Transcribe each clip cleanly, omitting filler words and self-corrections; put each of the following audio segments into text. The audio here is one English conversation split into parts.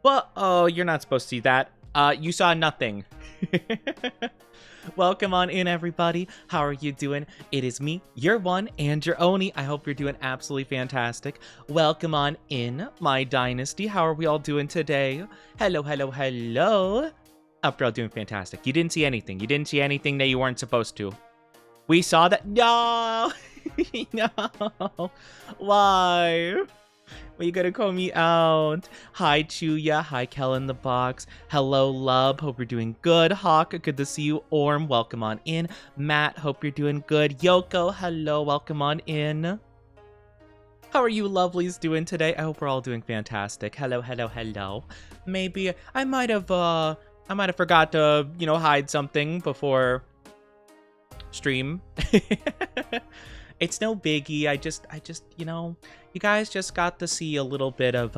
Well, oh, you're not supposed to see that. You saw nothing. Welcome on in, everybody. How are you doing? It is me, your one and your only. I hope you're doing absolutely fantastic. Welcome on in, my dynasty. How are we all doing today? Hello, hello, hello. Hope you're all doing fantastic. You didn't see anything. You didn't see anything that you weren't supposed to. We saw that. No! No! Why? Well, you gotta call me out. Hi, Chuya. Hi, Kel in the box. Hello, Lub. Hope you're doing good. Hawk, good to see you. Orm, welcome on in. Matt, hope you're doing good. Yoko, hello. Welcome on in. How are you lovelies doing today? I hope we're all doing fantastic. Hello, hello, hello. Maybe I might have forgot to, hide something before stream. It's no biggie. I just, you guys just got to see a little bit of,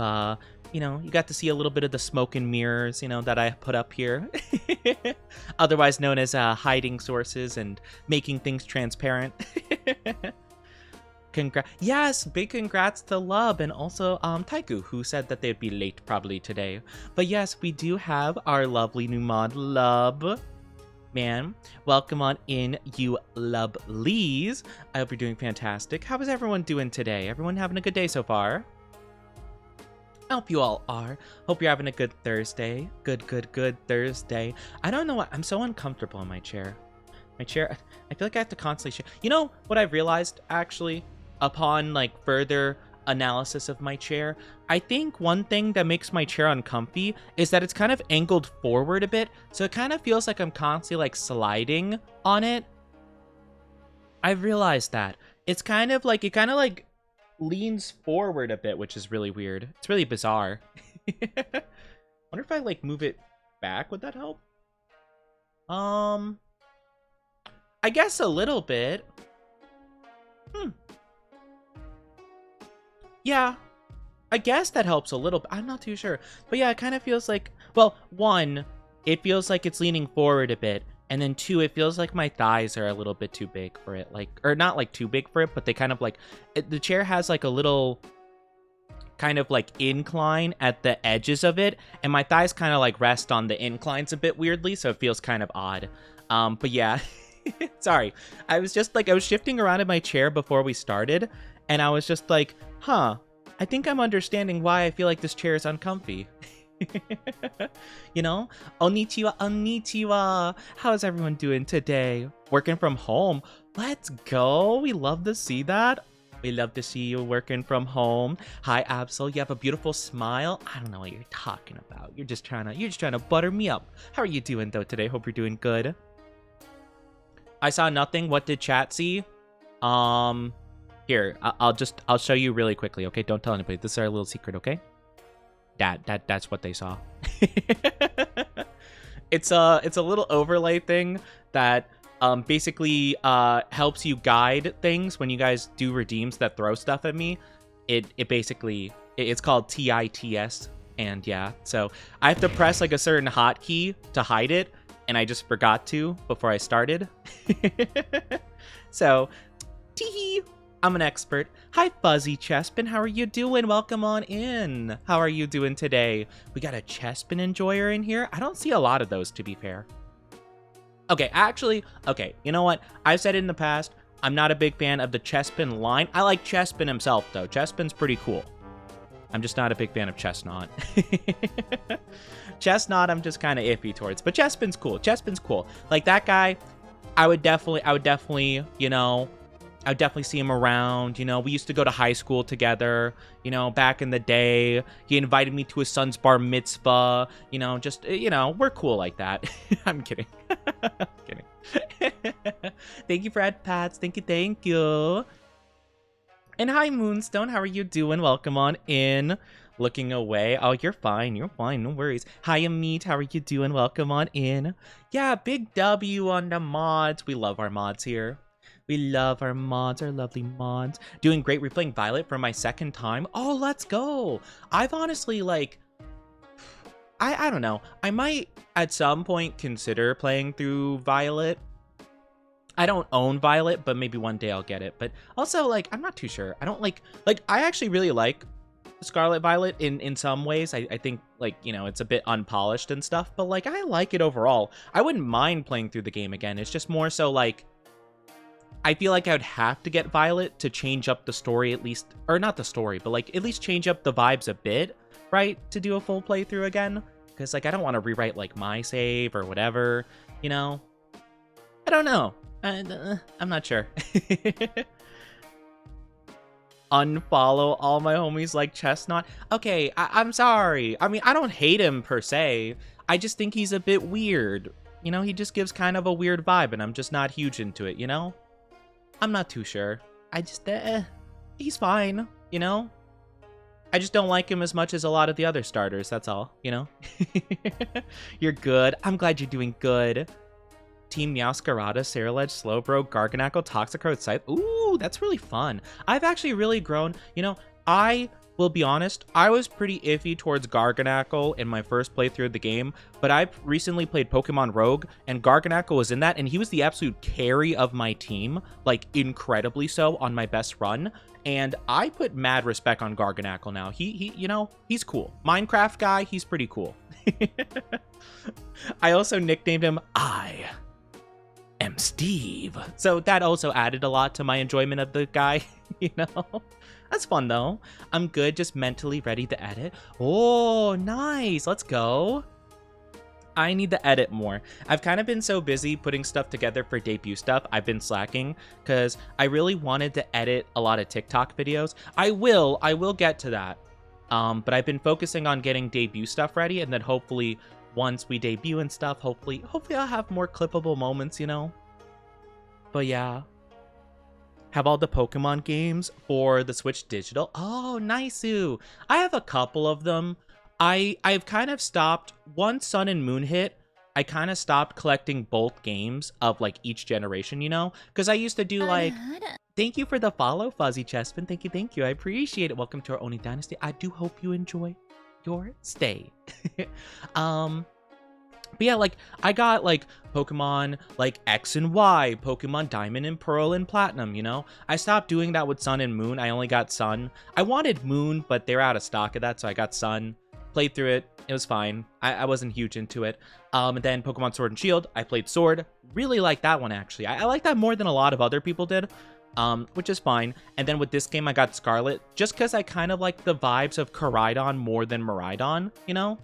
you got to see a little bit of the smoke and mirrors, that I put up here. Otherwise known as hiding sources and making things transparent. Yes, big congrats to Lub and also Taiku, who said that they'd be late probably today. But yes, we do have our lovely new mod, Lub. Man, welcome on in, you lovelies. I hope you're doing fantastic. How is everyone doing today? Everyone having a good day so far? I hope you all are. Hope you're having a good Thursday. Good Thursday. I don't know what, I'm so uncomfortable in my chair. I feel like I have to constantly share. You know what I've realized, actually, upon further analysis of my chair? I think one thing that makes my chair uncomfy is that it's kind of angled forward a bit, so it kind of feels like I'm constantly sliding on it. I've realized that. It's kind of it leans forward a bit, which is really weird. It's really bizarre. Wonder if I move it back, would that help? I guess a little bit. Yeah, I guess that helps a little bit. I'm not too sure. But yeah, it kind of feels like, well, one, it feels like it's leaning forward a bit. And then two, it feels like my thighs are a little bit too big for it. Or not too big for it, but they kind of the chair has a little kind of incline at the edges of it. And my thighs kind of rest on the inclines a bit weirdly. So it feels kind of odd. But yeah, sorry. I was just I was shifting around in my chair before we started. And I was just huh, I think I'm understanding why I feel like this chair is uncomfy. Konnichiwa, konnichiwa. How's everyone doing today? Working from home. Let's go. We love to see that. We love to see you working from home. Hi, Absol. You have a beautiful smile. I don't know what you're talking about. You're just trying to butter me up. How are you doing though today? Hope you're doing good. I saw nothing. What did chat see? Here, I'll show you really quickly, okay? Don't tell anybody. This is our little secret, okay? That's what they saw. It's a little overlay thing that basically helps you guide things when you guys do redeems that throw stuff at me. It's called TITS, and yeah, so I have to press a certain hotkey to hide it, and I just forgot to before I started. So, teehee. I'm an expert. Hi, Fuzzy Chespin. How are you doing? Welcome on in. How are you doing today? We got a Chespin enjoyer in here. I don't see a lot of those, to be fair. Okay, actually, you know what? I've said it in the past. I'm not a big fan of the Chespin line. I like Chespin himself, though. Chespin's pretty cool. I'm just not a big fan of Chestnut. Chestnut, I'm just kind of iffy towards. But Chespin's cool. Chespin's cool. That guy, I would definitely, I would definitely see him around. We used to go to high school together, back in the day. He invited me to his son's bar mitzvah, we're cool like that. I'm kidding. I'm kidding. Thank you for Ed Pats. Thank you. And hi, Moonstone. How are you doing? Welcome on in. Looking away. Oh, you're fine. No worries. Hi, Amit. How are you doing? Welcome on in. Yeah, big W on the mods. We love our mods here. We love our mods, our lovely mods. Doing great. Replaying Violet for my second time. Oh, let's go. I've honestly, I don't know. I might, at some point, consider playing through Violet. I don't own Violet, but maybe one day I'll get it. But also, I'm not too sure. I don't I actually really like Scarlet Violet in some ways. I think, like, you know, it's a bit unpolished and stuff, but, like, I like it overall. I wouldn't mind playing through the game again. It's just more so, like, I feel like I would have to get Violet to change up the story at least, or not the story, but, like, at least change up the vibes a bit, right, to do a full playthrough again. Because, like, I don't want to rewrite, like, my save or whatever, you know? I don't know. I'm not sure. Unfollow all my homies like Chestnut. Okay, I'm sorry. I mean, I don't hate him per se. I just think he's a bit weird. You know, he just gives kind of a weird vibe, and I'm just not huge into it, you know? I'm not too sure. I just, he's fine, you know? I just don't like him as much as a lot of the other starters, that's all, you know? You're good. I'm glad you're doing good. Team Meowscarada, Saraledge, Slowbro, Garganackle, Toxicroak, Scythe. Ooh, that's really fun. I've actually really grown. You know, I will be honest, I was pretty iffy towards Garganackle in my first playthrough of the game, but I've recently played Pokemon Rogue, and Garganackle was in that, and he was the absolute carry of my team, like, incredibly so on my best run, and I put mad respect on Garganackle now. He you know, he's cool. Minecraft guy, he's pretty cool. I also nicknamed him I am Steve. So that also added a lot to my enjoyment of the guy, you know? That's fun, though. I'm good, just mentally ready to edit. Oh, nice. Let's go. I need to edit more. I've kind of been so busy putting stuff together for debut stuff, I've been slacking, because I really wanted to edit a lot of TikTok videos. I will get to that. But I've been focusing on getting debut stuff ready, and then hopefully once we debut and stuff, hopefully I'll have more clippable moments, you know? But yeah. Have all the Pokemon games for the Switch Digital. Oh, nice-oo. I have a couple of them. I've kind of stopped, once Sun and Moon hit, I kind of stopped collecting both games of, like, each generation, you know? Because I used to do, like, thank you for the follow, Fuzzy Chespin. Thank you. I appreciate it. Welcome to our Oni Dynasty. I do hope you enjoy your stay. But yeah, like, I got, like, Pokemon, like, X and Y, Pokemon Diamond and Pearl and Platinum, you know? I stopped doing that with Sun and Moon. I only got Sun. I wanted Moon, but they're out of stock of that, so I got Sun. Played through it. It was fine. I wasn't huge into it. And then Pokemon Sword and Shield, I played Sword. Really liked that one, actually. I like that more than a lot of other people did, which is fine. And then with this game, I got Scarlet, just because I kind of like the vibes of Koraidon more than Miraidon, you know?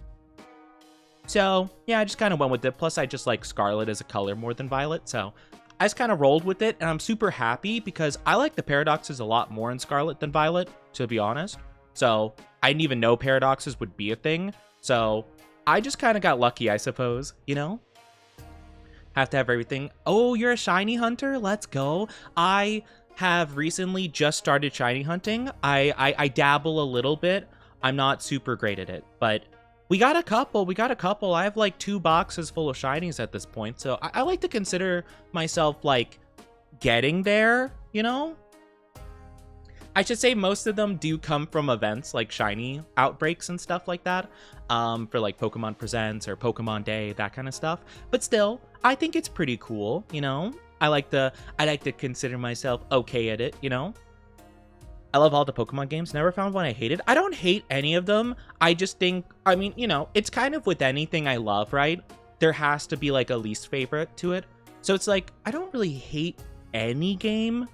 So, yeah, I just kind of went with it. Plus, I just like Scarlet as a color more than Violet, so I just kind of rolled with it, and I'm super happy because I like the paradoxes a lot more in Scarlet than Violet, to be honest. So, I didn't even know paradoxes would be a thing, so I just kind of got lucky, I suppose, you know? Have to have everything. Oh, you're a shiny hunter? Let's go. I have recently just started shiny hunting. I dabble a little bit. I'm not super great at it, but we got a couple. I have like 2 boxes full of shinies at this point. So I like to consider myself like getting there, you know? I should say most of them do come from events like shiny outbreaks and stuff like that. For like Pokemon Presents or Pokemon Day, that kind of stuff. But still, I think it's pretty cool, you know? I like to consider myself okay at it, you know? I love all the Pokemon games. Never found one I hated. I don't hate any of them. I just think, I mean, you know, it's kind of with anything I love, right? There has to be like a least favorite to it. So it's like, I don't really hate any game.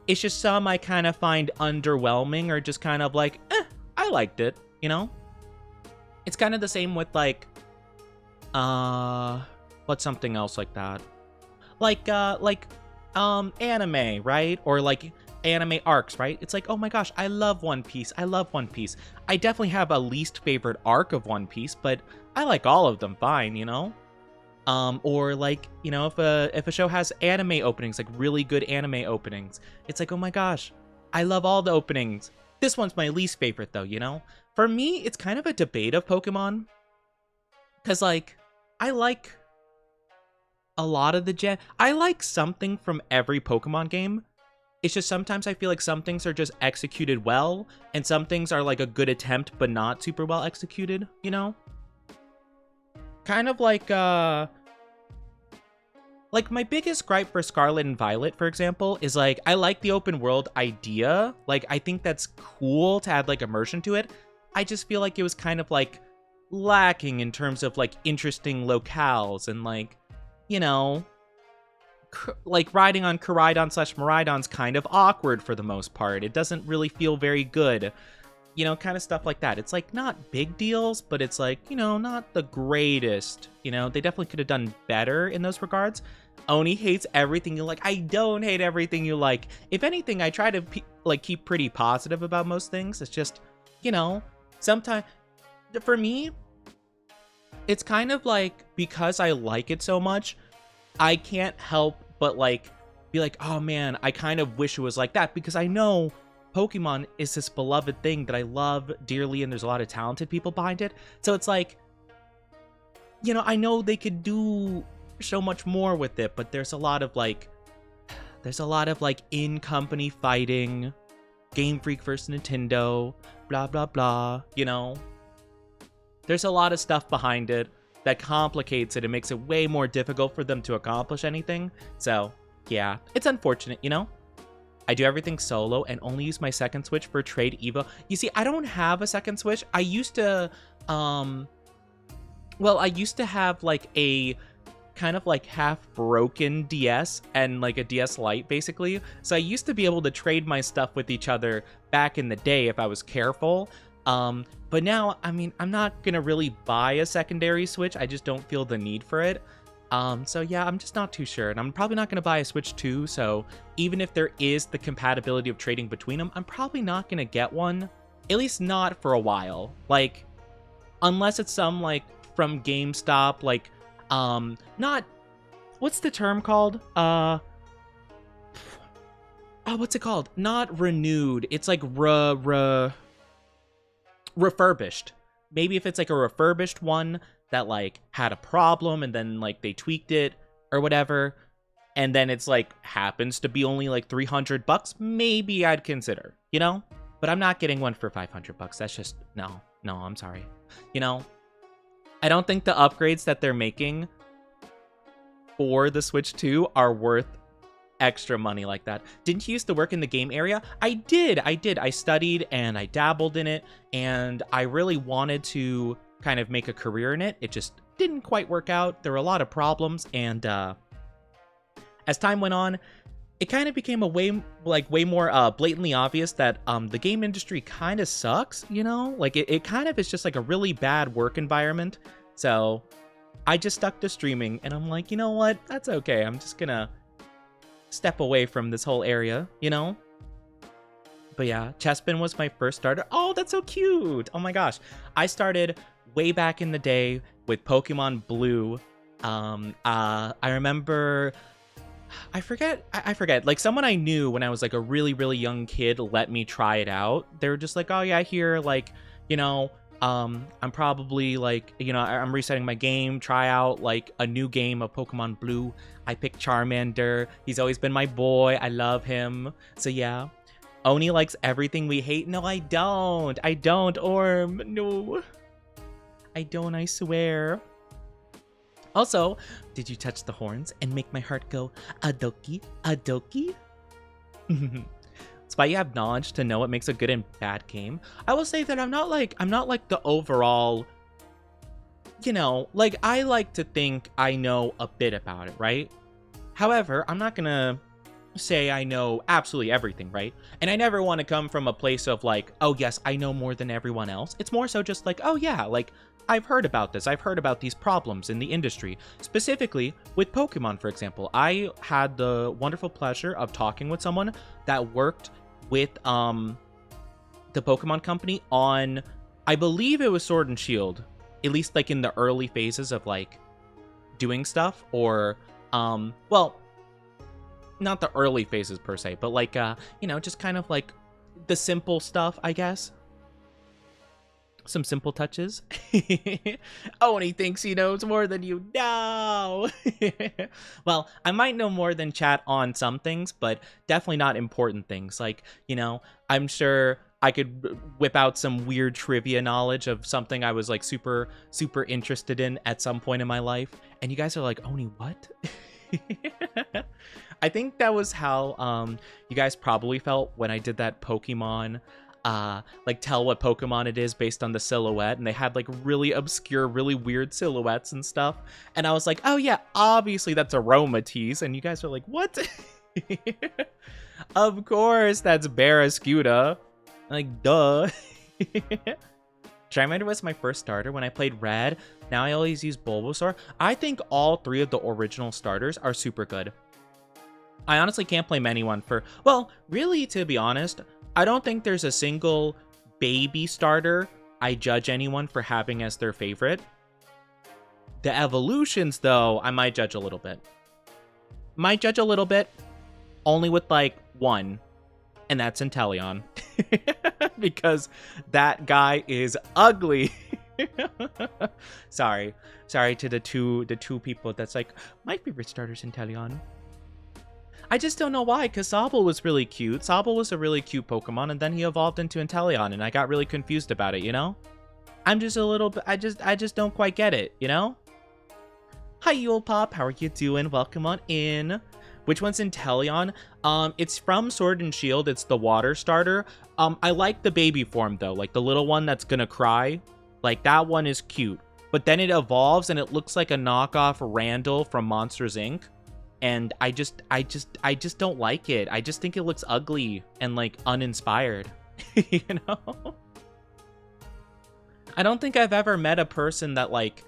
It's just some I kind of find underwhelming or just kind of like, I liked it, you know? It's kind of the same with like, what's something else like that? Like, anime, right? Or like anime arcs, right? It's like, oh my gosh, I love One Piece. I definitely have a least favorite arc of One Piece, but I like all of them fine, you know? Or like, you know, if a show has anime openings, like really good anime openings, it's like, oh my gosh, I love all the openings. This one's my least favorite though, you know? For me, it's kind of a debate of Pokemon. Cause like, I like a lot of I like something from every Pokemon game. It's just sometimes I feel like some things are just executed well, and some things are like a good attempt, but not super well executed, you know? Kind of like, like, my biggest gripe for Scarlet and Violet, for example, is, like, I like the open world idea. Like, I think that's cool to add, like, immersion to it. I just feel like it was kind of, like, lacking in terms of, like, interesting locales and, like, you know, like, riding on Koraidon/Miraidon's kind of awkward for the most part. It doesn't really feel very good. You know, kind of stuff like that. It's, like, not big deals, but it's, like, you know, not the greatest. You know, they definitely could have done better in those regards. Oni hates everything you like. I don't hate everything you like. If anything, I try to, like, keep pretty positive about most things. It's just, you know, sometimes, for me, it's kind of, like, because I like it so much, I can't help but, like, be like, oh, man, I kind of wish it was like that, because I know Pokemon is this beloved thing that I love dearly, and there's a lot of talented people behind it. So it's like, you know, I know they could do so much more with it, but there's a lot of like in-company fighting, Game Freak versus Nintendo, blah, blah, blah, you know? There's a lot of stuff behind it that complicates it and makes it way more difficult for them to accomplish anything. So, yeah, it's unfortunate, you know? I do everything solo and only use my second Switch for trade Evo. You see, I don't have a second Switch. I used to, I used to have like a kind of like half broken DS and like a DS Lite basically. So I used to be able to trade my stuff with each other back in the day if I was careful. But now, I mean, I'm not gonna really buy a secondary Switch. I just don't feel the need for it. So yeah, I'm just not too sure, and I'm probably not going to buy a Switch 2, so even if there is the compatibility of trading between them, I'm probably not going to get one, at least not for a while, like, unless it's some, like, from GameStop, like, not, what's the term called? What's it called? Not renewed, it's like, refurbished. Maybe if it's, like, a refurbished one that like had a problem and then like they tweaked it or whatever, and then it's like happens to be only like $300, maybe I'd consider, you know? But I'm not getting one for $500. That's just no, I'm sorry. You know, I don't think the upgrades that they're making for the Switch 2 are worth extra money like that. Didn't you used to work in the game area? I did. I studied and I dabbled in it, and I really wanted to kind of make a career in it. It just didn't quite work out. There were a lot of problems, and as time went on, it kind of became a way more blatantly obvious that the game industry kind of sucks, you know? Like, it kind of is just like a really bad work environment. So I just stuck to streaming, and I'm like, you know what? That's okay. I'm just gonna step away from this whole area, you know? But yeah, Chespin was my first starter. Oh, that's so cute. Oh my gosh. I started way back in the day with Pokemon Blue. I remember, I forget, like someone I knew when I was like a really, really young kid let me try it out. They were just like, oh yeah, here, like, you know, I'm probably like, you know, I'm resetting my game, try out like a new game of Pokemon Blue. I picked Charmander. He's always been my boy. I love him. So yeah. Oni likes everything we hate. No, I don't, Orm. No. I don't, I swear. Also, did you touch the horns and make my heart go adoki, adoki? It's why you have knowledge to know what makes a good and bad game. I will say that I'm not like the overall, you know, like I like to think I know a bit about it, right? However, I'm not gonna say I know absolutely everything, right? And I never want to come from a place of like, oh yes, I know more than everyone else. It's more so just like, oh yeah, like I've heard about this. I've heard about these problems in the industry. Specifically with Pokemon, for example. I had the wonderful pleasure of talking with someone that worked with the Pokemon company on, I believe it was Sword and Shield, at least like in the early phases of like doing stuff, or well, not the early phases per se, but like you know, just kind of like the simple stuff, I guess. Some simple touches. Oh, and he thinks he knows more than you. No. Well, I might know more than chat on some things, but definitely not important things. Like, you know, I'm sure I could whip out some weird trivia knowledge of something I was like super interested in at some point in my life, and you guys are like, Oni, what? I think that was how you guys probably felt when I did that Pokemon like tell what Pokemon it is based on the silhouette, and they had like really obscure, really weird silhouettes and stuff. And I was like, oh yeah, obviously that's Aromatisse, and you guys are like, what? Of course that's Barraskewda. Like, duh. Charmander was my first starter when I played Red. Now I always use Bulbasaur. I think all 3 of the original starters are super good. I honestly can't blame anyone for... Well, really, to be honest, I don't think there's a single baby starter I judge anyone for having as their favorite. The evolutions, though, I might judge a little bit. Might judge a little bit, only with, like, one. And that's Inteleon. Because that guy is ugly. Sorry to the two people that's like, my favorite starter's Inteleon. I just don't know why, because Sobble was really cute. Sobble was a really cute Pokemon, and then he evolved into Inteleon, and I got really confused about it, you know? I'm just a little bit, I just don't quite get it, you know? Hi, Yule Pop, how are you doing? Welcome on in. Which one's Inteleon? It's from Sword and Shield. It's the water starter. I like the baby form, though. Like, the little one that's gonna cry. Like, that one is cute. But then it evolves, and it looks like a knockoff Randall from Monsters, Inc. And I just don't like it. I just think it looks ugly and, like, uninspired. You know? I don't think I've ever met a person that, like...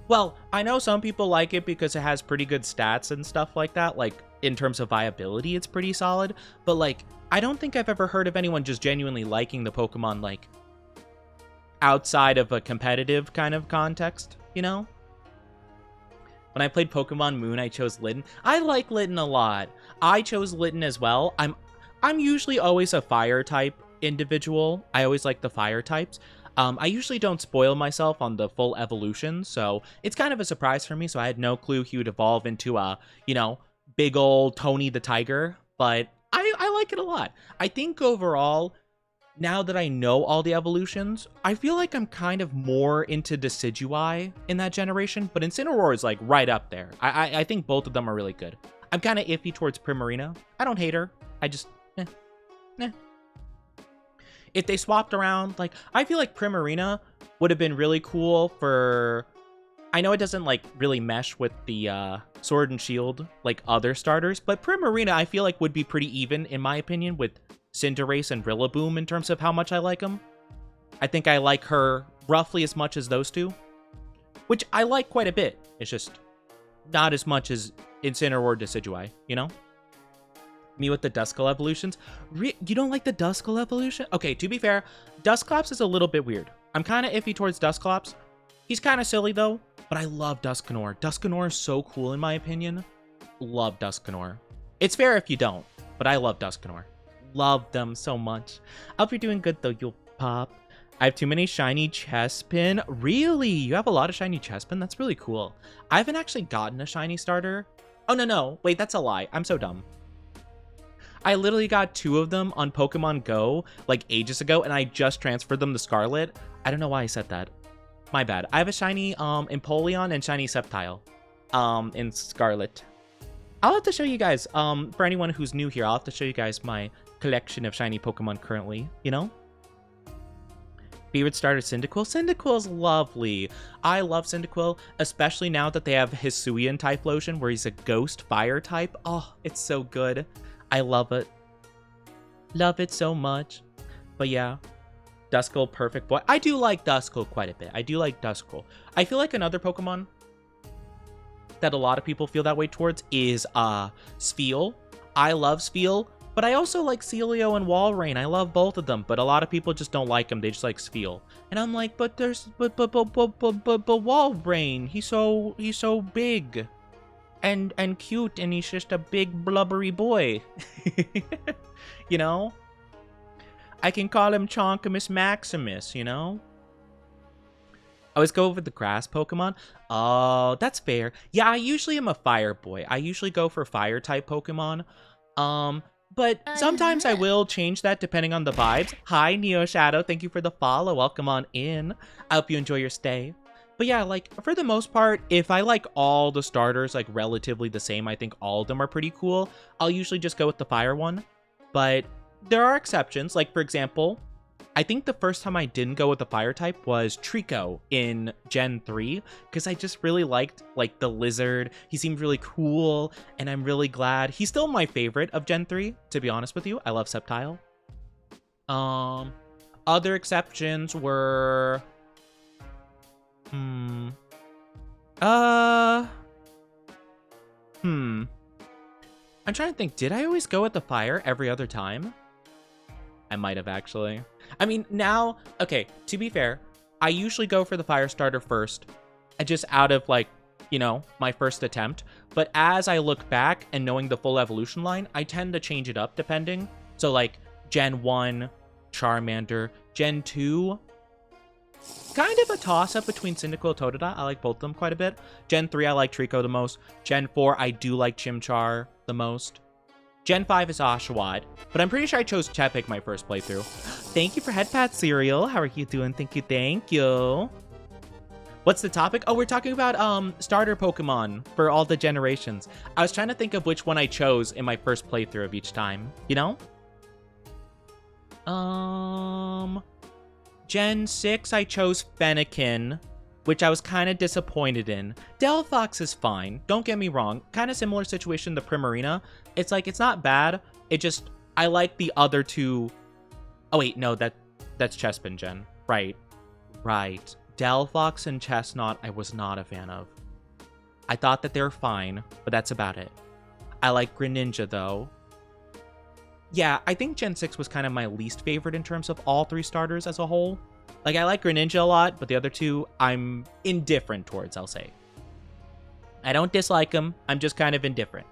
Well, I know some people like it because it has pretty good stats and stuff like that. Like, in terms of viability, it's pretty solid. But, like, I don't think I've ever heard of anyone just genuinely liking the Pokemon, like, outside of a competitive kind of context, you know? When I played Pokemon Moon, I chose Litten. I like Litten a lot. I chose Litten as well. I'm usually always a fire type individual. I always like the fire types. I usually don't spoil myself on the full evolution, so it's kind of a surprise for me, so I had no clue he would evolve into a, you know, big old Tony the Tiger, but I like it a lot. I think overall, now that I know all the evolutions, I feel like I'm kind of more into Decidueye in that generation, but Incineroar is like right up there. I think both of them are really good. I'm kind of iffy towards Primarina. I don't hate her. I just, eh. If they swapped around, like, I feel like Primarina would have been really cool for... I know it doesn't, like, really mesh with the Sword and Shield, like, other starters, but Primarina, I feel like, would be pretty even, in my opinion, with Cinderace and Rillaboom in terms of how much I like them. I think I like her roughly as much as those two, which I like quite a bit. It's just not as much as Incineroar or Decidueye, you know? Me with the Duskull evolutions. You don't like the Duskull evolution? Okay, to be fair, Dusclops is a little bit weird. I'm kind of iffy towards Dusclops. He's kind of silly, though, but I love Dusknoir. Dusknoir is so cool, in my opinion. Love Dusknoir. It's fair if you don't, but I love Dusknoir. Love them so much. I hope you're doing good, though, you'll pop. I have too many shiny Chespin. Really? You have a lot of shiny Chespin? That's really cool. I haven't actually gotten a shiny starter. Oh, no. Wait, that's a lie. I'm so dumb. I literally got 2 of them on Pokemon Go, like, ages ago, and I just transferred them to Scarlet. I don't know why I said that. My bad. I have a shiny Empoleon and shiny Sceptile in Scarlet. I'll have to show you guys, for anyone who's new here, I'll have to show you guys my collection of shiny Pokemon currently, you know? Favorite starter, Cyndaquil? Cyndaquil's lovely. I love Cyndaquil, especially now that they have Hisuian Typhlosion, where he's a ghost fire type. Oh, it's so good. I love it. Love it so much. But yeah, Duskull, perfect boy. I do like Duskull quite a bit. I do like Duskull. I feel like another Pokemon that a lot of people feel that way towards is Spheal. I love Spheal, but I also like Celio and Walrein. I love both of them, but a lot of people just don't like them. They just like Spheal. And I'm like, but Walrein, he's so big. And cute, and he's just a big blubbery boy. You know? I can call him Chonkamus Maximus, you know? I always go over the grass Pokemon. Oh, that's fair. Yeah, I usually am a fire boy. I usually go for fire type Pokemon. But sometimes I will change that depending on the vibes. Hi, Neo Shadow. Thank you for the follow. Welcome on in. I hope you enjoy your stay. But yeah, like, for the most part, if I like all the starters, like, relatively the same, I think all of them are pretty cool, I'll usually just go with the fire one. But there are exceptions. Like, for example, I think the first time I didn't go with the fire type was Trico in Gen 3, because I just really liked, like, the lizard. He seemed really cool, and I'm really glad. He's still my favorite of Gen 3, to be honest with you. I love Sceptile. Other exceptions were... I'm trying to think, did I always go with the fire every other time? I might have, actually. I mean, now, okay, to be fair, I usually go for the fire starter first, and just out of, like, you know, my first attempt. But as I look back and knowing the full evolution line, I tend to change it up depending. So, like, Gen 1, Charmander. Gen 2, kind of a toss-up between Cyndaquil and Totodile. I like both of them quite a bit. Gen 3, I like Trico the most. Gen 4, I do like Chimchar the most. Gen 5 is Oshawott, but I'm pretty sure I chose Chepik my first playthrough. Thank you for Headpat Cereal. How are you doing? Thank you, thank you. What's the topic? Oh, we're talking about starter Pokemon for all the generations. I was trying to think of which one I chose in my first playthrough of each time, you know? Gen 6, I chose Fennekin, which I was kind of disappointed in. Delphox is fine, don't get me wrong. Kind of similar situation to Primarina. It's like, it's not bad. It just, I like the other two. Oh wait, no, that's Chespin Gen. Right. Delphox and Chestnut, I was not a fan of. I thought that they were fine, but that's about it. I like Greninja though. Yeah, I think Gen 6 was kind of my least favorite in terms of all three starters as a whole. Like, I like Greninja a lot, but the other two, I'm indifferent towards, I'll say. I don't dislike them, I'm just kind of indifferent.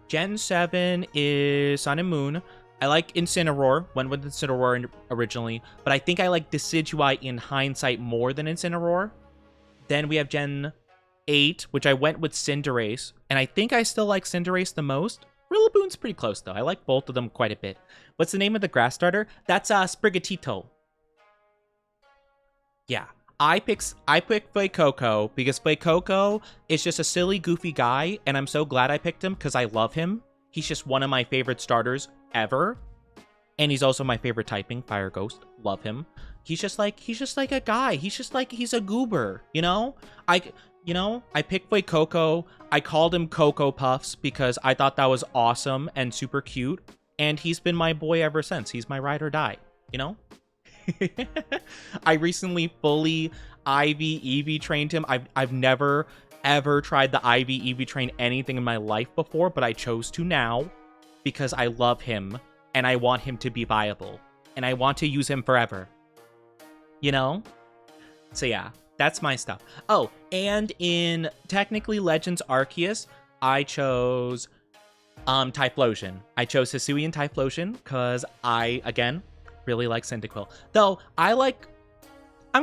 Gen 7 is Sun and Moon. I like Incineroar, went with Incineroar originally, but I think I like Decidueye in hindsight more than Incineroar. Then we have Gen 8, which I went with Cinderace, and I think I still like Cinderace the most. Rillaboom's pretty close, though. I like both of them quite a bit. What's the name of the grass starter? That's Sprigatito. Yeah, I picked Fuecoco because Fuecoco is just a silly, goofy guy, and I'm so glad I picked him because I love him. He's just one of my favorite starters ever, and he's also my favorite typing. Fire Ghost, love him. He's just like a guy. He's a goober, you know? I picked Fuecoco. I called him Cocoa Puffs because I thought that was awesome and super cute. And he's been my boy ever since. He's my ride or die, you know? I recently fully IV EV trained him. I've never, ever tried the IV EV train anything in my life before, but I chose to now because I love him and I want him to be viable. And I want to use him forever. You know? So yeah. That's my stuff. Oh, and in technically Legends Arceus, I chose Typhlosion. I chose Hisuian Typhlosion because I, again, really like Cyndaquil. Though, I'm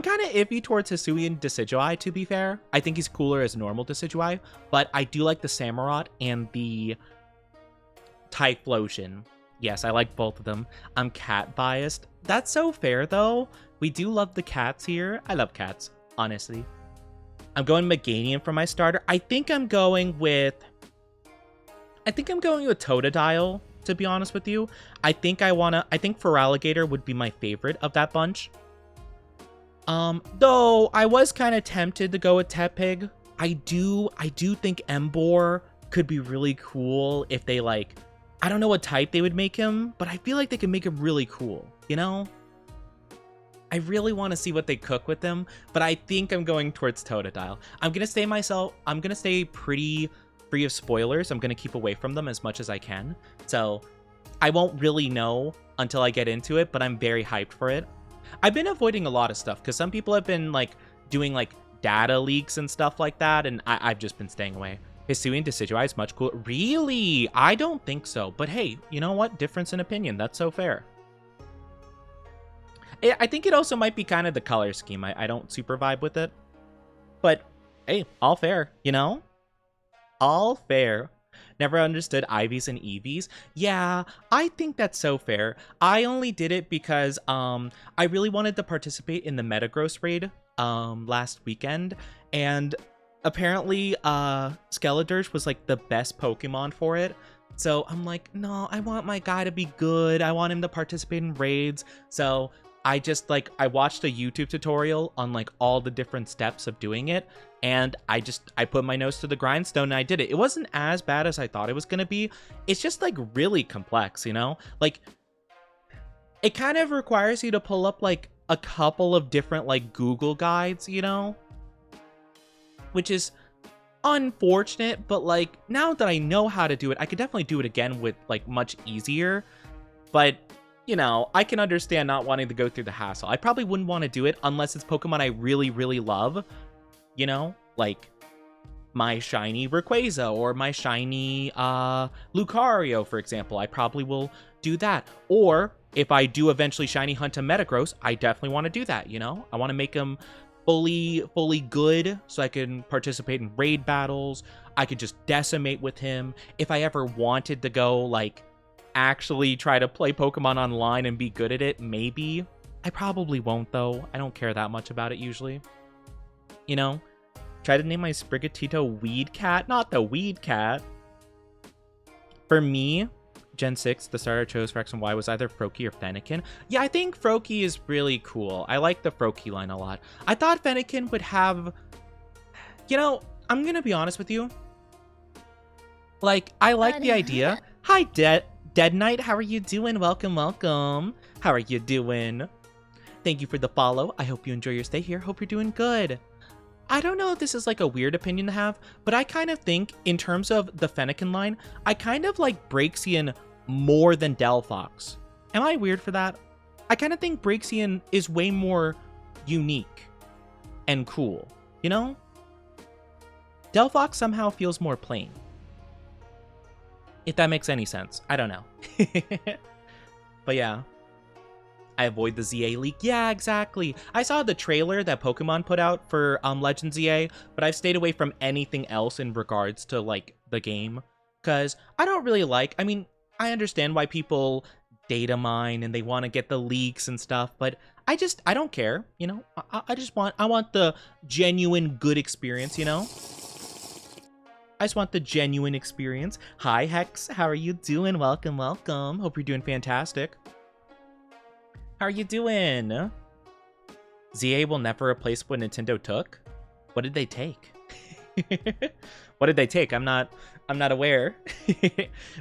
kind of iffy towards Hisuian Decidueye, to be fair. I think he's cooler as normal Decidueye, but I do like the Samurott and the Typhlosion. Yes, I like both of them. I'm cat biased. That's so fair, though. We do love the cats here. I love cats. Honestly, I'm going Meganium for my starter. I think I'm going with Totodile, to be honest with you. I think Feraligatr would be my favorite of that bunch. Though I was kind of tempted to go with Tepig. I do think Emboar could be really cool if they, like, I don't know what type they would make him, but I feel like they could make him really cool, you know? I really want to see what they cook with them, but I think I'm going towards Totodile. I'm going to stay pretty free of spoilers. I'm going to keep away from them as much as I can. So I won't really know until I get into it, but I'm very hyped for it. I've been avoiding a lot of stuff because some people have been like doing like data leaks and stuff like that, and I've just been staying away. Hisuian Decidueye is much cooler. Really? I don't think so. But hey, you know what? Difference in opinion. That's so fair. I think it also might be kind of the color scheme. I don't super vibe with it. But, hey, all fair, you know? All fair. Never understood IVs and EVs. Yeah, I think that's so fair. I only did it because I really wanted to participate in the Metagross raid last weekend, and apparently Skeledirge was like the best Pokemon for it. So I'm like, no, I want my guy to be good. I want him to participate in raids. So I just like, I watched a YouTube tutorial on like all the different steps of doing it. And I put my nose to the grindstone and I did it. It wasn't as bad as I thought it was going to be. It's just like really complex, you know? Like it kind of requires you to pull up like a couple of different like Google guides, you know? Which is unfortunate, but like now that I know how to do it, I could definitely do it again with like much easier. But you know, I can understand not wanting to go through the hassle. I probably wouldn't want to do it unless it's Pokemon I really, really love, you know, like my shiny Rayquaza or my shiny Lucario, for example. I probably will do that. Or if I do eventually shiny hunt a Metagross, I definitely want to do that, you know? I want to make him fully good so I can participate in raid battles. I could just decimate with him. If I ever wanted to go like actually try to play Pokemon online and be good at it, maybe. I probably won't though. I don't care that much about it usually. You know? Try to name my Sprigatito Weed Cat, not the Weed Cat. For me, Gen 6, the starter I chose for X and Y was either Froakie or Fennekin. Yeah, I think Froakie is really cool. I like the Froakie line a lot. I thought Fennekin would have... You know, I'm gonna be honest with you. Like, I like the idea. Hi, Dead Knight, how are you doing? Welcome, welcome. How are you doing? Thank you for the follow. I hope you enjoy your stay here. Hope you're doing good. I don't know if this is like a weird opinion to have, but I kind of think in terms of the Fennekin line, I kind of like Braixen more than Delphox. Am I weird for that? I kind of think Braixen is way more unique and cool, you know? Delphox somehow feels more plain. If that makes any sense. I don't know. But yeah. I avoid the ZA leak. Yeah, exactly. I saw the trailer that Pokemon put out for Legends ZA, but I've stayed away from anything else in regards to like the game. Because I don't really like, I mean, I understand why people data mine and they want to get the leaks and stuff, but I don't care, you know? I want the genuine good experience, you know? I just want the genuine experience. Hi, Hex. How are you doing? Welcome, welcome. Hope you're doing fantastic. How are you doing? ZA will never replace what Nintendo took? What did they take? What did they take? I'm not aware.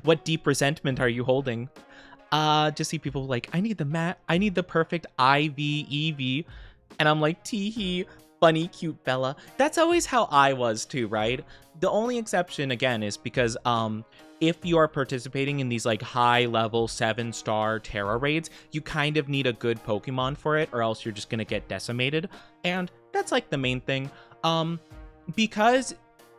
What deep resentment are you holding? Just see people like, I need the perfect IV Eevee. And I'm like, teehee, funny, cute Bella. That's always how I was too, right? The only exception, again, is because if you are participating in these like high level 7-star Terra raids, you kind of need a good Pokemon for it, or else you're just gonna get decimated. And that's like the main thing. Because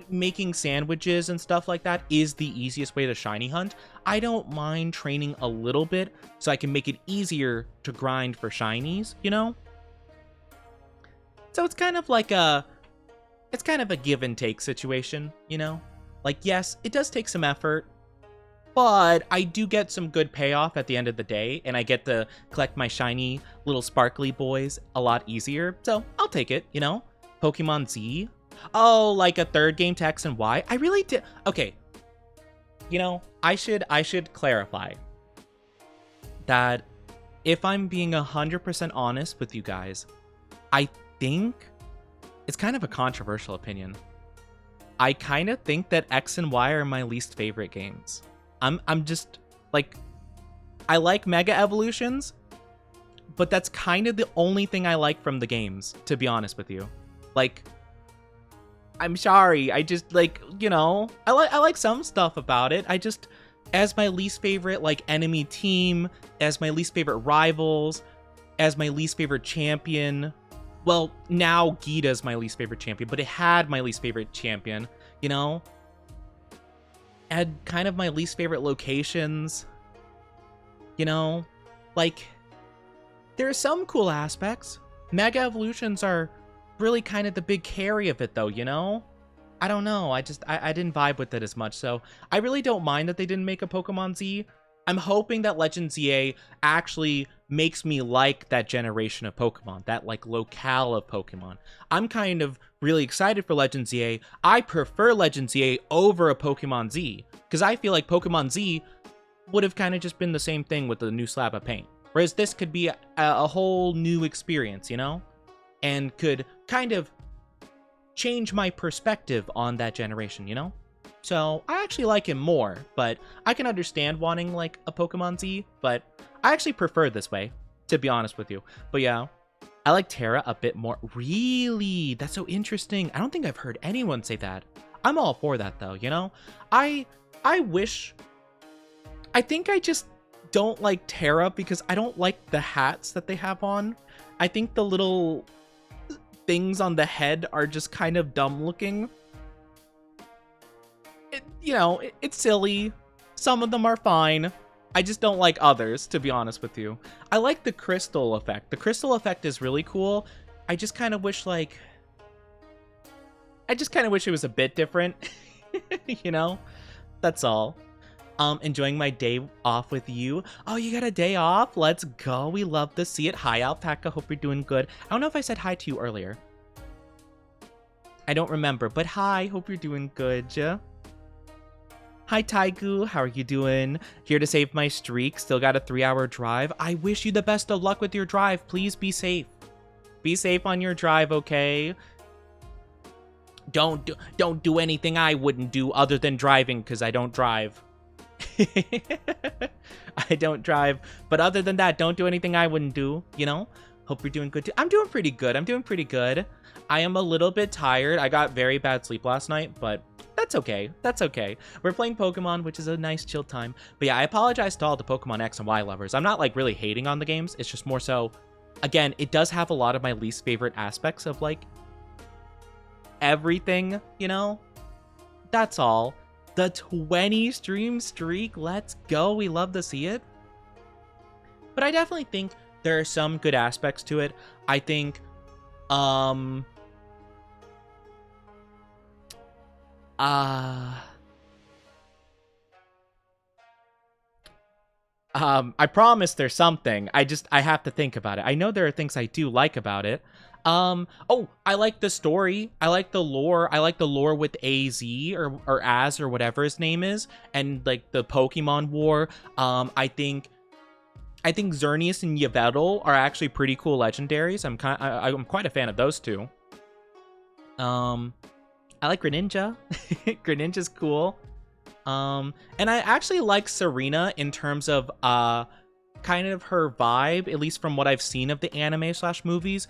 making sandwiches and stuff like that is the easiest way to shiny hunt, I don't mind training a little bit so I can make it easier to grind for shinies, you know? So it's kind of like a give and take situation, you know? Like, yes, it does take some effort, but I do get some good payoff at the end of the day, and I get to collect my shiny little sparkly boys a lot easier, so I'll take it, you know? Pokemon Z? Oh, like a third game to X and Y? I really did. Okay, you know, I should clarify that if I'm being 100% honest with you guys, I think it's kind of a controversial opinion. I kind of think that X and Y are my least favorite games. I'm just like, I like Mega Evolutions, but that's kind of the only thing I like from the games, to be honest with you. Like, I'm sorry, I just like, you know, I like some stuff about it. I just, as my least favorite like enemy team, as my least favorite rivals, as my least favorite champion. Well, now Gita's my least favorite champion, but it had my least favorite champion, you know? Had kind of my least favorite locations, you know? Like, there are some cool aspects. Mega Evolutions are really kind of the big carry of it, though, you know? I don't know, I didn't vibe with it as much, so I really don't mind that they didn't make a Pokemon Z. I'm hoping that Legends EA actually makes me like that generation of Pokemon, that like locale of Pokemon. I'm kind of really excited for Legends EA. I prefer Legends EA over a Pokemon Z, because I feel like Pokemon Z would have kind of just been the same thing with a new slab of paint. Whereas this could be a whole new experience, you know? And could kind of change my perspective on that generation, you know? So I actually like him more, but I can understand wanting like a Pokemon Z, but I actually prefer this way, to be honest with you. But yeah, I like Terra a bit more. Really? That's so interesting. I don't think I've heard anyone say that. I'm all for that though, you know? I think I just don't like Terra because I don't like the hats that they have on. I think the little things on the head are just kind of dumb looking. It's silly. Some of them are fine. I just don't like others, to be honest with you. I like the crystal effect. The crystal effect is really cool. I just kind of wish it was a bit different. You know? That's all. Enjoying my day off with you. Oh, you got a day off? Let's go. We love to see it. Hi, Alpaca. Hope you're doing good. I don't know if I said hi to you earlier. I don't remember, but hi. Hope you're doing good. Yeah? Hi, Taigu. How are you doing? Here to save my streak. Still got a 3-hour drive. I wish you the best of luck with your drive. Please be safe. Be safe on your drive, okay? Don't do anything I wouldn't do other than driving, because I don't drive. I don't drive, but other than that, don't do anything I wouldn't do, you know? Hope you're doing good too. I'm doing pretty good. I am a little bit tired. I got very bad sleep last night, but that's okay. We're playing Pokemon, which is a nice chill time. But yeah, I apologize to all the Pokemon X and Y lovers. I'm not like really hating on the games. It's just more so, again, it does have a lot of my least favorite aspects of like everything, you know? That's all. The 20 stream streak, let's go. We love to see it. But I definitely think there are some good aspects to it. I think, I promise there's something. I have to think about it. I know there are things I do like about it. Oh, I like the story. I like the lore. I like the lore with AZ or Az or whatever his name is, and like the Pokemon War. I think Xerneas and Yveltal are actually pretty cool legendaries. I'm quite a fan of those two. I like Greninja. Greninja's cool. And I actually like Serena in terms of kind of her vibe, at least from what I've seen of the anime/movies.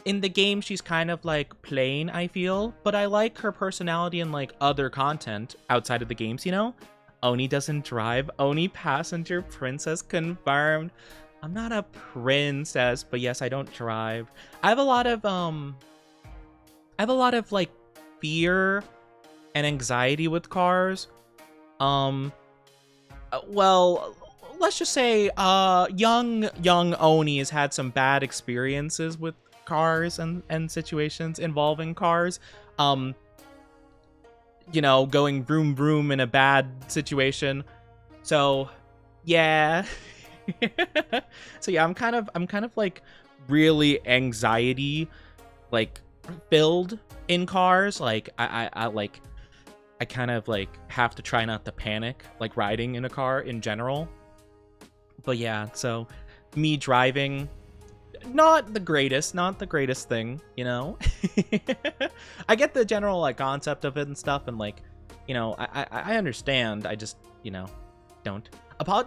In the game, she's kind of like plain, I feel, but I like her personality and like other content outside of the games, you know? Oni doesn't drive. Oni passenger princess confirmed. I'm not a princess, but yes, I don't drive. I have a lot of like fear and anxiety with cars. Well, let's just say young Oni has had some bad experiences with cars and situations involving cars. You know, going vroom vroom in a bad situation. So yeah. So yeah, I'm kind of like really anxiety like filled in cars. Like I kind of like have to try not to panic like riding in a car in general. But yeah, so me driving, not the greatest thing, you know? I get the general like concept of it and stuff, and like, you know, I understand. I just, you know, don't.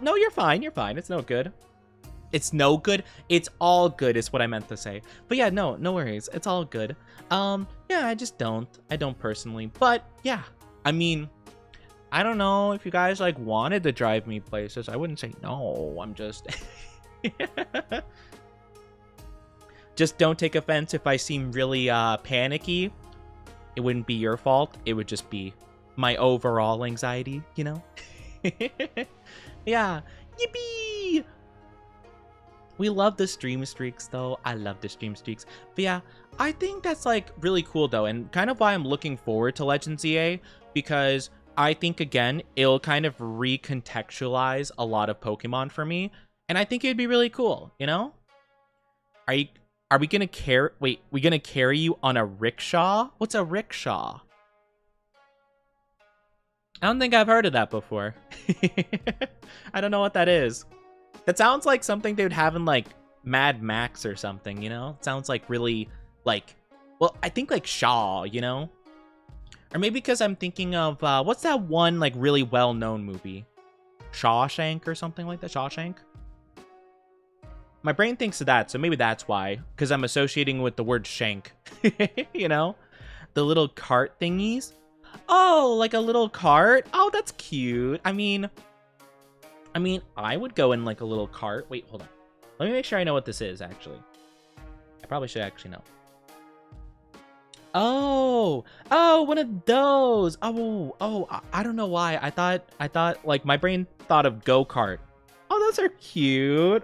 No, you're fine. It's no good. It's no good. It's all good is what I meant to say. But yeah, no worries. It's all good. Yeah, I don't personally. But yeah, I mean, I don't know if you guys like wanted to drive me places. I wouldn't say no. I'm just just don't take offense if I seem really panicky. It wouldn't be your fault. It would just be my overall anxiety, you know? Yeah. Yippee! We love the stream streaks, though. I love the stream streaks. But yeah, I think that's like really cool, though, and kind of why I'm looking forward to Legends EA, because I think, again, it'll kind of recontextualize a lot of Pokemon for me. And I think it'd be really cool, you know? Are you... Are we gonna carry... Wait, we gonna carry you on a rickshaw? What's a rickshaw? I don't think I've heard of that before. I don't know what that is. That sounds like something they would have in, like, Mad Max or something, you know? It sounds like really, like... Well, I think, like, Shaw, you know? Or maybe because I'm thinking of... what's that one, like, really well-known movie? Shawshank or something like that? Shawshank? My brain thinks of that, so maybe that's why. Because I'm associating with the word shank. You know? The little cart thingies. Oh, like a little cart? Oh, that's cute. I mean, I would go in like a little cart. Wait, hold on. Let me make sure I know what this is, actually. I probably should actually know. Oh, one of those. I don't know why. I thought, like, my brain thought of go-kart. Oh, those are cute.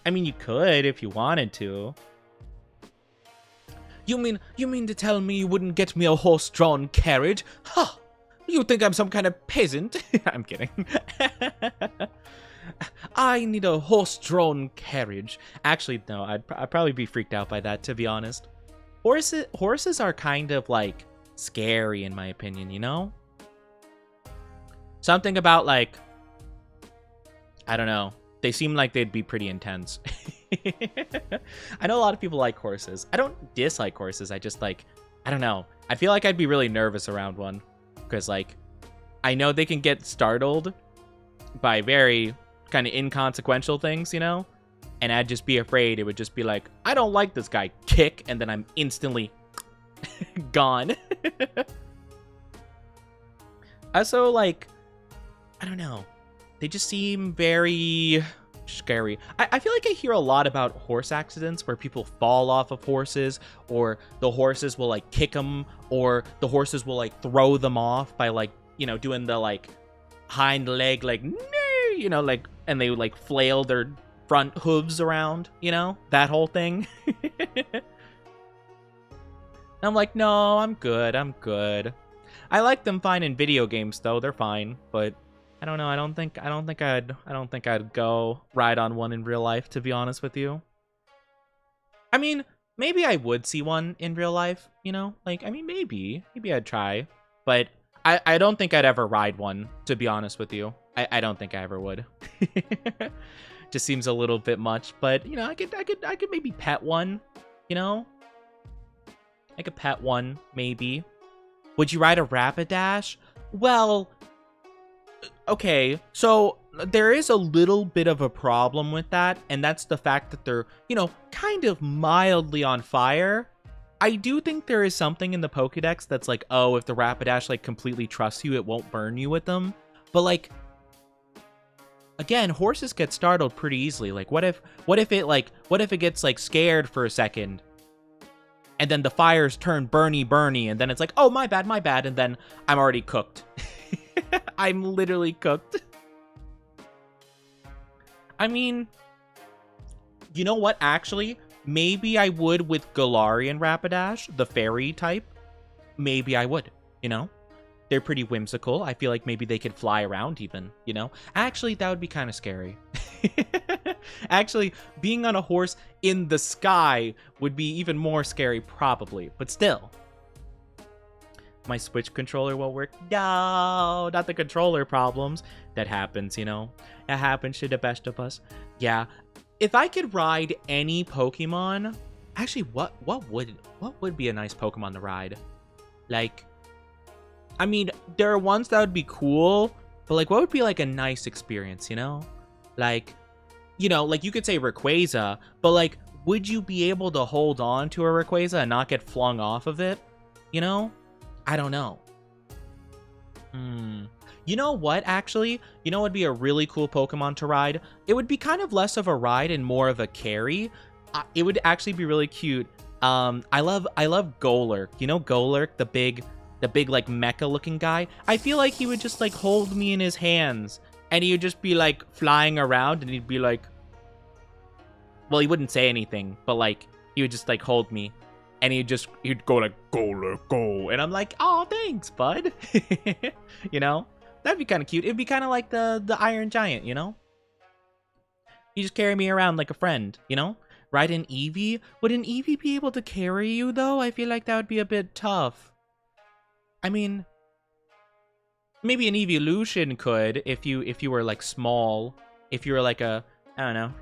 I mean, you could if you wanted to. You mean to tell me you wouldn't get me a horse-drawn carriage? Huh! You think I'm some kind of peasant? I'm kidding. I need a horse-drawn carriage. Actually, no, I'd probably be freaked out by that, to be honest. Horses are kind of, like, scary, in my opinion, you know? Something about, like... I don't know. They seem like they'd be pretty intense. I know a lot of people like horses. I don't dislike horses. I just, like, I don't know. I feel like I'd be really nervous around one. Because, like, I know they can get startled by very kind of inconsequential things, you know? And I'd just be afraid. It would just be like, I don't like this guy. Kick. And then I'm instantly gone. Also, like, I don't know. They just seem very scary. I feel like I hear a lot about horse accidents where people fall off of horses, or the horses will, like, kick them, or the horses will, like, throw them off by, like, you know, doing the, like, hind leg, like, nee, you know, like, and they would, like, flail their front hooves around, you know, that whole thing. I'm like, no, I'm good. I like them fine in video games, though. They're fine, but I don't know. I don't think I'd go ride on one in real life, to be honest with you. I mean, maybe I would see one in real life, you know? Like, I mean, maybe I'd try, but I don't think I'd ever ride one, to be honest with you. I don't think I ever would. Just seems a little bit much, but you know, I could maybe pet one, you know? I could pet one, maybe. Would you ride a Rapidash? Well, okay, so there is a little bit of a problem with that, and that's the fact that they're, you know, kind of mildly on fire. I do think there is something in the Pokédex that's like, oh, if the Rapidash, like, completely trusts you, it won't burn you with them. But, like, again, horses get startled pretty easily. Like, what if it gets, like, scared for a second, and then the fires turn burny, and then it's like, oh, my bad, and then I'm already cooked. I'm literally cooked. I mean, you know what, actually? Maybe I would with Galarian Rapidash, the fairy type. Maybe I would, you know? They're pretty whimsical. I feel like maybe they could fly around even, you know? Actually, that would be kind of scary. Actually, being on a horse in the sky would be even more scary, probably. But still. My Switch controller won't work. No, not the controller problems. That happens, you know? It happens to the best of us. Yeah. If I could ride any Pokemon... Actually, what would be a nice Pokemon to ride? Like... I mean, there are ones that would be cool, but, like, what would be, like, a nice experience, you know? Like, you know, like, you could say Rayquaza, but, like, would you be able to hold on to a Rayquaza and not get flung off of it? You know? I don't know. You know what, actually? You know what would be a really cool Pokemon to ride? It would be kind of less of a ride and more of a carry. It would actually be really cute. I love Golurk. You know Golurk, the big like mecha looking guy? I feel like he would just like hold me in his hands and he would just be like flying around and he'd be like, well, he wouldn't say anything, but like he would just like hold me And he'd go like, go. And I'm like, oh, thanks, bud. You know? That'd be kind of cute. It'd be kind of like the Iron Giant, you know? You just carry me around like a friend, you know? Ride an Eevee? Would an Eevee be able to carry you, though? I feel like that would be a bit tough. I mean, maybe an evolution could if you were like small. If you were like I don't know.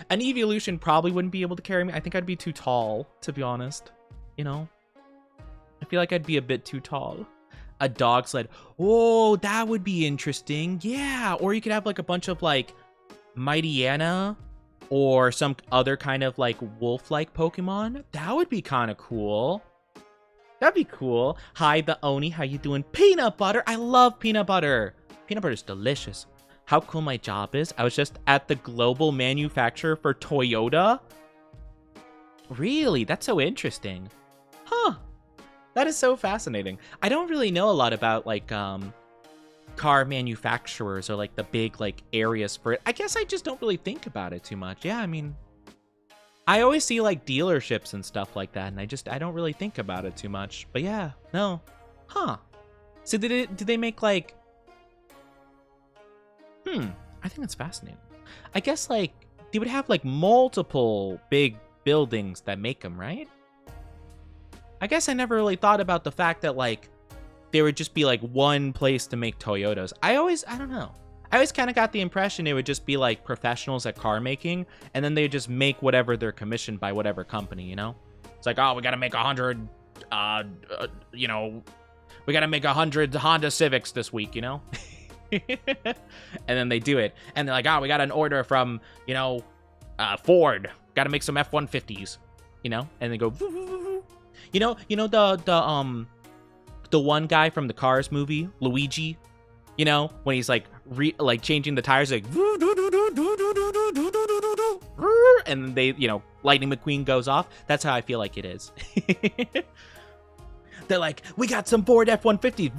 An evolution probably wouldn't be able to carry me. I think I'd be too tall, to be honest. You know? I feel like I'd be a bit too tall. A dog sled. Oh, that would be interesting. Yeah. Or you could have like a bunch of like Mightyena or some other kind of like wolf-like Pokemon. That would be kind of cool. That'd be cool. Hi, the Oni. How you doing? Peanut butter. I love peanut butter. Peanut butter is delicious. How cool my job is. I was just at the global manufacturer for Toyota. Really? That's so interesting. Huh. That is so fascinating. I don't really know a lot about like car manufacturers or like the big like areas for it. I guess I just don't really think about it too much. Yeah, I mean, I always see like dealerships and stuff like that, and I don't really think about it too much. But yeah, no. Huh. So did they make like I think that's fascinating. I guess like they would have like multiple big buildings that make them, right? I guess I never really thought about the fact that like there would just be like one place to make Toyotas. I don't know. I always kind of got the impression it would just be like professionals at car making, and then they just make whatever they're commissioned by whatever company, you know? It's like, oh, we got to make 100, you know, we got to make 100 Honda Civics this week, you know? And then they do it. And they're like, oh, we got an order from, you know, Ford. Got to make some F-150s, you know? And they go, you know the one guy from the Cars movie, Luigi, you know, when he's like changing the tires, like, and they, you know, Lightning McQueen goes off. That's how I feel like it is. They're like, we got some Ford F-150.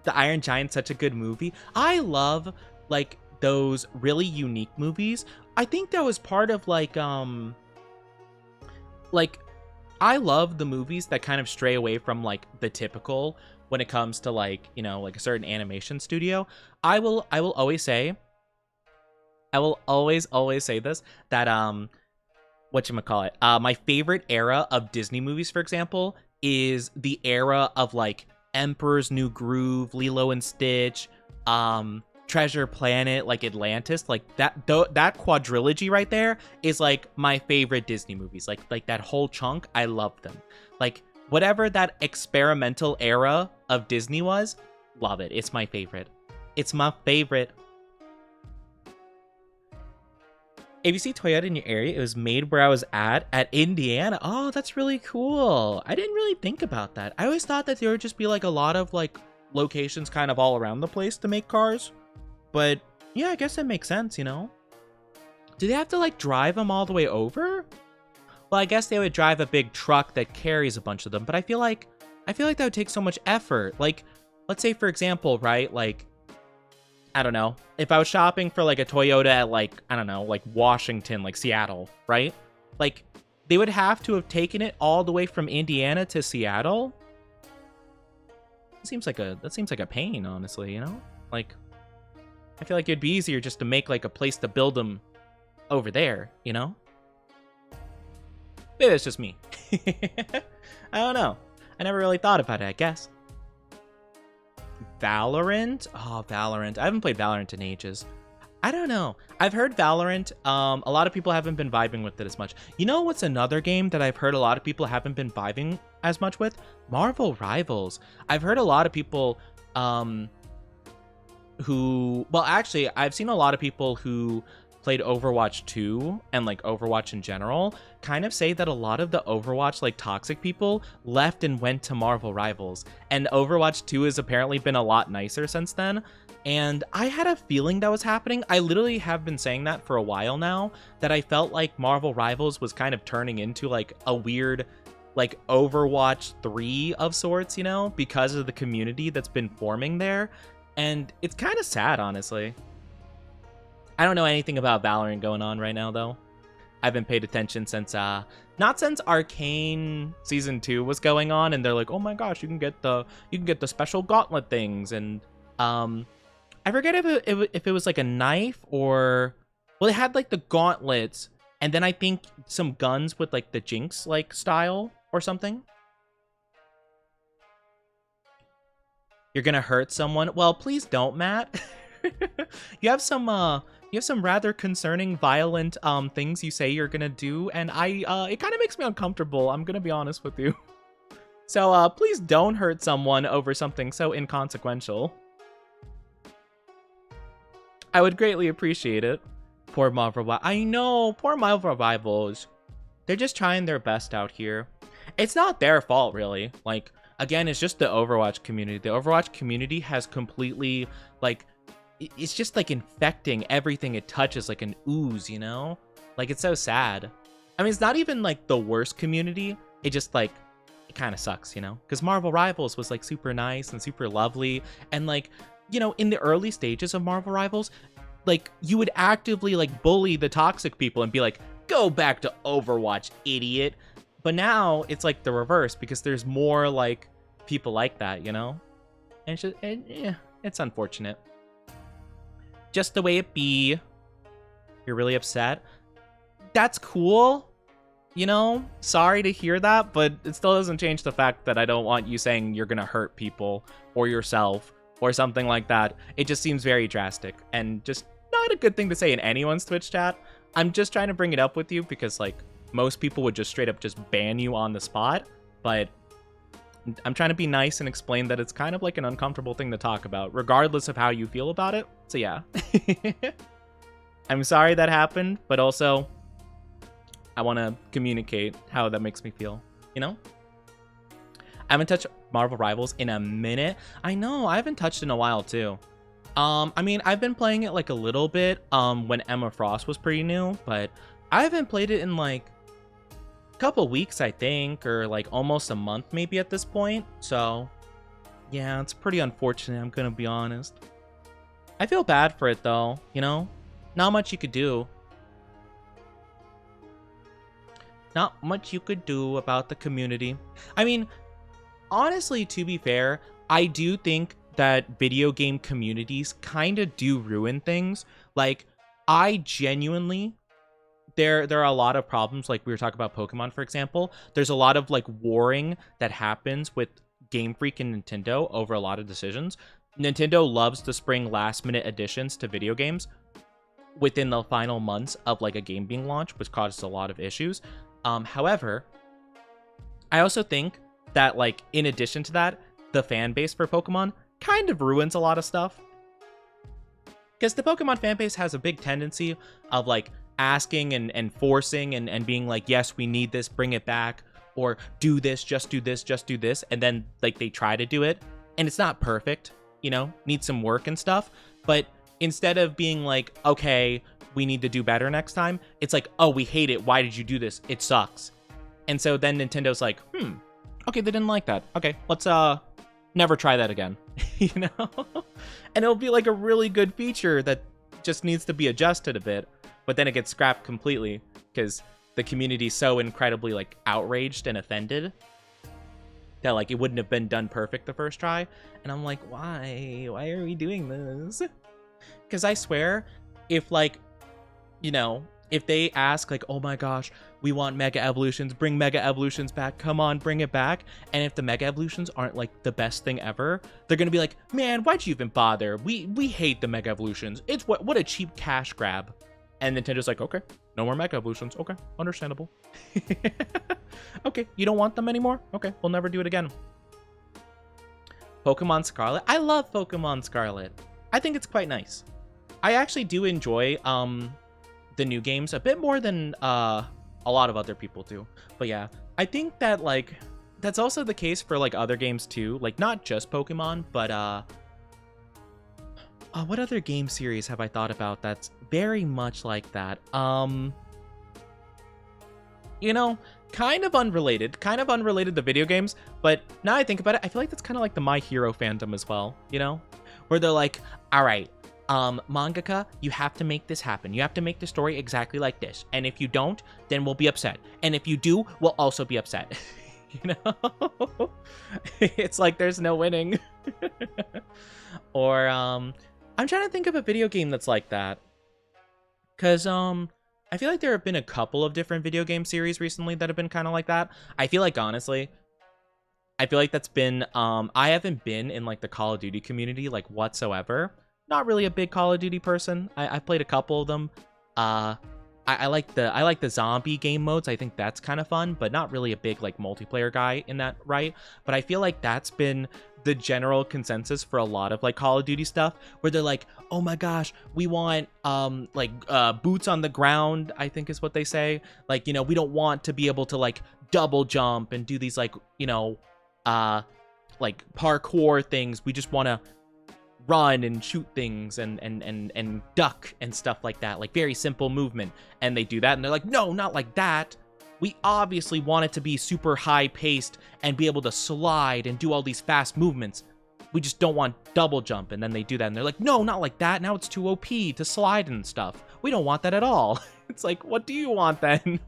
The Iron Giant's such a good movie. I love like those really unique movies. I think that was part of like I love the movies that kind of stray away from like the typical when it comes to like, you know, like a certain animation studio. I will always say this, that whatchamacallit, my favorite era of Disney movies, for example, is the era of like Emperor's New Groove, Lilo and Stitch, Treasure Planet, like Atlantis, like that quadrilogy right there is like my favorite Disney movies. Like that whole chunk, I love them. Like whatever that experimental era of Disney was, love it. It's my favorite. It's my favorite. If you see Toyota in your area, it was made where I was at Indiana. Oh, that's really cool. I didn't really think about that. I always thought that there would just be like a lot of like locations kind of all around the place to make cars. But yeah, I guess that makes sense, you know? Do they have to like drive them all the way over? Well, I guess they would drive a big truck that carries a bunch of them, but I feel like that would take so much effort. Like, let's say for example, right? Like, I don't know, if I was shopping for like a Toyota at like, I don't know, like Washington, like Seattle, right? Like they would have to have taken it all the way from Indiana to Seattle. That seems like a pain, honestly, you know? Like, I feel like it'd be easier just to make like a place to build them over there, you know? Maybe it's just me. I don't know. I never really thought about it, I guess. Valorant? Oh, Valorant. I haven't played Valorant in ages. I don't know. I've heard Valorant. A lot of people haven't been vibing with it as much. You know what's another game that I've heard a lot of people haven't been vibing as much with? Marvel Rivals. I've heard a lot of people who... Well, actually, I've seen a lot of people who played Overwatch 2 and like Overwatch in general kind of say that a lot of the Overwatch like toxic people left and went to Marvel Rivals, and Overwatch 2 has apparently been a lot nicer since then. And I had a feeling that was happening. I literally have been saying that for a while now, that I felt like Marvel Rivals was kind of turning into like a weird like Overwatch 3 of sorts, you know, because of the community that's been forming there. And it's kind of sad, honestly. I don't know anything about Valorant going on right now, though. haven't paid attention since not since Arcane Season 2 was going on, and they're like, oh my gosh, you can get the special gauntlet things, and I forget if it was like a knife or, well, it had like the gauntlets, and then I think some guns with like the Jinx like style or something. You're gonna hurt someone? Well, please don't, Matt. You have some rather concerning, violent things you say you're gonna do, and it kind of makes me uncomfortable. I'm gonna be honest with you. So please don't hurt someone over something so inconsequential. I would greatly appreciate it. Poor Marvel. I know, poor Marvel Rivals. They're just trying their best out here. It's not their fault, really. Like, again, it's just the Overwatch community. The Overwatch community has completely, like, it's just, like, infecting everything it touches like an ooze, you know? Like, it's so sad. I mean, it's not even, like, the worst community. It just, like, it kind of sucks, you know? Because Marvel Rivals was, like, super nice and super lovely. And, like, you know, in the early stages of Marvel Rivals, like, you would actively, like, bully the toxic people and be like, go back to Overwatch, idiot. But now it's like the reverse, because there's more like people like that, you know? And it's just, yeah, it's unfortunate. Just the way it be. You're really upset. That's cool. You know, sorry to hear that, but it still doesn't change the fact that I don't want you saying you're gonna hurt people or yourself or something like that. It just seems very drastic and just not a good thing to say in anyone's Twitch chat. I'm just trying to bring it up with you because, like, most people would just straight up just ban you on the spot, but I'm trying to be nice and explain that it's kind of like an uncomfortable thing to talk about, regardless of how you feel about it. So yeah. I'm sorry that happened, but also I want to communicate how that makes me feel, you know? I haven't touched Marvel Rivals in a minute. I know, I haven't touched in a while too. I mean, I've been playing it like a little bit when Emma Frost was pretty new, but I haven't played it in like a couple weeks, I think, or like almost a month maybe at this point. So yeah, it's pretty unfortunate, I'm gonna be honest. I feel bad for it though, you know? Not much you could do. Not much you could do about the community. I mean, honestly, to be fair, I do think that video game communities kind of do ruin things. Like, I genuinely, there are a lot of problems. Like we were talking about Pokemon, for example. There's a lot of like warring that happens with Game Freak and Nintendo over a lot of decisions. Nintendo loves to spring last minute additions to video games within the final months of like a game being launched, which causes a lot of issues. However, I also think that, like, in addition to that, the fan base for Pokemon kind of ruins a lot of stuff. Because the Pokemon fan base has a big tendency of, like, asking and forcing and being like, yes, we need this, bring it back, or do this, just do this, just do this, and then, like, they try to do it, and it's not perfect, you know, needs some work and stuff, but instead of being like, okay, we need to do better next time, it's like, oh, we hate it, why did you do this, it sucks. And so then Nintendo's like, okay, they didn't like that, okay, let's never try that again. You know? And it'll be like a really good feature that just needs to be adjusted a bit, but then it gets scrapped completely because the community's so incredibly like outraged and offended that like it wouldn't have been done perfect the first try. And I'm like, why are we doing this? Because I swear, if like, you know, if they ask like, oh my gosh, we want Mega Evolutions, bring Mega Evolutions back, come on, bring it back. And if the Mega Evolutions aren't like the best thing ever, they're gonna be like, man, why'd you even bother? We hate the Mega Evolutions. It's what a cheap cash grab. And Nintendo's like, okay, no more Mega Evolutions. Okay, understandable. Okay, you don't want them anymore? Okay, we'll never do it again. Pokemon Scarlet. I love Pokemon Scarlet. I think it's quite nice. I actually do enjoy the new games a bit more than a lot of other people do. But yeah, I think that like that's also the case for like other games too, like not just Pokemon, but what other game series have I thought about that's very much like that? You know, kind of unrelated to video games, but now I think about it, I feel like that's kind of like the My Hero fandom as well, you know, where they're like, all right, mangaka, you have to make this happen. You have to make the story exactly like this. And if you don't, then we'll be upset. And if you do, we'll also be upset. You know? It's like there's no winning. Or, I'm trying to think of a video game that's like that. Because, I feel like there have been a couple of different video game series recently that have been kind of like that. I feel like, honestly, I feel like that's been, I haven't been in, like, the Call of Duty community, like, whatsoever. Not really a big Call of Duty person. I played a couple of them. I like the zombie game modes. I think that's kind of fun, but not really a big like multiplayer guy in that, right? But I feel like that's been the general consensus for a lot of like Call of Duty stuff, where they're like, oh my gosh, we want boots on the ground, I think is what they say. Like, you know, we don't want to be able to like double jump and do these like, you know, like parkour things. We just want to run and shoot things and duck and stuff like that, like very simple movement. And they do that and they're like, no, not like that. We obviously want it to be super high paced and be able to slide and do all these fast movements. We just don't want double jump. And then they do that and they're like, no, not like that. Now it's too OP to slide and stuff. We don't want that at all. It's like, what do you want then?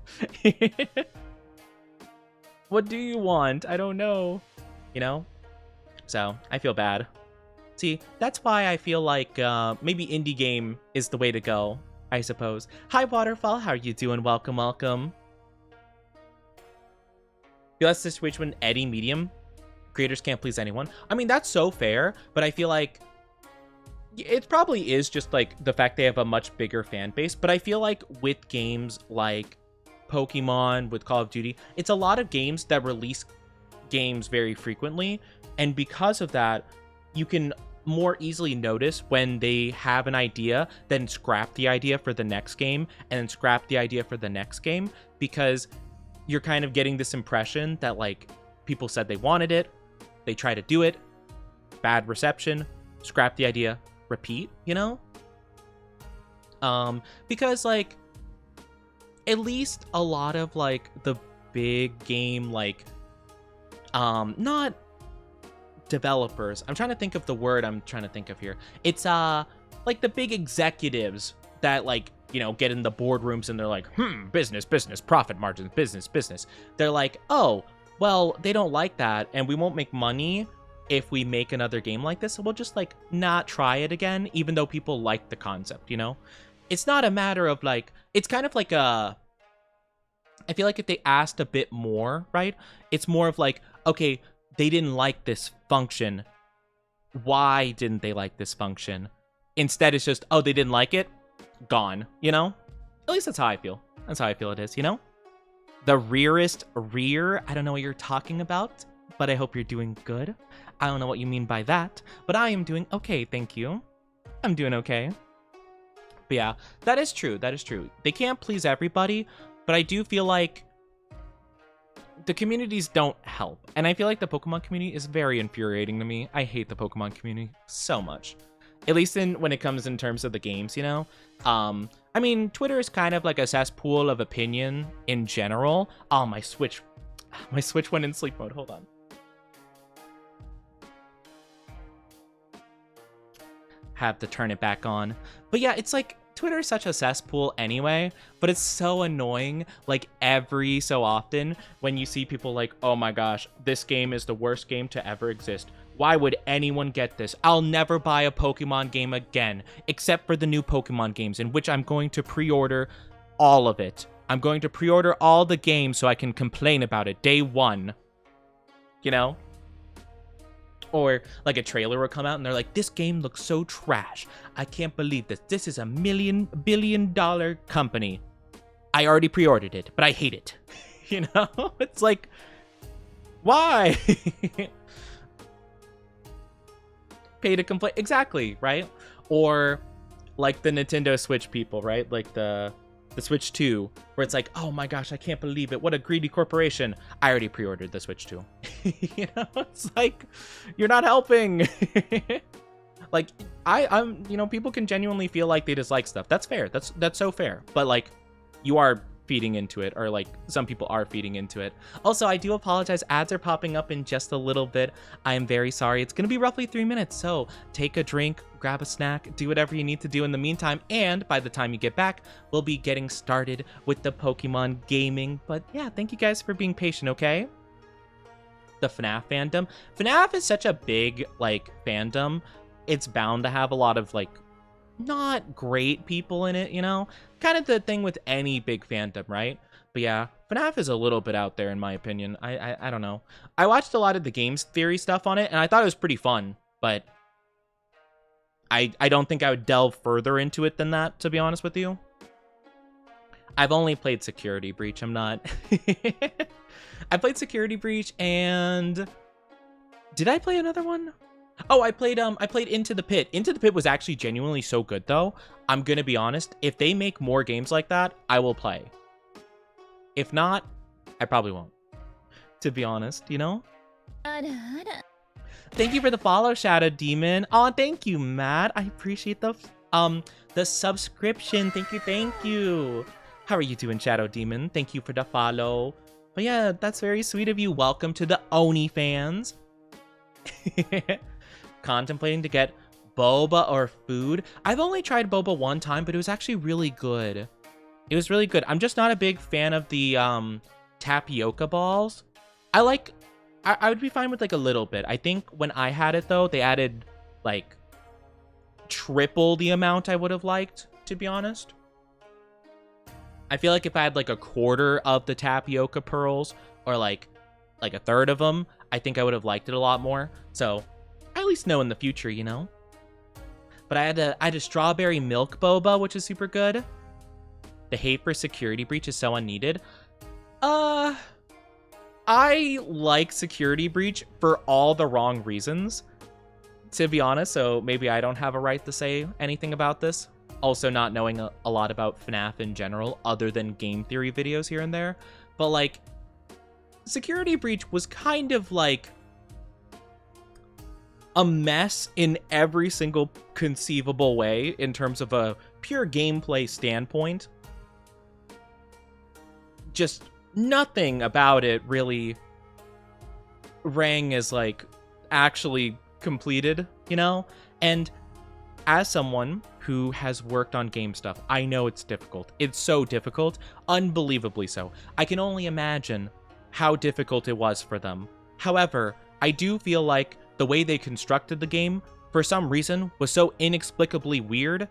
What do you want? I don't know. You know? So I feel bad. See, that's why I feel like maybe indie game is the way to go, I suppose. Hi, Waterfall. How are you doing? Welcome, welcome. Feel that's the situation when Eddie Medium creators can't please anyone. I mean, that's so fair, but I feel like it probably is just like the fact they have a much bigger fan base. But I feel like with games like Pokemon, with Call of Duty, it's a lot of games that release games very frequently. And because of that, you can more easily notice when they have an idea, then scrap the idea for the next game, and then scrap the idea for the next game, because you're kind of getting this impression that like people said they wanted it, they try to do it, bad reception, scrap the idea, repeat, you know? Because like at least a lot of like the big game like not developers, I'm trying to think of the word I'm trying to think of here. It's like the big executives that like, you know, get in the boardrooms and they're like, business, profit margins, business. They're like, oh, well, they don't like that and we won't make money if we make another game like this, so we'll just like not try it again, even though people like the concept, you know? It's not a matter of like, it's kind of like I feel like if they asked a bit more, right? It's more of like, okay, they didn't like this function. Why didn't they like this function? Instead, it's just, oh, they didn't like it? Gone, you know? At least that's how I feel. That's how I feel it is, you know? The rear, I don't know what you're talking about, but I hope you're doing good. I don't know what you mean by that, but I am doing okay, thank you. I'm doing okay. But yeah, that is true, that is true. They can't please everybody, but I do feel like the communities don't help. And I feel like the Pokemon community is very infuriating to me. I hate the Pokemon community so much. At least when it comes in terms of the games, you know? I mean, Twitter is kind of like a cesspool of opinion in general. Oh, my Switch went in sleep mode. Hold on. Have to turn it back on. But yeah, it's like Twitter is such a cesspool anyway, but it's so annoying like every so often when you see people like, oh my gosh, this game is the worst game to ever exist. Why would anyone get this? I'll never buy a Pokemon game again, except for the new Pokemon games, in which I'm going to pre-order all of it. I'm going to pre-order all the games so I can complain about it day one. You know? Or like a trailer will come out and they're like, this game looks so trash. I can't believe this. This is a billion-dollar company. I already pre-ordered it, but I hate it. You know? It's like, why? Pay to complain. Exactly, right? Or like the Nintendo Switch people, right? Like the Switch 2, where it's like, oh my gosh, I can't believe it. What a greedy corporation. I already pre-ordered the Switch 2. You know, it's like, you're not helping. Like, I'm, you know, people can genuinely feel like they dislike stuff. That's fair. That's so fair. But like, you are feeding into it, or like some people are feeding into it. Also, I do apologize, ads are popping up in just a little bit. I am very sorry. It's gonna be roughly 3 minutes, so take a drink, grab a snack, do whatever you need to do in the meantime, and by the time you get back, we'll be getting started with the Pokemon gaming. But yeah, thank you guys for being patient, okay? The FNAF fandom. FNAF is such a big, like, fandom. It's bound to have a lot of, like, not great people in it, you know? Kind of the thing with any big fandom, right? But yeah, FNAF is a little bit out there in my opinion. I don't know. I watched a lot of the games theory stuff on it, and I thought it was pretty fun, but I don't think I would delve further into it than that, to be honest with you. I've only played Security Breach. I'm not... I played Security Breach, and... Did I play another one? Oh, I played Into the Pit. Into the Pit was actually genuinely so good, though. I'm gonna be honest. If they make more games like that, I will play. If not, I probably won't. To be honest, you know? Thank you for the follow, Shadow Demon. Oh, thank you, Matt. I appreciate the subscription. Thank you. How are you doing, Shadow Demon? Thank you for the follow. But yeah, that's very sweet of you. Welcome to the Oni fans. Contemplating to get boba or food. I've only tried boba one time, but it was actually really good. It was really good. I'm just not a big fan of the tapioca balls. I would be fine with like a little bit. I think when I had it though, they added like triple the amount I would have liked, to be honest. I feel like if I had like a quarter of the tapioca pearls or like a third of them, I think I would have liked it a lot more. So I at least know in the future, you know. But I had a strawberry milk boba, which is super good. The hate for Security Breach is so unneeded. I like Security Breach for all the wrong reasons, to be honest. So maybe I don't have a right to say anything about this. Also not knowing a lot about FNAF in general, other than game theory videos here and there. But like, Security Breach was kind of like a mess in every single conceivable way in terms of a pure gameplay standpoint. Just nothing about it really rang as like actually completed, you know? And as someone who has worked on game stuff, I know it's difficult. It's so difficult, unbelievably so. I can only imagine how difficult it was for them. However, I do feel like the way they constructed the game, for some reason, was so inexplicably weird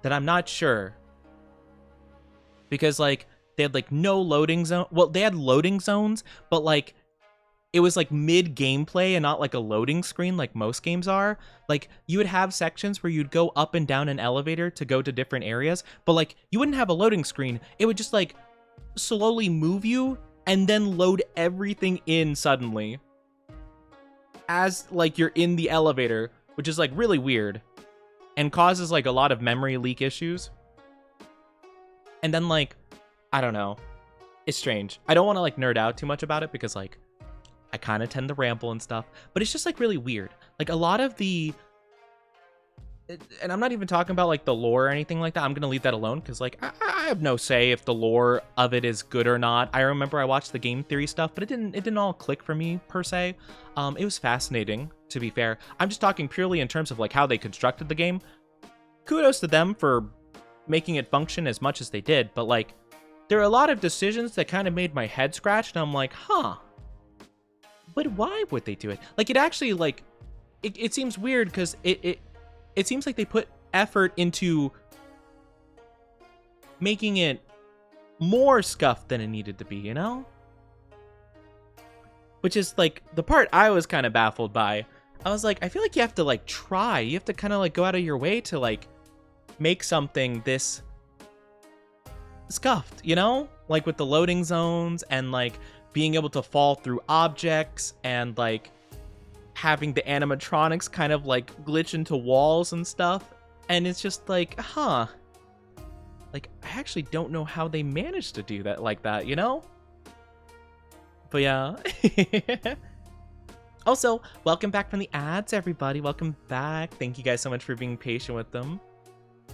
that I'm not sure. Because, like, they had, like, no loading zone. Well, they had loading zones, but, like, it was, like, mid-gameplay and not, like, a loading screen like most games are. Like, you would have sections where you'd go up and down an elevator to go to different areas, but, like, you wouldn't have a loading screen. It would just, like, slowly move you and then load everything in suddenly as, like, you're in the elevator, which is, like, really weird and causes, like, a lot of memory leak issues. And then, like, I don't know. It's strange. I don't want to, like, nerd out too much about it because, like, I kind of tend to ramble and stuff, but it's just, like, really weird. Like, a lot of the... And I'm not even talking about, like, the lore or anything like that. I'm going to leave that alone because, like, I have no say if the lore of it is good or not. I remember I watched the game theory stuff, but it didn't all click for me, per se. It was fascinating, to be fair. I'm just talking purely in terms of, like, how they constructed the game. Kudos to them for making it function as much as they did, but, like, there are a lot of decisions that kind of made my head scratch, and I'm like, huh. But why would they do it? Like, it actually, like, it seems weird because it seems like they put effort into making it more scuffed than it needed to be, you know? Which is, like, the part I was kind of baffled by. I was like, I feel like you have to, like, try. You have to kind of, like, go out of your way to, like, make something this scuffed, you know? Like, with the loading zones and, like, being able to fall through objects and, like, having the animatronics kind of, like, glitch into walls and stuff. And it's just like, huh. Like, I actually don't know how they managed to do that like that, you know? But yeah. Also, welcome back from the ads, everybody. Welcome back. Thank you guys so much for being patient with them.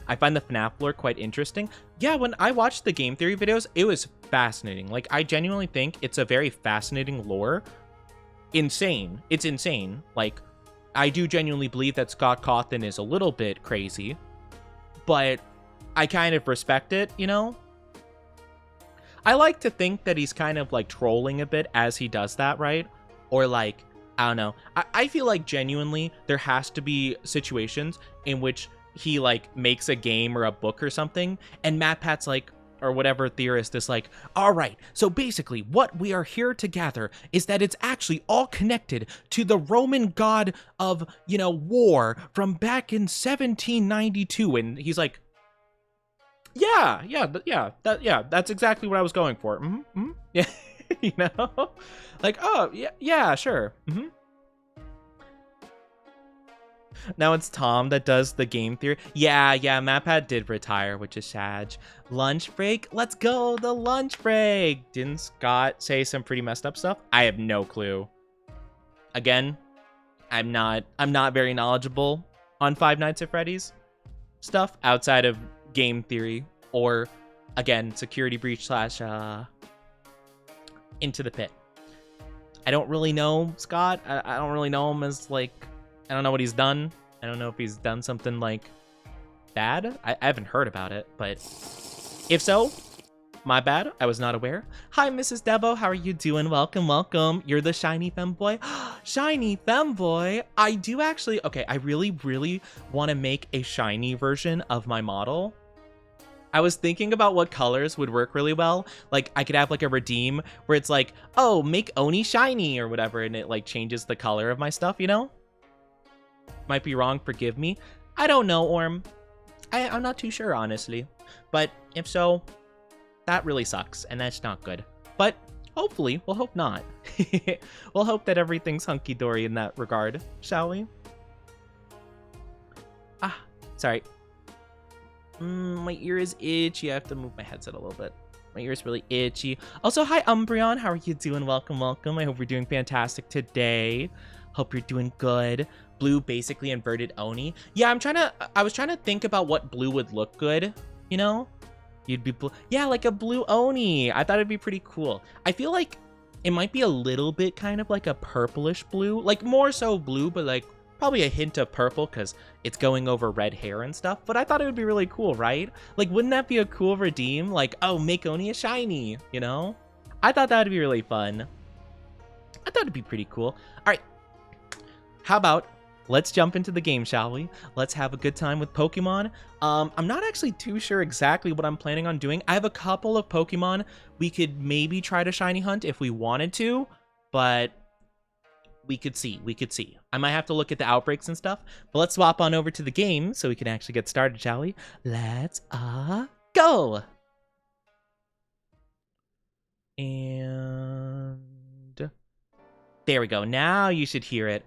I find the FNAF lore quite interesting. Yeah, when I watched the game theory videos, it was fascinating. Like, I genuinely think it's a very fascinating lore. Insane. It's insane. Like, I do genuinely believe that Scott Cawthon is a little bit crazy, but I kind of respect it, you know? I like to think that he's kind of like trolling a bit as he does that, right? Or like, I don't know. I feel like genuinely there has to be situations in which he like makes a game or a book or something, and MatPat's like, or whatever theorist is like, all right, so basically what we are here to gather is that it's actually all connected to the Roman god of, you know, war from back in 1792. And he's like, yeah, that's exactly what I was going for. Yeah, you know, like, oh, yeah, sure. Now it's Tom that does the game theory. Yeah, MatPat did retire, which is sad. Lunch break? Let's go, the lunch break! Didn't Scott say some pretty messed up stuff? I have no clue. Again, I'm not very knowledgeable on Five Nights at Freddy's stuff outside of game theory or, again, security breach slash Into the Pit. I don't really know Scott. I don't really know him as, like, I don't know what he's done. I don't know if he's done something, like, bad. I haven't heard about it, but if so, my bad. I was not aware. Hi, Mrs. Debo. How are you doing? Welcome, welcome. You're the shiny femboy? Shiny femboy? I do actually... Okay, I really, really want to make a shiny version of my model. I was thinking about what colors would work really well. Like, I could have, like, a redeem where it's like, oh, make Oni shiny or whatever, and it, like, changes the color of my stuff, you know? Might be wrong, forgive me. I don't know, Orm. I'm not too sure, honestly. But if so, that really sucks, and that's not good. But hopefully, we'll hope not. We'll hope that everything's hunky-dory in that regard, shall we? Ah, sorry. My ear is itchy. I have to move my headset a little bit. My ear is really itchy. Also, hi, Umbreon. How are you doing? Welcome, welcome. I hope you're doing fantastic today. Hope you're doing good. Blue basically inverted Oni. Yeah, I was trying to think about what blue would look good, you know? You'd be blue. Yeah, like a blue Oni. I thought it'd be pretty cool. I feel like it might be a little bit kind of like a purplish blue. Like more so blue, but like probably a hint of purple because it's going over red hair and stuff. But I thought it would be really cool, right? Like, wouldn't that be a cool redeem? Like, oh, make Oni a shiny, you know? I thought that would be really fun. I thought it'd be pretty cool. All right. How about let's jump into the game, shall we? Let's have a good time with Pokemon. I'm not actually too sure exactly what I'm planning on doing. I have a couple of Pokemon we could maybe try to shiny hunt if we wanted to, but we could see. I might have to look at the outbreaks and stuff, but let's swap on over to the game so we can actually get started, shall we? Let's go! And there we go. Now you should hear it.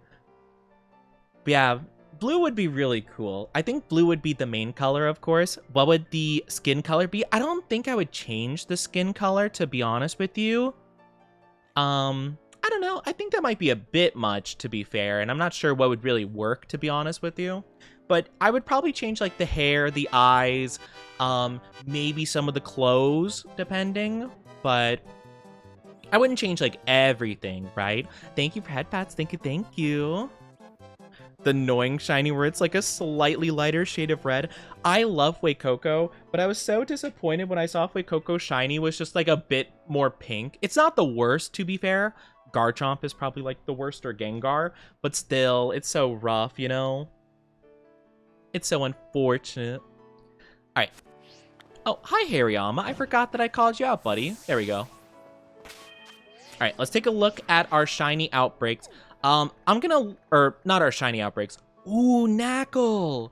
But yeah, blue would be really cool. I think blue would be the main color, of course. What would the skin color be? I don't think I would change the skin color, to be honest with you. I don't know. I think that might be a bit much, to be fair. And I'm not sure what would really work, to be honest with you. But I would probably change, like, the hair, the eyes, maybe some of the clothes, depending. But I wouldn't change, like, everything, right? Thank you for head pats. Thank you. The annoying shiny where it's like a slightly lighter shade of red. I love Fuecoco, but I was so disappointed when I saw Fuecoco shiny was just like a bit more pink. It's not the worst, to be fair. Garchomp is probably like the worst, or Gengar, but still, it's so rough, you know? It's so unfortunate. All right. Oh, hi, Hariyama. I forgot that I called you out, buddy. There we go. All right, let's take a look at our shiny outbreaks. Not our shiny outbreaks. Ooh, Knackle.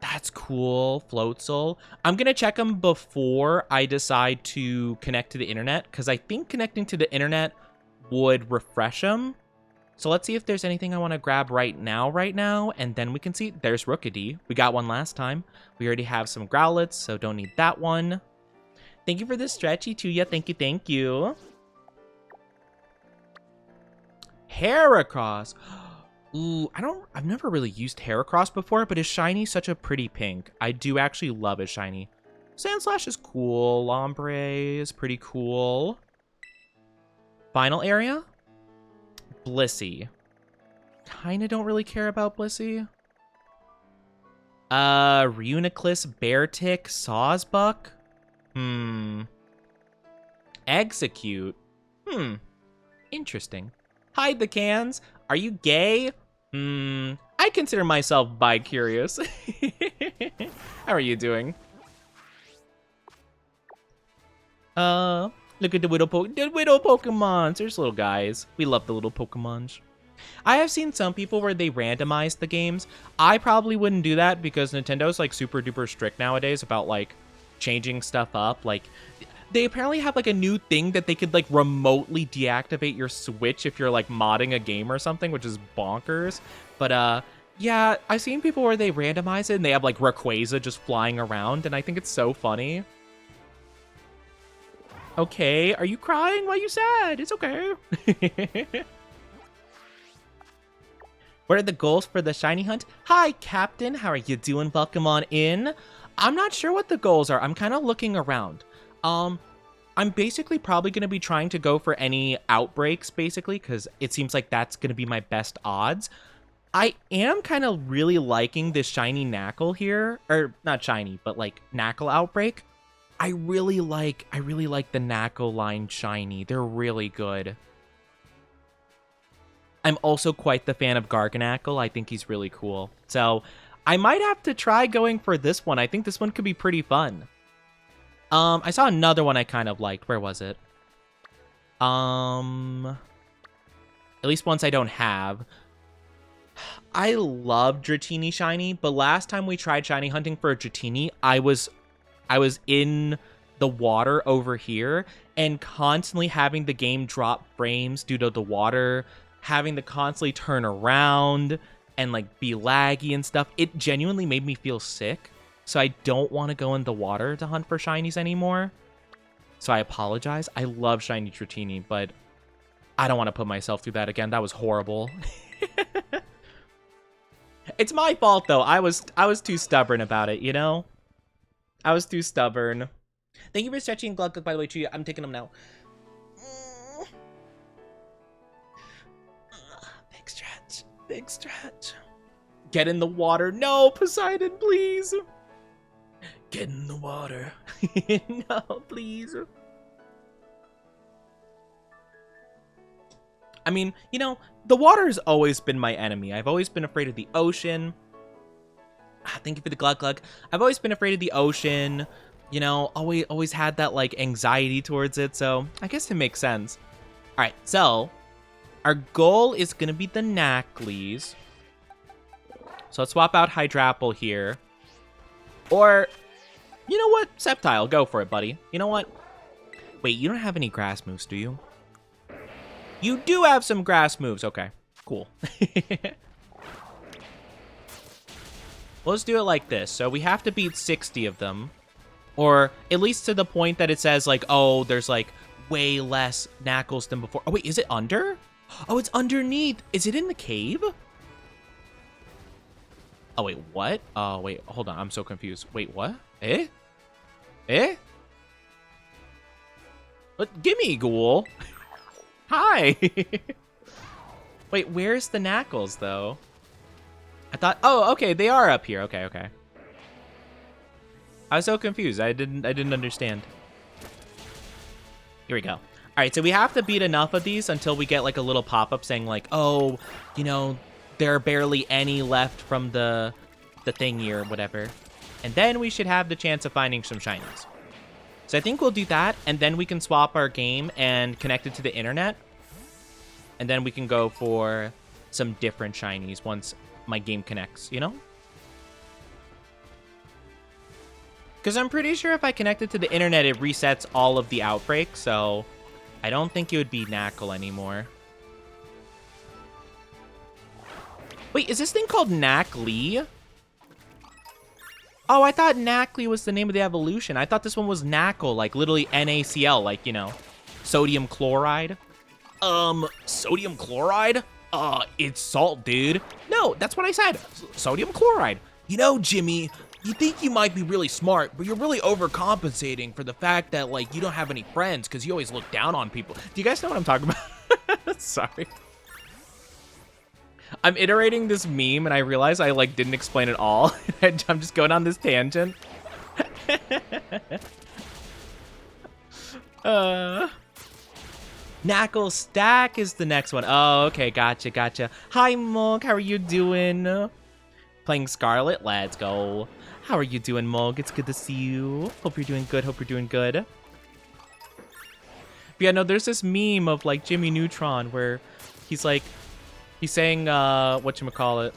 That's cool. Floatzel. I'm gonna check them before I decide to connect to the internet, because I think connecting to the internet would refresh them. So let's see if there's anything I want to grab right now, and then we can see. There's Rookidee. We got one last time. We already have some Growlithe, so don't need that one. Thank you for the stretchy to ya. Thank you. Heracross. Ooh, I've never really used Heracross before, but his shiny such a pretty pink. I do actually love his shiny. Sandslash is cool. Lombre is pretty cool. Final area? Blissey. Kinda don't really care about Blissey. Reuniclus, Beartick, Sawsbuck. Execute. Interesting. Hide the cans. Are you gay? I consider myself bi-curious. How are you doing? Look at the widow Pokemons. There's little guys. We love the little Pokemons. I have seen some people where they randomize the games. I probably wouldn't do that because Nintendo's like super duper strict nowadays about like changing stuff up. Like they apparently have like a new thing that they could like remotely deactivate your Switch if you're like modding a game or something, which is bonkers. But yeah, I've seen people where they randomize it and they have like Rayquaza just flying around, and I think it's so funny. Okay, are you crying? Why are you sad? It's okay. What are the goals for the shiny hunt? Hi, Captain. How are you doing? Welcome on in. I'm not sure what the goals are. I'm kind of looking around. I'm basically probably going to be trying to go for any outbreaks, basically, because it seems like that's going to be my best odds. I am kind of really liking this shiny Knackle here. Or, not shiny, but like Knackle outbreak. I really like the Knackle line shiny. They're really good. I'm also quite the fan of Garganacl. I think he's really cool. So I might have to try going for this one. I think this one could be pretty fun. I saw another one I kind of liked. Where was it? At least ones I don't have. I love Dratini shiny, but last time we tried shiny hunting for a Dratini, I was in the water over here and constantly having the game drop frames due to the water, having to constantly turn around and like be laggy and stuff. It genuinely made me feel sick. So I don't want to go in the water to hunt for shinies anymore. So I apologize. I love shiny Dratini, but I don't want to put myself through that again. That was horrible. It's my fault though. I was too stubborn about it, you know? I was too stubborn. Thank you for stretching, Glug, by the way, Chewy. I'm taking them now. Big stretch. Big stretch. Get in the water. No, Poseidon, please. Get in the water. No, please. I mean, you know, the water has always been my enemy. I've always been afraid of the ocean. Thank you for the glug. I've always been afraid of the ocean. You know, always had that, like, anxiety towards it. So, I guess it makes sense. All right, so our goal is going to be the Knackleys. So, let's swap out Hydrapple here. Or, you know what? Sceptile, go for it, buddy. You know what? Wait, you don't have any grass moves, do you? You do have some grass moves. Okay, cool. Well, let's do it like this. So we have to beat 60 of them. Or at least to the point that it says, like, oh, there's, like, way less Knackles than before. Oh, wait, is it under? Oh, it's underneath. Is it in the cave? Oh, wait, what? Oh, wait, hold on. I'm so confused. Wait, what? Eh? Eh? But gimme, ghoul. Hi. Wait, where's the Knackles, though? I thought, oh, okay, they are up here. Okay. I was so confused. I didn't understand. Here we go. All right, so we have to beat enough of these until we get like a little pop-up saying like, oh, you know, there are barely any left from the thingy or whatever. And then we should have the chance of finding some shinies. So I think we'll do that, and then we can swap our game and connect it to the internet. And then we can go for some different shinies once my game connects, you know? Because I'm pretty sure if I connect it to the internet, it resets all of the outbreaks, so I don't think it would be Knackle anymore. Wait, is this thing called Knackley? Oh, I thought Knackley was the name of the evolution. I thought this one was Knackle, like literally NaCl, like, you know, sodium chloride. Sodium chloride? It's salt, dude. No, that's what I said. Sodium chloride. You know, Jimmy, you think you might be really smart, but you're really overcompensating for the fact that, like, you don't have any friends because you always look down on people. Do you guys know what I'm talking about? Sorry. I'm iterating this meme, and I realize I, like, didn't explain it all. I'm just going on this tangent. Knuckle Stack is the next one. Oh, okay, gotcha. Hi, Mug, how are you doing? Playing Scarlet, let's go. How are you doing, Mug? It's good to see you. Hope you're doing good, But yeah, no, there's this meme of, like, Jimmy Neutron where he's saying, whatchamacallit.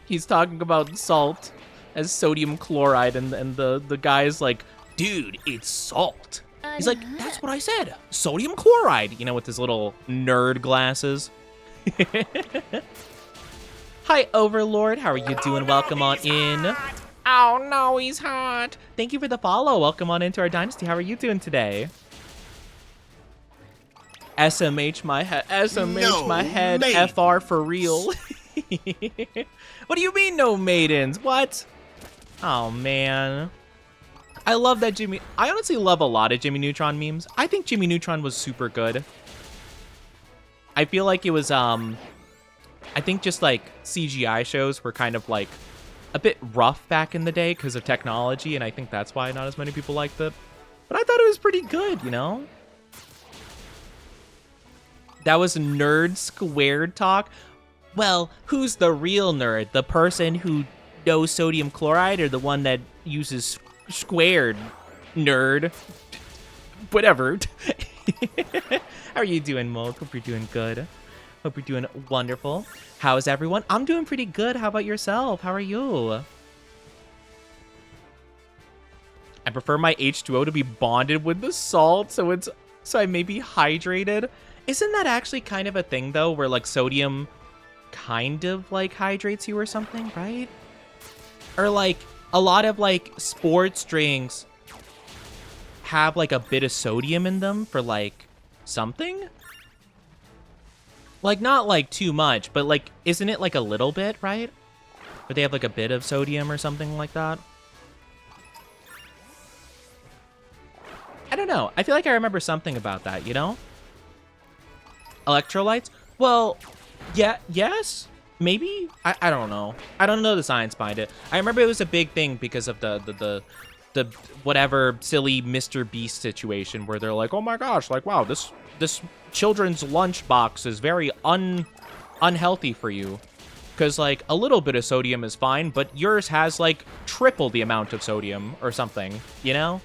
He's talking about salt as sodium chloride, and the guy's like, dude, it's salt. He's like, that's what I said, sodium chloride, you know, with his little nerd glasses. Hi, Overlord, how are you doing? Welcome on in. Oh, no, he's hot. Thank you for the follow. Welcome on into our dynasty. How are you doing today? SMH my head. SMH my head. Maiden. FR for real. What do you mean, no maidens? What? Oh, man. I love that Jimmy. I honestly love a lot of Jimmy Neutron memes. I think Jimmy Neutron was super good. I feel like it was, I think just like CGI shows were kind of like a bit rough back in the day because of technology, and I think that's why not as many people liked it. But I thought it was pretty good, you know? That was nerd squared talk. Well, who's the real nerd? The person who knows sodium chloride or the one that uses squared nerd? Whatever. How are you doing, Mo? Hope you're doing good. Hope you're doing wonderful. How is everyone? I'm doing pretty good. How about yourself? How are you? I prefer my H2O to be bonded with the salt so I may be hydrated. Isn't that actually kind of a thing, though, where, like, sodium kind of, like, hydrates you or something, right? Or, like, a lot of, like, sports drinks have, like, a bit of sodium in them for, like, something? Like, not, like, too much, but, like, isn't it, like, a little bit, right? Or they have, like, a bit of sodium or something like that? I don't know. I feel like I remember something about that, you know? Electrolytes? Well, yeah, yes, maybe. I don't know. I don't know the science behind it. I remember it was a big thing because of the whatever silly Mr. Beast situation where they're like, oh my gosh, like, wow, this children's lunch box is very unhealthy for you because, like, a little bit of sodium is fine, but yours has, like, triple the amount of sodium or something, you know?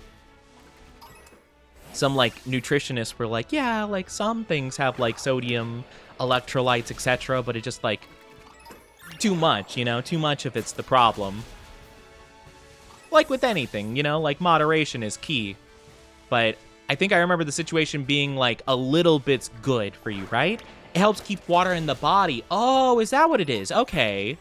Some, like, nutritionists were like, yeah, like, some things have, like, sodium, electrolytes, etc., but it just, like, too much, you know? Too much if it's the problem. Like with anything, you know? Like, moderation is key. But I think I remember the situation being, like, a little bit's good for you, right? It helps keep water in the body. Oh, is that what it is? Okay.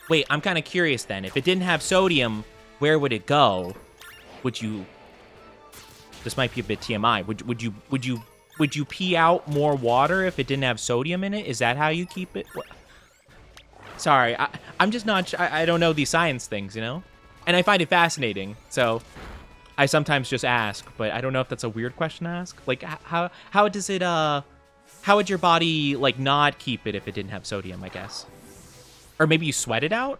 Wait, I'm kind of curious then. If it didn't have sodium, where would it go? Would you? This might be a bit TMI. Would you pee out more water if it didn't have sodium in it? Is that how you keep it? What? Sorry, I'm just not. I don't know these science things, you know, and I find it fascinating. So I sometimes just ask, but I don't know if that's a weird question to ask. Like, how does it? How would your body, like, not keep it if it didn't have sodium? I guess, or maybe you sweat it out.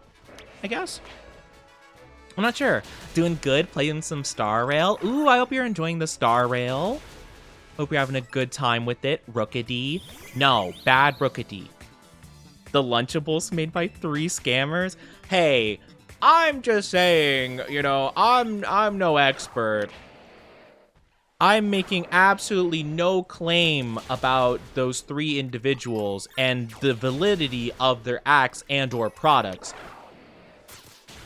I guess. I'm not sure. Doing good, playing some Star Rail. Ooh, I hope you're enjoying the Star Rail. Hope you're having a good time with it. Rookity. No, bad Rookity. The Lunchables made by 3 scammers. Hey, I'm just saying, you know, I'm no expert. I'm making absolutely no claim about those 3 individuals and the validity of their acts and or products.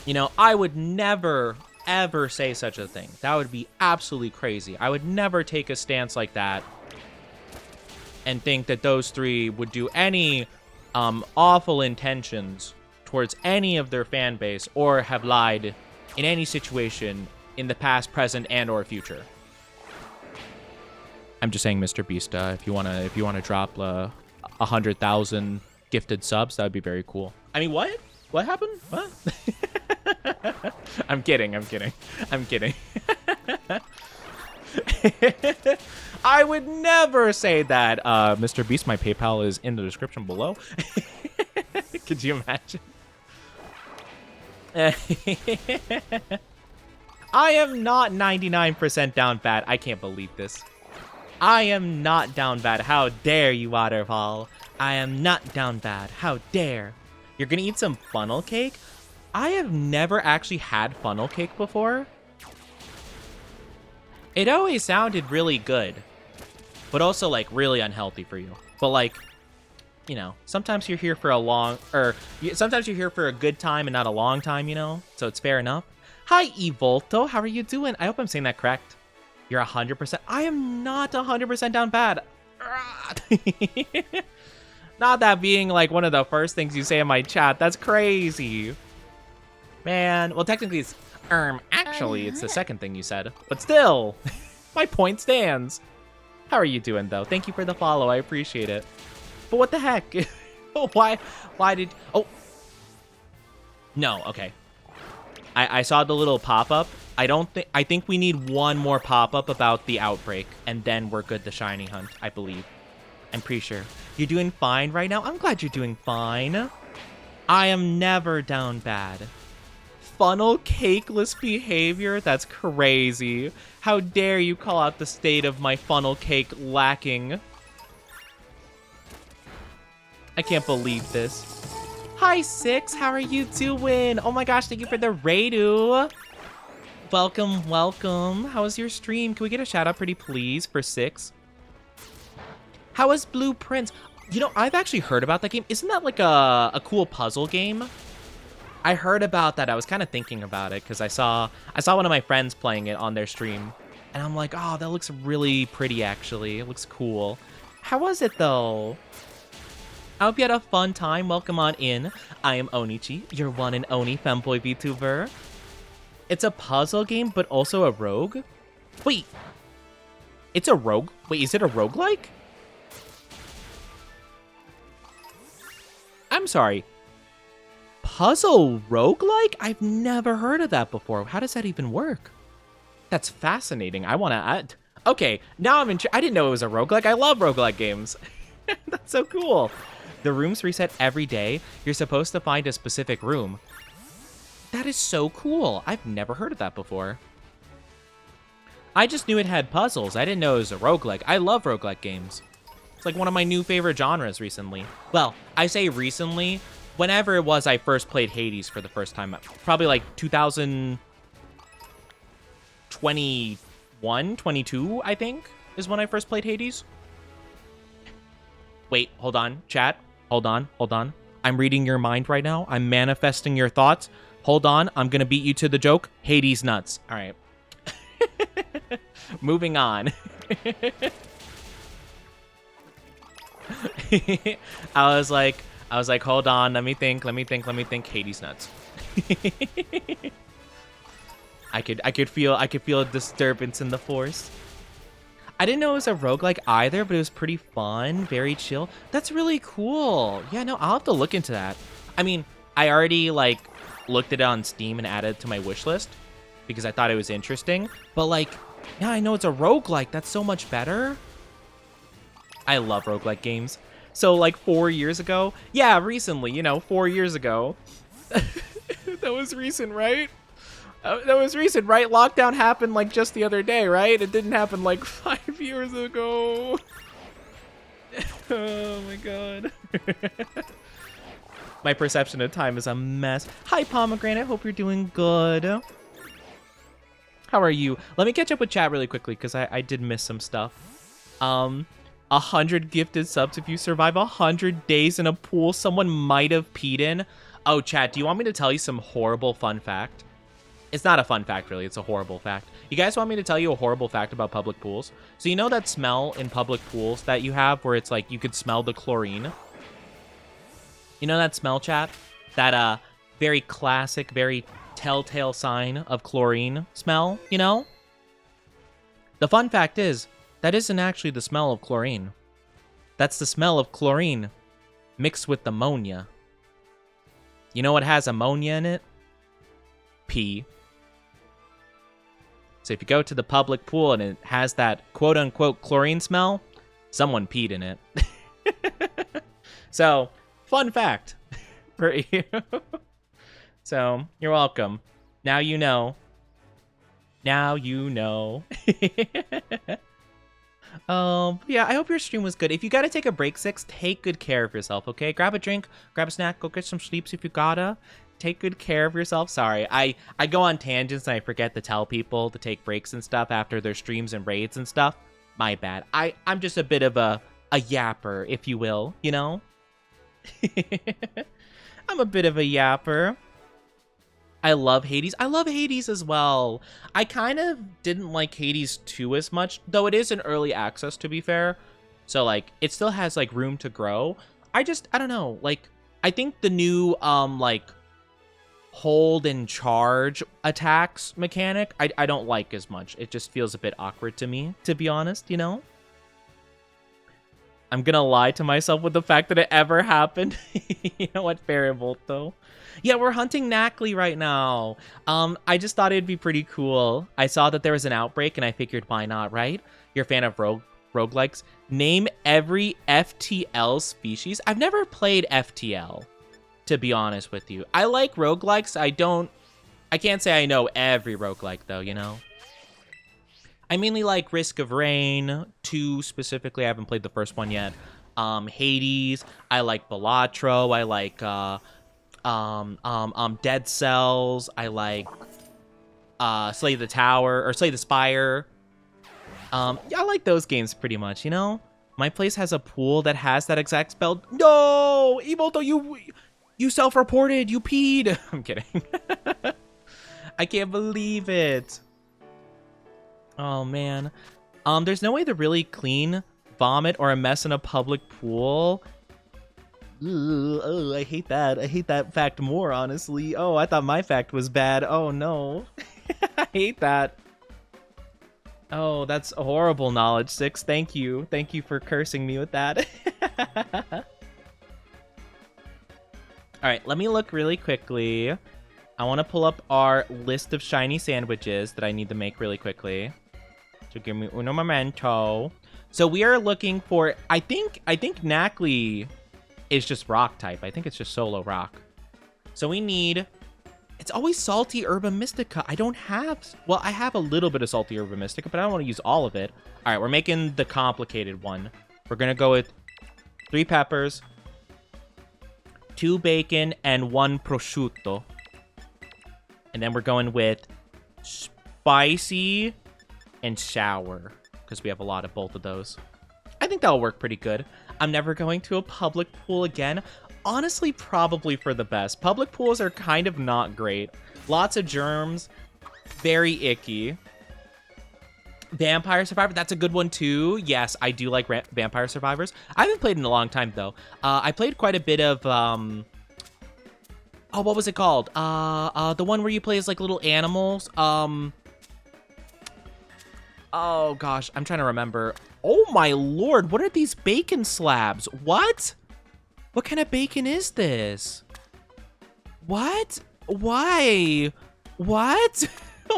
You know, I would never, ever say such a thing. That would be absolutely crazy. I would never take a stance like that and think that those 3 would do any awful intentions towards any of their fan base or have lied in any situation in the past, present, and or future. I'm just saying, Mr. Beast, if you wanna drop 100,000 gifted subs, that would be very cool. I mean, what? What happened? What? I'm kidding. I would never say that. Mr. Beast, my PayPal is in the description below. Could you imagine? I am not 99% down bad. I can't believe this. I am not down bad. How dare you, Waterfall? I am not down bad. How dare. You're gonna eat some funnel cake? I have never actually had funnel cake before. It always sounded really good, but also like really unhealthy for you. But like, you know, sometimes you're here for sometimes you're here for a good time and not a long time, you know? So it's fair enough. Hi, Evolto. How are you doing? I hope I'm saying that correct. You're 100%. I am not 100% down bad. Not that being like one of the first things you say in my chat. That's crazy. Man, well, technically it's, actually it's the second thing you said. But still, my point stands. How are you doing, though? Thank you for the follow. I appreciate it. But what the heck? Why did, oh. No, okay. I saw the little pop-up. I think we need one more pop-up about the outbreak, and then we're good to shiny hunt, I believe. I'm pretty sure. You're doing fine right now? I'm glad you're doing fine. I am never down bad. Funnel cakeless behavior? That's crazy. How dare you call out the state of my funnel cake lacking? I can't believe this. Hi, Six. How are you doing? Oh my gosh, thank you for the raidu. Welcome, welcome. How was your stream? Can we get a shout out pretty please for Six? How was Blueprints? You know, I've actually heard about that game. Isn't that like a cool puzzle game? I heard about that. I was kind of thinking about it because I saw one of my friends playing it on their stream. And I'm like, oh, that looks really pretty, actually. It looks cool. How was it, though? I hope you had a fun time. Welcome on in. I am Onichi, your one and only Femboy vtuber. It's a puzzle game, but also a rogue? Wait. It's a rogue? Wait, is it a roguelike? I'm sorry. Puzzle roguelike? I've never heard of that before. How does that even work? That's fascinating. I want to add. Okay, now I'm I didn't know it was a roguelike. I love roguelike games. That's so cool. The rooms reset every day. You're supposed to find a specific room. That is so cool. I've never heard of that before. I just knew it had puzzles. I didn't know it was a roguelike. I love roguelike games. It's like one of my new favorite genres recently. Well, I say recently. Whenever it was I first played Hades for the first time. Probably like 2021, 22, I think, is when I first played Hades. Wait, hold on, chat. Hold on. I'm reading your mind right now. I'm manifesting your thoughts. Hold on, I'm gonna beat you to the joke. Hades nuts. All right. Moving on. I was like, hold on, let me think. Hades nuts. I could feel a disturbance in the force. I didn't know it was a roguelike either, but it was pretty fun, very chill. That's really cool. Yeah, no, I'll have to look into that. I mean, I already like looked at it on Steam and added it to my wish list because I thought it was interesting. But like, yeah, I know it's a roguelike. That's so much better. I love roguelike games. So like 4 years ago, yeah, recently, you know, 4 years ago. That was recent, right? That was recent, right? Lockdown happened like just the other day, right? It didn't happen like 5 years ago. Oh my god. My perception of time is a mess. Hi, Pomegranate. Hope you're doing good. How are you? Let me catch up with chat really quickly because I did miss some stuff. 100 gifted subs if you survive 100 days in a pool someone might have peed in. Oh, chat, do you want me to tell you some horrible fun fact? It's not a fun fact, really. It's a horrible fact. You guys want me to tell you a horrible fact about public pools? So you know that smell in public pools that you have where it's like you could smell the chlorine? You know that smell, chat? That very classic, very telltale sign of chlorine smell, you know? The fun fact is That isn't actually the smell of chlorine. That's the smell of chlorine mixed with ammonia. You know what has ammonia in it? Pee. So if you go to the public pool and it has that quote-unquote chlorine smell, someone peed in it. So, fun fact for you. So, you're welcome. Now you know. Now you know. Yeah, I hope your stream was good. If you gotta take a break, Six, take good care of yourself, okay? Grab a drink, grab a snack, go get some sleeps if you gotta. Take good care of yourself. Sorry, I go on tangents and I forget to tell people to take breaks and stuff after their streams and raids and stuff. My bad. I'm just a bit of a yapper, if you will, you know? I'm a bit of a yapper. I love Hades. I love Hades as well. I kind of didn't like Hades 2 as much, though it is an early access, to be fair. So, like, it still has, like, room to grow. I don't know. Like, I think the new, like, hold and charge attacks mechanic, I don't like as much. It just feels a bit awkward to me, to be honest, you know? I'm gonna lie to myself with the fact that it ever happened. You know what? Variable, though. Yeah, we're hunting Knackley right now. I just thought it'd be pretty cool. I saw that there was an outbreak, and I figured, why not, right? You're a fan of roguelikes? Name every FTL species. I've never played FTL, to be honest with you. I like roguelikes. I can't say I know every roguelike, though, you know? I mainly like Risk of Rain 2 specifically. I haven't played the first one yet. Hades. I like Balatro. I like Dead Cells. I like Slay the Tower or Slay the Spire. Yeah, I like those games pretty much, you know? My place has a pool that has that exact spell. No! Emoto, you self-reported. You peed. I'm kidding. I can't believe it. Oh, man. There's no way to really clean vomit or a mess in a public pool. Ugh, I hate that. I hate that fact more, honestly. Oh, I thought my fact was bad. Oh, no. I hate that. Oh, that's horrible knowledge, Six. Thank you. Thank you for cursing me with that. All right, let me look really quickly. I want to pull up our list of shiny sandwiches that I need to make really quickly. So give me uno momento. So we are looking for, I think Knackley is just rock type. I think it's just solo rock. So we need, it's always salty herba mystica. I don't have, well, I have a little bit of salty herba mystica, but I don't want to use all of it. All right, we're making the complicated one. We're going to go with 3 peppers, 2 bacon, and 1 prosciutto. And then we're going with spicy and sour, because we have a lot of both of those. I think that'll work pretty good. I'm never going to a public pool again. Honestly, probably for the best. Public pools are kind of not great. Lots of germs. Very icky. Vampire Survivor, that's a good one too. Yes, I do like Vampire Survivors. I haven't played in a long time though. I played quite a bit of oh, what was it called? The one where you play as like little animals. Oh gosh, I'm trying to remember. Oh my lord, what are these bacon slabs? What? What kind of bacon is this? What? Why? What?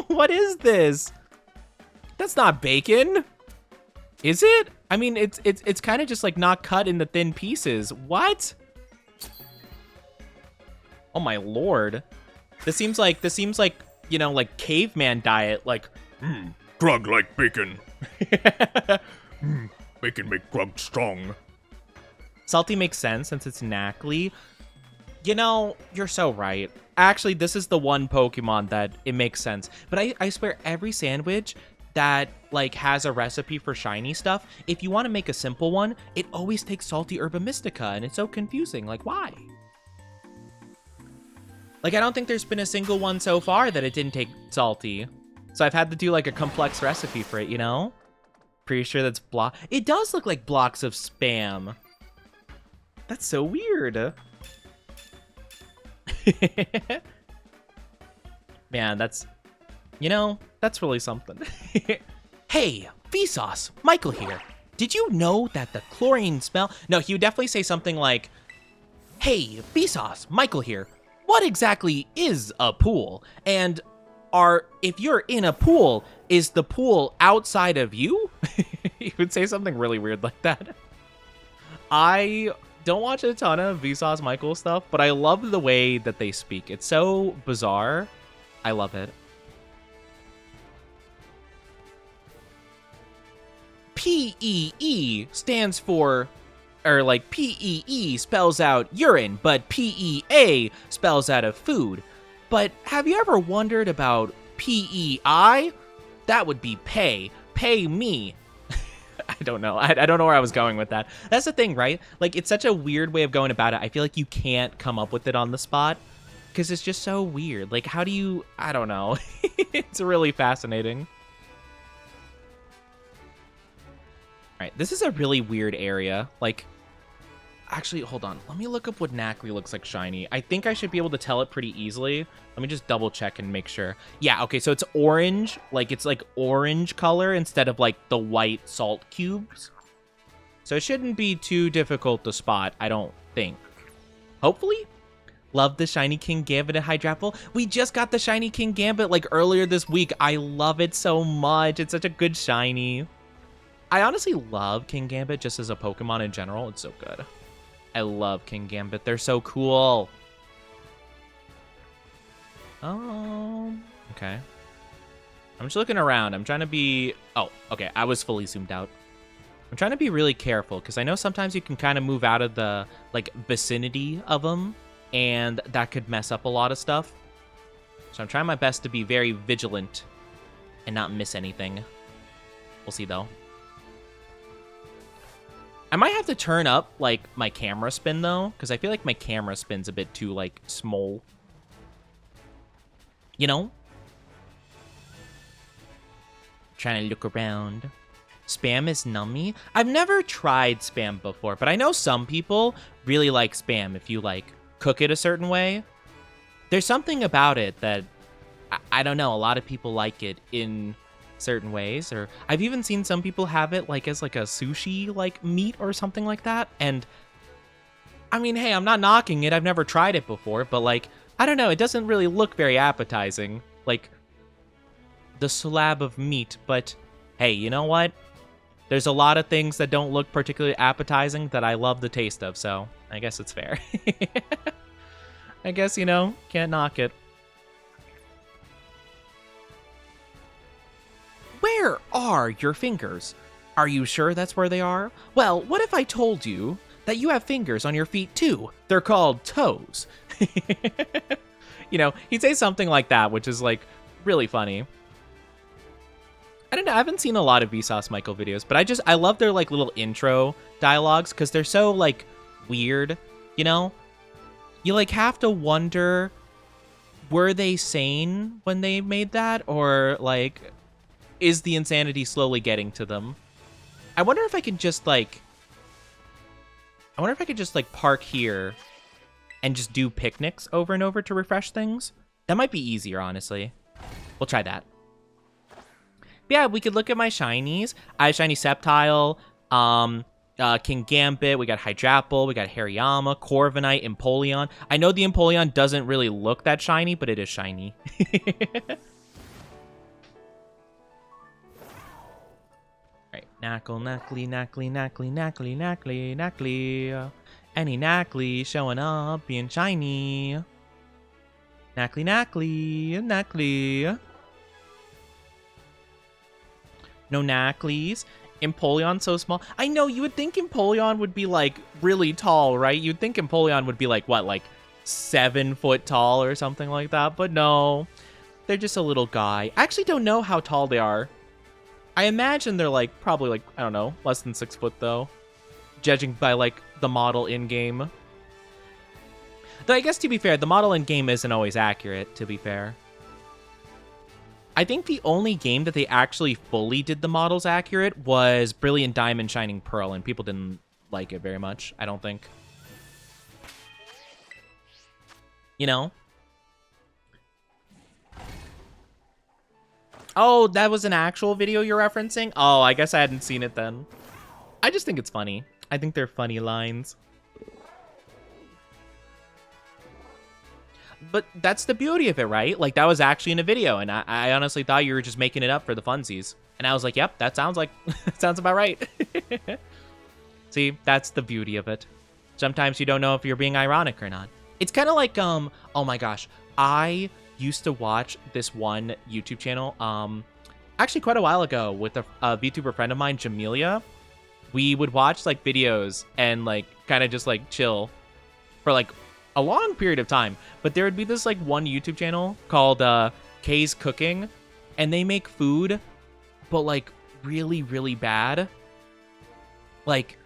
What is this? That's not bacon. Is it? I mean, it's kind of just like not cut into thin pieces. What? Oh my lord. This seems like, you know, like caveman diet, like Grug like bacon. Bacon make Grug strong. Salty makes sense since it's Knackley. You know, you're so right. Actually, this is the one Pokemon that it makes sense. But I swear every sandwich that like has a recipe for shiny stuff, if you want to make a simple one, it always takes salty herba mystica, and it's so confusing. Like, why? Like, I don't think there's been a single one so far that it didn't take salty. So I've had to do like a complex recipe for it, you know? Pretty sure that's it does look like blocks of spam. That's so weird. Man, that's, you know, that's really something. Hey, Vsauce, Michael here. Did you know that the chlorine smell? No, he would definitely say something like, hey, Vsauce, Michael here. What exactly is a pool? And if you're in a pool, is the pool outside of you? He would say something really weird like that. I don't watch a ton of Vsauce Michael stuff, but I love the way that they speak. It's so bizarre. I love it. PEE stands for, or like PEE spells out urine, but PEA spells out of food. But have you ever wondered about PEI? That would be pay. Pay me. I don't know. I don't know where I was going with that. That's the thing, right? Like, it's such a weird way of going about it. I feel like you can't come up with it on the spot because it's just so weird. Like, how do you... I don't know. It's really fascinating. All right, this is a really weird area. Like, actually, hold on. Let me look up what Nacli looks like shiny. I think I should be able to tell it pretty easily. Let me just double check and make sure. Yeah, okay, so it's orange. Like, it's like orange color instead of like the white salt cubes. So it shouldn't be too difficult to spot, I don't think. Hopefully. Love the shiny King Gambit and Hydrapple. We just got the shiny King Gambit like earlier this week. I love it so much. It's such a good shiny. I honestly love King Gambit just as a Pokemon in general. It's so good. I love King Gambit. They're so cool. Okay. I'm just looking around. I'm trying to be... Oh, okay. I was fully zoomed out. I'm trying to be really careful because I know sometimes you can kind of move out of the like vicinity of them and that could mess up a lot of stuff. So I'm trying my best to be very vigilant and not miss anything. We'll see though. I might have to turn up, like, my camera spin, though, because I feel like my camera spin's a bit too, like, small. You know? Trying to look around. Spam is nummy? I've never tried Spam before, but I know some people really like Spam if you, like, cook it a certain way. There's something about it that, I don't know, a lot of people like it in certain ways, or I've even seen some people have it like as like a sushi like meat or something like that. And I mean, hey, I'm not knocking it, I've never tried it before, but like, I don't know, it doesn't really look very appetizing, like the slab of meat. But hey, you know what, there's a lot of things that don't look particularly appetizing that I love the taste of, so I guess it's fair. I guess, you know, can't knock it. Where are your fingers? Are you sure that's where they are? Well, what if I told you that you have fingers on your feet too? They're called toes. You know, he'd say something like that, which is like really funny. I don't know, I haven't seen a lot of Vsauce Michael videos, but I love their like little intro dialogues because they're so like weird, you know? You like have to wonder, were they sane when they made that, or like is the insanity slowly getting to them? I wonder if I could just like park here and just do picnics over and over to refresh things. That might be easier, honestly. We'll try that. But yeah, we could look at my shinies. I have shiny Sceptile, King Gambit, we got Hydrapple, we got Hariyama, Corviknight, Empoleon. I know the Empoleon doesn't really look that shiny, but it is shiny. Knackle, Knackly, Knackly, Knackly, Knackly, Knackly, Knackly. Any Knackly showing up being shiny. Knackly, Knackly, Knackly. No Knacklys. Empoleon so small. I know, you would think Empoleon would be like really tall, right? You'd think Empoleon would be like, what, like 7 foot tall or something like that, but no. They're just a little guy. I actually don't know how tall they are. I imagine they're like probably like, I don't know, less than 6 foot though, judging by like the model in game. Though I guess to be fair, the model in game isn't always accurate, to be fair. I think the only game that they actually fully did the models accurate was Brilliant Diamond Shining Pearl, and people didn't like it very much, I don't think. You know? Oh, that was an actual video you're referencing? Oh, I guess I hadn't seen it then. I just think it's funny. I think they're funny lines. But that's the beauty of it, right? Like, that was actually in a video, and I honestly thought you were just making it up for the funsies. And I was like, yep, that sounds like, sounds about right. See, that's the beauty of it. Sometimes you don't know if you're being ironic or not. It's kind of like, oh my gosh, I used to watch this one YouTube channel, actually quite a while ago with a VTuber friend of mine, Jamelia. We would watch like videos and like kind of just like chill for like a long period of time. But there would be this like one YouTube channel called Kay's Cooking, and they make food, but like really, really bad. Like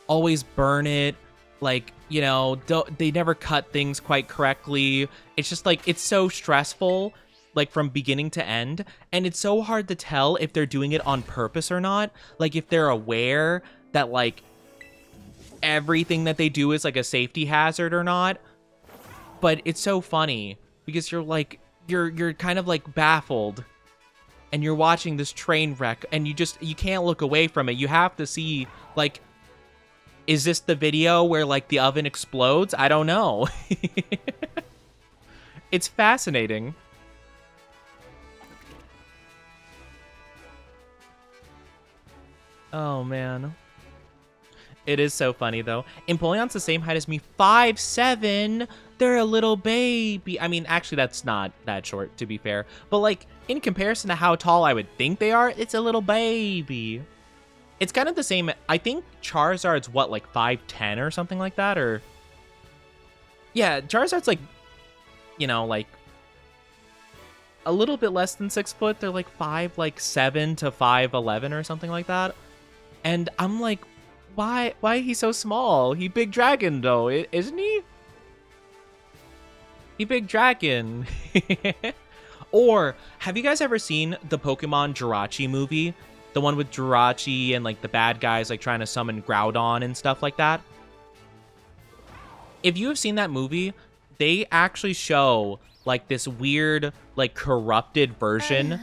always burn it. Like, you know, they never cut things quite correctly. It's just like, it's so stressful, like from beginning to end. And it's so hard to tell if they're doing it on purpose or not. Like if they're aware that like everything that they do is like a safety hazard or not. But it's so funny because you're like, you're kind of like baffled and you're watching this train wreck and you can't look away from it. You have to see like, is this the video where, like, the oven explodes? I don't know. It's fascinating. Oh, man. It is so funny, though. Empoleon's the same height as me. 5'7". They're a little baby. I mean, actually, that's not that short, to be fair. But, like, in comparison to how tall I would think they are, it's a little baby. It's kind of the same. I think Charizard's what, like 5'10" or something like that, or yeah, Charizard's like, you know, like a little bit less than 6 foot. They're like 5'7" to 5'11" or something like that. And I'm like, why he's so small? He big dragon though, isn't he? He big dragon. Or have you guys ever seen the Pokemon Jirachi movie? The one with Jirachi and, like, the bad guys, like, trying to summon Groudon and stuff like that. If you have seen that movie, they actually show, like, this weird, like, corrupted version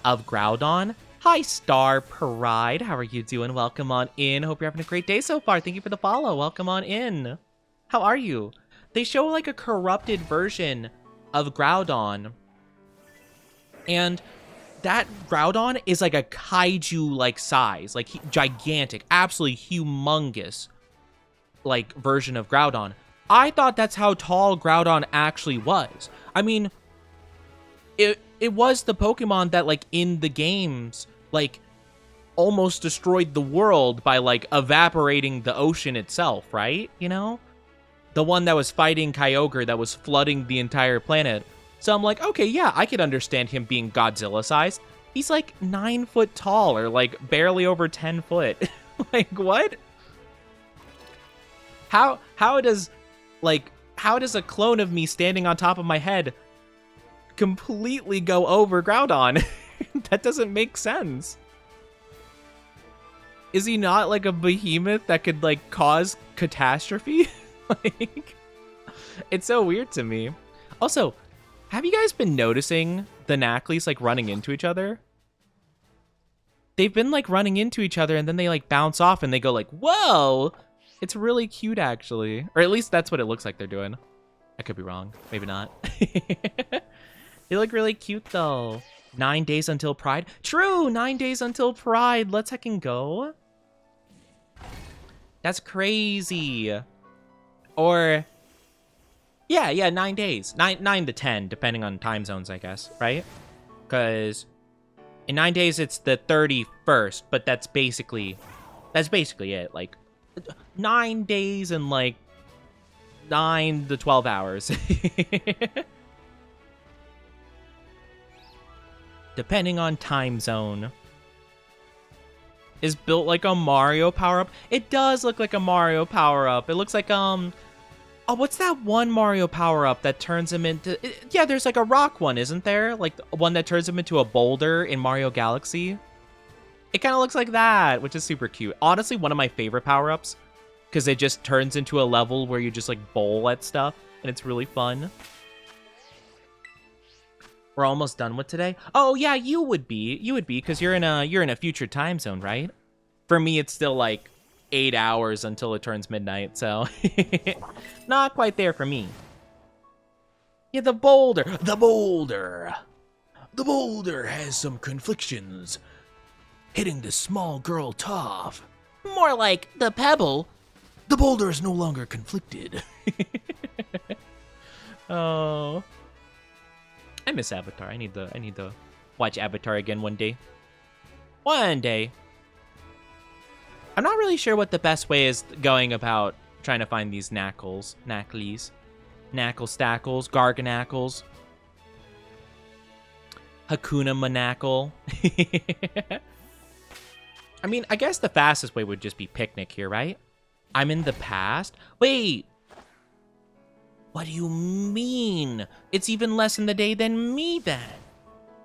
of Groudon. Hi, Star Pride. How are you doing? Welcome on in. Hope you're having a great day so far. Thank you for the follow. Welcome on in. How are you? They show, like, a corrupted version of Groudon. And that Groudon is like a kaiju-like size, like gigantic, absolutely humongous, like version of Groudon. I thought that's how tall Groudon actually was. I mean, it was the Pokemon that like in the games, like almost destroyed the world by like evaporating the ocean itself, right? You know, the one that was fighting Kyogre that was flooding the entire planet. So I'm like, okay, yeah, I could understand him being Godzilla-sized. He's like 9 foot tall or like barely over 10 foot. Like, what? How does a clone of me standing on top of my head completely go over Groudon? That doesn't make sense. Is he not like a behemoth that could like cause catastrophe? Like, it's so weird to me. Also, have you guys been noticing the Nackleys like running into each other? They've been like running into each other and then they like bounce off and they go like, whoa! It's really cute actually. Or at least that's what it looks like they're doing. I could be wrong. Maybe not. They look really cute though. 9 days until Pride. True! 9 days until Pride. Let's heckin' go. That's crazy. Or... Yeah, 9 days. 9 to 10, depending on time zones, I guess, right? Because in 9 days, it's the 31st, but that's basically it. Like, 9 days and, like, 9 to 12 hours. Depending on time zone. Is built like a Mario power-up? It does look like a Mario power-up. It looks like, oh, what's that one Mario power-up that turns him into... Yeah, there's like a rock one, isn't there? Like one that turns him into a boulder in Mario Galaxy. It kind of looks like that, which is super cute. Honestly, one of my favorite power-ups, because it just turns into a level where you just like bowl at stuff, and it's really fun. We're almost done with today. Oh yeah, you would be because you're in a future time zone, right? For me, it's still like 8 hours until it turns midnight, so not quite there for me. Yeah, the boulder. The boulder has some conflictions. Hitting the small girl tough. More like the pebble. The boulder is no longer conflicted. Oh, I miss Avatar. I need to watch Avatar again one day. One day. I'm not really sure what the best way is going about trying to find these knackles, knacklies, knackle stackles, garganackles, Hakuna Manackle. I mean, I guess the fastest way would just be picnic here, right? I'm in the past? Wait. What do you mean? It's even less in the day than me then.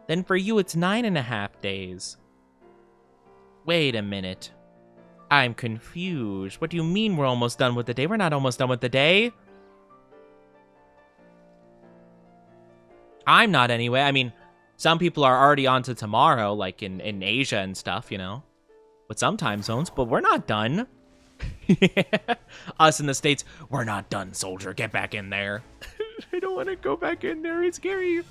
Then for you, it's 9.5 days. Wait a minute. I'm confused. What do you mean we're almost done with the day? We're not almost done with the day. I'm not anyway. I mean, some people are already on to tomorrow, like in Asia and stuff, you know, with some time zones, but we're not done. Us in the States, we're not done, soldier. Get back in there. I don't want to go back in there. It's scary.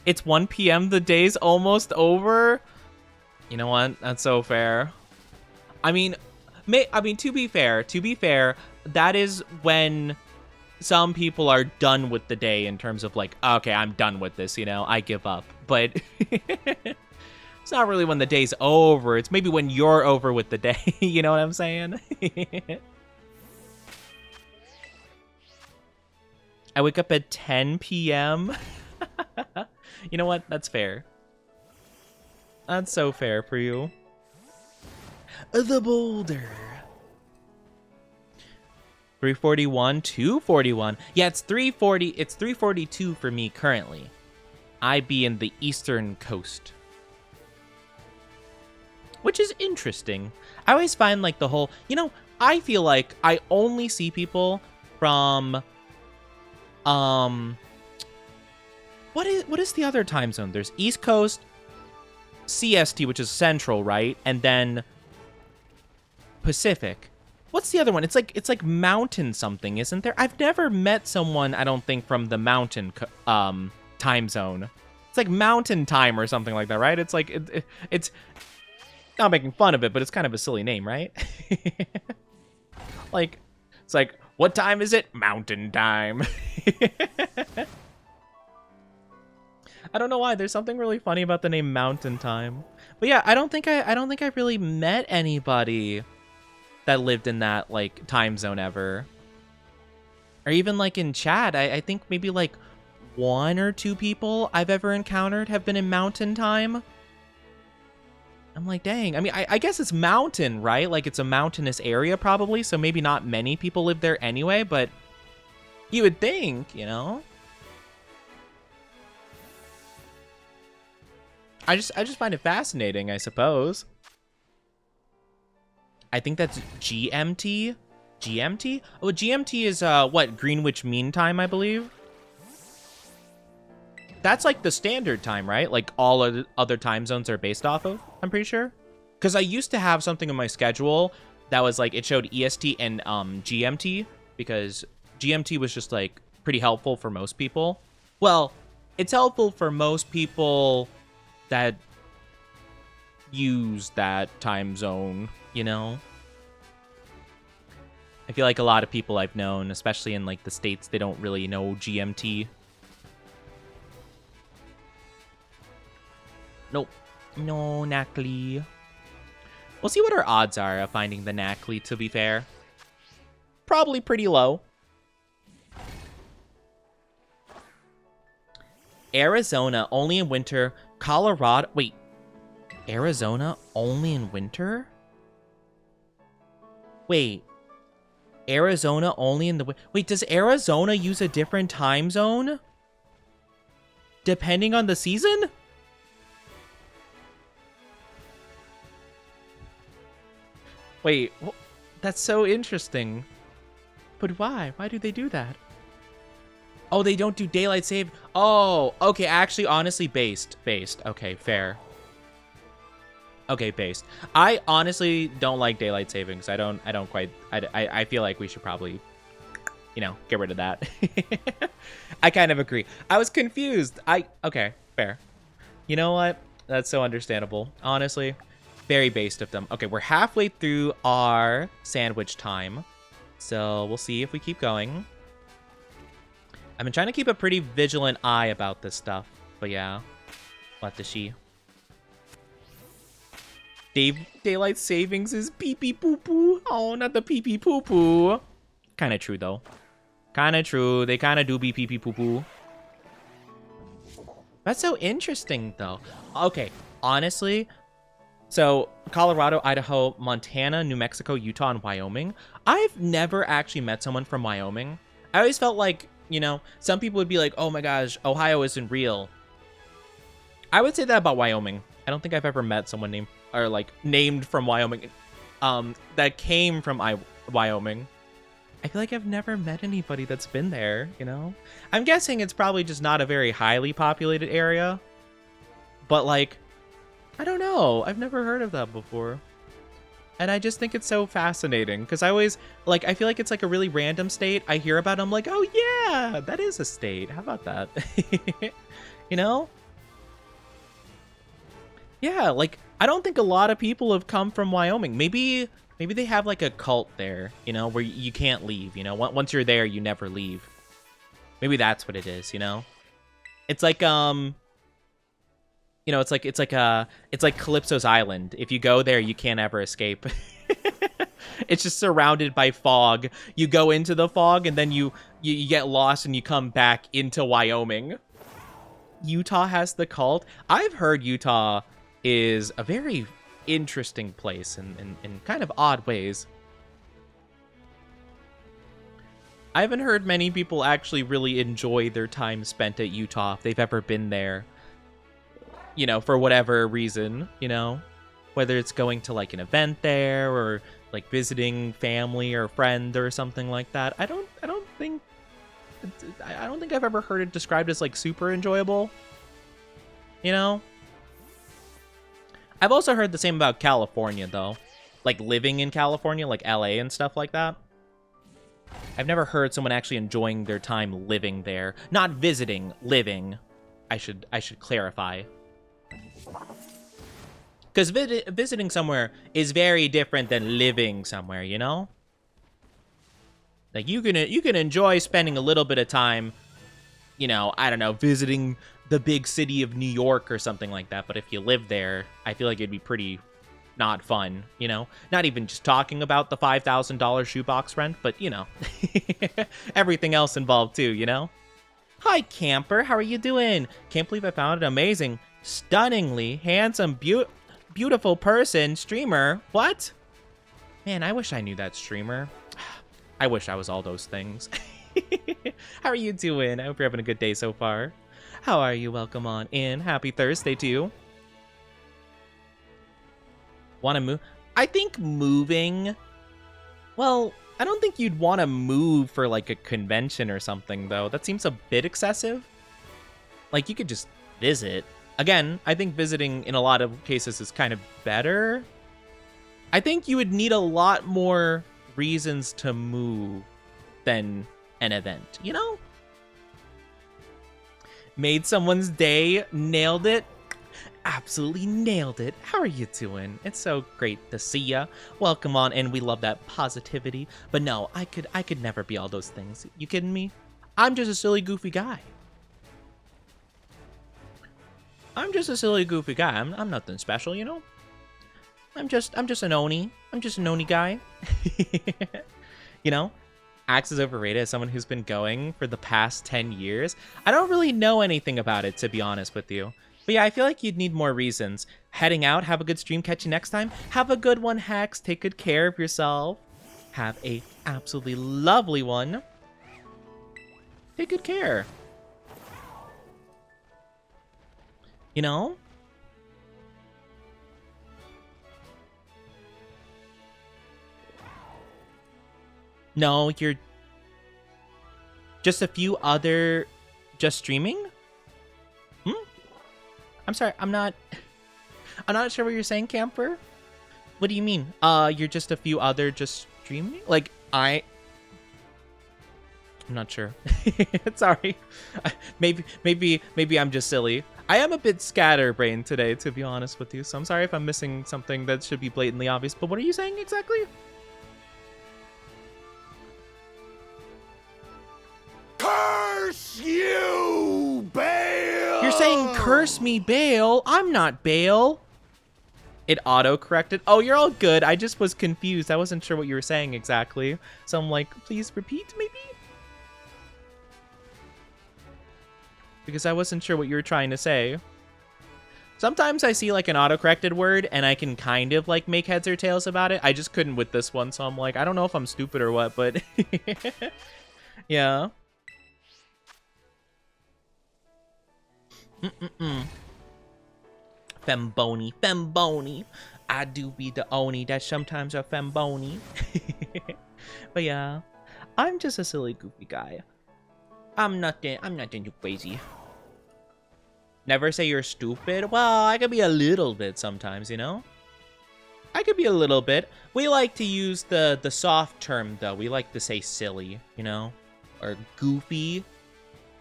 It's 1 p.m. The day's almost over. You know what? That's so fair. I mean, to be fair, that is when some people are done with the day in terms of like, okay, I'm done with this, you know, I give up. But it's not really when the day's over. It's maybe when you're over with the day. You know what I'm saying? I wake up at 10 p.m. You know what? That's fair. That's so fair for you. The boulder. 341, 241. Yeah, it's 340. It's 342 for me currently. I be in the eastern coast. Which is interesting. I always find like the whole, you know, I feel like I only see people from what is the other time zone? There's East Coast, CST, which is Central, right? And then Pacific. What's the other one? It's like Mountain something, isn't there? I've never met someone, I don't think, from the Mountain time zone. It's like Mountain Time or something like that, right? It's like it's not making fun of it, but it's kind of a silly name, right? Like it's like, what time is it? Mountain Time. I don't know why. There's something really funny about the name Mountain Time. But yeah, I don't think I really met anybody that lived in that like time zone ever. Or even like in chat, I think maybe like 1 or 2 people I've ever encountered have been in Mountain Time. I'm like, dang. I mean, I guess it's mountain, right? Like it's a mountainous area probably, so maybe not many people live there anyway, but you would think, you know? I just find it fascinating, I suppose. I think that's GMT. GMT? Oh, GMT is what? Greenwich Mean Time, I believe. That's like the standard time, right? Like all other time zones are based off of, I'm pretty sure. Because I used to have something in my schedule that was like, it showed EST and GMT, because GMT was just like pretty helpful for most people. Well, it's helpful for most people that use that time zone, you know? I feel like a lot of people I've known, especially in like the States, they don't really know GMT. Nope. No, Knackly. We'll see what our odds are of finding the Knackly, to be fair. Probably pretty low. Arizona, only in winter. Colorado, wait. Arizona, only in winter? Wait. Arizona, only in the... Wait, does Arizona use a different time zone? Depending on the season? Wait, That's so interesting. But why? Why do they do that? Oh, they don't do daylight save. Oh, okay. Actually, honestly, based. Okay, fair. Okay, based. I honestly don't like daylight savings. I don't quite. I feel like we should probably, get rid of that. I kind of agree. I was confused. Okay, fair. You know what? That's so understandable. Honestly, very based of them. Okay, we're halfway through our sandwich time. So we'll see if we keep going. I've been trying to keep a pretty vigilant eye about this stuff. But yeah, what does she? Daylight savings is pee-pee poo-poo. Oh, not the pee-pee poo-poo. Kind of true, though. Kind of true. They kind of do be pee-pee poo-poo. That's so interesting, though. Okay, honestly, so Colorado, Idaho, Montana, New Mexico, Utah, and Wyoming. I've never actually met someone from Wyoming. I always felt like, some people would be like, oh my gosh, Ohio isn't real. I would say that about Wyoming. I don't think I've ever met someone named from Wyoming that came from Wyoming. I feel like I've never met anybody that's been there, I'm guessing it's probably just not a very highly populated area. But, I don't know. I've never heard of that before. And I just think it's so fascinating. Because I always, I feel like it's, a really random state. I hear about it, I'm like, oh, yeah, that is a state. How about that? Yeah, I don't think a lot of people have come from Wyoming. Maybe they have, a cult there, where you can't leave, Once you're there, you never leave. Maybe that's what it is, It's like, it's like Calypso's Island. If you go there, you can't ever escape. It's just surrounded by fog. You go into the fog, and then you get lost, and you come back into Wyoming. Utah has the cult. I've heard Utah is a very interesting place in kind of odd ways. I haven't heard many people actually really enjoy their time spent at Utah if they've ever been there. For whatever reason, whether it's going to an event there or visiting family or friend or something like that. I don't think I've ever heard it described as super enjoyable. I've also heard the same about California though, living in California, LA and stuff like that. I've never heard someone actually enjoying their time living there, not visiting, living. I should clarify. Because visiting somewhere is very different than living somewhere, you can enjoy spending a little bit of time, I don't know, visiting the big city of New York or something like that. But if you live there, I feel like it'd be pretty not fun, Not even just talking about the $5,000 shoebox rent, but, everything else involved too, Hi, camper. How are you doing? Can't believe I found an amazing, stunningly handsome, beautiful person, streamer. What? Man, I wish I knew that streamer. I wish I was all those things. How are you doing? I hope you're having a good day so far. How are you? Welcome on in. Happy Thursday to you. Want to move? I think moving... Well, I don't think you'd want to move for a convention or something, though. That seems a bit excessive. You could just visit. Again, I think visiting in a lot of cases is kind of better. I think you would need a lot more reasons to move than an event, Made someone's day, nailed it. Absolutely nailed it. How are you doing? It's so great to see ya. Welcome on in. We love that positivity. But no, I could never be all those things. You kidding me? I'm just a silly, goofy guy. I'm just a silly, goofy guy. I'm nothing special, I'm just an Oni. I'm just an Oni guy. Axe is overrated as someone who's been going for the past 10 years. I don't really know anything about it, to be honest with you. But yeah, I feel like you'd need more reasons. Heading out, have a good stream, catch you next time. Have a good one, Hacks. Take good care of yourself. Have a absolutely lovely one. Take good care. No, you're just a few other just streaming? I'm sorry, I'm not sure what you're saying, Camper. What do you mean? You're just a few other just streaming? Like, I'm not sure. Sorry. Maybe I'm just silly. I am a bit scatterbrained today, to be honest with you. So I'm sorry if I'm missing something that should be blatantly obvious. But what are you saying exactly? Curse you, Bale! You're saying curse me, Bale. I'm not Bale. It auto-corrected. Oh, you're all good. I just was confused. I wasn't sure what you were saying exactly. So I'm like, please repeat, maybe? Because I wasn't sure what you were trying to say. Sometimes I see like an auto-corrected word and I can kind of like make heads or tails about it. I just couldn't with this one, so I'm like, I don't know if I'm stupid or what, but yeah. Femboni. I do be the oni that sometimes are femboni. But yeah, I'm just a silly, goofy guy. I'm nothing too crazy. Never say you're stupid. Well, I could be a little bit sometimes, you know? I could be a little bit. We like to use the soft term, though. We like to say silly, you know? Or goofy.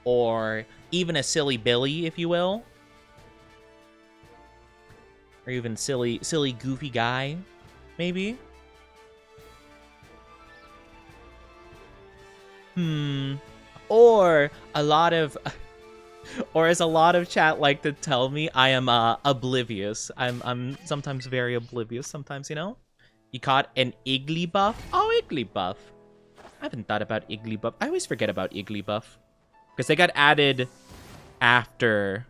Or even a silly Billy, if you will. Or even silly goofy guy, maybe. Or as a lot of chat like to tell me, I am oblivious. I'm sometimes very oblivious. Sometimes, you know. You caught an Igglybuff? Oh, Igglybuff. I haven't thought about Igglybuff. I always forget about Igglybuff because they got added after.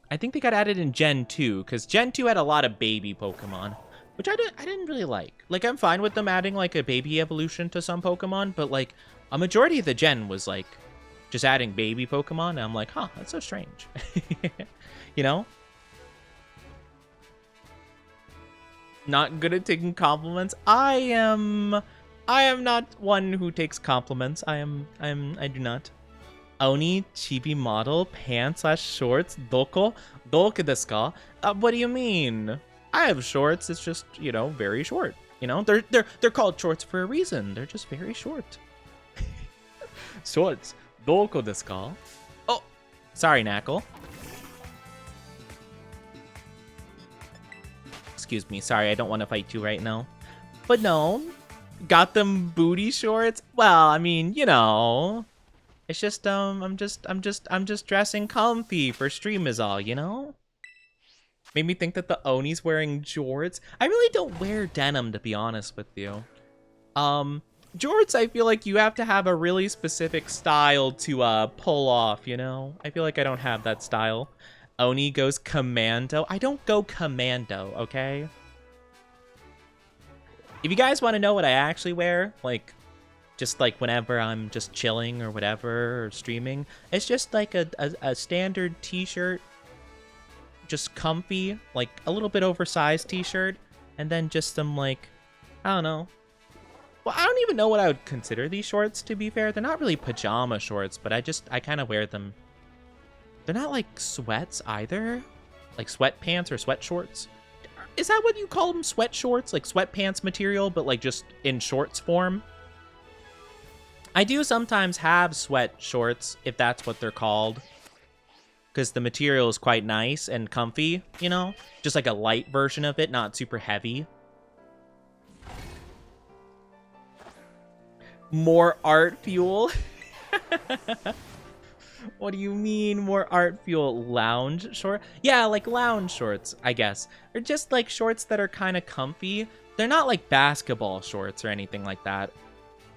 I think they got added in Gen 2, because Gen 2 had a lot of baby Pokemon, which I didn't really like. Like, I'm fine with them adding, like, a baby evolution to some Pokemon, but, like, a majority of the Gen was, like, just adding baby Pokemon, and I'm like, huh, that's so strange. You know? Not good at taking compliments. I am not one who takes compliments. I do not. Oni, chibi model, pants/shorts, doku desu ka? What do you mean? I have shorts. It's just, you know, very short. You know, they're called shorts for a reason. They're just very short. Shorts, doku desu ka? Oh, sorry, Knackle. Excuse me. Sorry, I don't want to fight you right now. But no, got them booty shorts. Well, I mean, you know. It's just, I'm just dressing comfy for stream is all, you know? Made me think that the Oni's wearing jorts. I really don't wear denim, to be honest with you. Jorts, I feel like you have to have a really specific style to, pull off, you know? I feel like I don't have that style. Oni goes commando. I don't go commando, okay? If you guys want to know what I actually wear, like, just like whenever I'm just chilling or whatever or streaming, it's just like a standard t-shirt, just comfy, like a little bit oversized t-shirt, and then just some like, I don't know. Well, I don't even know what I would consider these shorts, to be fair. They're not really pajama shorts, but I kind of wear them. They're not like sweats either, like sweatpants or sweat shorts. Is that what you call them, sweat shorts? Like sweatpants material, but like just in shorts form? I do sometimes have sweat shorts, if that's what they're called. Because the material is quite nice and comfy, you know? Just like a light version of it, not super heavy. More art fuel? What do you mean, more art fuel? Lounge short? Yeah, like lounge shorts, I guess. They're just like shorts that are kind of comfy. They're not like basketball shorts or anything like that.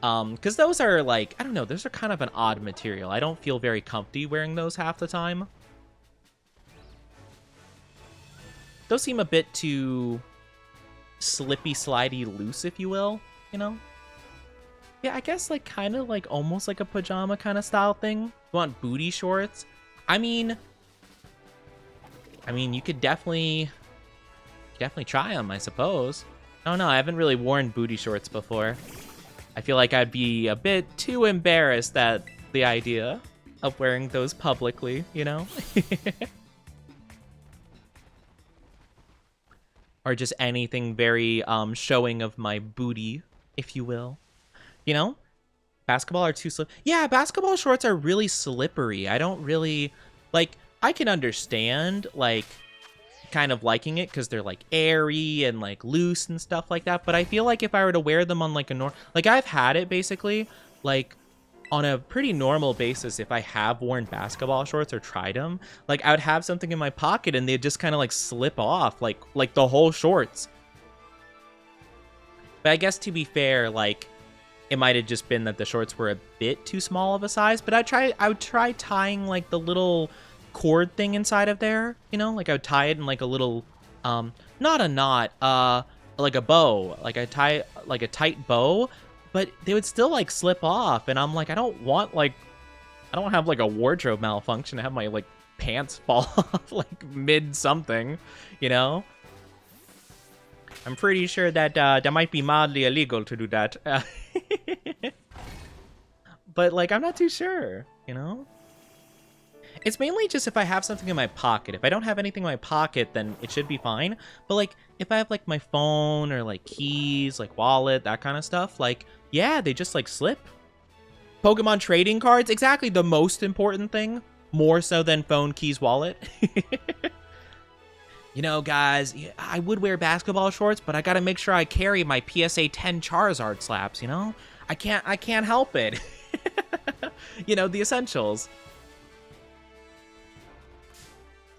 Because those are like, I don't know, those are kind of an odd material. I don't feel very comfy wearing those half the time. Those seem a bit too slippy, slidey, loose, if you will, you know? Yeah, I guess like kind of like almost like a pajama kind of style thing. You want booty shorts? I mean, you could definitely try them, I suppose. I don't know, I haven't really worn booty shorts before. I feel like I'd be a bit too embarrassed at the idea of wearing those publicly, you know? Or just anything very showing of my booty, if you will. You know? Basketball are too slippery. Yeah, basketball shorts are really slippery. I don't really, like, I can understand, like, kind of liking it because they're, like, airy and, like, loose and stuff like that. But I feel like if I were to wear them on, like, like, I've had it, basically, like, on a pretty normal basis, if I have worn basketball shorts or tried them, like, I would have something in my pocket and they'd just kind of, like, slip off, like the whole shorts. But I guess, to be fair, like, it might have just been that the shorts were a bit too small of a size, but I would try tying, like, the little cord thing inside of there, you know? Like, I would tie it in, like, a little, not a knot, like a bow. Like, I tie, like, a tight bow, but they would still, like, slip off, and I'm like, I don't want, like, I don't have, like, a wardrobe malfunction to have my, like, pants fall off, like, mid-something, you know? I'm pretty sure that that might be mildly illegal to do that. But, like, I'm not too sure, you know? It's mainly just if I have something in my pocket. If I don't have anything in my pocket, then it should be fine. But, like, if I have, like, my phone or, like, keys, like, wallet, that kind of stuff, like, yeah, they just, like, slip. Pokemon trading cards, exactly the most important thing. More so than phone, keys, wallet. You know, guys, I would wear basketball shorts, but I gotta make sure I carry my PSA 10 Charizard slabs, you know? I can't help it. You know, the essentials.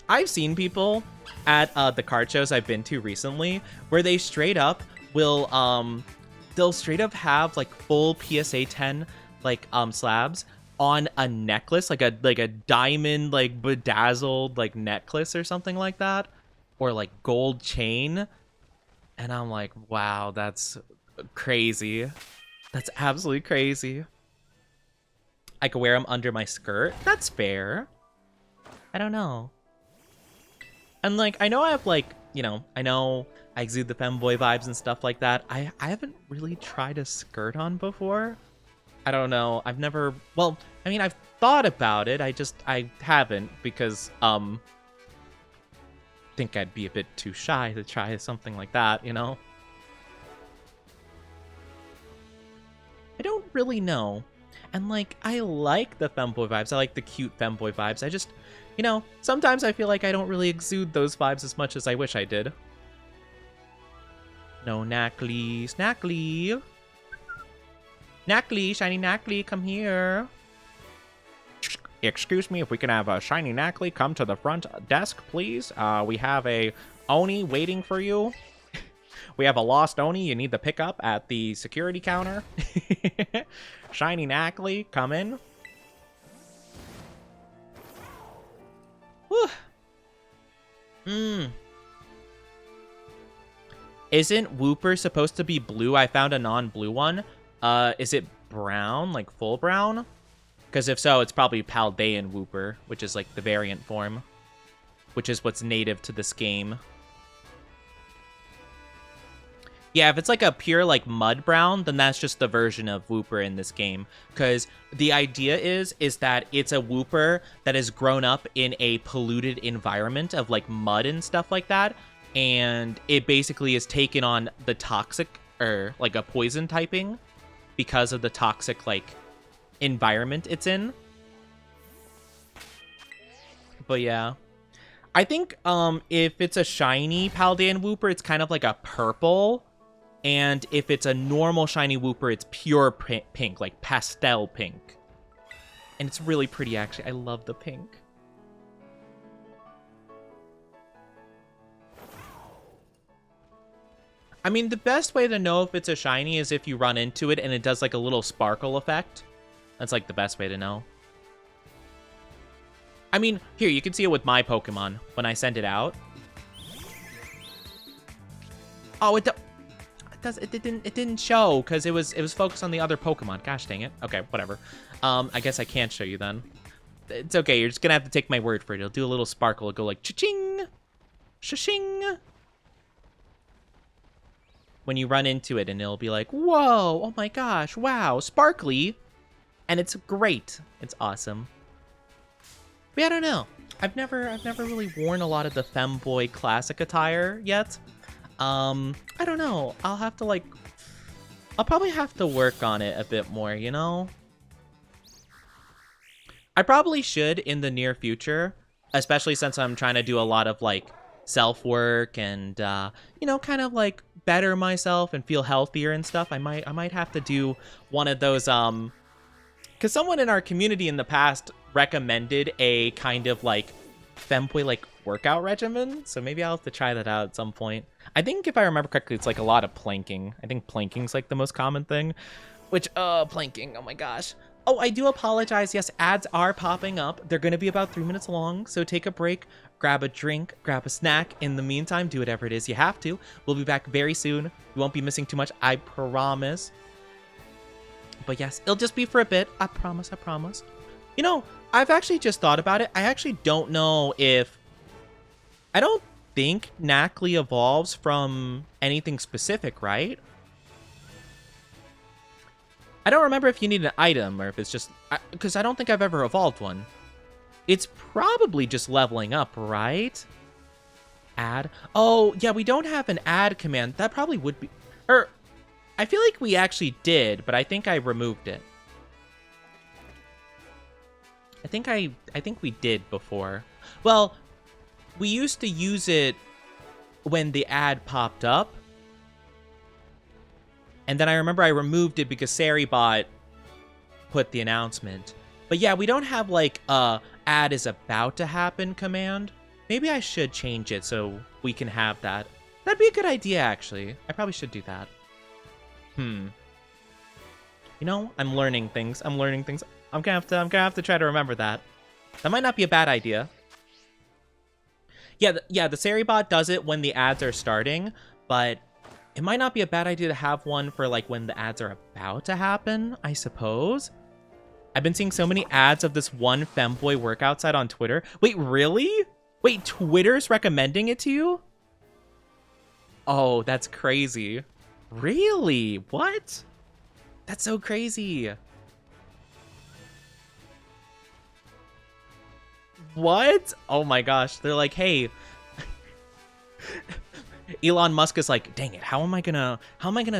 I've seen people at the card shows I've been to recently where they straight up will, they'll straight up have, like, full PSA 10, like, slabs on a necklace, like a diamond, like, bedazzled, like, necklace or something like that. Or, like, gold chain. And I'm like, wow, that's crazy. That's absolutely crazy. I could wear them under my skirt. That's fair. I don't know. And, like, I know I have, like, you know, I know I exude the femboy vibes and stuff like that. I haven't really tried a skirt on before. I don't know. I've never, well, I mean, I've thought about it. I haven't because, think I'd be a bit too shy to try something like that, you know? I don't really know. And, like, I like the femboy vibes. I like the cute femboy vibes. I just, you know, sometimes I feel like I don't really exude those vibes as much as I wish I did. No, Knackly. Snackly. Knackly, shiny Knackly, come here. Excuse me, if we can have a shiny Knackly come to the front desk, please. We have a Oni waiting for you. We have a lost Oni you need to pick up at the security counter. Shiny Knackly, come in. Whew. Isn't Wooper supposed to be blue? I found a non-blue one. Is it brown, like full brown? Because if so, it's probably Paldean Wooper, which is like the variant form, which is what's native to this game. Yeah, if it's like a pure like mud brown, then that's just the version of Wooper in this game. Because the idea is that it's a Wooper that has grown up in a polluted environment of like mud and stuff like that. And it basically is taken on the toxic or like a poison typing because of the toxic like environment it's in. But yeah, I think if it's a shiny Paldean Wooper, it's kind of like a purple, and if it's a normal shiny Wooper, it's pure pink, like pastel pink, and it's really pretty actually. I love the pink. I mean, the best way to know if it's a shiny is if you run into it and it does like a little sparkle effect. That's like the best way to know. I mean, here, you can see it with my Pokemon when I send it out. Oh, it didn't show because it was focused on the other Pokemon. Gosh dang it. Okay, whatever. I guess I can't show you then. It's okay. You're just gonna have to take my word for it. It'll do a little sparkle. It'll go like cha-ching, cha-ching. when you run into it, and it'll be like, whoa, oh my gosh, wow, sparkly. And it's great. It's awesome. But yeah, I don't know. I've never really worn a lot of the Femboy classic attire yet. I don't know. I'll probably have to work on it a bit more, you know? I probably should in the near future, especially since I'm trying to do a lot of like self-work and you know, kind of like better myself and feel healthier and stuff. I might have to do one of those because someone in our community in the past recommended a kind of like Femboy like workout regimen, so maybe I'll have to try that out at some point. I think if I remember correctly, it's like a lot of planking. I think planking's like the most common thing, which planking, oh my gosh. Oh, I do apologize. Yes, ads are popping up. They're going to be about 3 minutes long, so take a break, grab a drink, grab a snack. In the meantime, do whatever it is you have to. We'll be back very soon. You won't be missing too much, I promise. But yes, it'll just be for a bit. I promise, I promise. You know, I've actually just thought about it. I actually don't know if... I don't think Knackley evolves from anything specific, right? I don't remember if you need an item or if it's just... Because I don't think I've ever evolved one. It's probably just leveling up, right? Add. Oh, yeah, we don't have an add command. That probably would be... Or, I feel like we actually did, but I think I removed it. I think we did before. Well, we used to use it when the ad popped up. And then I remember I removed it because Saribot put the announcement. But yeah, we don't have like a ad is about to happen command. Maybe I should change it so we can have that. That'd be a good idea, actually. I probably should do that. You know, I'm learning things. I'm gonna have to try to remember that. That might not be a bad idea. Yeah, the Saribot does it when the ads are starting, but it might not be a bad idea to have one for like when the ads are about to happen, I suppose. I've been seeing so many ads of this one Femboy workout site on Twitter. Wait, really? Wait, Twitter's recommending it to you? Oh, that's crazy. Really? What? That's so crazy. What? Oh my gosh. They're like, hey. Elon Musk is like, dang it, how am I gonna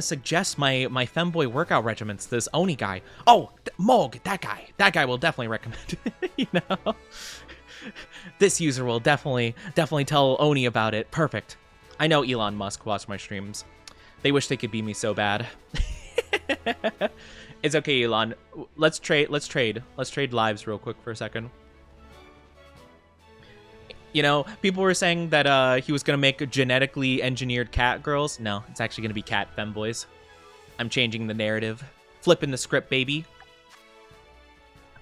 suggest my Femboy workout regimens to this Oni guy? Oh, Mog, that guy will definitely recommend it, you know? This user will definitely tell Oni about it. Perfect. I know Elon Musk watched my streams. They wish they could be me so bad. It's okay, Elon. Let's trade lives real quick for a second. You know, people were saying that he was gonna make genetically engineered cat girls. No, it's actually gonna be cat femboys. I'm changing the narrative. Flipping the script, baby.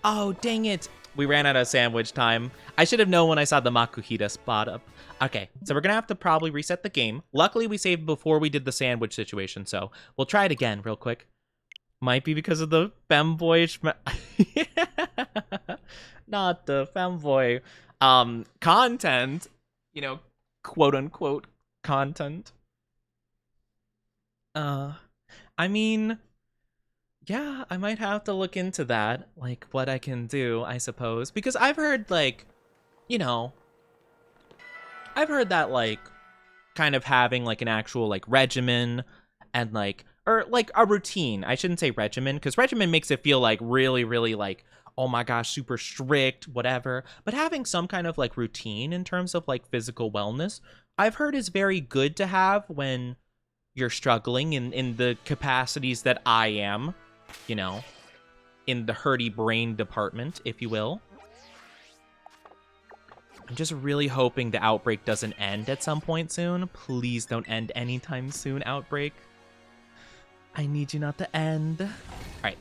Oh, dang it. We ran out of sandwich time. I should have known when I saw the Makuhita spot up. Okay, so we're gonna have to probably reset the game. Luckily, we saved before we did the sandwich situation, so we'll try it again real quick. Might be because of the femboyish... Not the femboy... content, you know, quote unquote content. I mean, yeah, I might have to look into that, like what I can do, I suppose, because I've heard like, you know, I've heard that like kind of having like an actual like regimen and like, or like a routine. I shouldn't say regimen because regimen makes it feel like really, really like, oh my gosh, super strict, whatever. But having some kind of like routine in terms of like physical wellness, I've heard is very good to have when you're struggling in the capacities that I am, you know, in the hurty brain department, if you will. I'm just really hoping the outbreak doesn't end at some point soon. Please don't end anytime soon, outbreak. I need you not to end. All right.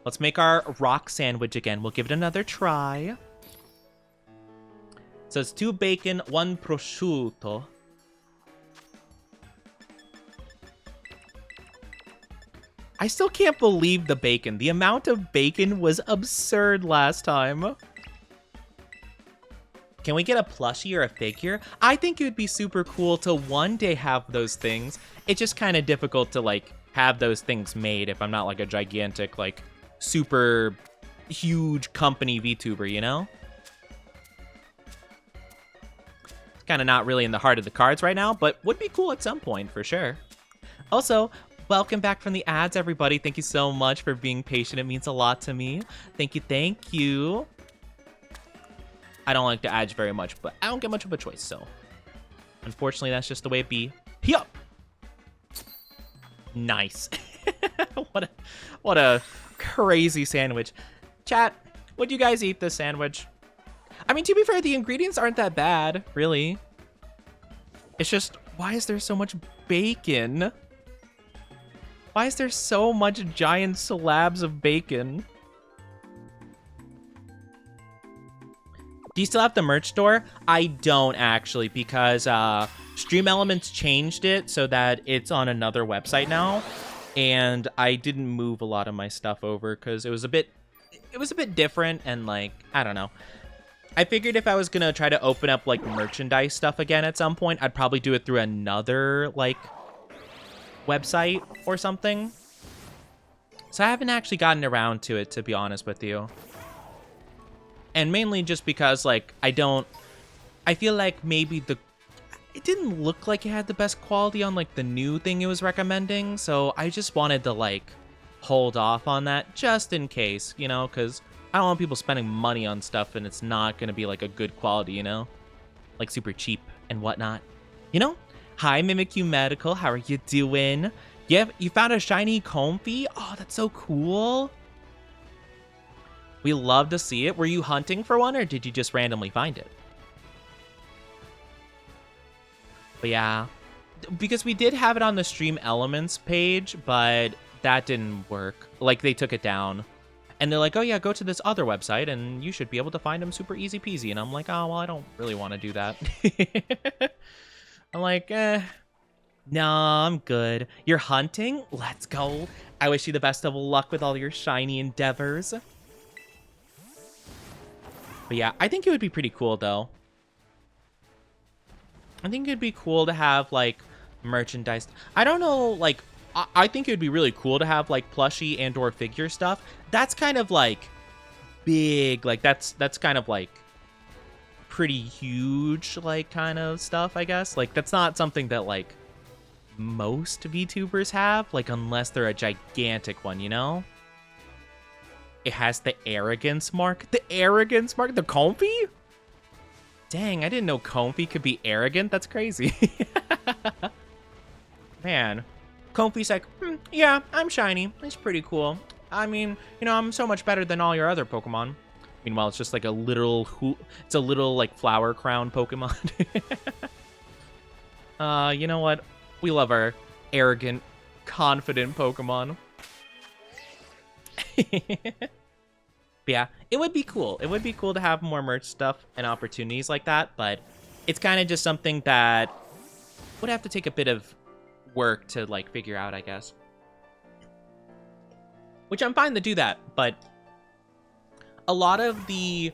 Let's make our rock sandwich again. We'll give it another try. So it's 2 bacon, 1 prosciutto. I still can't believe the bacon. The amount of bacon was absurd last time. Can we get a plushie or a figure? I think it would be super cool to one day have those things. It's just kind of difficult to like have those things made if I'm not like a gigantic, like super huge company VTuber, you know? It's kind of not really in the heart of the cards right now, but would be cool at some point for sure. Also, welcome back from the ads, everybody. Thank you so much for being patient. It means a lot to me. Thank you, thank you. I don't like the ads very much, but I don't get much of a choice, so unfortunately, that's just the way it be. Yup. Nice. what a crazy sandwich. Chat, would you guys eat this sandwich? I mean, to be fair, the ingredients aren't that bad, really. It's just, why is there so much bacon? Why is there so much giant slabs of bacon? Do you still have the merch store? I don't actually, because Stream Elements changed it so that it's on another website now, and I didn't move a lot of my stuff over because it was a bit different, and like, I don't know. I figured if I was gonna try to open up like merchandise stuff again at some point, I'd probably do it through another like website or something. So I haven't actually gotten around to it, to be honest with you. And mainly just because like I feel like maybe it didn't look like it had the best quality on like the new thing it was recommending, so I just wanted to like hold off on that just in case, you know, because I don't want people spending money on stuff and it's not going to be like a good quality, you know, like super cheap and whatnot, you know. Hi, Mimikyu Medical, how are you doing? You found a shiny Comfy? Oh, that's so cool. We love to see it. Were you hunting for one, or did you just randomly find it? But yeah, because we did have it on the Stream Elements page, but that didn't work. Like, they took it down. And they're like, oh yeah, go to this other website, and you should be able to find them super easy peasy. And I'm like, oh, well, I don't really want to do that. I'm like, no, I'm good. You're hunting? Let's go. I wish you the best of luck with all your shiny endeavors. But yeah, I think it would be pretty cool, though. I think it'd be cool to have, like, merchandise. I don't know, like, I think it would be really cool to have, like, plushie and or figure stuff. That's kind of, like, big. Like, that's kind of, like, pretty huge, like, kind of stuff, I guess. Like, that's not something that, like, most VTubers have, like, unless they're a gigantic one, you know? It has the arrogance mark. The arrogance mark? The Comfy? Dang, I didn't know Comfy could be arrogant. That's crazy. Man. Comfy's like, yeah, I'm shiny. It's pretty cool. I mean, you know, I'm so much better than all your other Pokemon. Meanwhile, it's just like a little, it's a little like flower crown Pokemon. You know what? We love our arrogant, confident Pokemon. But yeah, it would be cool. It would be cool to have more merch stuff and opportunities like that, but it's kind of just something that would have to take a bit of work to like figure out, I guess. Which I'm fine to do that, but a lot of the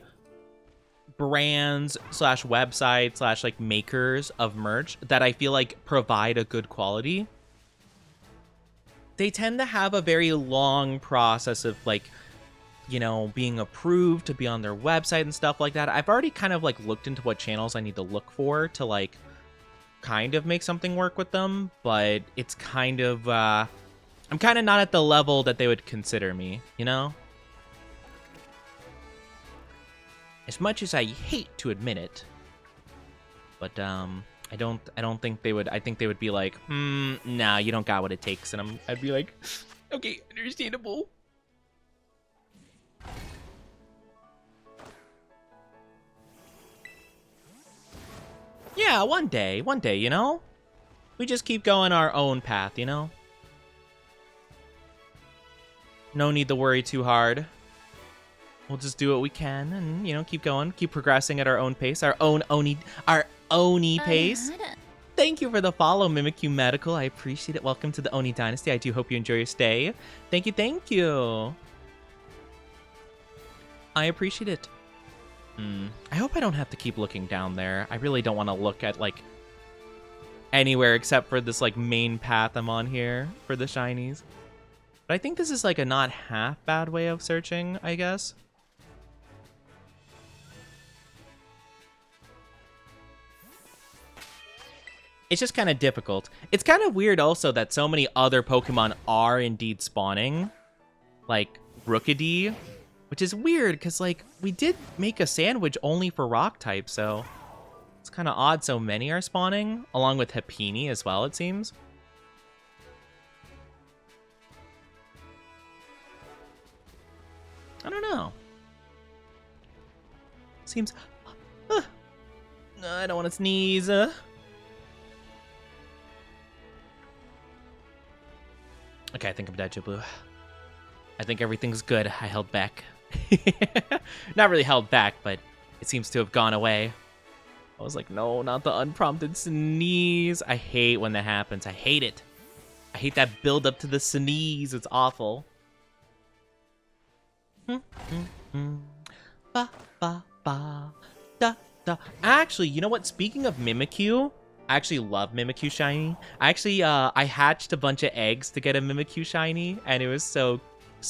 brands slash websites slash like makers of merch that I feel like provide a good quality, they tend to have a very long process of like, you know, being approved to be on their website and stuff like that. I've already kind of like looked into what channels I need to look for to like kind of make something work with them, but it's kind of I'm kind of not at the level that they would consider me, you know? As much as I hate to admit it, but I don't think they would. I think they would be like, nah, you don't got what it takes, and I'd be like, okay, understandable. Yeah, one day, you know? We just keep going our own path, you know? No need to worry too hard. We'll just do what we can and, you know, keep going, keep progressing at our own pace, our own Oni pace. Thank you for the follow, Mimikyu Medical. I appreciate it. Welcome to the Oni Dynasty. I do hope you enjoy your stay. Thank you, thank you. I appreciate it. I hope I don't have to keep looking down there. I really don't want to look at, like, anywhere except for this, like, main path I'm on here for the shinies. But I think this is, like, a not half bad way of searching, I guess. It's just kind of difficult. It's kind of weird also that so many other Pokemon are indeed spawning. Like, Rookidee. Which is weird, because, like, we did make a sandwich only for rock type, so it's kind of odd so many are spawning, along with Happiny as well, it seems. I don't know. Seems... I don't want to sneeze. Okay, I think I'm dead, Jiblu. I think everything's good. I held back. Not really held back, but it seems to have gone away. I was like, no, not the unprompted sneeze. I hate when that happens. I hate it. I hate that build up to the sneeze. It's awful. Ba, ba, ba, da, da. Actually, you know what? Speaking of Mimikyu, I actually love Mimikyu shiny. I hatched a bunch of eggs to get a Mimikyu shiny, and it was so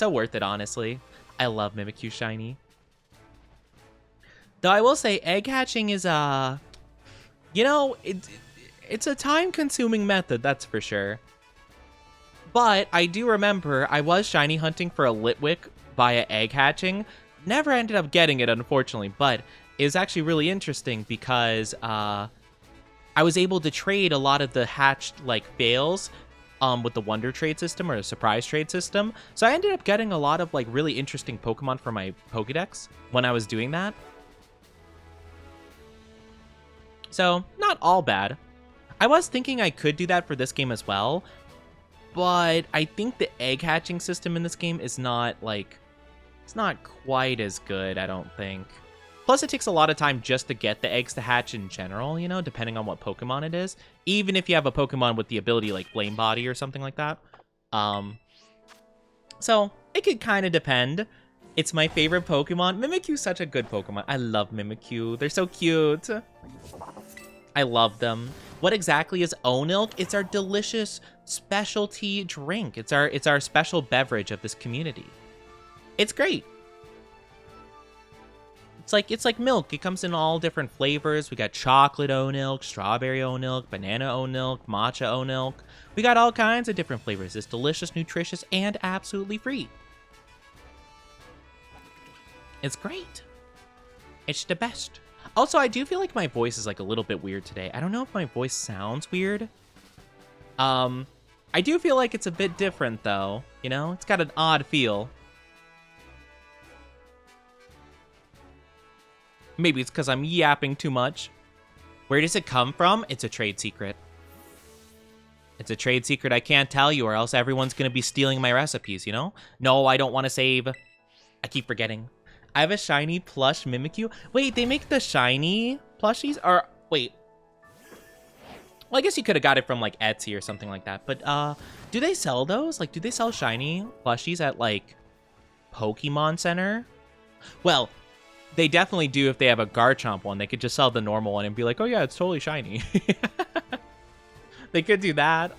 worth it, honestly. I love Mimikyu shiny. Though I will say, egg hatching is, you know, it's a time-consuming method, that's for sure. But I do remember I was shiny hunting for a Litwick via egg hatching. Never ended up getting it, unfortunately, but it was actually really interesting because, I was able to trade a lot of the hatched, like, fails with the Wonder Trade system or the Surprise Trade system. So I ended up getting a lot of, like, really interesting Pokemon for my Pokedex when I was doing that. So, not all bad. I was thinking I could do that for this game as well, but I think the egg hatching system in this game is not, like, it's not quite as good, I don't think. Plus, it takes a lot of time just to get the eggs to hatch in general, you know, depending on what Pokemon it is. Even if you have a Pokemon with the ability like Flame Body or something like that. So, it could kind of depend. It's my favorite Pokemon. Mimikyu's such a good Pokemon. I love Mimikyu. They're so cute. I love them. What exactly is Ownilk? It's our delicious specialty drink. It's our special beverage of this community. It's great. It's like milk. It comes in all different flavors. We got chocolate Ownilk, strawberry Ownilk, banana Ownilk, matcha Ownilk. We got all kinds of different flavors. It's delicious, nutritious, and absolutely free. It's great. It's the best. Also, I do feel like my voice is like a little bit weird today. I don't know if my voice sounds weird. I do feel like it's a bit different though. You know, it's got an odd feel. Maybe it's because I'm yapping too much. Where does it come from? It's a trade secret. It's a trade secret I can't tell you, or else everyone's going to be stealing my recipes, you know? No, I don't want to save. I keep forgetting. I have a shiny plush Mimikyu. Wait, they make the shiny plushies? Or, wait. Well, I guess you could have got it from, like, Etsy or something like that. But, do they sell those? Like, do they sell shiny plushies at, like, Pokemon Center? Well, they definitely do if they have a Garchomp one. They could just sell the normal one and be like, oh yeah, it's totally shiny. They could do that.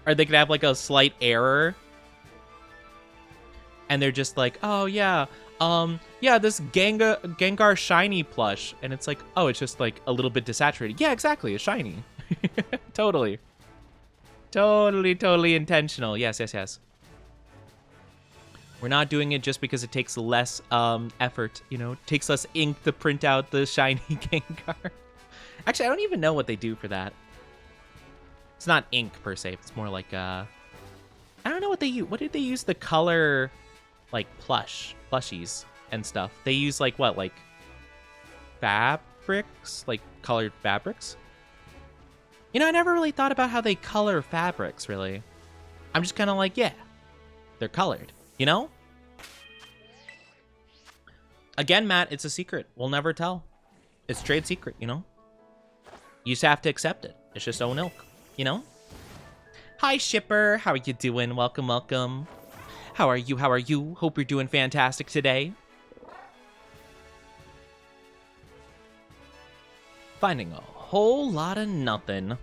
Or they could have like a slight error. And they're just like, oh yeah, yeah, this Gengar shiny plush. And it's like, oh, it's just like a little bit desaturated. Yeah, exactly, it's shiny. Totally. Totally intentional. Yes. We're not doing it just because it takes less effort, you know? It takes less ink to print out the shiny Gengar. Actually, I don't even know what they do for that. It's not ink, per se. It's more like, I don't know what they use. What did they use the color, like, plushies and stuff? They use, like, what? Like, fabrics? Like, colored fabrics? You know, I never really thought about how they color fabrics, really. I'm just kind of like, yeah, they're colored. You know? Again, Matt, it's a secret. We'll never tell. It's trade secret, you know? You just have to accept it. It's just Ownilk, you know? Hi, Shipper. How are you doing? Welcome. How are you? Hope you're doing fantastic today. Finding a whole lot of nothing.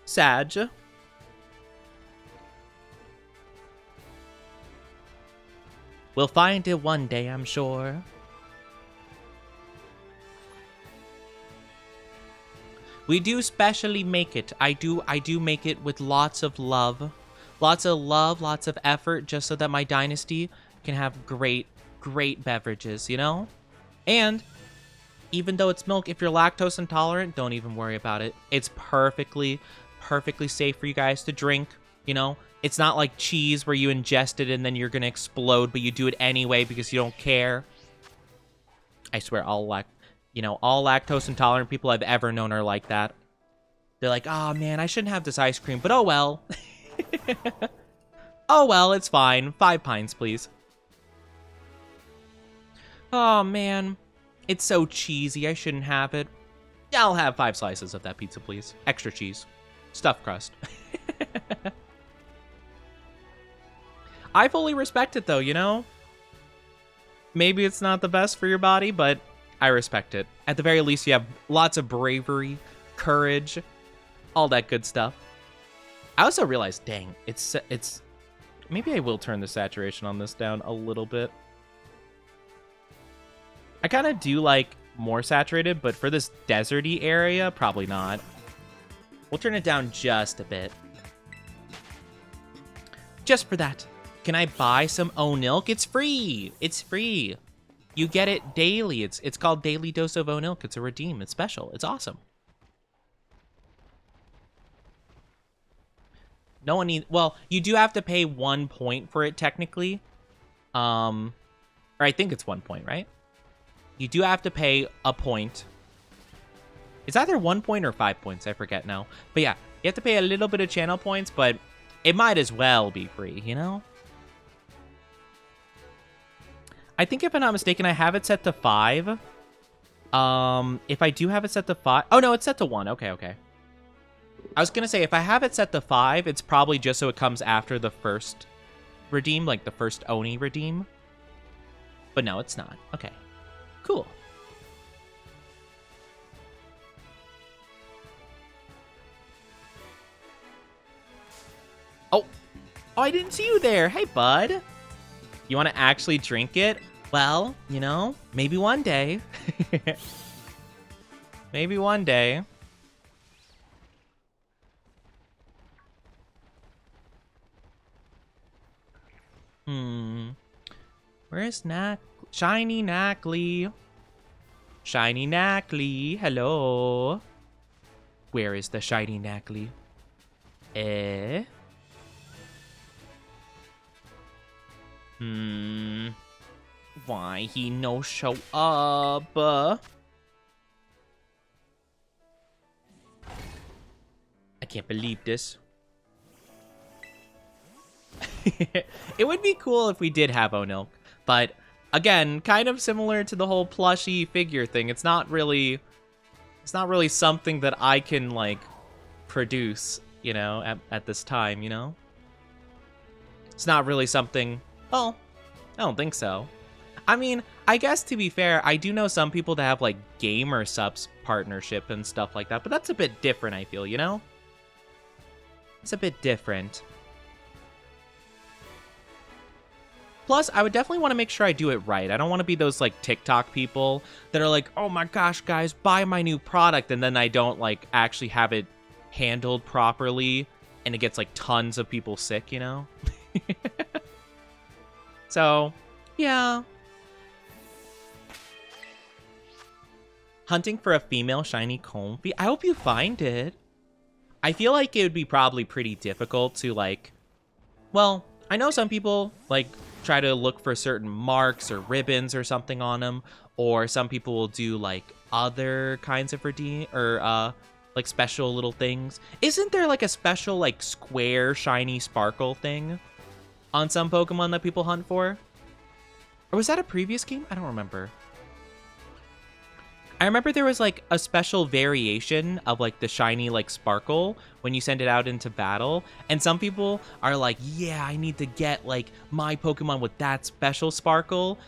Sag. We'll find it one day, I'm sure. We do specially make it. I do make it with lots of love. Lots of effort, just so that my dynasty can have great beverages, you know? And even though it's milk, if you're lactose intolerant, don't even worry about it. It's perfectly safe for you guys to drink, you know? It's not like cheese where you ingest it and then you're gonna explode, but you do it anyway because you don't care. I swear all lactose intolerant people I've ever known are like that. They're like, oh man, I shouldn't have this ice cream, but oh well. Oh well, it's fine. 5 pints, please. Oh man, it's so cheesy, I shouldn't have it. I'll have 5 slices of that pizza, please. Extra cheese. Stuffed crust. I fully respect it though, you know? Maybe it's not the best for your body, but I respect it. At the very least, you have lots of bravery, courage, all that good stuff. I also realized, dang, it's maybe I will turn the saturation on this down a little bit. I kind of do like more saturated, but for this deserty area, probably not. We'll turn it down just a bit. Just for that. Can I buy some O-Milk? It's free. It's free. You get it daily. It's called Daily Dose of O-Milk. It's a redeem. It's special. It's awesome. No one needs... Well, you do have to pay 1 point for it, technically. Or I think it's 1 point, right? You do have to pay a point. It's either 1 point or 5 points. I forget now. But yeah, you have to pay a little bit of channel points, but it might as well be free, you know? I think if I'm not mistaken, I have it set to 5. If I do have it set to 5... Oh, no, it's set to 1. Okay. I was going to say, if I have it set to 5, it's probably just so it comes after the first redeem, like the first Oni redeem. But no, it's not. Okay. Cool. Oh, I didn't see you there. Hey, bud. You want to actually drink it? Well, you know, maybe one day. Maybe one day. Where's Shiny Knackley? Shiny Knackley, hello. Where is the Shiny Knackley? Why he no show up? I can't believe this. It would be cool if we did have O-Milk, but again, kind of similar to the whole plushy figure thing. It's not really something that I can like produce, you know, at this time, you know? It's not really something. Well, I don't think so. I mean, I guess to be fair, I do know some people that have like gamer subs partnership and stuff like that, but that's a bit different, I feel, you know? It's a bit different. Plus, I would definitely want to make sure I do it right. I don't want to be those like TikTok people that are like, oh my gosh, guys, buy my new product, and then I don't like actually have it handled properly and it gets like tons of people sick, you know? So, yeah. Hunting for a female shiny Comfy. I hope you find it. I feel like it would be probably pretty difficult to like, well, I know some people like try to look for certain marks or ribbons or something on them, or some people will do like other kinds of redeem or like special little things. Isn't there like a special like square shiny sparkle thing on some Pokemon that people hunt for? Or was that a previous game? I don't remember. I remember there was like a special variation of like the shiny like sparkle when you send it out into battle, and some people are like, yeah, I need to get like my Pokemon with that special sparkle,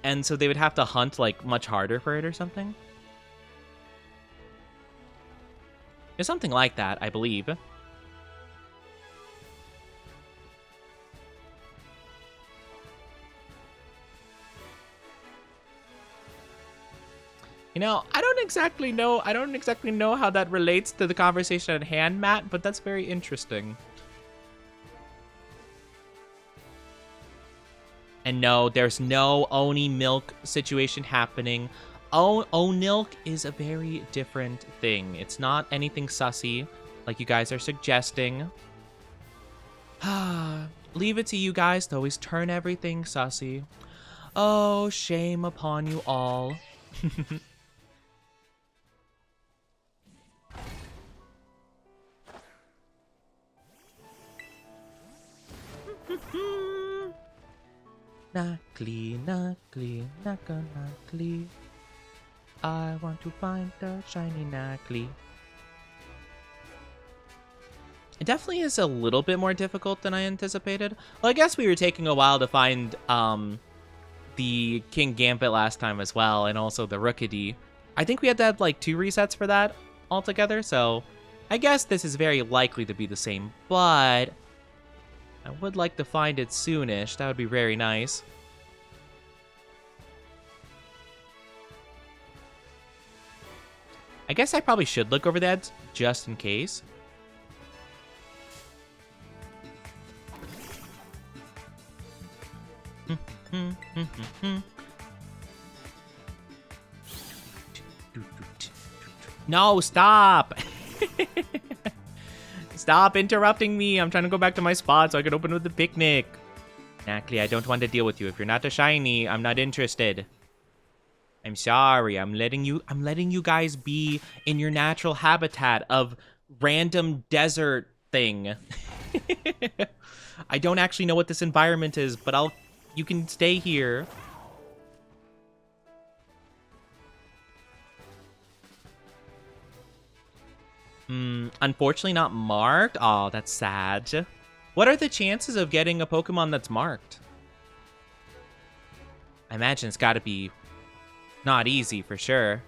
and so they would have to hunt like much harder for it or something. It's something like that, I believe. You know, I don't exactly know how that relates to the conversation at hand, Matt, but that's very interesting. And no, there's no Oni milk situation happening. Onilk is a very different thing. It's not anything sussy, like you guys are suggesting. Leave it to you guys to always turn everything sussy. Oh, shame upon you all. Knuckly, knuckly, knuckly. I want to find the shiny knuckly. It definitely is a little bit more difficult than I anticipated. Well, I guess we were taking a while to find the King Gambit last time as well, and also the Rookity. I think we had to have like 2 resets for that altogether, so I guess this is very likely to be the same, but I would like to find it soonish. That would be very nice. I guess I probably should look over that just in case. No, stop! Stop interrupting me. I'm trying to go back to my spot so I can open with the picnic. Knackly, I don't want to deal with you. If you're not a shiny, I'm not interested. I'm sorry. I'm letting you guys be in your natural habitat of random desert thing. I don't actually know what this environment is, but you can stay here. Unfortunately not marked. Oh, that's sad. What are the chances of getting a Pokemon that's marked? I imagine it's got to be not easy for sure.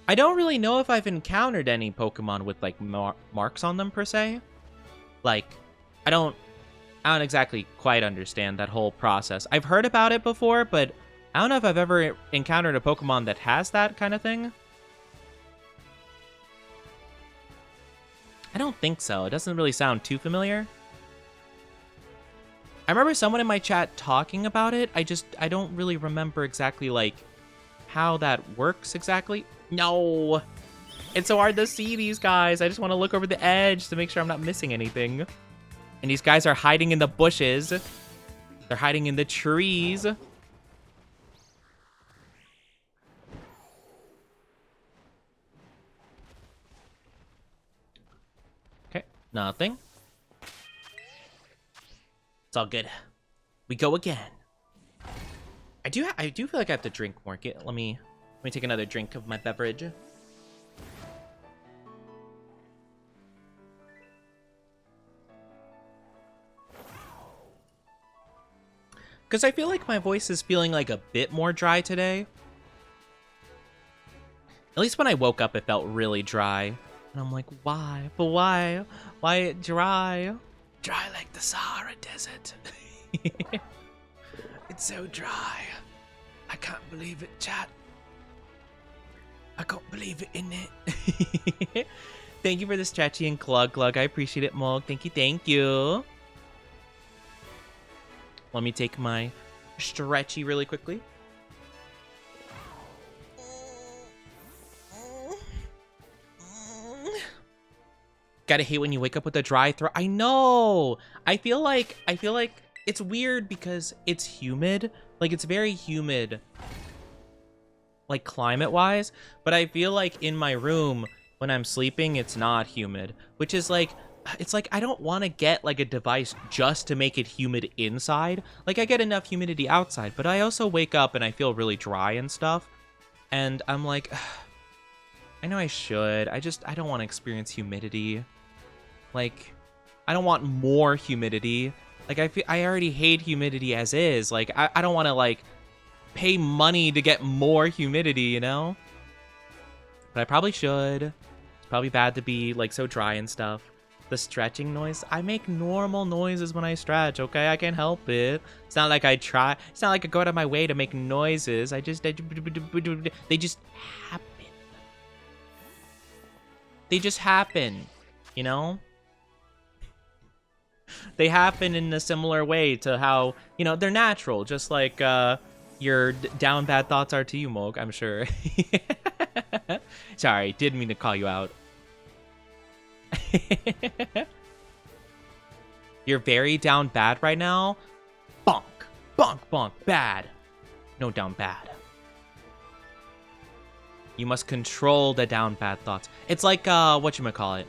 I don't really know if I've encountered any Pokemon with like marks on them per se. Like, I don't exactly quite understand that whole process. I've heard about it before, but I don't know if I've ever encountered a Pokemon that has that kind of thing. I don't think so. It doesn't really sound too familiar. I remember someone in my chat talking about it. I don't really remember exactly like how that works exactly. No, it's so hard to see these guys. I just want to look over the edge to make sure I'm not missing anything. And these guys are hiding in the bushes. They're hiding in the trees. Okay, nothing. It's all good. We go again. I do feel like I have to drink more. Let me take another drink of my beverage. Because I feel like my voice is feeling like a bit more dry today. At least when I woke up, it felt really dry. And I'm like, why? But why? Why it dry? Dry like the Sahara Desert. It's so dry. I can't believe it, chat. I can't believe it, innit? Thank you for the stretchy and glug. I appreciate it, Mog. Thank you, thank you. Let me take my stretchy really quickly. Gotta hate when you wake up with a dry throat. I know. I feel like it's weird because it's humid. Like, it's very humid, like climate-wise. But I feel like in my room when I'm sleeping, it's not humid, which is like, it's like I don't want to get like a device just to make it humid inside. Like, I get enough humidity outside, but I also wake up and I feel really dry and stuff. And I'm like, I know I should. I don't want to experience humidity. Like, I don't want more humidity. Like, I already hate humidity as is. Like, I don't want to, like, pay money to get more humidity, you know? But I probably should. It's Probably bad to be like so dry and stuff. The stretching noise. I make normal noises when I stretch, okay? I can't help it. It's not like I try. It's not like I go out of my way to make noises. They just happen. They just happen, you know? They happen in a similar way to how, you know, they're natural, just like your down bad thoughts are to you, Moog, I'm sure. Sorry, didn't mean to call you out. You're very down bad right now. Bonk, bonk, bonk, bad. No down bad. You must control the down bad thoughts. It's like whatchamacallit.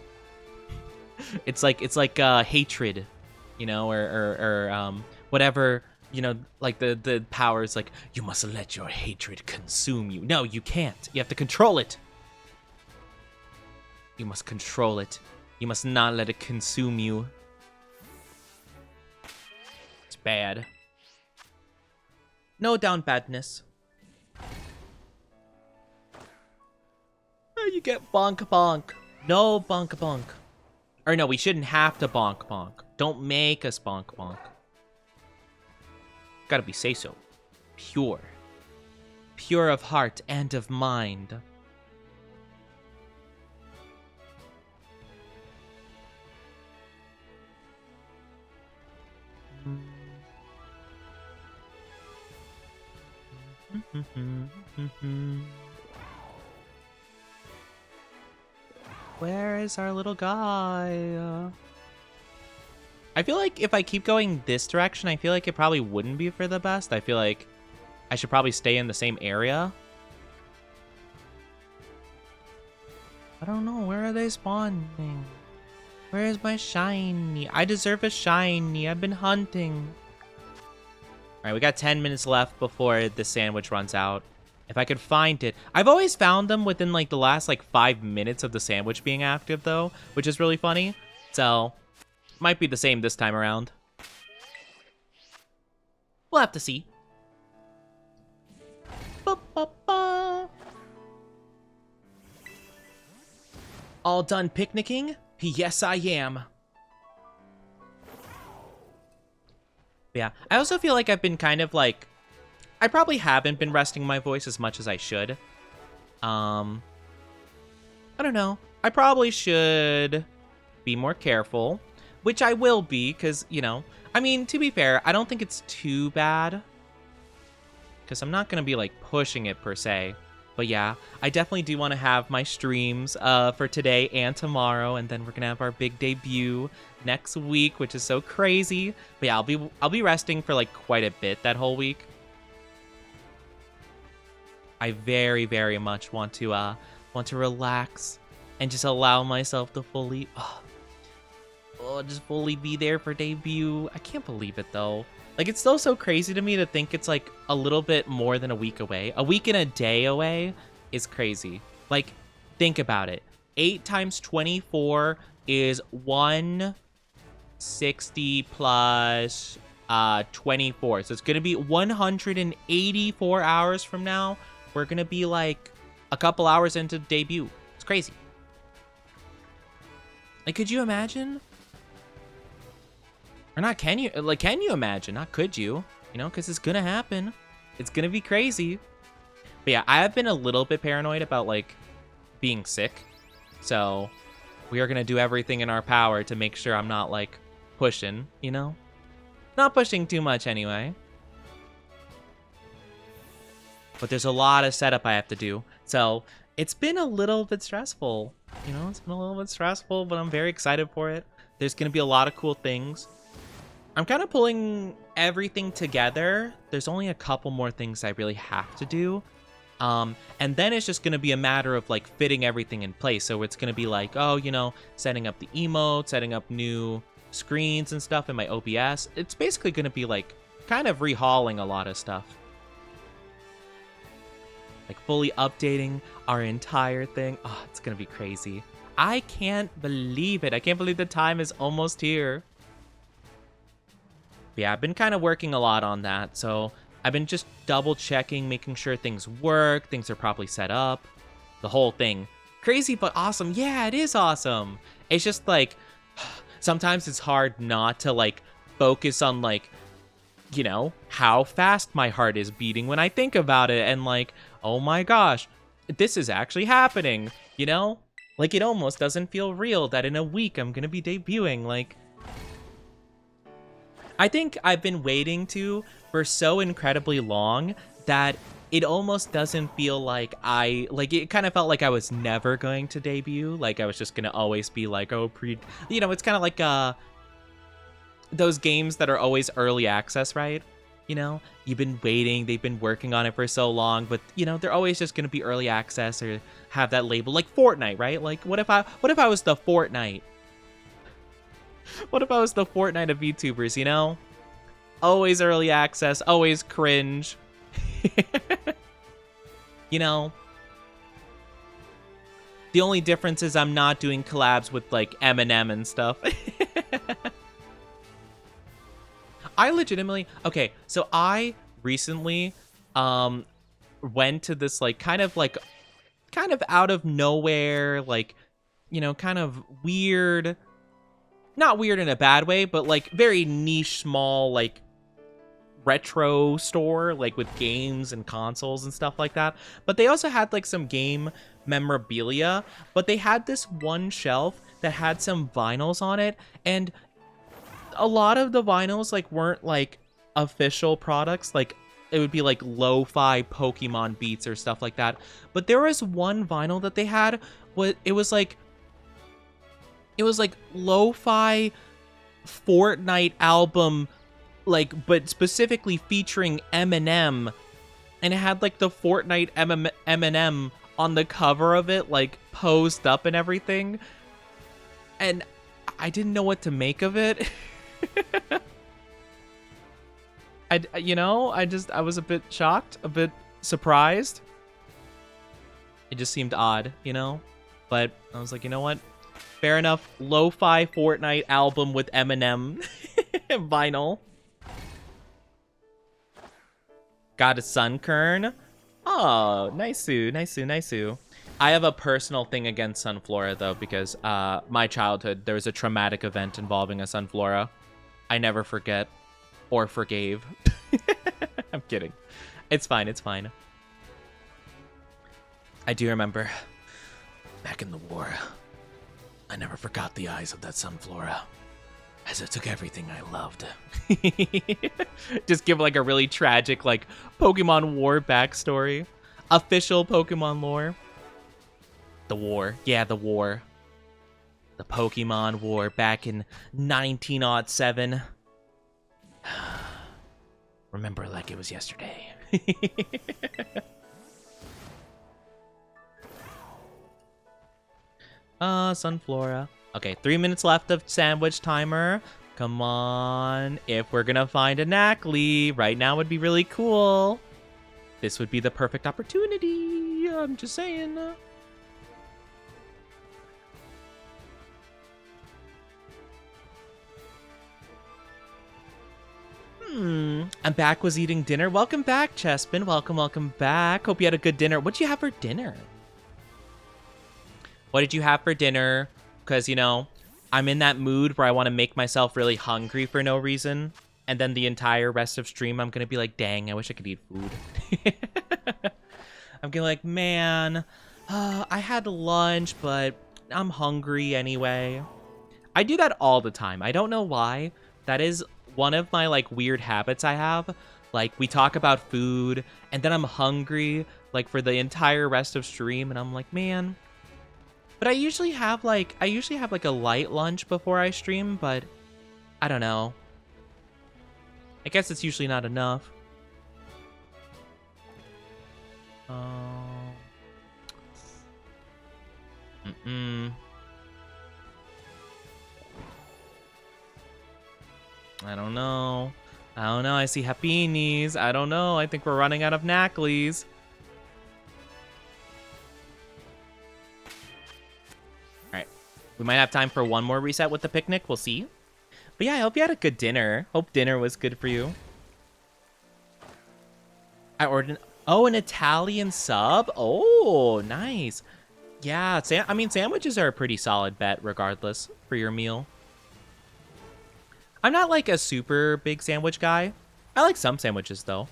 It's like hatred, you know, or whatever, you know, like the power is like, you must let your hatred consume you. No, you can't. You have to control it. You must control it. You must not let it consume you. It's bad. No down badness. You get bonk bonk. No bonk bonk. Or no, we shouldn't have to bonk bonk. Don't make us bonk bonk. Gotta be say-so. Pure. Pure of heart and of mind. Where is our little guy? I feel like if I keep going this direction, I feel like it probably wouldn't be for the best. I feel like I should probably stay in the same area. I don't know. Where are they spawning? Where is my shiny? I deserve a shiny. I've been hunting. All right, we got 10 minutes left before the sandwich runs out. If I could find it. I've always found them within like the last like 5 minutes of the sandwich being active though, which is really funny. So, might be the same this time around. We'll have to see. Ba-ba-ba. All done picnicking? Yes, I am. Yeah, I also feel like I've been kind of like, I probably haven't been resting my voice as much as I should. I don't know. I probably should be more careful, which I will be, because, you know, I mean, to be fair, I don't think it's too bad, because I'm not going to be, like, pushing it per se. But yeah, I definitely do want to have my streams for today and tomorrow, and then we're going to have our big debut next week, which is so crazy. But yeah, I'll be resting for, like, quite a bit that whole week. I very, very much want to relax and just allow myself to fully, just fully be there for debut. I can't believe it though. Like, it's still so crazy to me to think it's like a little bit more than a week away. A week and a day away is crazy. Like, think about it. 8 times 24 is 160 plus 24. So it's gonna be 184 hours from now. We're gonna be like a couple hours into debut. It's crazy. Like, could you imagine? Or not, can you? Like, can you imagine? Not could you? You know, because it's gonna happen. It's gonna be crazy. But yeah, I have been a little bit paranoid about, like, being sick. So we are gonna do everything in our power to make sure I'm not, like, pushing, you know? Not pushing too much anyway. But there's a lot of setup I have to do. So it's been a little bit stressful. You know, it's been a little bit stressful, but I'm very excited for it. There's going to be a lot of cool things. I'm kind of pulling everything together. There's only a couple more things I really have to do. And then it's just going to be a matter of, like, fitting everything in place. So it's going to be like, oh, you know, setting up the emotes, setting up new screens and stuff in my OBS. It's basically going to be, like, kind of rehauling a lot of stuff. Like, fully updating our entire thing. Oh, it's gonna be crazy. I can't believe it. I can't believe the time is almost here. But yeah, I've been kind of working a lot on that. So I've been just double checking, making sure things work, things are properly set up, the whole thing. Crazy but awesome. Yeah, it is awesome. It's just like sometimes it's hard not to like focus on like, you know, how fast my heart is beating when I think about it and like, oh my gosh, this is actually happening, you know? Like it almost doesn't feel real that in a week I'm gonna be debuting. Like, I think I've been waiting for so incredibly long that it almost doesn't feel like it kind of felt like I was never going to debut. Like I was just gonna always be like, oh, you know, it's kind of like those games that are always early access, right? You know, you've been waiting, they've been working on it for so long, but you know, they're always just gonna be early access or have that label, like Fortnite, right? Like what if I was the Fortnite? What if I was the Fortnite of VTubers, you know? Always early access, always cringe. You know, the only difference is I'm not doing collabs with like Eminem and stuff. I legitimately, okay, so I recently went to this like kind of out of nowhere, like, you know, kind of weird, not weird in a bad way, but like very niche, small, like retro store, like with games and consoles and stuff like that. But they also had like some game memorabilia, but they had this one shelf that had some vinyls on it, and a lot of the vinyls like weren't like official products. Like it would be like lo-fi Pokemon beats or stuff like that. But there was one vinyl that they had, it was like lo-fi Fortnite album, like, but specifically featuring Eminem, and it had like the Fortnite Eminem on the cover of it, like posed up and everything, and I didn't know what to make of it. I was a bit shocked, a bit surprised. It just seemed odd, you know, but I was like, you know what? Fair enough. Lo-fi Fortnite album with Eminem vinyl. Got a Sunkern. Oh, nice-oo. I have a personal thing against Sunflora, though, because my childhood, there was a traumatic event involving a Sunflora. I never forget or forgave. I'm kidding. It's fine. I do remember back in the war, I never forgot the eyes of that Sunflora, as it took everything I loved. Just give like a really tragic like Pokemon War backstory. Official Pokemon lore. The war. Yeah, the war. The Pokemon War back in 1907. Remember like it was yesterday. Sunflora. Okay, 3 minutes left of sandwich timer. Come on. If we're gonna find a Knackley, right now would be really cool. This would be the perfect opportunity. I'm just saying. I'm back, was eating dinner. Welcome back, Chespin. Welcome back. Hope you had a good dinner. What'd you have for dinner? What did you have for dinner? Because, you know, I'm in that mood where I want to make myself really hungry for no reason. And then the entire rest of stream, I'm going to be like, dang, I wish I could eat food. I'm going to be like, man, I had lunch, but I'm hungry anyway. I do that all the time. I don't know why. That is one of my, like, weird habits I have. Like, we talk about food, and then I'm hungry, like, for the entire rest of stream, and I'm like, man. But I usually have like a light lunch before I stream, but I don't know. I guess it's usually not enough. I don't know. I see Happinis. I don't know. I think we're running out of Knackleys. We might have time for one more reset with the picnic. We'll see. But yeah, I hope you had a good dinner. Hope dinner was good for you. I ordered an Italian sub. Oh, nice. Yeah, I mean, sandwiches are a pretty solid bet regardless for your meal. I'm not like a super big sandwich guy. I like some sandwiches though.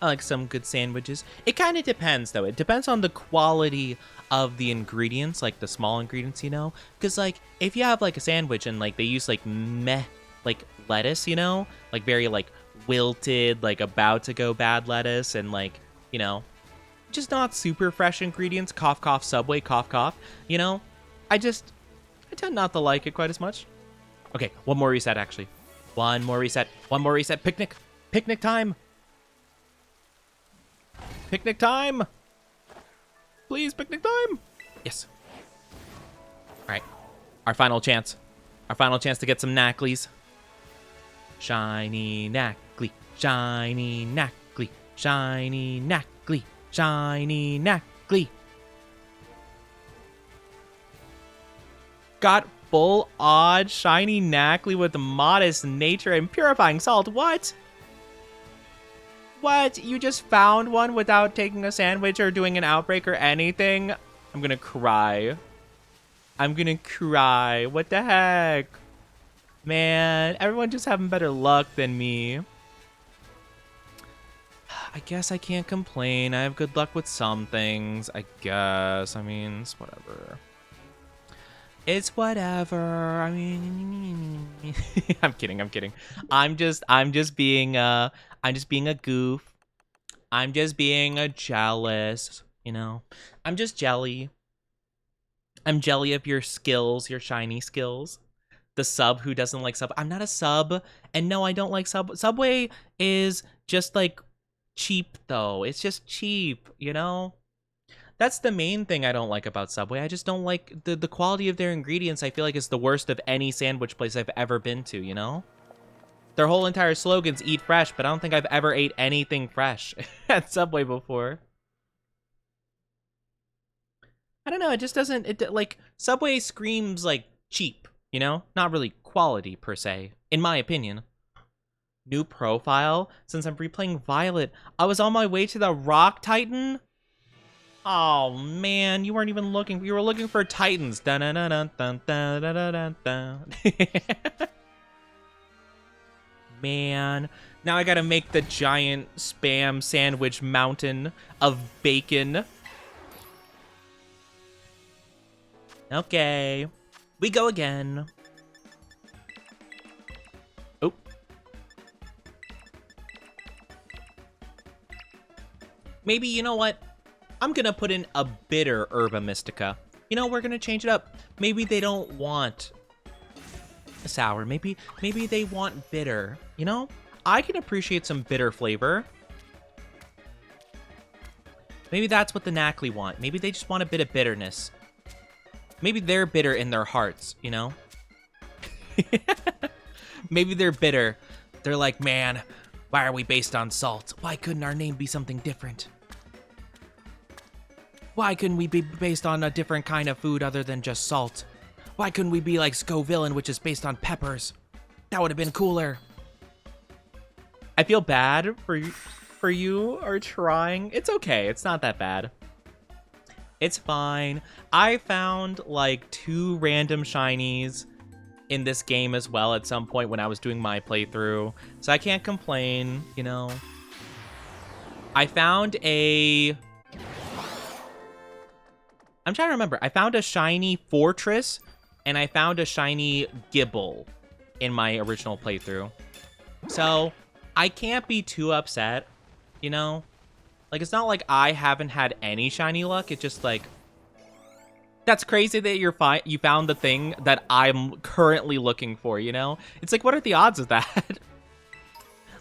I like some good sandwiches. It kind of depends, though. It depends on the quality of the ingredients, like the small ingredients, you know? Because, like, if you have, like, a sandwich and, like, they use, like, meh, like, lettuce, you know? Like, very, like, wilted, like, about to go bad lettuce and, like, you know, just not super fresh ingredients. Cough, cough, Subway, cough, cough, you know? I tend not to like it quite as much. Okay, one more reset, actually. One more reset. One more reset. Picnic. Picnic time. Picnic time! Please, picnic time! Yes. Alright. Our final chance. Our final chance to get some knacklies. Shiny knackly. Shiny knackly. Shiny knackly. Shiny knackly. Got full odd shiny knackly with modest nature and purifying salt. What? What? You just found one without taking a sandwich or doing an outbreak or anything? I'm gonna cry. I'm gonna cry. What the heck? Man, everyone just having better luck than me. I guess I can't complain. I have good luck with some things, I guess. I mean, it's whatever. It's whatever. I mean, I'm kidding. I'm kidding. I'm just being a goof. I'm just being a jealous, you know. I'm just jelly. I'm jelly of your skills, your shiny skills. The sub who doesn't like sub. I'm not a sub, and no, I don't like sub. Subway is just like cheap though. It's just cheap, you know. That's the main thing I don't like about Subway. I just don't like the quality of their ingredients. I feel like it's the worst of any sandwich place I've ever been to, you know? Their whole entire slogan's eat fresh, but I don't think I've ever ate anything fresh at Subway before. I don't know, it just doesn't, like, Subway screams, like, cheap, you know? Not really quality, per se, in my opinion. New profile? Since I'm replaying Violet, I was on my way to the Rock Titan? Oh man, you weren't even looking. You were looking for Titans. Dun dun dun dun dun dun dun dun. Man, now I gotta make the giant spam sandwich mountain of bacon. Okay, we go again. Oh. Maybe, you know what? I'm gonna put in a bitter Herba Mystica. You know, we're gonna change it up. Maybe they don't want a sour. Maybe they want bitter. You know, I can appreciate some bitter flavor. Maybe that's what the Knackly want. Maybe they just want a bit of bitterness. Maybe they're bitter in their hearts, you know? Maybe they're bitter. They're like, man, why are we based on salt? Why couldn't our name be something different? Why couldn't we be based on a different kind of food other than just salt? Why couldn't we be like Scoville, which is based on peppers? That would have been cooler. I feel bad for you are trying. It's okay. It's not that bad. It's fine. I found like 2 random shinies in this game as well at some point when I was doing my playthrough. So I can't complain, you know. I found a... I'm trying to remember. I found a shiny Fortress, and I found a shiny Gibble in my original playthrough. So, I can't be too upset, you know? Like, it's not like I haven't had any shiny luck. It's just like... That's crazy that you found the thing that I'm currently looking for, you know? It's like, what are the odds of that?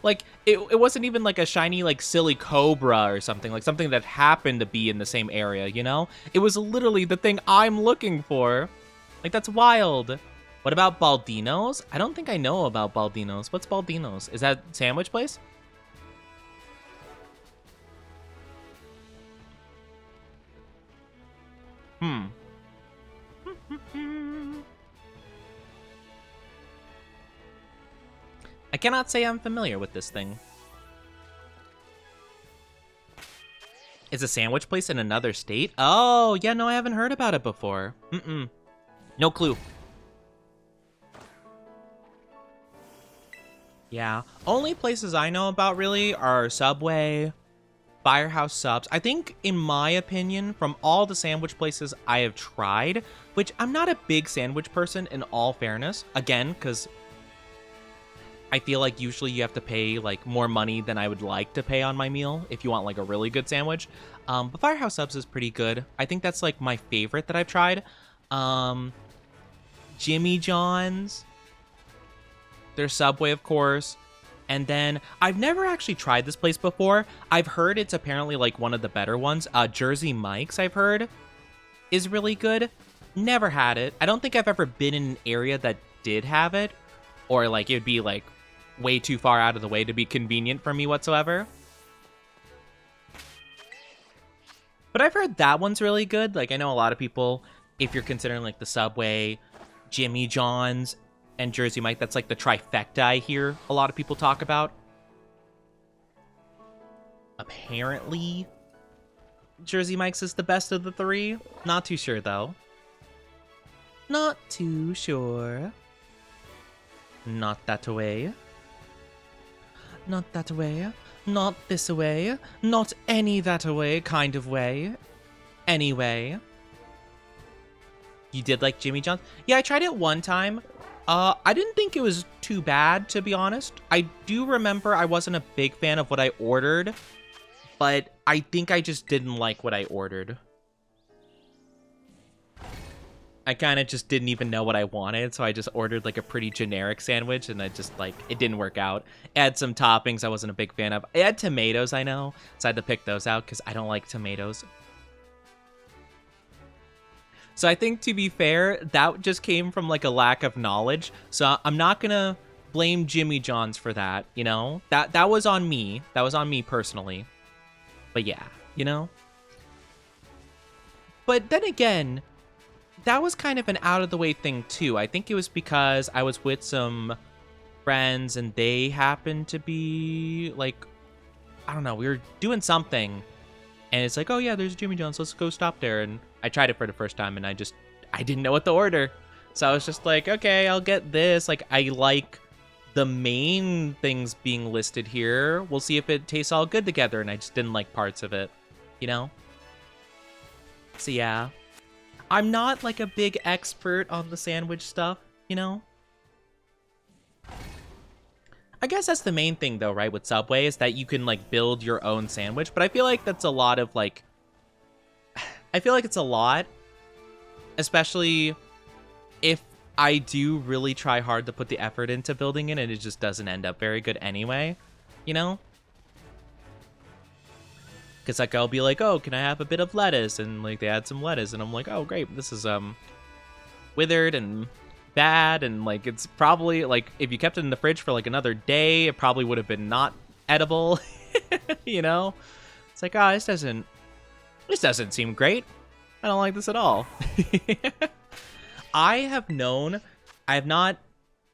Like, it wasn't even like a shiny, like, silly cobra or something. Like, something that happened to be in the same area, you know? It was literally the thing I'm looking for. Like, that's wild. What about Baldinos? I don't think I know about Baldinos. What's Baldinos? Is that sandwich place? I cannot say I'm familiar with this thing. It's a sandwich place in another state? Oh, yeah, no, I haven't heard about it before. No clue. Yeah, only places I know about really are Subway, Firehouse Subs. I think, in my opinion, from all the sandwich places I have tried, which I'm not a big sandwich person in all fairness, again, because I feel like usually you have to pay like more money than I would like to pay on my meal if you want like a really good sandwich. But Firehouse Subs is pretty good. I think that's like my favorite that I've tried. Jimmy John's. There's Subway, of course. And then I've never actually tried this place before. I've heard it's apparently like one of the better ones. Jersey Mike's, I've heard, is really good. Never had it. I don't think I've ever been in an area that did have it, or like it would be like way too far out of the way to be convenient for me whatsoever. But I've heard that one's really good. Like I know a lot of people, if you're considering like the Subway, Jimmy John's, and Jersey Mike, that's like the trifecta I hear a lot of people talk about. Apparently, Jersey Mike's is the best of the three. Not too sure, though. Not too sure. Not that way. Not that way. Not this way. Not any that way kind of way. Anyway. You did like Jimmy John's? Yeah, I tried it one time. I didn't think it was too bad, to be honest. I do remember I wasn't a big fan of what I ordered, but I think I just didn't like what I ordered. I kind of just didn't even know what I wanted, so I just ordered like a pretty generic sandwich, and I just like, it didn't work out. It had some toppings I wasn't a big fan of. It had tomatoes, I know, so I had to pick those out because I don't like tomatoes. So I think, to be fair, that just came from like a lack of knowledge. So I'm not gonna blame Jimmy John's for that, you know? That was on me. That was on me personally. But yeah, you know? But then again, that was kind of an out of the way thing too. I think it was because I was with some friends and they happened to be like, I don't know, we were doing something. And it's like, oh yeah, there's Jimmy John's, let's go stop there. And I tried it for the first time and I didn't know what to order. So I was just like, okay, I'll get this. Like, I like the main things being listed here. We'll see if it tastes all good together. And I just didn't like parts of it, you know? So yeah, I'm not like a big expert on the sandwich stuff, you know? I guess that's the main thing though, right, with Subway, is that you can like build your own sandwich. But I feel like that's a lot of like, I feel like it's a lot, especially if I do really try hard to put the effort into building it and it just doesn't end up very good anyway, you know? Because like I'll be like, oh, can I have a bit of lettuce? And like they add some lettuce and I'm like, oh great, this is withered and bad, and like it's probably like if you kept it in the fridge for like another day, it probably would have been not edible. You know? It's like, oh, this doesn't seem great. I don't like this at all. I have not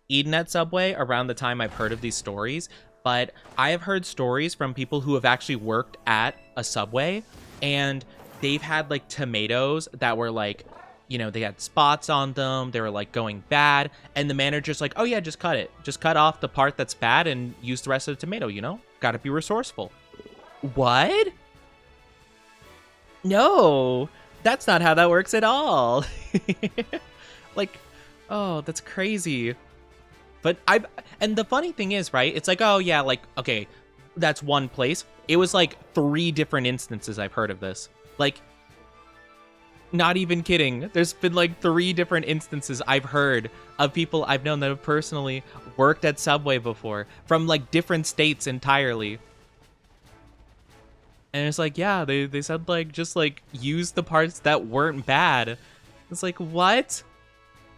eaten at Subway around the time I've heard of these stories, but I have heard stories from people who have actually worked at a Subway, and they've had like tomatoes that were like, you know, they had spots on them, they were like going bad, and the manager's like, oh yeah, just cut it. Just cut off the part that's bad and use the rest of the tomato, you know? Gotta be resourceful. What? No, that's not how that works at all. Like, oh, that's crazy. But and the funny thing is, right, it's like, oh yeah, like, okay, that's one place. It was like 3 different instances I've heard of this. Like, not even kidding. There's been like 3 different instances I've heard of people I've known that have personally worked at Subway before from like different states entirely. And it's like, yeah, they said like, just like use the parts that weren't bad. It's like, what?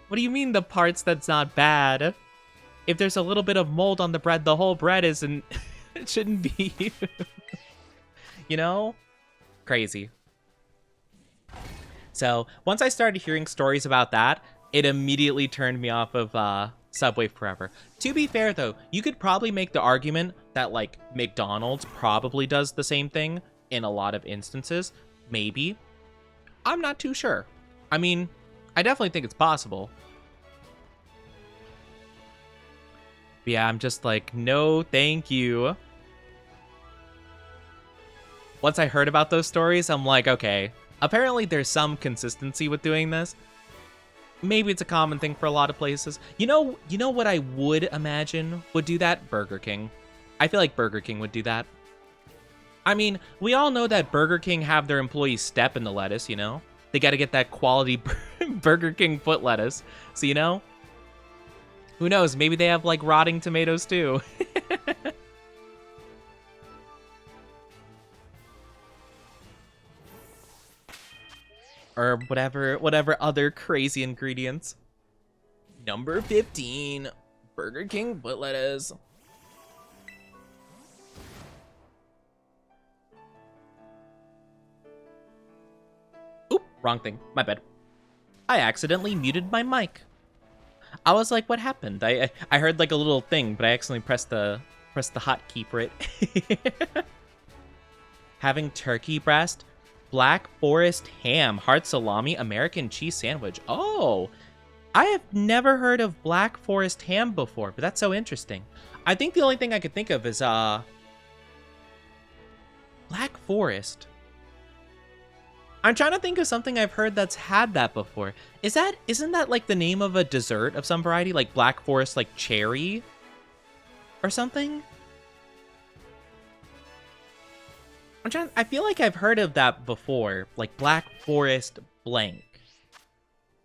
What do you mean the parts that's not bad? If there's a little bit of mold on the bread, the whole bread isn't, it shouldn't be. You know? Crazy. So once I started hearing stories about that, it immediately turned me off of Subway forever. To be fair, though, you could probably make the argument that, like, McDonald's probably does the same thing in a lot of instances. Maybe. I'm not too sure. I mean, I definitely think it's possible. But yeah, I'm just like, no, thank you. Once I heard about those stories, I'm like, okay, apparently there's some consistency with doing this. Maybe it's a common thing for a lot of places. You know what I would imagine would do that? Burger King. I feel like Burger King would do that. I mean, we all know that Burger King have their employees step in the lettuce, you know? They got to get that quality Burger King foot lettuce. So, you know, who knows? Maybe they have, like, rotting tomatoes, too. Or whatever other crazy ingredients. Number 15, Burger King foot lettuce. Oop, wrong thing. My bad. I accidentally muted my mic. I was like, what happened? I heard like a little thing, but I accidentally pressed the hotkey for it. Having turkey breast, Black Forest ham, hard salami, American cheese sandwich. Oh, I have never heard of Black Forest ham before, but that's so interesting. I think the only thing I could think of is Black Forest. I'm trying to think of something I've heard that's had that before. Isn't that like the name of a dessert of some variety, like Black Forest, like cherry or something? I feel like I've heard of that before, like Black Forest blank.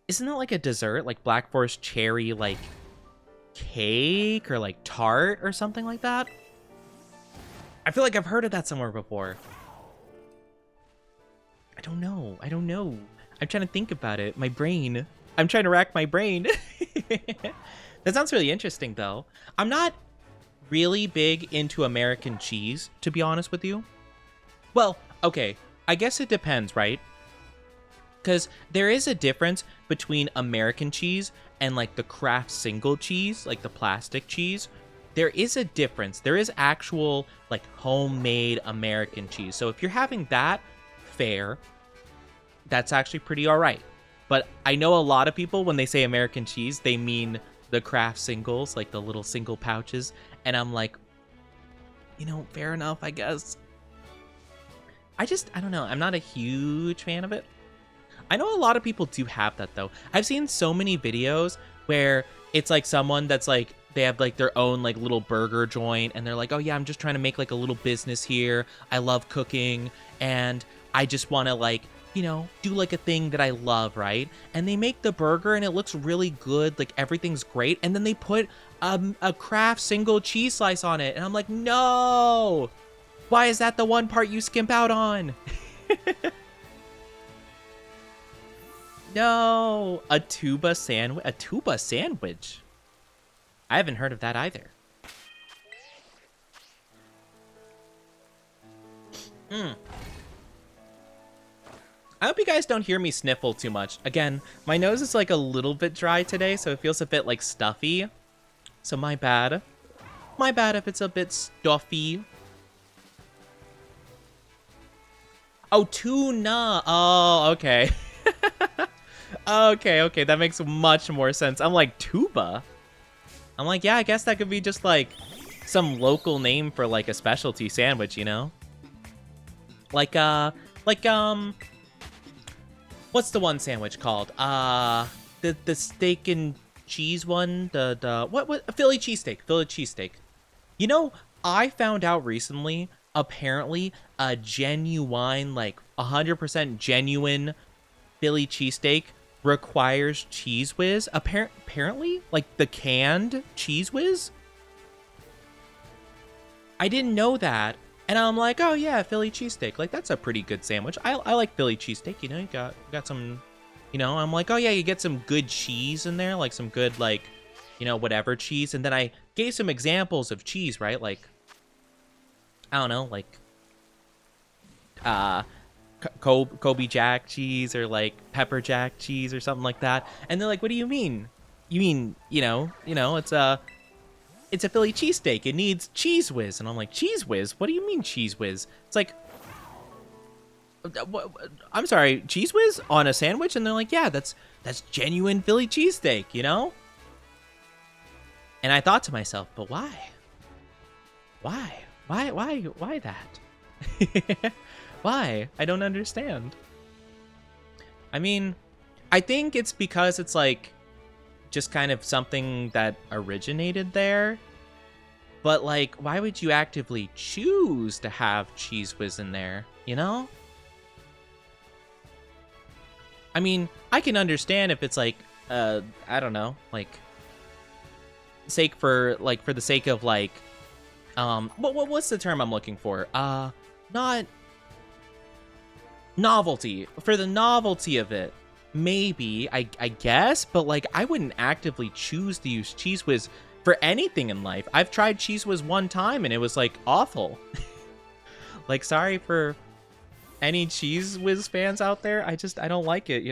Isn't that like a dessert, like Black Forest cherry, like cake or like tart or something like that? I feel like I've heard of that somewhere before. I don't know. I'm trying to think about it. My brain. I'm trying to rack my brain. That sounds really interesting, though. I'm not really big into American cheese, to be honest with you. Well, okay, I guess it depends, right? Because there is a difference between American cheese and like the Kraft single cheese, like the plastic cheese. There is a difference. There is actual like homemade American cheese. So if you're having that, fair. That's actually pretty all right. But I know a lot of people, when they say American cheese, they mean the Kraft singles, like the little single pouches. And I'm like, you know, fair enough, I guess. I don't know. I'm not a huge fan of it. I know a lot of people do have that, though. I've seen so many videos where it's like someone that's like, they have like their own like little burger joint and they're like, oh yeah, I'm just trying to make like a little business here. I love cooking and I just want to like, you know, do like a thing that I love, right? And they make the burger and it looks really good. Like everything's great. And then they put a Kraft single cheese slice on it. And I'm like, no! Why is that the one part you skimp out on? No, a tuba sandwich. I haven't heard of that either. I hope you guys don't hear me sniffle too much. Again, my nose is like a little bit dry today, so it feels a bit like stuffy. So my bad. My bad if it's a bit stuffy. Oh, tuna. Oh, okay. Okay, that makes much more sense. I'm like, tuba? I'm like, yeah, I guess that could be just like some local name for like a specialty sandwich, you know? Like, what's the one sandwich called? The steak and cheese one? What? Philly cheesesteak. You know, I found out recently, apparently, a genuine, like 100% genuine Philly cheesesteak requires Cheese Whiz. Apparently, like the canned Cheese Whiz. I didn't know that, and I'm like, oh yeah, Philly cheesesteak. Like that's a pretty good sandwich. I like Philly cheesesteak. You know, you got some. You know, I'm like, oh yeah, you get some good cheese in there, like some good like, you know, whatever cheese. And then I gave some examples of cheese, right? Like, I don't know, like, Kobe Jack cheese or like pepper jack cheese or something like that. And they're like, what do you mean? you mean, it's a Philly cheesesteak. It needs Cheese Whiz. And I'm like, Cheese Whiz? What do you mean Cheese Whiz? It's like, I'm sorry, Cheese Whiz on a sandwich? And they're like, yeah, that's genuine Philly cheesesteak, And I thought to myself, but why? Why? Why that? Why? I don't understand. I mean, I think it's because it's like just kind of something that originated there. But like, why would you actively choose to have Cheese Whiz in there, I mean, I can understand if it's like, I don't know, like, for the sake of like, what's the term I'm looking for? Not novelty. For the novelty of it, maybe, I guess, but like, I wouldn't actively choose to use Cheese Whiz for anything in life. I've tried Cheese Whiz one time and it was like awful. Like, sorry for any Cheese Whiz fans out there. I don't like it,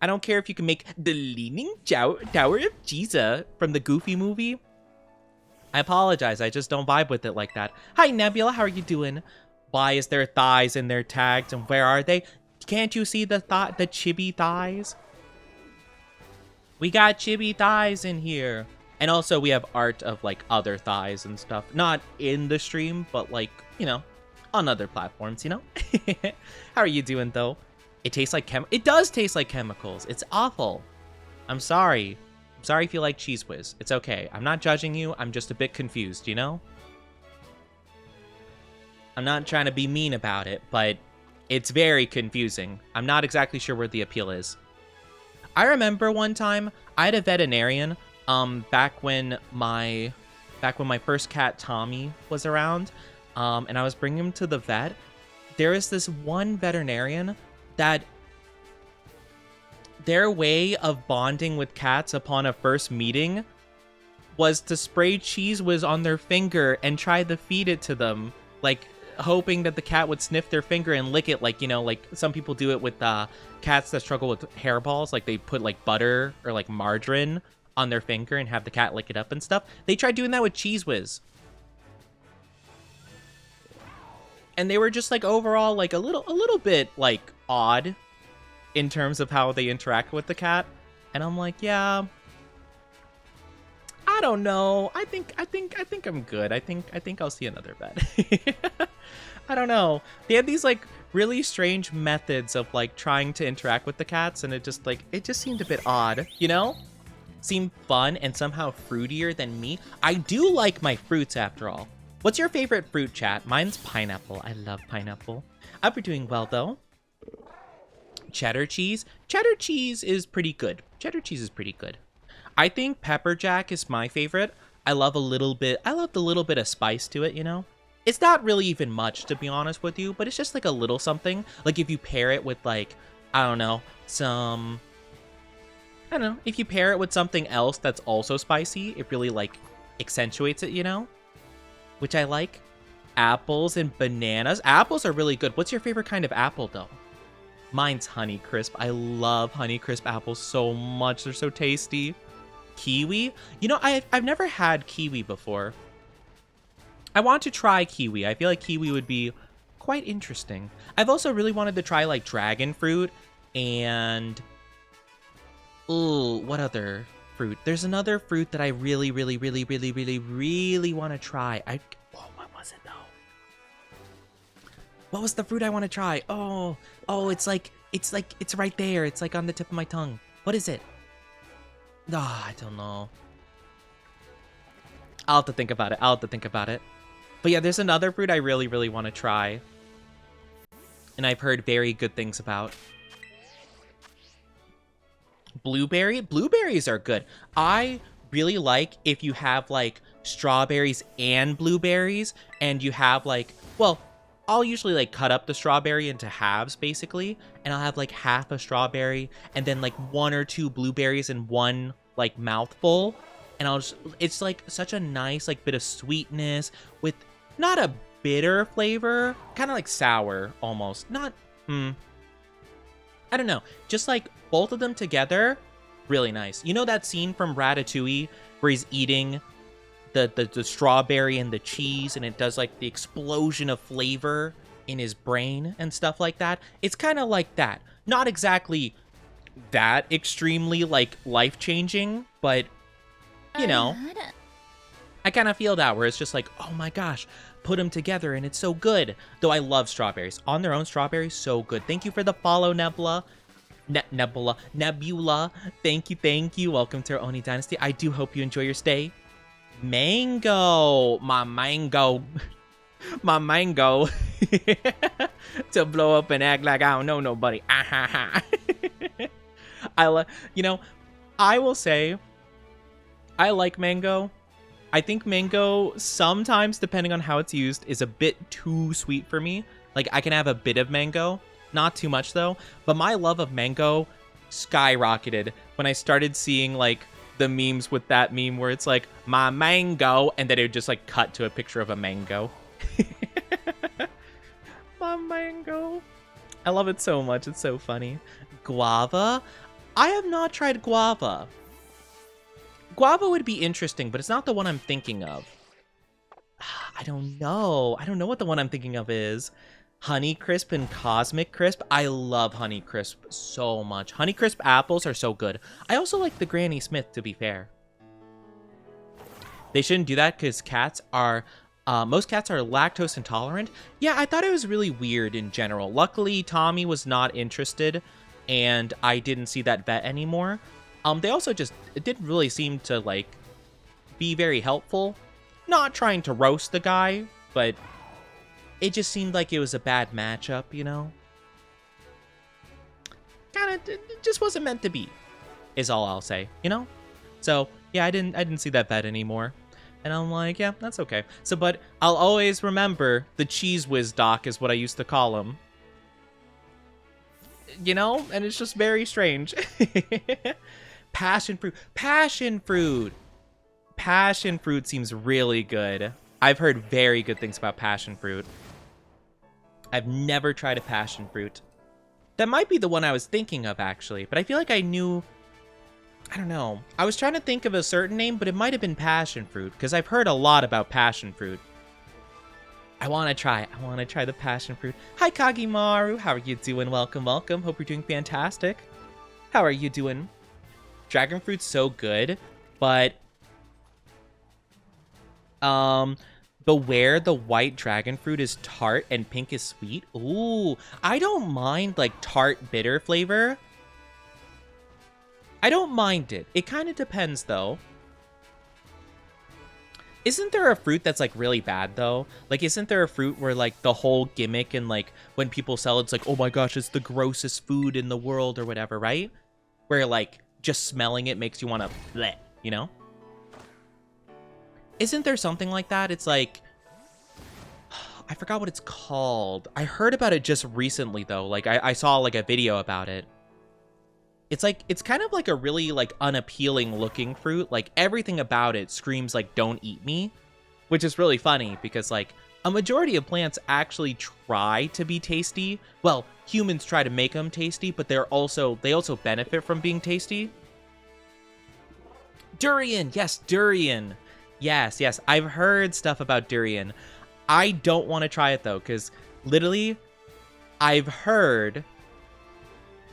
I don't care if you can make the Leaning Tower of Giza from the Goofy movie. I apologize, I just don't vibe with it like that. Hi Nebula, how are you doing? Why is there thighs in their tags and where are they? Can't you see the chibi thighs? We got chibi thighs in here. And also we have art of like other thighs and stuff. Not in the stream, but like, on other platforms, How are you doing though? It tastes like it does taste like chemicals. It's awful. I'm sorry. I'm sorry if you like Cheese Whiz. It's okay. I'm not judging you. I'm just a bit confused, I'm not trying to be mean about it, but it's very confusing. I'm not exactly sure where the appeal is. I remember one time I had a veterinarian back when my first cat Tommy was around. And I was bringing him to the vet. There is this one veterinarian that their way of bonding with cats upon a first meeting was to spray Cheese Whiz on their finger and try to feed it to them, like hoping that the cat would sniff their finger and lick it, like like some people do it with cats that struggle with hairballs, like they put like butter or like margarine on their finger and have the cat lick it up and stuff. They tried doing that with Cheese Whiz. And they were just like overall like a little bit like odd in terms of how they interact with the cat. And I'm like, yeah, I don't know. I think I'm good. I think I'll see another vet. I don't know. They had these like really strange methods of like trying to interact with the cats, and it just seemed a bit odd, Seemed fun and somehow fruitier than me. I do like my fruits after all. What's your favorite fruit, chat? Mine's pineapple. I love pineapple. I hope you're doing well, though. Cheddar cheese. Cheddar cheese is pretty good. Cheddar cheese is pretty good. I think pepper jack is my favorite. I love the little bit of spice to it, It's not really even much, to be honest with you, but it's just like a little something. Like if you pair it with like, I don't know, if you pair it with something else that's also spicy, it really like accentuates it, Which I like. Apples and bananas. Apples are really good. What's your favorite kind of apple, though? Mine's Honeycrisp. I love Honeycrisp apples so much. They're so tasty. Kiwi? I've never had kiwi before. I want to try kiwi. I feel like kiwi would be quite interesting. I've also really wanted to try, like, dragon fruit and... Ooh, what other... fruit. There's another fruit that I really want to try. What was it though? What was the fruit I want to try? Oh, it's right there. It's like on the tip of my tongue. What is it? I don't know. I'll have to think about it. But yeah, there's another fruit I really want to try. And I've heard very good things about. Blueberries are good. I really like if you have like strawberries and blueberries, and you have like, well, I'll usually like cut up the strawberry into halves basically, and I'll have like half a strawberry and then like 1 or 2 blueberries in one like mouthful, and it's like such a nice like bit of sweetness with not a bitter flavor, kind of like sour almost, not I don't know, just like both of them together Really nice. You know that scene from Ratatouille where he's eating the strawberry and the cheese, and it does like the explosion of flavor in his brain and stuff like that? It's kind of like that. Not exactly that extremely like life-changing, but you know, I kind of feel that where it's just like, oh my gosh, put them together and it's so good. Though I love strawberries. On their own, strawberries, so good. Thank you for the follow, Nebula. Nebula. Thank you. Welcome to our Oni Dynasty. I do hope you enjoy your stay. Mango. My mango. My mango. To blow up and act like I don't know nobody. I will say, I like mango. I think mango, sometimes, depending on how it's used, is a bit too sweet for me. Like, I can have a bit of mango. Not too much, though. But my love of mango skyrocketed when I started seeing, like, the memes with that meme where it's like, my mango, and then it would just, like, cut to a picture of a mango. My mango. I love it so much. It's so funny. Guava? I have not tried guava. Guava would be interesting, but it's not the one I'm thinking of. I don't know. I don't know what the one I'm thinking of is. Honey Crisp and Cosmic Crisp. I love Honey Crisp so much. Honey Crisp apples are so good. I also like the Granny Smith, to be fair. They shouldn't do that because cats are... most cats are lactose intolerant. Yeah, I thought it was really weird in general. Luckily, Tommy was not interested, and I didn't see that vet anymore. They also just, it didn't really seem to, like, be very helpful. Not trying to roast the guy, but it just seemed like it was a bad matchup, you know? It just wasn't meant to be, is all I'll say, you know? So, yeah, I didn't see that vet anymore. And I'm like, yeah, that's okay. So, but I'll always remember the Cheese Whiz Doc is what I used to call him. You know? And it's just very strange. Passion fruit. Passion fruit. Passion fruit seems really good. I've heard very good things about passion fruit. I've never tried a passion fruit. That might be the one I was thinking of, actually. But I feel like I knew... I don't know. I was trying to think of a certain name, but it might have been passion fruit, because I've heard a lot about passion fruit. I want to try it. I want to try the passion fruit. Hi, Kagimaru. How are you doing? Welcome. Hope you're doing fantastic. How are you doing? Dragon fruit's so good, but... Beware the white dragon fruit is tart and pink is sweet. Ooh, I don't mind, like, tart bitter flavor. I don't mind it. It kind of depends, though. Isn't there a fruit that's, like, really bad, though? Like, isn't there a fruit where, like, the whole gimmick and, like, when people sell it's like, oh my gosh, it's the grossest food in the world or whatever, right? Where, like, just smelling it makes you want to bleh, you know? Isn't there something like that? It's like... I forgot what it's called. I heard about it just recently, though. Like, I saw, like, a video about it. It's like, it's kind of like a really, like, unappealing looking fruit. Like, everything about it screams, like, don't eat me. Which is really funny because, like, a majority of plants actually try to be tasty. Well, humans try to make them tasty, but they also benefit from being tasty. Durian! Yes, durian! Yes. I've heard stuff about durian. I don't want to try it, though, because literally, I've heard...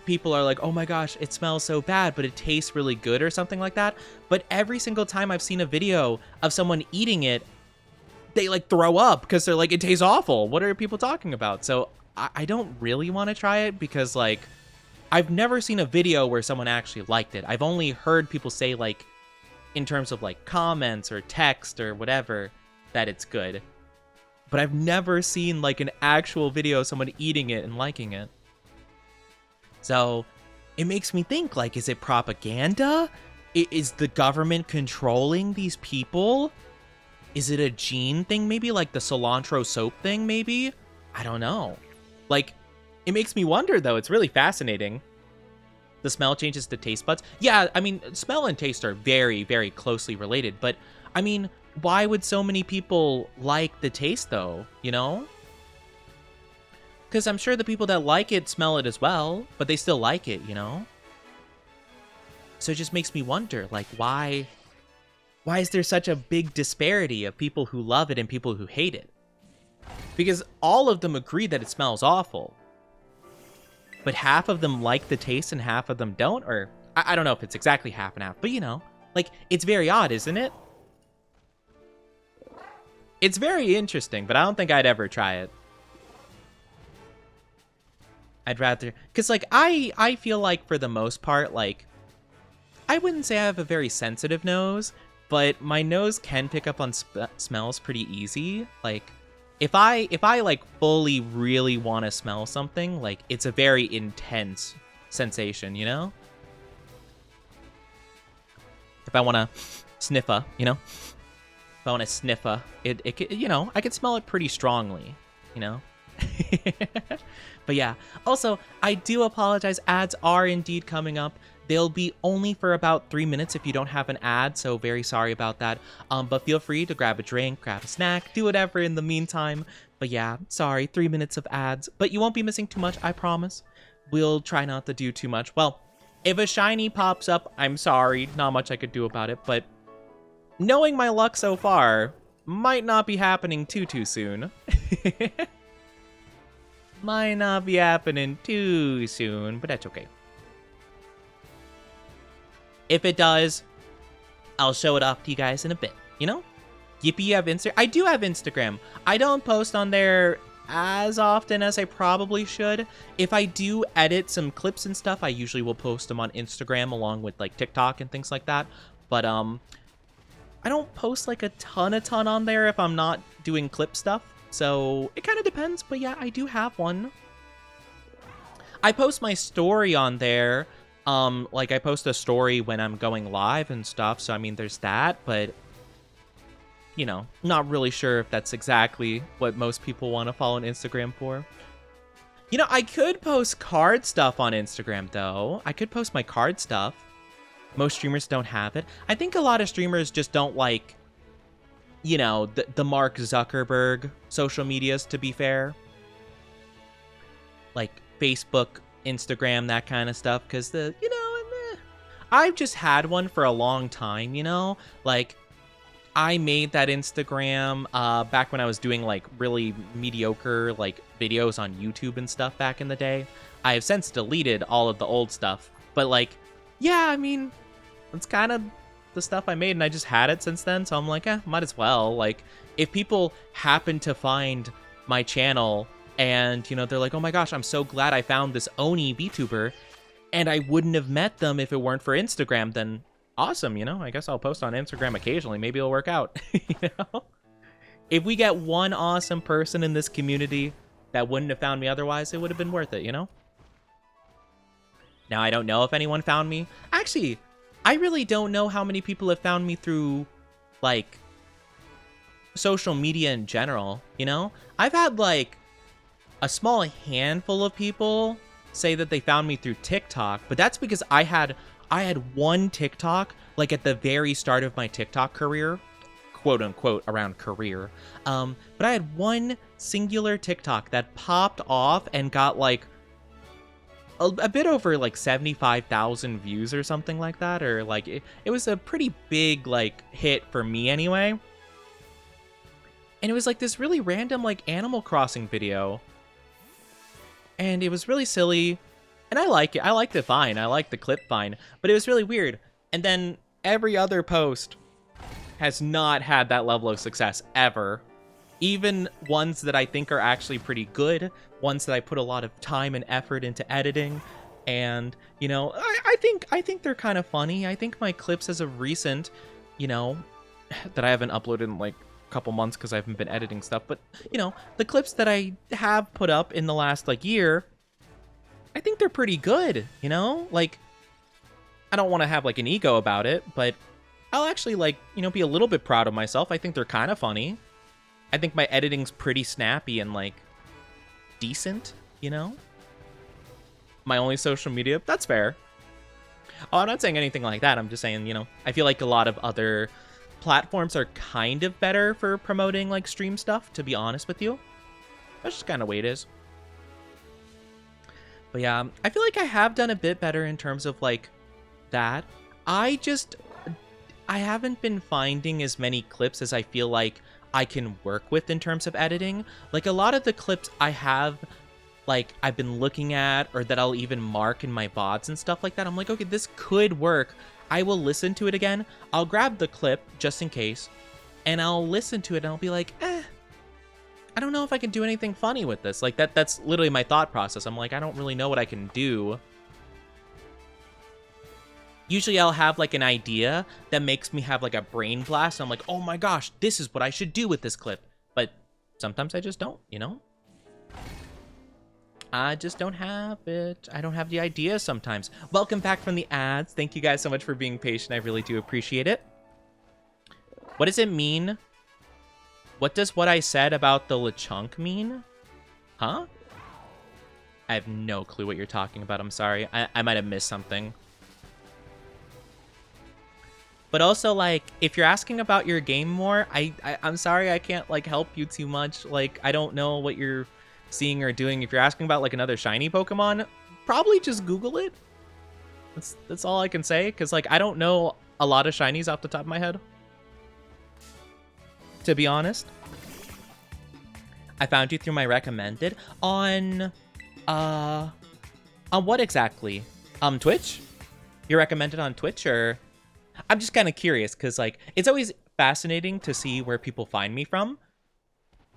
people are like, oh my gosh, it smells so bad, but it tastes really good or something like that. But every single time I've seen a video of someone eating it, they like throw up because they're like, it tastes awful. What are people talking about? So I don't really want to try it because like, I've never seen a video where someone actually liked it. I've only heard people say like, in terms of like comments or text or whatever, that it's good. But I've never seen like an actual video of someone eating it and liking it. So it makes me think, like, is it propaganda? Is the government controlling these people? Is it a gene thing, maybe? Like the cilantro soap thing, maybe? I don't know. Like, it makes me wonder, though. It's really fascinating. The smell changes to taste buds. Yeah, I mean, smell and taste are very, very closely related. But, I mean, why would so many people like the taste, though? You know? Because I'm sure the people that like it smell it as well, but they still like it, you know? So it just makes me wonder, like, why is there such a big disparity of people who love it and people who hate it? Because all of them agree that it smells awful. But half of them like the taste and half of them don't? Or, I don't know if it's exactly half and half, but you know, like, it's very odd, isn't it? It's very interesting, but I don't think I'd ever try it. I'd rather, because, like, I feel like for the most part, like, I wouldn't say I have a very sensitive nose, but my nose can pick up on smells pretty easy. Like, if I like fully really want to smell something, like, it's a very intense sensation, you know? If I want to sniffa, you know? If I want to sniffa, it you know, I can smell it pretty strongly, you know? But yeah, also, I do apologize, ads are indeed coming up. They'll be only for about 3 minutes if you don't have an ad, so very sorry about that. But feel free to grab a drink, grab a snack, do whatever in the meantime. But yeah, sorry, 3 minutes of ads. But you won't be missing too much, I promise. We'll try not to do too much. Well, if a shiny pops up, I'm sorry, not much I could do about it. But knowing my luck so far, might not be happening too soon. Might not be happening too soon, but that's okay. If it does, I'll show it off to you guys in a bit, you know? Yippee, you have Instagram? I do have Instagram. I don't post on there as often as I probably should. If I do edit some clips and stuff, I usually will post them on Instagram along with, like, TikTok and things like that. But, I don't post, like, a ton on there if I'm not doing clip stuff. So, it kind of depends, but yeah, I do have one. I post my story on there. Like, I post a story when I'm going live and stuff, so I mean, there's that, but, you know, not really sure if that's exactly what most people want to follow on Instagram for. You know, I could post card stuff on Instagram, though. I could post my card stuff. Most streamers don't have it. I think a lot of streamers just don't like, you know, the Mark Zuckerberg social medias, to be fair. Like, Facebook, Instagram, that kind of stuff, because I've just had one for a long time, you know? Like, I made that Instagram back when I was doing, like, really mediocre, like, videos on YouTube and stuff back in the day. I have since deleted all of the old stuff, but, like, yeah, I mean, it's kind of the stuff I made, and I just had it since then, so I'm like, might as well. Like, if people happen to find my channel and, you know, they're like, oh my gosh, I'm so glad I found this Oni VTuber, and I wouldn't have met them if it weren't for Instagram, then awesome, you know? I guess I'll post on Instagram occasionally. Maybe it'll work out, you know? If we get one awesome person in this community that wouldn't have found me otherwise, it would have been worth it, you know? Now, I don't know if anyone found me. Actually, I really don't know how many people have found me through, like, social media in general, you know? I've had, like, a small handful of people say that they found me through TikTok, but that's because I had one TikTok, like, at the very start of my TikTok career, quote unquote, around career. But I had one singular TikTok that popped off and got, like, a bit over, like, 75,000 views or something like that, or, like, it was a pretty big, like, hit for me anyway. And it was, like, this really random, like, Animal Crossing video. And it was really silly, and I like it. I liked it fine. I liked the clip fine, but it was really weird. And then every other post has not had that level of success ever. Even ones that I think are actually pretty good, ones that I put a lot of time and effort into editing, and, you know, I think they're kind of funny. I think my clips as of recent, you know, that I haven't uploaded in, like, couple months because I haven't been editing stuff, but, you know, the clips that I have put up in the last, like, year, I think they're pretty good, you know? Like, I don't want to have, like, an ego about it, but I'll actually, like, you know, be a little bit proud of myself. I think they're kind of funny. I think my editing's pretty snappy and, like, decent, you know? My only social media, that's fair. Oh, I'm not saying anything like that. I'm just saying, you know, I feel like a lot of other platforms are kind of better for promoting, like, stream stuff, to be honest with you. That's just kind of the way it is. But yeah, I feel like I have done a bit better in terms of, like, that. I haven't been finding as many clips as I feel like I can work with in terms of editing. Like, a lot of the clips I have, like, I've been looking at, or that I'll even mark in my VODs and stuff like that. I'm like, okay, this could work. I will listen to it again. I'll grab the clip just in case, and I'll listen to it, and I'll be like, I don't know if I can do anything funny with this. Like, that's literally my thought process. I'm like, I don't really know what I can do. Usually I'll have like an idea that makes me have like a brain blast. I'm like, oh my gosh, this is what I should do with this clip. But sometimes I just don't, you know? I just don't have it. I don't have the idea sometimes. Welcome back from the ads. Thank you guys so much for being patient. I really do appreciate it. What does it mean? What does what I said about the LeChunk mean? Huh? I have no clue what you're talking about. I'm sorry. I might have missed something. But also, like, if you're asking about your game more, I'm sorry I can't, like, help you too much. Like, I don't know what you're seeing or doing. If you're asking about, like, another shiny Pokemon, probably just Google it. That's all I can say, because, like, I don't know a lot of shinies off the top of my head, to be honest. I found you through my recommended on what exactly? Twitch? You're recommended on Twitch, or... I'm just kind of curious, because, like, it's always fascinating to see where people find me from.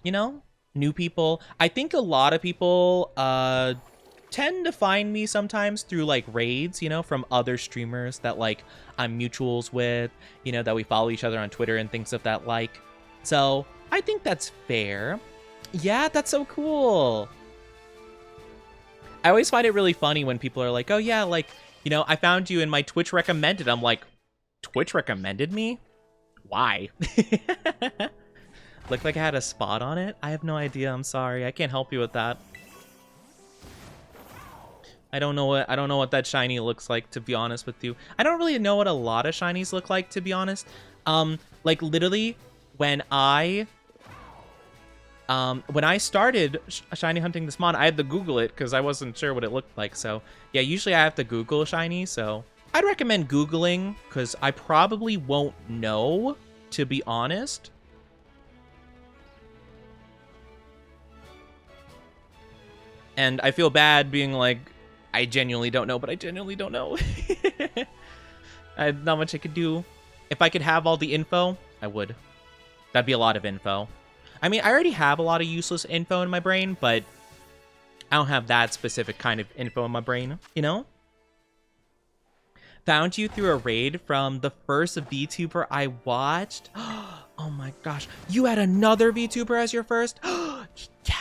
You know? New people. I think a lot of people tend to find me sometimes through, like, raids, you know, from other streamers that, like, I'm mutuals with, you know, that we follow each other on Twitter and things of that like. So, I think that's fair. Yeah, that's so cool. I always find it really funny when people are like, oh, yeah, like, you know, I found you in my Twitch recommended. I'm like, Twitch recommended me? Why? Looked like I had a spot on it? I have no idea. I'm sorry. I can't help you with that. I don't know what that shiny looks like, to be honest with you. I don't really know what a lot of shinies look like, to be honest. Like, literally, when I started shiny hunting this mod, I had to Google it because I wasn't sure what it looked like. So yeah, usually I have to Google shiny. So I'd recommend Googling because I probably won't know, to be honest. And I feel bad being like, I genuinely don't know, but I genuinely don't know. Not much I could do. If I could have all the info, I would. That'd be a lot of info. I mean, I already have a lot of useless info in my brain, but I don't have that specific kind of info in my brain, you know? Found you through a raid from the first VTuber I watched. Oh my gosh. You had another VTuber as your first? Yeah.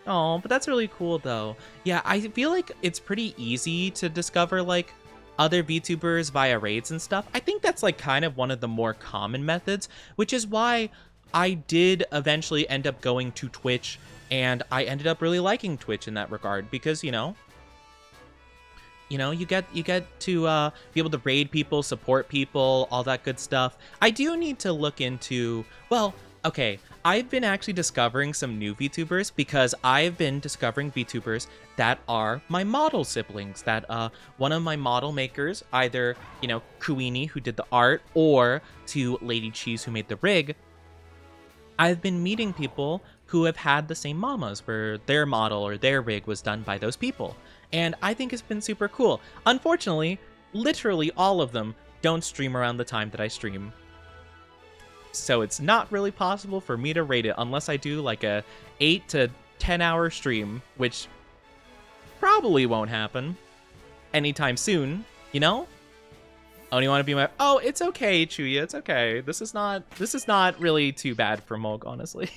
Oh, but that's really cool, though. Yeah, I feel like it's pretty easy to discover, like, other VTubers via raids and stuff. I think that's, like, kind of one of the more common methods, which is why I did eventually end up going to Twitch, and I ended up really liking Twitch in that regard, because, you know, you get to be able to raid people, support people, all that good stuff. I do need to look into, well, okay, I've been actually discovering some new VTubers because I've been discovering VTubers that are my model siblings, that one of my model makers, either, you know, Kuini, who did the art, or to Lady Cheese, who made the rig. I've been meeting people who have had the same mamas where their model or their rig was done by those people. And I think it's been super cool. Unfortunately, literally all of them don't stream around the time that I stream. So it's not really possible for me to rate it unless I do like a 8 to 10 hour stream, which probably won't happen anytime soon, you know? Oh, you want to be my... Oh, it's okay, Chuya, it's okay. This is not really too bad for Mulg, honestly.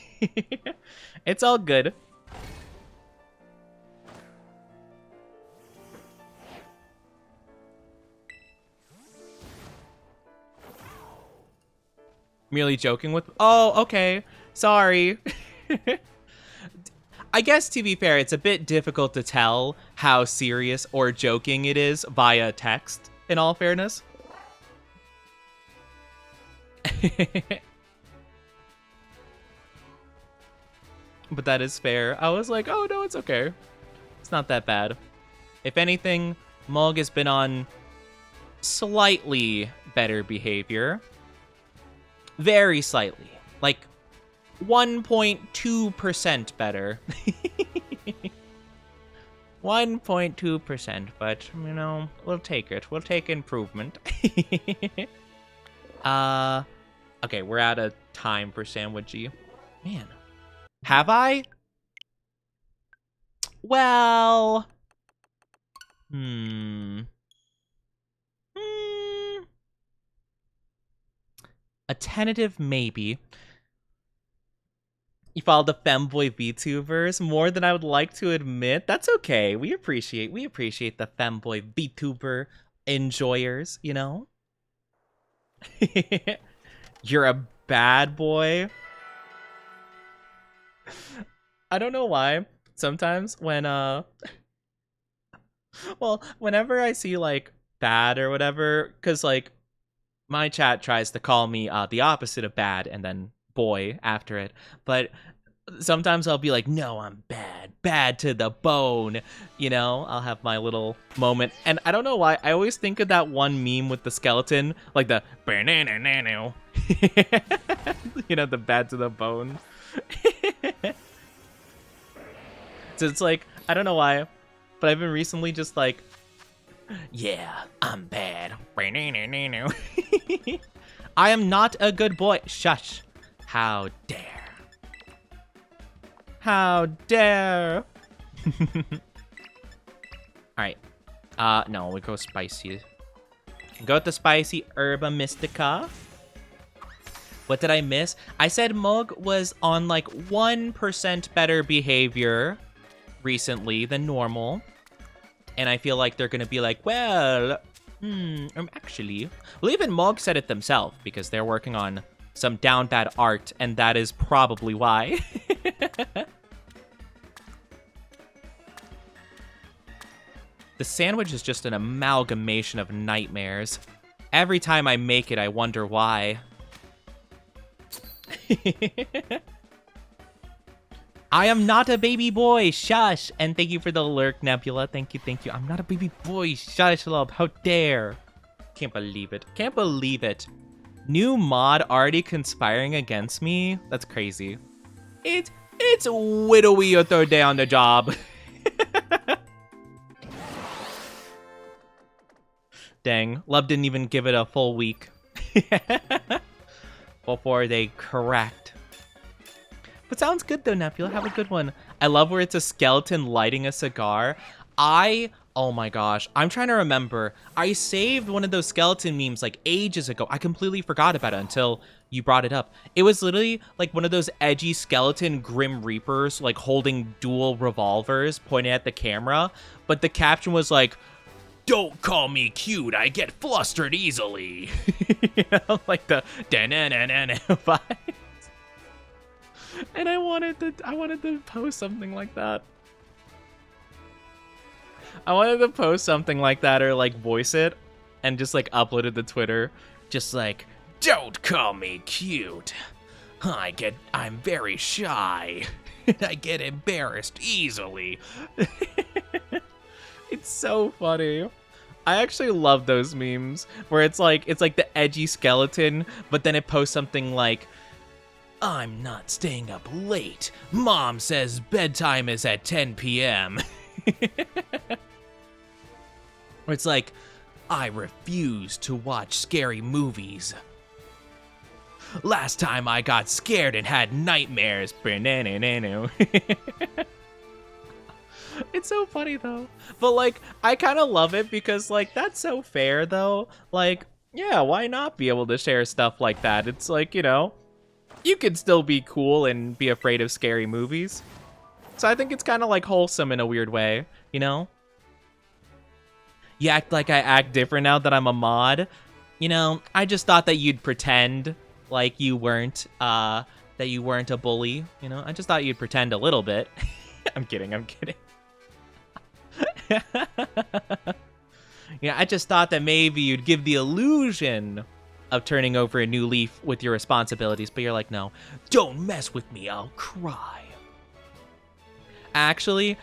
It's all good. Merely joking with... Oh, okay. Sorry. I guess, to be fair, it's a bit difficult to tell how serious or joking it is via text, in all fairness. But that is fair. I was like, oh, no, it's okay. It's not that bad. If anything, Mulg has been on slightly better behavior. Very slightly. Like 1.2% better. 1.2%, but, you know, we'll take it. We'll take improvement. Okay, we're out of time for Sandwichy. Man. Have I? Well... A tentative maybe. You follow the Femboy VTubers more than I would like to admit. That's okay. We appreciate the Femboy VTuber enjoyers, you know? You're a bad boy. I don't know why. Sometimes when well, whenever I see like bad or whatever, cuz like my chat tries to call me the opposite of bad and then boy after it, but sometimes I'll be like, no, I'm bad to the bone, you know? I'll have my little moment, and I don't know why, I always think of that one meme with the skeleton, like the you know, the bad to the bone. So it's like, I don't know why, but I've been recently just like, yeah, I'm bad. I am not a good boy. Shush. How dare. How dare. Alright. No, we go spicy. Go with the spicy Herba Mystica. What did I miss? I said Mug was on like 1% better behavior recently than normal. And I feel like they're gonna be like, well, actually, well, even Mog said it themselves because they're working on some down bad art, and that is probably why. The sandwich is just an amalgamation of nightmares. Every time I make it, I wonder why. I am not a baby boy, shush! And thank you for the lurk, Nebula. Thank you, thank you. I'm not a baby boy, shush, love. How dare. Can't believe it. Can't believe it. New mod already conspiring against me? That's crazy. It's widowy your third day on the job. Dang, Love didn't even give it a full week. Before they correct. But sounds good though, Nebula. Have a good one. I love where it's a skeleton lighting a cigar. Oh my gosh, I'm trying to remember. I saved one of those skeleton memes like ages ago. I completely forgot about it until you brought it up. It was literally like one of those edgy skeleton Grim Reapers, like holding dual revolvers pointing at the camera. But the caption was like, "Don't call me cute, I get flustered easily." You know, like the da-na-na-na-na vibes. And I wanted to post something like that. I wanted to post something like that or like voice it and just like upload it to Twitter. Just like, "Don't call me cute. I'm very shy. And I get embarrassed easily." It's so funny. I actually love those memes where it's like the edgy skeleton, but then it posts something like, "I'm not staying up late. Mom says bedtime is at 10 p.m. Or it's like, "I refuse to watch scary movies. Last time I got scared and had nightmares." It's so funny though. But like, I kind of love it because like, that's so fair though. Like, yeah, why not be able to share stuff like that? It's like, you know, you could still be cool and be afraid of scary movies. So I think it's kind of like wholesome in a weird way, you know? You act like I act different now that I'm a mod. You know, I just thought that you'd pretend like you weren't a bully, you know? I just thought you'd pretend a little bit. I'm kidding. Yeah, I just thought that maybe you'd give the illusion of turning over a new leaf with your responsibilities, but you're like, no, don't mess with me, I'll cry. Actually,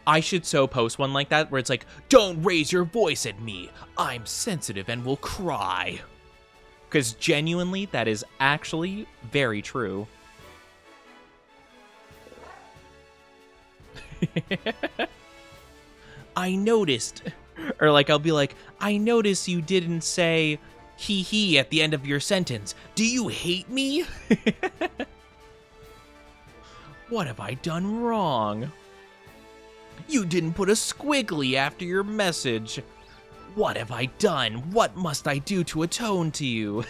I should so post one like that where it's like, don't raise your voice at me. I'm sensitive and will cry. Because genuinely, that is actually very true. I noticed. Or like, I'll be like, I noticed you didn't say he at the end of your sentence. Do you hate me? What have I done wrong? You didn't put a squiggly after your message. What have I done? What must I do to atone to you?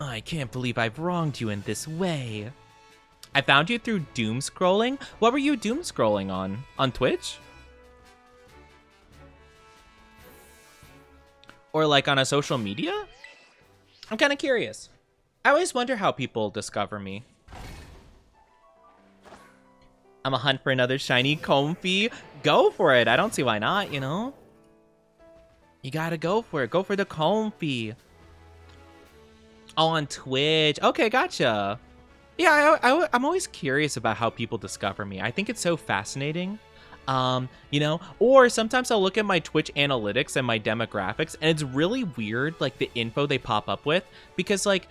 I can't believe I've wronged you in this way. I found you through doom scrolling. What were you doom scrolling on? On Twitch? Or like on a social media? I'm kind of curious. I always wonder how people discover me. I'm a hunt for another shiny Comfy. Go for it. I don't see why not, you know? You gotta go for it. Go for the Comfy. Oh, on Twitch. Okay, gotcha. Yeah, I'm always curious about how people discover me. I think it's so fascinating. You know, or sometimes I'll look at my Twitch analytics and my demographics, and it's really weird, like, the info they pop up with, because, like,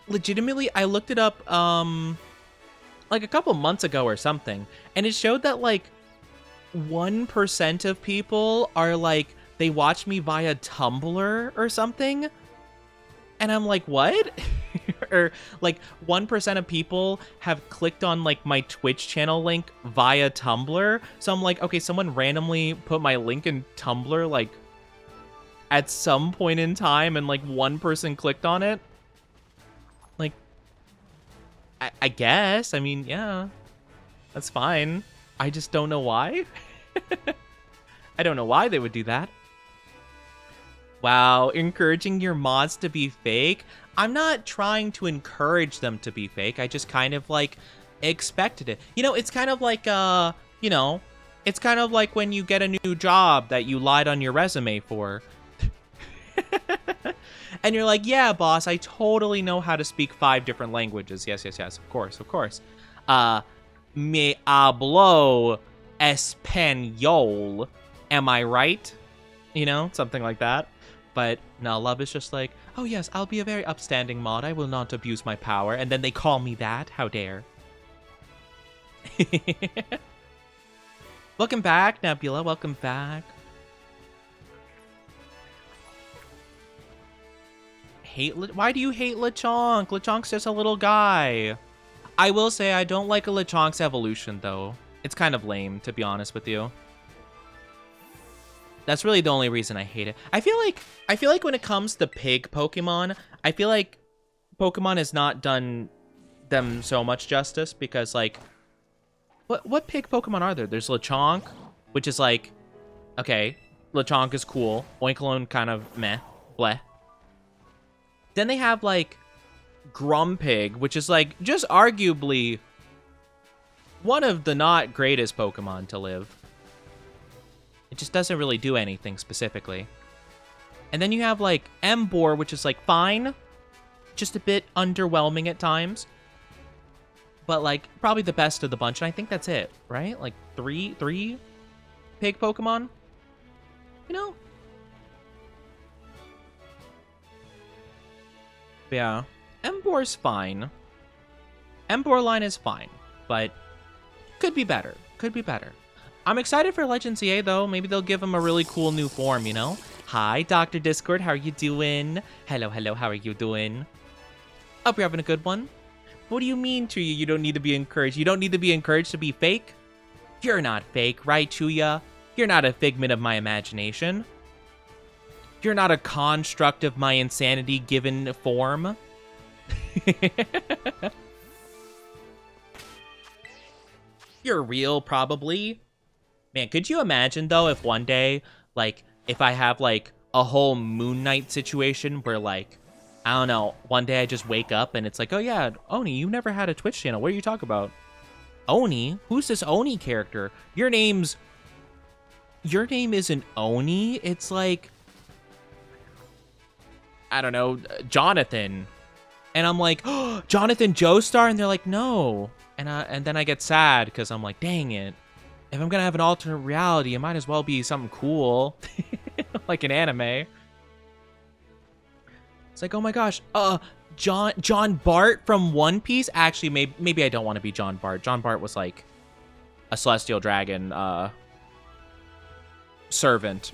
legitimately, I looked it up, like, a couple months ago or something, and it showed that, like, 1% of people are, like, they watch me via Tumblr or something, and I'm like, what? Or like 1% of people have clicked on like my Twitch channel link via Tumblr. So I'm like, okay, someone randomly put my link in Tumblr like at some point in time and like one person clicked on it. Like, I guess. I mean, yeah, that's fine. I just don't know why. I don't know why they would do that. Wow, encouraging your mods to be fake? I'm not trying to encourage them to be fake. I just kind of, like, expected it. You know, it's kind of like, you know, it's kind of like when you get a new job that you lied on your resume for. And you're like, yeah, boss, I totally know how to speak 5 different languages. Yes, yes, yes, of course, of course. Me hablo español. Am I right? You know, something like that. But no, Love is just like, oh yes, I'll be a very upstanding mod. I will not abuse my power. And then they call me that. How dare. Welcome back, Nebula. Welcome back. Why do you hate Lechonk? Lechonk's just a little guy. I will say I don't like a Lechonk's evolution, though. It's kind of lame, to be honest with you. That's really the only reason I hate it. I feel like when it comes to pig Pokemon, I feel like Pokemon has not done them so much justice because, like, what pig Pokemon are there? There's Lechonk, which is like, okay, Lechonk is cool. Oinkologne kind of meh, bleh. Then they have like Grumpig, which is like just arguably one of the not greatest Pokemon to live. It just doesn't really do anything specifically. And then you have, like, Emboar, which is, like, fine. Just a bit underwhelming at times. But, like, probably the best of the bunch. And I think that's it, right? Like, three pig Pokemon? You know? But yeah. Emboar's fine. Emboar line is fine. But could be better. Could be better. I'm excited for Legends EA, though. Maybe they'll give him a really cool new form, you know? Hi, Dr. Discord. How are you doing? Hello, hello. How are you doing? Hope you're having a good one. What do you mean, Chuya? You don't need to be encouraged. You don't need to be encouraged to be fake? You're not fake, right, Chuya? You're not a figment of my imagination. You're not a construct of my insanity given form. You're real, probably. Man, could you imagine, though, if one day, like, if I have, like, a whole Moon Knight situation where, like, I don't know, one day I just wake up and it's like, oh, yeah, Oni, you never had a Twitch channel. What are you talking about? Oni? Who's this Oni character? Your name isn't Oni. It's like, I don't know, Jonathan. And I'm like, oh, Jonathan Joestar? And they're like, no, And then I get sad because I'm like, dang it. If I'm gonna have an alternate reality, it might as well be something cool, like an anime. It's like, oh my gosh, John Bart from One Piece. Actually, maybe I don't want to be John Bart. John Bart was like a celestial dragon servant,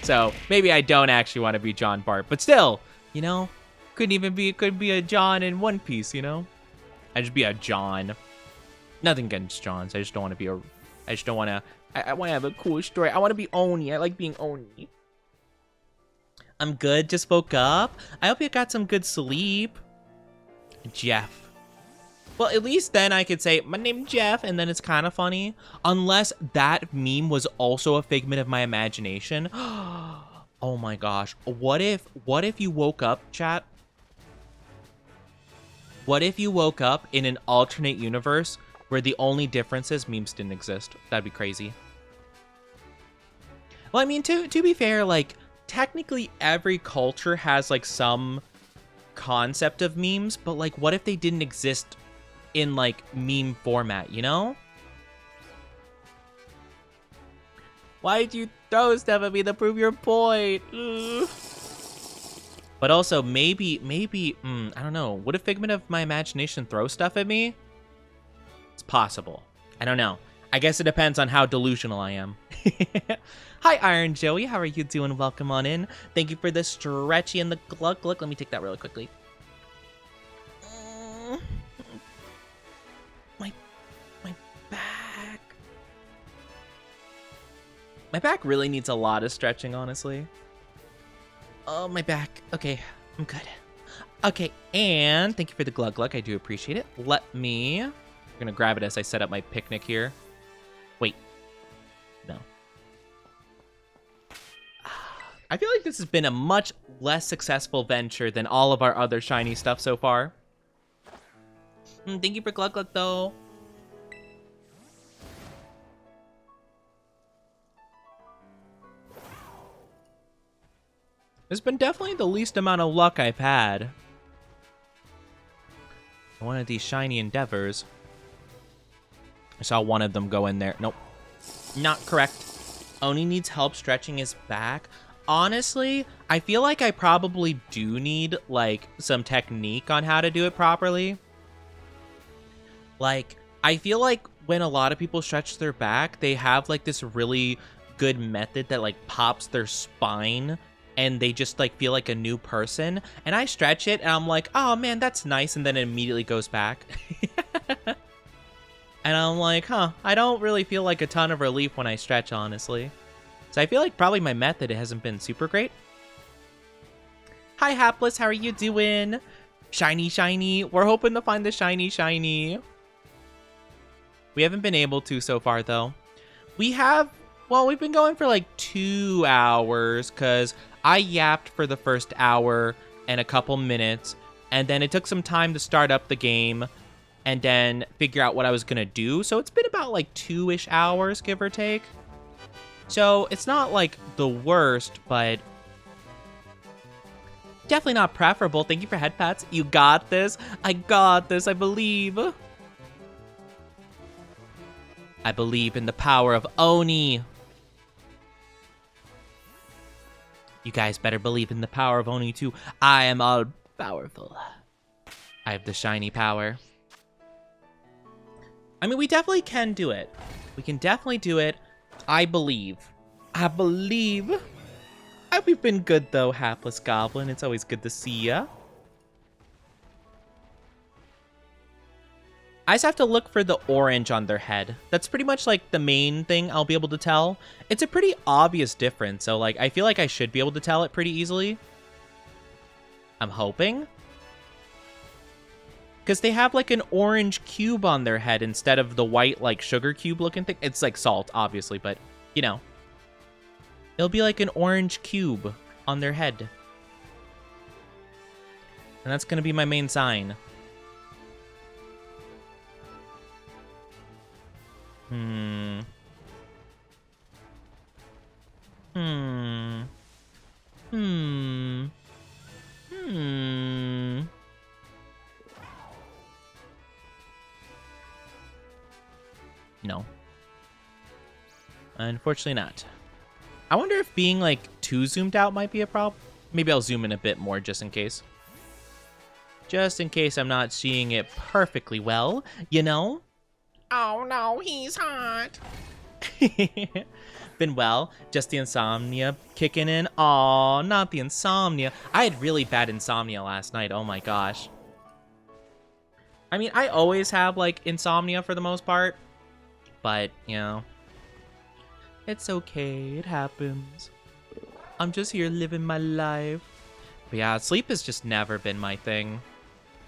so maybe I don't actually want to be John Bart. But still, you know, could be a John in One Piece. You know, I'd just be a John. Nothing against Johns. I just don't want to be I just don't want to. I want to have a cool story. I want to be Oni. I like being Oni. I'm good. Just woke up. I hope you got some good sleep. Jeff. Well, at least then I could say, my name's Jeff, and then it's kind of funny. Unless that meme was also a figment of my imagination. Oh my gosh. What if you woke up, chat? What if you woke up in an alternate universe where the only difference is memes didn't exist? That'd be crazy. Well, I mean, to be fair, like, technically every culture has, like, some concept of memes, but, like, what if they didn't exist in, like, meme format, you know? Why'd you throw stuff at me to prove your point? Ugh. But also, maybe, I don't know. Would a figment of my imagination throw stuff at me? It's possible. I don't know. I guess it depends on how delusional I am. Hi, Iron Joey. How are you doing? Welcome on in. Thank you for the stretchy and the glug glug. Let me take that really quickly. My back. My back really needs a lot of stretching, honestly. Oh, my back. Okay, I'm good. Okay, and thank you for the glug glug. I do appreciate it. I'm gonna grab it as I set up my picnic here. Wait. No. I feel like this has been a much less successful venture than all of our other shiny stuff so far. Thank you for glug glug, though. There's been definitely the least amount of luck I've had. One of these shiny endeavors. I saw one of them go in there. Nope. Not correct. Oni needs help stretching his back. Honestly, I feel like I probably do need, like, some technique on how to do it properly. Like, I feel like when a lot of people stretch their back, they have, like, this really good method that, like, pops their spine and they just, like, feel like a new person. And I stretch it and I'm like, oh man, that's nice, and then it immediately goes back. And I'm like, I don't really feel like a ton of relief when I stretch, honestly. So I feel like probably my method hasn't been super great. Hi, Hapless. How are you doing? Shiny, shiny. We're hoping to find the shiny, shiny. We haven't been able to so far, though. We've been going for like 2 hours because I yapped for the first hour and a couple minutes. And then it took some time to start up the game and then figure out what I was going to do. So it's been about like 2-ish hours, give or take. So it's not like the worst, but definitely not preferable. Thank you for head pats. You got this. I got this. I believe. I believe in the power of Oni. You guys better believe in the power of Oni too. I am all powerful. I have the shiny power. I mean, we definitely can do it. We can definitely do it. I believe. I believe. We've been good, though, Hapless Goblin. It's always good to see ya. I just have to look for the orange on their head. That's pretty much, like, the main thing I'll be able to tell. It's a pretty obvious difference, so, like, I feel like I should be able to tell it pretty easily. I'm hoping. Because they have, like, an orange cube on their head instead of the white, like, sugar cube looking thing. It's, like, salt, obviously, but, you know. It'll be, like, an orange cube on their head. And that's going to be my main sign. No. Unfortunately not. I wonder if being, like, too zoomed out might be a problem. Maybe I'll zoom in a bit more just in case. Just in case I'm not seeing it perfectly well, you know? Oh no, he's hot. Been well, just the insomnia kicking in. Aw, not the insomnia. I had really bad insomnia last night, oh my gosh. I mean, I always have, like, insomnia for the most part. But, you know, it's okay, it happens. I'm just here living my life. But yeah, sleep has just never been my thing.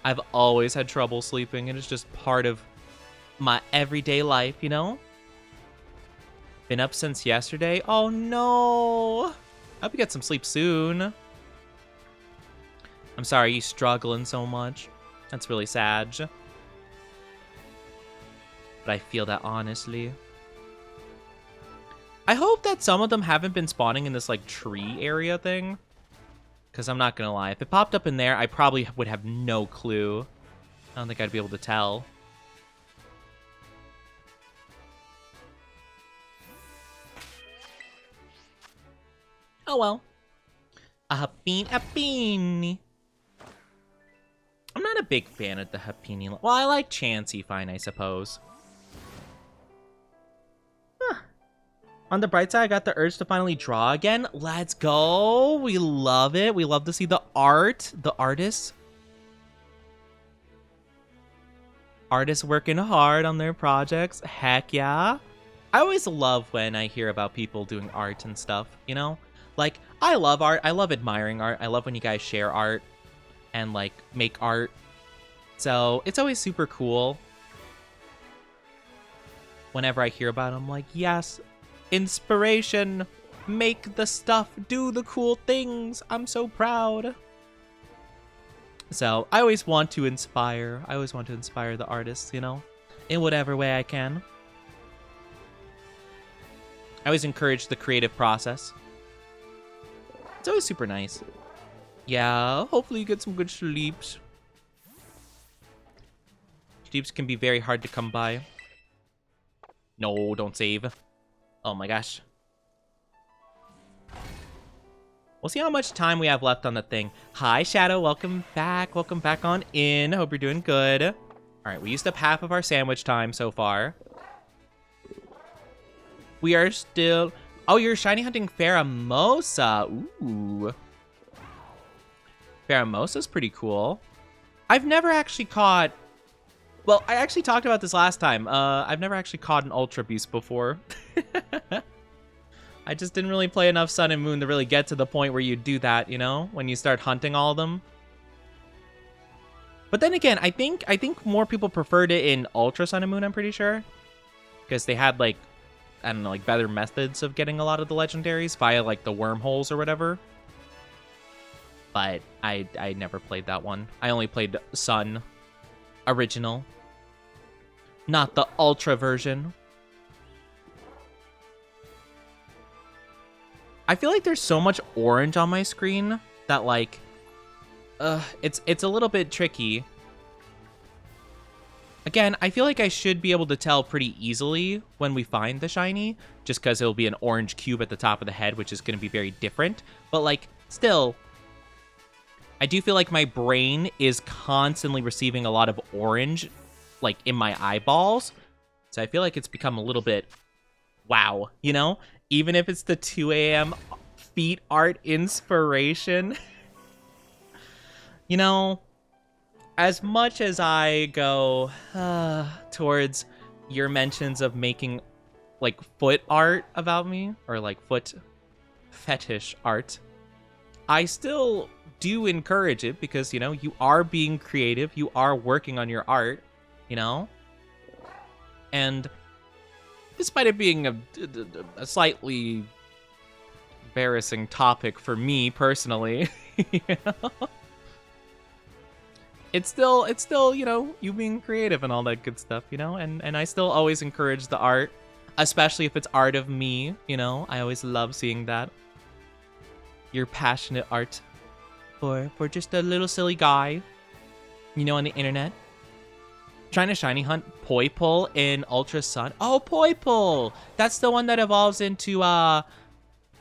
I've always had trouble sleeping, and it's just part of my everyday life, you know? Been up since yesterday. Oh no! I hope you get some sleep soon. I'm sorry you struggling so much. That's really sad. But I feel that honestly. I hope that some of them haven't been spawning in this, like, tree area thing. Because I'm not gonna lie, if it popped up in there, I probably would have no clue. I don't think I'd be able to tell. Oh well. A bean. I'm not a big fan of the Happini. Well, I like Chansey fine, I suppose. Huh. On the bright side, I got the urge to finally draw again. Let's go. We love it. We love to see the art, the artists. Artists working hard on their projects. Heck yeah. I always love when I hear about people doing art and stuff, you know? Like, I love art. I love admiring art. I love when you guys share art and, like, make art. So, it's always super cool. Whenever I hear about it, I'm like, yes, inspiration. Make the stuff. Do the cool things. I'm so proud. So, I always want to inspire. I always want to inspire the artists, you know? In whatever way I can. I always encourage the creative process. It's always super nice. Yeah, hopefully you get some good sleeps. Sleeps can be very hard to come by. No, don't save. Oh my gosh. We'll see how much time we have left on the thing. Hi, Shadow. Welcome back. Welcome back on in. Hope you're doing good. All right, we used up half of our sandwich time so far. We are still... Oh, you're shiny hunting Pheromosa. Ooh. Pheromosa's pretty cool. I've never actually caught... Well, I actually talked about this last time. I've never actually caught an Ultra Beast before. I just didn't really play enough Sun and Moon to really get to the point where you do that, you know? When you start hunting all of them. But then again, I think more people preferred it in Ultra Sun and Moon, I'm pretty sure. Because they had, like, I don't know, like, better methods of getting a lot of the legendaries via, like, the wormholes or whatever. But I never played that one. I only played Sun original. Not the Ultra version. I feel like there's so much orange on my screen that, like, it's a little bit tricky. Again, I feel like I should be able to tell pretty easily when we find the shiny, just because it'll be an orange cube at the top of the head, which is going to be very different. But, like, still, I do feel like my brain is constantly receiving a lot of orange, like, in my eyeballs. So I feel like it's become a little bit, wow, you know? Even if it's the 2 a.m. feet art inspiration. You know, as much as I go towards your mentions of making, like, foot art about me, or, like, foot fetish art, I still do encourage it because, you know, you are being creative, you are working on your art, you know? And despite it being a slightly embarrassing topic for me personally, you know? It's still, you know, you being creative and all that good stuff, you know? And I still always encourage the art, especially if it's art of me, you know? I always love seeing that. Your passionate art for just a little silly guy, you know, on the internet. Trying to shiny hunt Poipole in Ultra Sun. Oh, Poipole! That's the one that evolves into,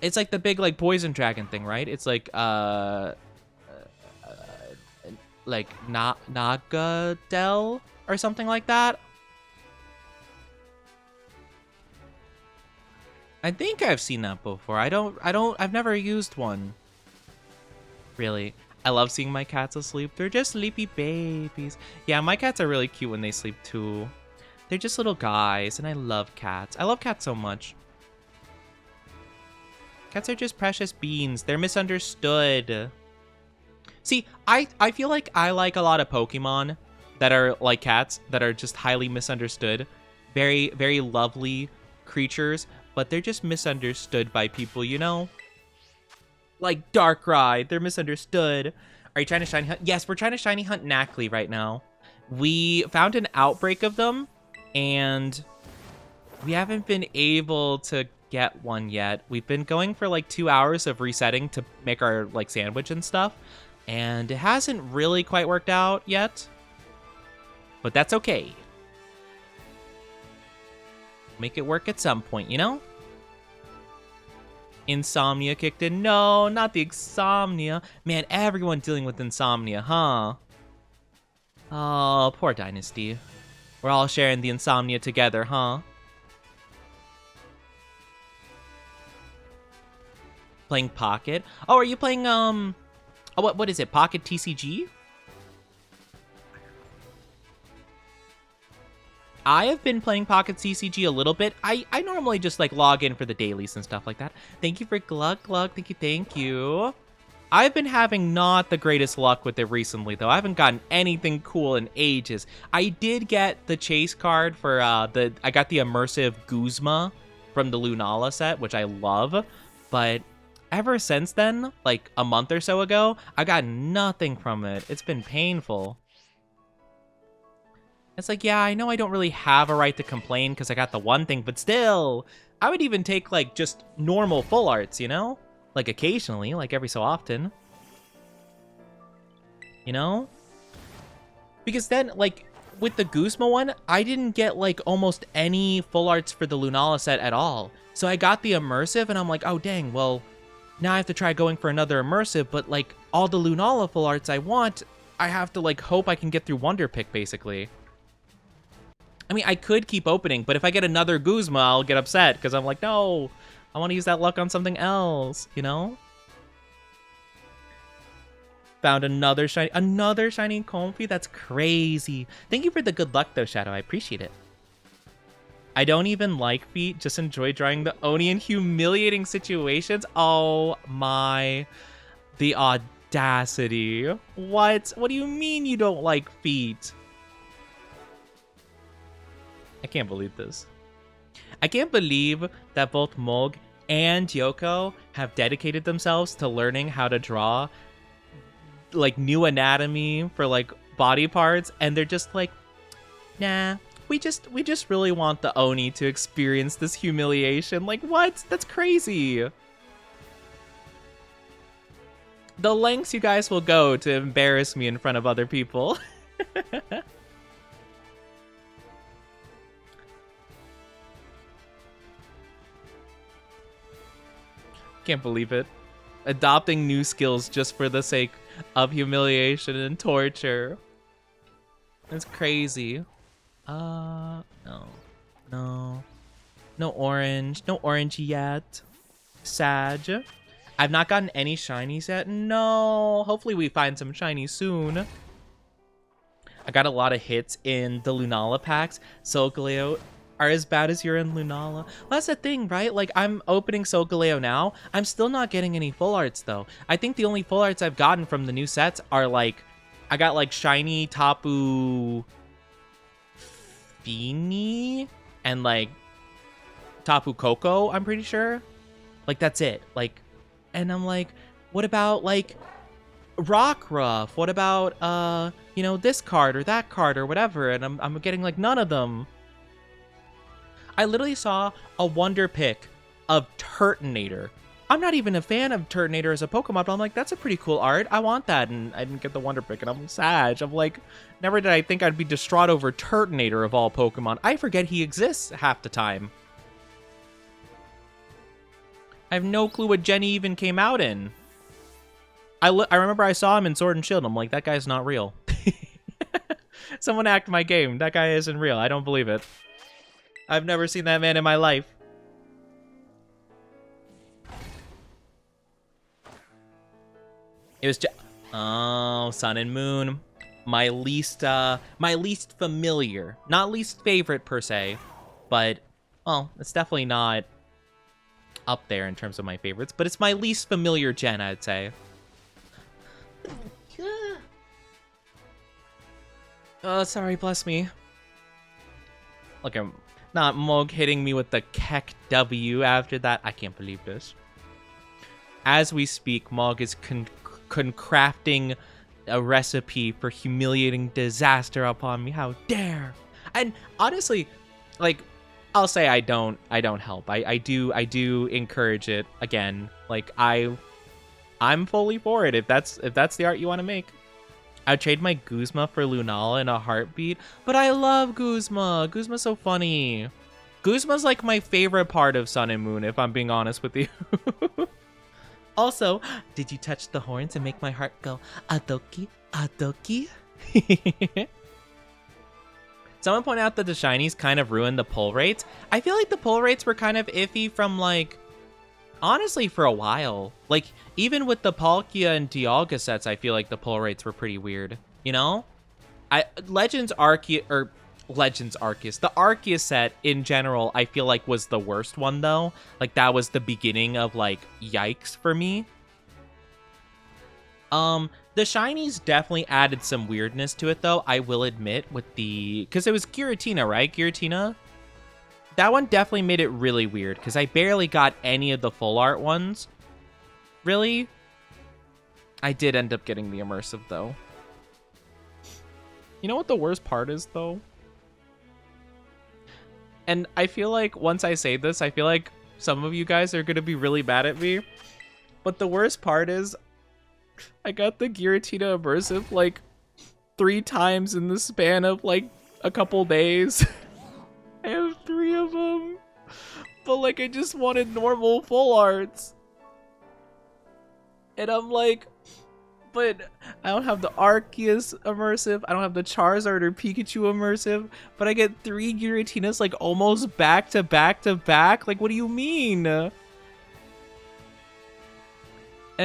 it's like the big, like, poison dragon thing, right? It's like, Nagadel or something like that. I think I've seen that before. I've never used one. Really. I love seeing my cats asleep. They're just sleepy babies. Yeah, my cats are really cute when they sleep too. They're just little guys, and I love cats. I love cats so much. Cats are just precious beans. They're misunderstood. See, I feel like I like a lot of Pokemon that are like cats, that are just highly misunderstood. Very, very lovely creatures, but they're just misunderstood by people, you know? Like Darkrai, they're misunderstood. Are you trying to shiny hunt? Yes, we're trying to shiny hunt Knackley right now. We found an outbreak of them, and we haven't been able to get one yet. We've been going for like 2 hours of resetting to make our like sandwich and stuff, and it hasn't really quite worked out yet. But that's okay. Make it work at some point, you know? Insomnia kicked in. No, not the insomnia. Man, everyone dealing with insomnia, huh? Oh, poor Dynasty. We're all sharing the insomnia together, huh? Playing Pocket? Oh, are you playing, oh, what is it? Pocket TCG? I have been playing Pocket CCG a little bit. I normally just like log in for the dailies and stuff like that. Thank you for Glug Glug. Thank you. I've been having not the greatest luck with it recently, though. I haven't gotten anything cool in ages. I did get the chase card for I got the immersive Guzma from the Lunala set, which I love. But ever since then, like a month or so ago, I got nothing from it. It's been painful. It's like, yeah, I know I don't really have a right to complain because I got the one thing, but still, I would even take, like, just normal full arts, you know? Like, occasionally, like, every so often. You know? Because then, like, with the Guzma one, I didn't get, like, almost any full arts for the Lunala set at all. So I got the immersive, and I'm like, oh, dang, well, now I have to try going for another immersive, but, like, all the Lunala full arts I want, I have to, like, hope I can get through Wonder Pick, basically. I mean, I could keep opening, but if I get another Guzma, I'll get upset, because I'm like, no, I want to use that luck on something else, you know? Found another shiny Comfey? That's crazy. Thank you for the good luck, though, Shadow. I appreciate it. I don't even like feet, just enjoy drawing the Oni in humiliating situations. Oh my, the audacity. What? What do you mean you don't like feet? I can't believe this. I can't believe that both Moog and Yoko have dedicated themselves to learning how to draw like new anatomy for like body parts, and they're just like, nah, we just really want the Oni to experience this humiliation. Like, what? That's crazy. The lengths you guys will go to embarrass me in front of other people. Can't believe it. Adopting new skills just for the sake of humiliation and torture. It's crazy. No. No orange. No orange yet. Sag. I've not gotten any shinies yet. No. Hopefully we find some shinies soon. I got a lot of hits in the Lunala packs. Solgaleo are as bad as you're in Lunala. Well, that's the thing, right? Like, I'm opening Solgaleo now. I'm still not getting any full arts, though. I think the only full arts I've gotten from the new sets are, like, I got, like, shiny Tapu Fini and, like, Tapu Koko, I'm pretty sure. Like, that's it. Like, and I'm like, what about, like, Rockruff? What about, you know, this card or that card or whatever? And I'm getting, like, none of them. I literally saw a Wonder Pick of Turtonator I'm not even a fan of Turtonator as a Pokemon, but I'm like, that's a pretty cool art. I want that, and I didn't get the Wonder Pick, and I'm sad. I'm like, never did I think I'd be distraught over Turtonator of all Pokemon. I forget he exists half the time. I have no clue what Gen E even came out in. I remember I saw him in Sword and Shield. I'm like, that guy's not real. Someone hacked my game. That guy isn't real. I don't believe it. I've never seen that man in my life. It was just... Oh, Sun and Moon. My least familiar. Not least favorite, per se. But, well, it's definitely not up there in terms of my favorites. But it's my least familiar gen, I'd say. Oh, sorry, bless me. Look, I'm not Mog hitting me with the Keck W after that. I can't believe this. As we speak, Mog is concrafting a recipe for humiliating disaster upon me. How dare! And honestly, like, I'll say I don't help. I do encourage it again. Like, I'm fully for it if that's the art you want to make. I'd trade my Guzma for Lunala in a heartbeat, but I love Guzma. Guzma's so funny. Guzma's like my favorite part of Sun and Moon, if I'm being honest with you. Also, did you touch the horns and make my heart go adoki, adoki? Someone pointed out that the shinies kind of ruined the pull rates. I feel like the pull rates were kind of iffy from, like, honestly, for a while. Like, even with the Palkia and Dialga sets, I feel like the pull rates were pretty weird, you know? Legends Arceus, the Arceus set in general, I feel like was the worst one, though. Like, that was the beginning of, like, yikes for me. The shinies definitely added some weirdness to it, though, I will admit, with the... Because it was Giratina, right? Giratina? That one definitely made it really weird, because I barely got any of the full art ones. Really? I did end up getting the immersive, though. You know what the worst part is, though? And I feel like once I say this, I feel like some of you guys are going to be really mad at me. But the worst part is, I got the Giratina immersive like 3 times in the span of like a couple days. I have 3 of them. But like, I just wanted normal full arts. And I'm like, but I don't have the Arceus immersive. I don't have the Charizard or Pikachu immersive. But I get 3 Giratinas like almost back to back to back. Like, what do you mean? And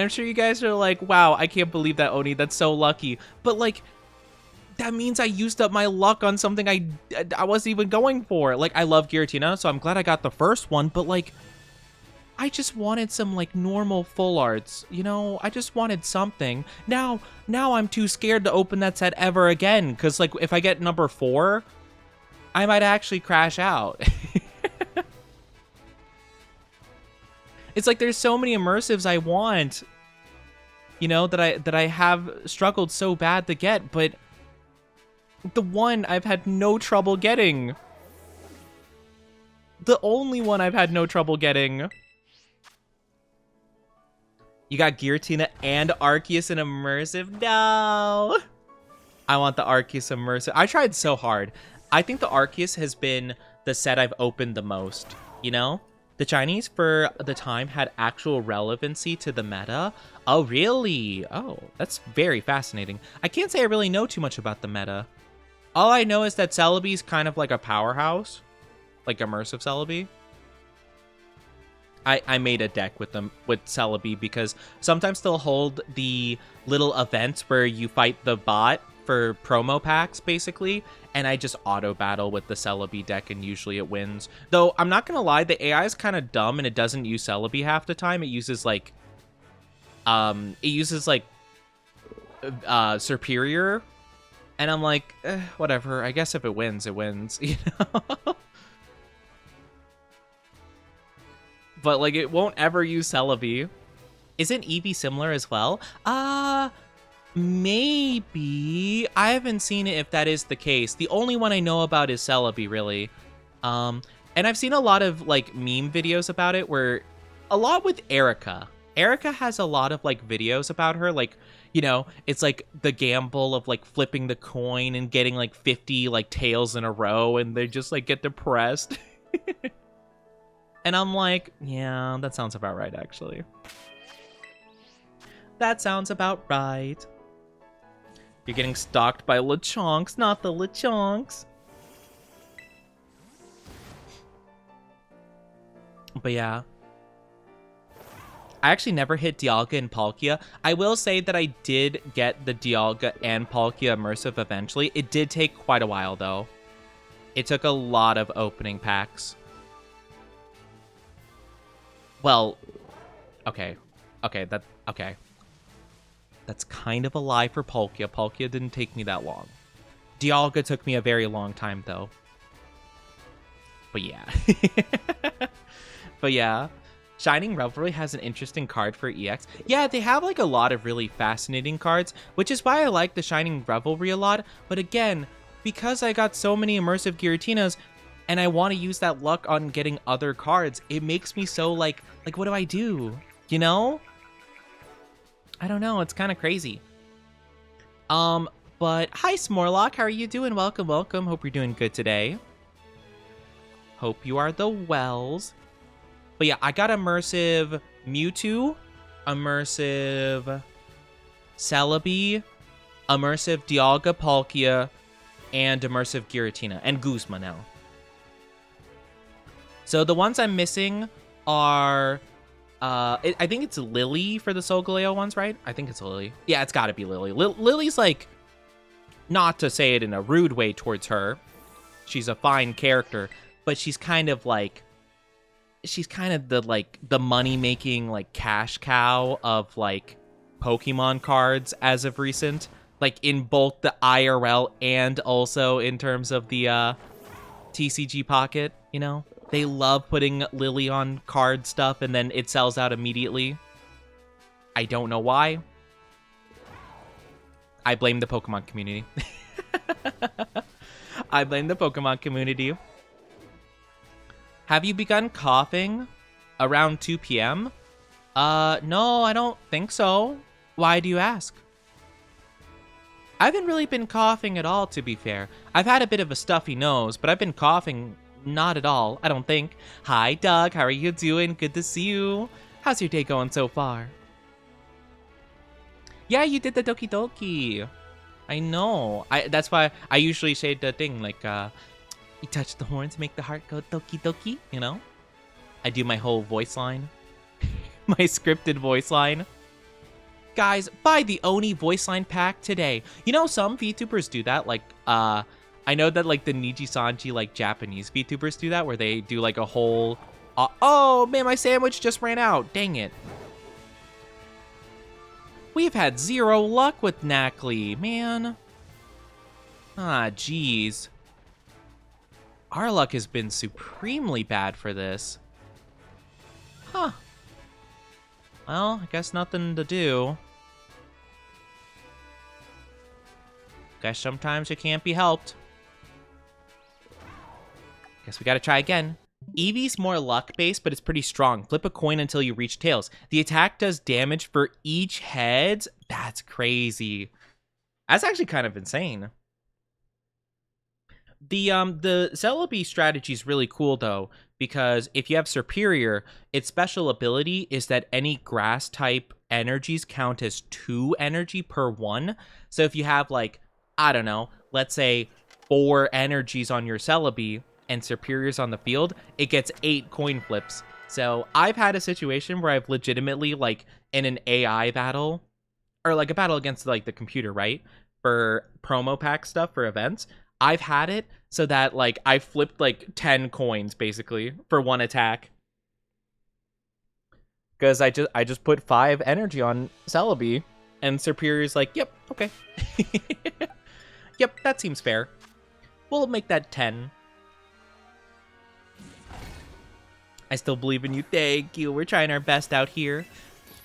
I'm sure you guys are like, wow, I can't believe that, Oni. That's so lucky. But like, that means I used up my luck on something I wasn't even going for. Like, I love Giratina, so I'm glad I got the first one. But like, I just wanted some like normal full arts, you know? I just wanted something. Now I'm too scared to open that set ever again, because like if I get number 4, I might actually crash out. It's like there's so many immersives I want, you know, that I have struggled so bad to get, but the one I've had no trouble getting. The only one I've had no trouble getting. You got Giratina and Arceus in immersive? No! I want the Arceus immersive. I tried so hard. I think the Arceus has been the set I've opened the most, you know? The Chinese, for the time, had actual relevancy to the meta. Oh, really? Oh, that's very fascinating. I can't say I really know too much about the meta. All I know is that Celebi's kind of like a powerhouse. Like immersive Celebi. I made a deck with them, with Celebi, because sometimes they'll hold the little events where you fight the bot for promo packs, basically, and I just auto battle with the Celebi deck, and usually it wins. Though I'm not gonna lie, the AI is kind of dumb and it doesn't use Celebi half the time. It uses like Superior, and I'm like, whatever. I guess if it wins, it wins, you know. But like, it won't ever use Celebi. Isn't Eevee similar as well? Maybe. I haven't seen it if that is the case. The only one I know about is Celebi, really. And I've seen a lot of like meme videos about it where a lot with Erica. Erica has a lot of like videos about her, like, you know, it's like the gamble of like flipping the coin and getting like 50 like tails in a row, and they just like get depressed. And I'm like, yeah, that sounds about right, actually. That sounds about right. You're getting stalked by Lechonks, not the Lechonks. But yeah. I actually never hit Dialga and Palkia. I will say that I did get the Dialga and Palkia immersive eventually. It did take quite a while, though. It took a lot of opening packs. Well, okay. Okay. That's kind of a lie for Palkia. Palkia didn't take me that long. Dialga took me a very long time, though. But yeah. But yeah. Shining Revelry has an interesting card for EX. Yeah, they have like a lot of really fascinating cards, which is why I like the Shining Revelry a lot. But again, because I got so many immersive Giratinas and I want to use that luck on getting other cards, it makes me so like what do I do? You know? I don't know, it's kind of crazy. But hi Smorlock, how are you doing? Welcome, welcome. Hope you're doing good today. Hope you are the wells. But yeah, I got immersive Mewtwo, immersive Celebi, immersive Dialga Palkia, and immersive Giratina, and Guzma now. So the ones I'm missing are, I think it's Lily for the Solgaleo ones, right? I think it's Lily. Yeah, it's gotta be Lily. Lily's like, not to say it in a rude way towards her, she's a fine character, but she's kind of like, she's kind of the money-making, like, cash cow of, like, Pokemon cards as of recent. Like, in both the IRL and also in terms of the, TCG Pocket, you know? They love putting Lily on card stuff and then it sells out immediately. I don't know why. I blame the Pokemon community. I blame the Pokemon community. Have you begun coughing around 2 p.m.? No, I don't think so. Why do you ask? I haven't really been coughing at all, to be fair. I've had a bit of a stuffy nose, but I've been coughing not at all, I don't think. Hi, Doug. How are you doing? Good to see you. How's your day going so far? Yeah, you did the Doki Doki. I know. That's why I usually say the thing, like, you touch the horn to make the heart go Doki Doki, you know? I do my whole voice line. My scripted voice line. Guys, buy the Oni voice line pack today. You know, some VTubers do that. Like, I know that, like, the Niji-sanji, like, Japanese VTubers do that, where they do, like, a whole... oh, man, my sandwich just ran out. Dang it. We've had 0 luck with Knackley, man. Ah, jeez. Our luck has been supremely bad for this. Huh. Well, I guess nothing to do. Guess sometimes it can't be helped. Guess we gotta try again. Eevee's more luck-based, but it's pretty strong. Flip a coin until you reach tails. The attack does damage for each heads? That's crazy. That's actually kind of insane. The Celebi strategy is really cool, though, because if you have Superior, its special ability is that any grass-type energies count as 2 energy per 1. So if you have, like, I don't know, let's say 4 energies on your Celebi and Superior's on the field, it gets 8 coin flips. So I've had a situation where I've legitimately, like, in an AI battle, or like a battle against, like, the computer, right? For promo pack stuff for events, I've had it so that, like, I flipped, like, 10 coins, basically, for 1 attack. Because I just put 5 energy on Celebi, and Superior's like, yep, okay. Yep, that seems fair. We'll make that 10. I still believe in you. Thank you. We're trying our best out here.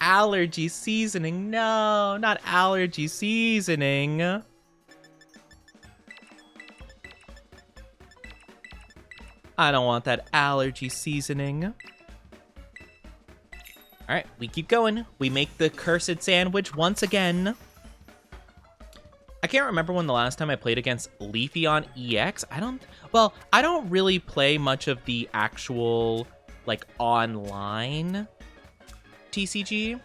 Allergy seasoning. No, not allergy seasoning. I don't want that allergy seasoning. All right, we keep going. We make the cursed sandwich once again. I can't remember when the last time I played against Leafy on EX. I don't really play much of the actual, like, online TCG.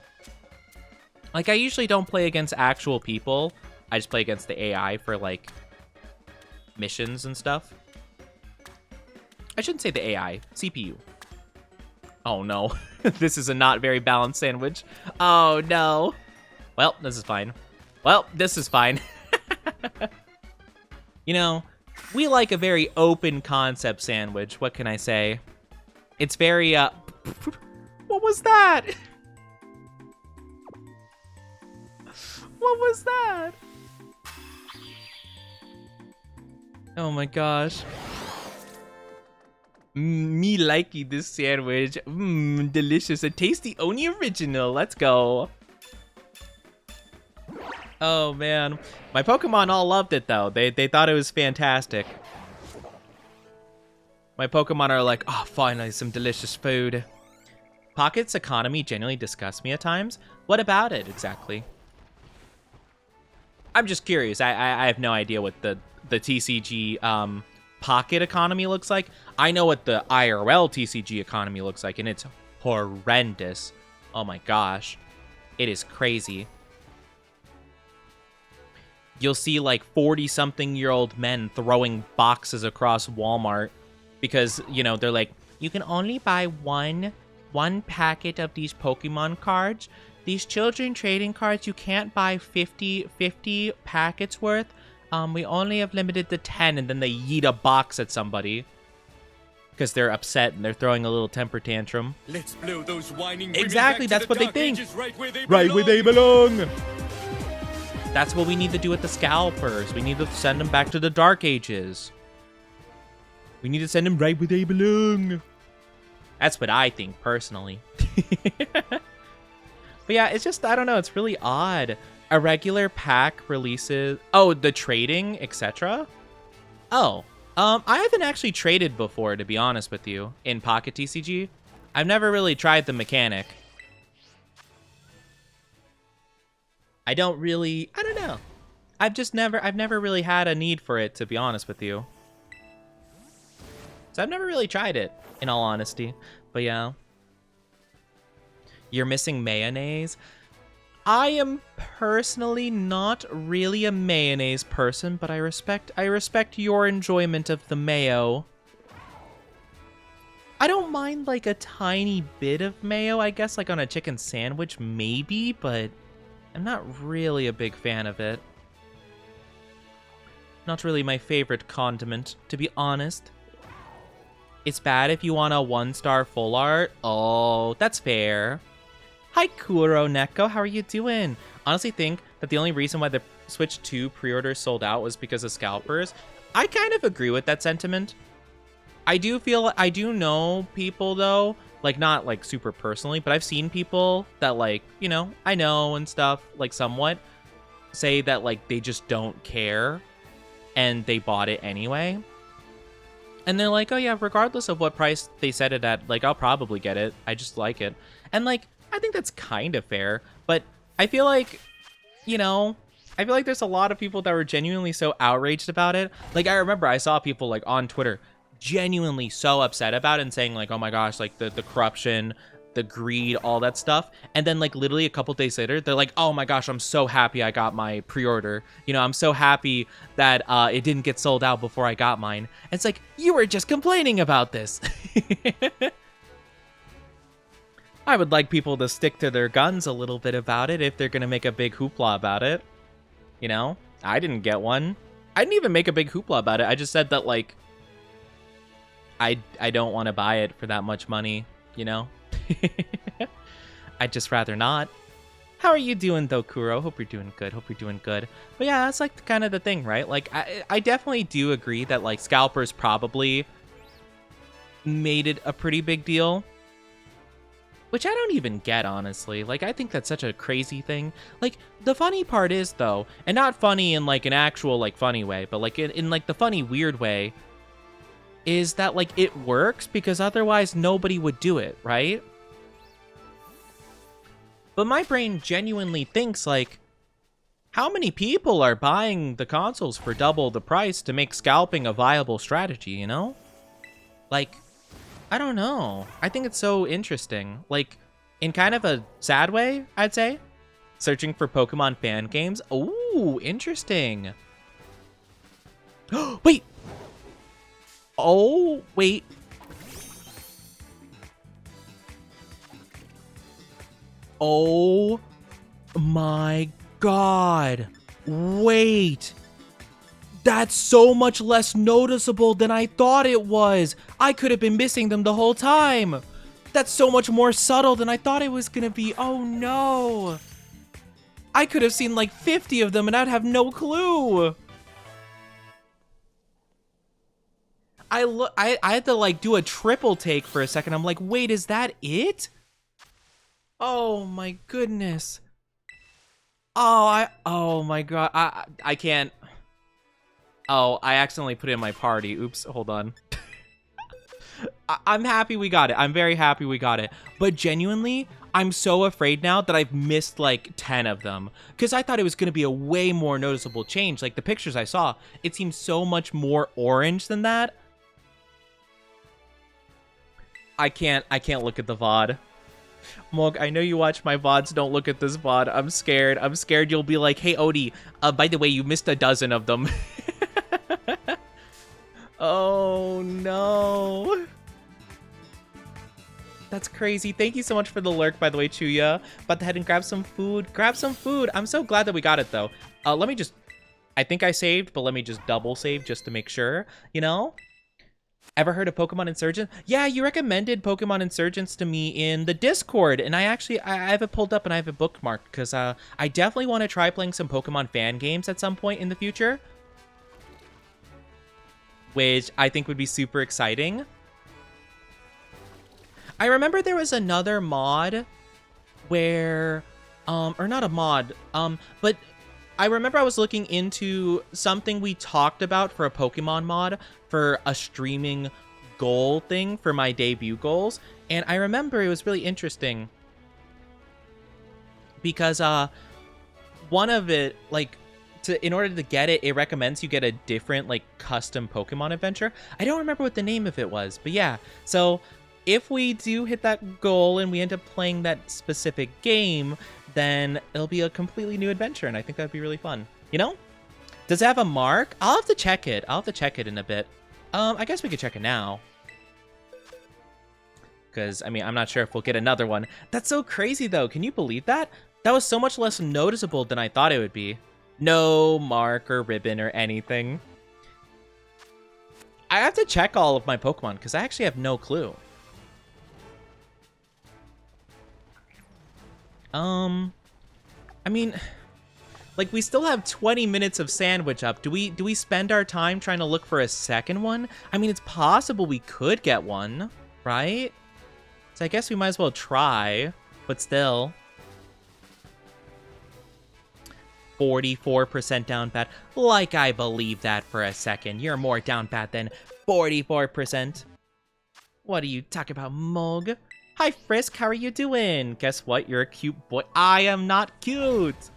Like, I usually don't play against actual people. I just play against the AI for, like, missions and stuff. I shouldn't say the AI, CPU. Oh, no. This is a not very balanced sandwich. Oh, no. Well, this is fine. Well, this is fine. You know, we like a very open concept sandwich. What can I say? It's very, what was that? What was that? Oh my gosh. Me likey this sandwich. Delicious. A tasty Oni original. Let's go. Oh man. My Pokemon all loved it though. They thought it was fantastic. My Pokemon are like, oh, finally some delicious food. Pocket's economy genuinely disgusts me at times. What about it exactly? I'm just curious. I have no idea what the TCG Pocket economy looks like. I know what the IRL TCG economy looks like, and it's horrendous. Oh my gosh. It is crazy. You'll see like 40-something-year-old men throwing boxes across Walmart because, you know, they're like, you can only buy one packet of these Pokemon cards. These children trading cards, you can't buy 50 packets worth. We only have limited to 10, and then they yeet a box at somebody because they're upset and they're throwing a little temper tantrum. Let's blow those whining Exactly, that's what they think. Right where they belong. That's what we need to do with the scalpers. We need to send them back to the Dark Ages. We need to send them right where they belong. That's what I think, personally. But yeah, it's just, I don't know, it's really odd. A regular pack releases... Oh, the trading, etc.? Oh, I haven't actually traded before, to be honest with you, in Pocket TCG. I've never really tried the mechanic. I don't know. I've never really had a need for it, to be honest with you. So I've never really tried it, in all honesty. But yeah. You're missing mayonnaise? I am personally not really a mayonnaise person, but I respect your enjoyment of the mayo. I don't mind like a tiny bit of mayo, I guess, like on a chicken sandwich, maybe, but I'm not really a big fan of it. Not really my favorite condiment, to be honest. It's bad if you want a 1-star full art. Oh, that's fair. Hi, Kuro Neko. How are you doing? Honestly think that the only reason why the Switch 2 pre-orders sold out was because of scalpers. I kind of agree with that sentiment. I do know people, though, like, not, like, super personally, but I've seen people that, like, you know, I know and stuff, like, somewhat, say that, like, they just don't care, and they bought it anyway. And they're like, oh, yeah, regardless of what price they set it at, like, I'll probably get it. I just like it. And, like, I think that's kind of fair, but I feel like, you know, I feel like there's a lot of people that were genuinely so outraged about it. Like, I remember I saw people, like, on Twitter genuinely so upset about it and saying, like, oh my gosh, like, the corruption, the greed, all that stuff. And then, like, literally a couple days later, they're like, oh my gosh, I'm so happy I got my pre-order. You know, I'm so happy that it didn't get sold out before I got mine. And it's like, you were just complaining about this. I would like people to stick to their guns a little bit about it if they're going to make a big hoopla about it. You know, I didn't get one. I didn't even make a big hoopla about it. I just said that, like, I don't want to buy it for that much money, you know? I'd just rather not. How are you doing, though, Kuro? Hope you're doing good. Hope you're doing good. But yeah, that's, like, kind of the thing, right? Like, I definitely do agree that, like, scalpers probably made it a pretty big deal. Which I don't even get, honestly. Like, I think that's such a crazy thing. Like, the funny part is, though, and not funny in, like, an actual, like, funny way, but, like, in like, the funny, weird way, is that, like, it works because otherwise nobody would do it, right? But my brain genuinely thinks, like, how many people are buying the consoles for double the price to make scalping a viable strategy, you know? Like, I don't know. I think it's so interesting. Like, in kind of a sad way, I'd say. Searching for Pokemon fan games. Ooh, interesting. Wait. Oh, wait. Oh my God. Wait. That's so much less noticeable than I thought it was. I could have been missing them the whole time. That's so much more subtle than I thought it was gonna be. Oh no. I could have seen like 50 of them and I'd have no clue. I had to like do a triple take for a second. I'm like, wait, is that it? Oh my goodness. Oh my God. I can't. Oh, I accidentally put it in my party. Oops, hold on. I'm happy we got it. I'm very happy we got it. But genuinely, I'm so afraid now that I've missed like 10 of them. Because I thought it was going to be a way more noticeable change. Like the pictures I saw, it seemed so much more orange than that. I can't look at the VOD. Mog, I know you watch my VODs. Don't look at this VOD. I'm scared. I'm scared you'll be like, hey, Odie, by the way, you missed a dozen of them. Oh, no. That's crazy. Thank you so much for the lurk, by the way, Chuya. About to head and grab some food. Grab some food. I'm so glad that we got it, though. Let me just... I think I saved, but let me just double save just to make sure, you know? Ever heard of Pokemon Insurgents? Yeah, you recommended Pokemon Insurgents to me in the Discord, and I have it pulled up and I have it bookmarked, because I definitely want to try playing some Pokemon fan games at some point in the future. Which I think would be super exciting. I remember there was another mod where, or not a mod, but I remember I was looking into something we talked about for a Pokemon mod for a streaming goal thing for my debut goals. And I remember it was really interesting because one of it, like, in order to get it, it recommends you get a different, like, custom Pokemon adventure. I don't remember what the name of it was, but yeah. So if we do hit that goal and we end up playing that specific game, then it'll be a completely new adventure, and I think that'd be really fun. You know? Does it have a mark? I'll have to check it. I'll have to check it in a bit. I guess we could check it now. Because, I mean, I'm not sure if we'll get another one. That's so crazy, though. Can you believe that? That was so much less noticeable than I thought it would be. No mark or ribbon or anything. I have to check all of my Pokemon, because I actually have no clue. I mean, like, we still have 20 minutes of sandwich up. Do we spend our time trying to look for a second one? I mean, it's possible we could get one, right? So I guess we might as well try, but still. 44% down bad. Like I believe that for a second. You're more down bad than 44%. What are you talking about, Mog? Hi, Frisk. How are you doing? Guess what? You're a cute boy. I am not cute.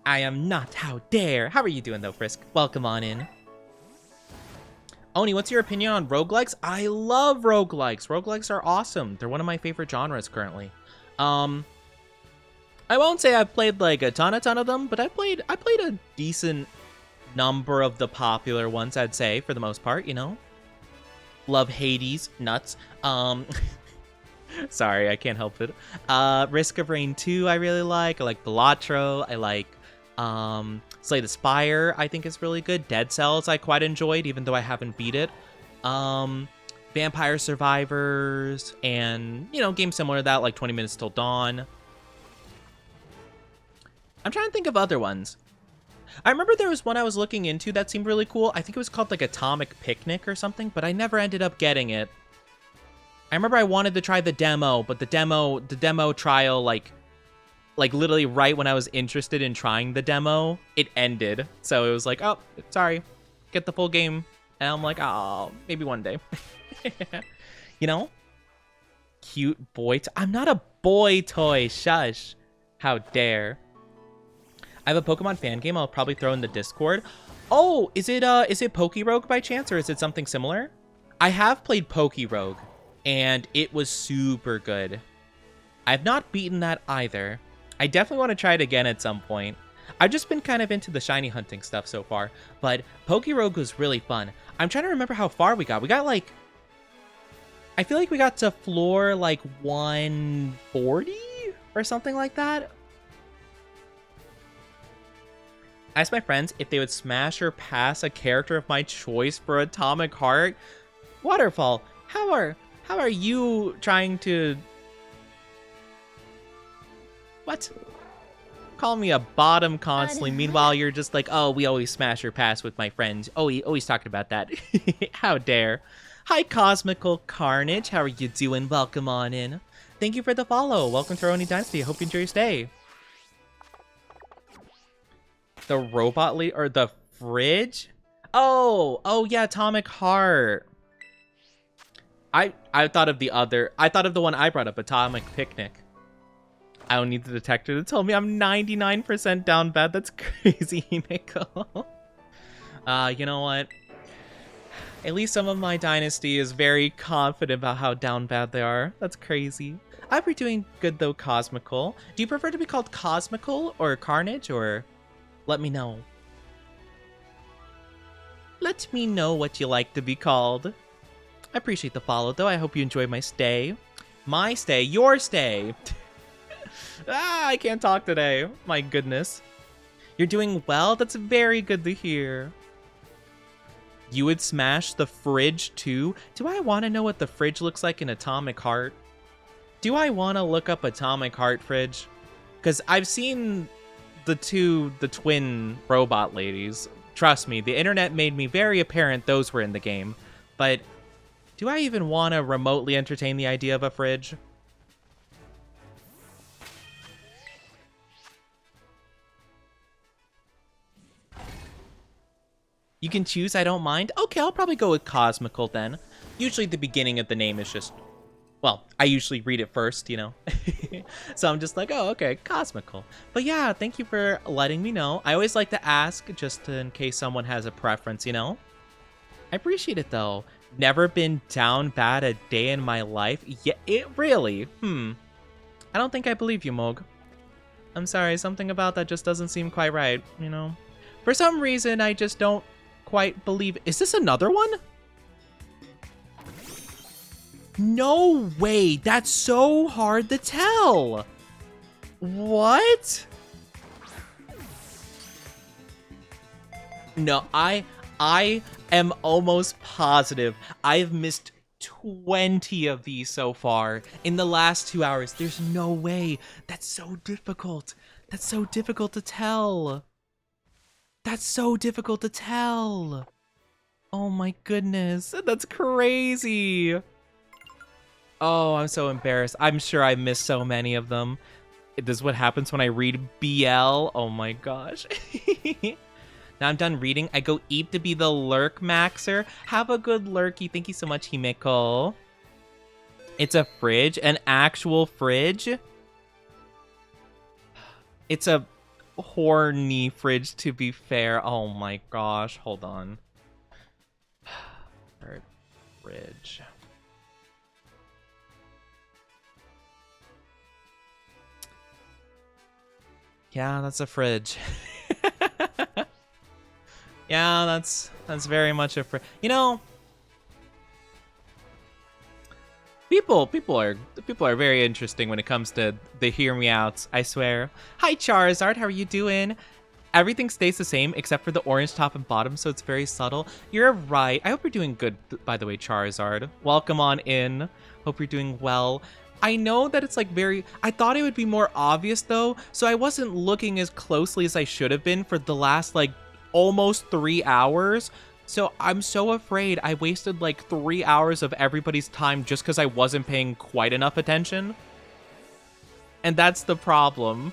I am not. How dare. How are you doing, though, Frisk? Welcome on in. Oni, what's your opinion on roguelikes? I love roguelikes. Roguelikes are awesome. They're one of my favorite genres currently. I won't say I've played like a ton of them, but I played a decent number of the popular ones, I'd say, for the most part, you know? Love Hades. Nuts. Sorry, I can't help it. Risk of Rain 2 I really like. I like Balatro. I like Slay the Spire, I think is really good. Dead Cells I quite enjoyed, even though I haven't beat it. Vampire Survivors, and, you know, games similar to that, like 20 Minutes Till Dawn. I'm trying to think of other ones. I remember there was one I was looking into that seemed really cool. I think it was called like Atomic Picnic or something, but I never ended up getting it. I remember I wanted to try the demo, but the demo trial, like literally right when I was interested in trying the demo, it ended. So it was like, oh, sorry, get the full game. And I'm like, oh, maybe one day. You know? Cute boy. I'm not a boy toy. Shush. How dare. I have a Pokemon fan game I'll probably throw in the Discord. Oh, is it Pokerogue by chance, or is it something similar? I have played Pokerogue, and it was super good. I've not beaten that either. I definitely want to try it again at some point. I've just been kind of into the shiny hunting stuff so far, but Pokerogue was really fun. I'm trying to remember how far we got. We got like... I feel like we got to floor like 140 or something like that. I asked my friends if they would smash or pass a character of my choice for Atomic Heart. Waterfall, how are you trying to... What? Call me a bottom constantly. Meanwhile, you're just like, oh, we always smash or pass with my friends. Oh, we always talking about that. How dare. Hi, Cosmical Carnage. How are you doing? Welcome on in. Thank you for the follow. Welcome to Oni Dynasty. I hope you enjoy your stay. The robot or the fridge? Oh yeah, Atomic Heart. I thought of the other. I thought of the one I brought up, Atomic Picnic. I don't need the detector to tell me I'm 99% down bad. That's crazy, Nicole. You know what? At least some of my dynasty is very confident about how down bad they are. That's crazy. I'd be doing good though, Cosmical. Do you prefer to be called Cosmical or Carnage, or let me know? Let me know what you like to be called. I appreciate the follow though. I hope you enjoyed my stay. My stay, your stay. I can't talk today. My goodness. You're doing well? That's very good to hear. You would smash the fridge too? Do I want to know what the fridge looks like in Atomic Heart? Do I want to look up Atomic Heart fridge? Because I've seen the twin robot ladies. Trust me, the internet made me very apparent those were in the game. But do I even want to remotely entertain the idea of a fridge? You can choose, I don't mind. Okay, I'll probably go with Cosmical then. Usually the beginning of the name is just... Well, I usually read it first, you know? So I'm just like, oh, okay, Cosmical. But yeah, thank you for letting me know. I always like to ask, just in case someone has a preference, you know? I appreciate it, though. Never been down bad a day in my life. Yeah, it really? I don't think I believe you, Mog. I'm sorry, something about that just doesn't seem quite right, you know? For some reason, I just don't quite believe... Is this another one? No way! That's so hard to tell! What? No, I am almost positive I've missed 20 of these so far in the last 2 hours. There's no way. That's so difficult. That's so difficult to tell. That's so difficult to tell. Oh my goodness. That's crazy. Oh, I'm so embarrassed. I'm sure I missed so many of them. This is what happens when I read BL. Oh my gosh. Now I'm done reading. I go eat to be the lurk maxer. Have a good lurky. Thank you so much, Himeko. It's a fridge, an actual fridge. It's a horny fridge, to be fair. Oh my gosh, hold on. Fridge. Yeah, that's a fridge. Yeah, that's very much a fridge. You know, people are very interesting when it comes to the hear me outs, I swear. Hi Charizard, how are you doing? Everything stays the same except for the orange top and bottom, so it's very subtle. You're right. I hope you're doing good, by the way, Charizard. Welcome on in. Hope you're doing well. I know that it's like very... I thought it would be more obvious though, so I wasn't looking as closely as I should have been for the last like almost 3 hours. So I'm so afraid I wasted like 3 hours of everybody's time just because I wasn't paying quite enough attention. And that's the problem.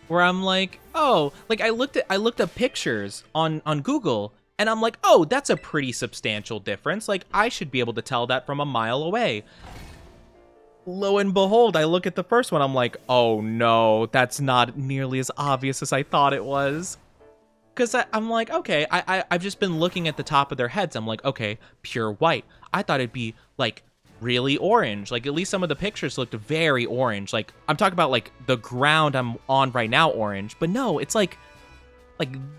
Where I'm like, oh, like I looked at pictures on Google and I'm like, oh, that's a pretty substantial difference. Like I should be able to tell that from a mile away. lo and behold, I look at the first one, I'm like, oh no, that's not nearly as obvious as I thought it was. Because I'm like, okay, I've just been looking at the top of their heads. I'm like, okay, pure white. I thought it'd be, like, really orange. Like, at least some of the pictures looked very orange. Like, I'm talking about, like, the ground I'm on right now orange. But no, it's, like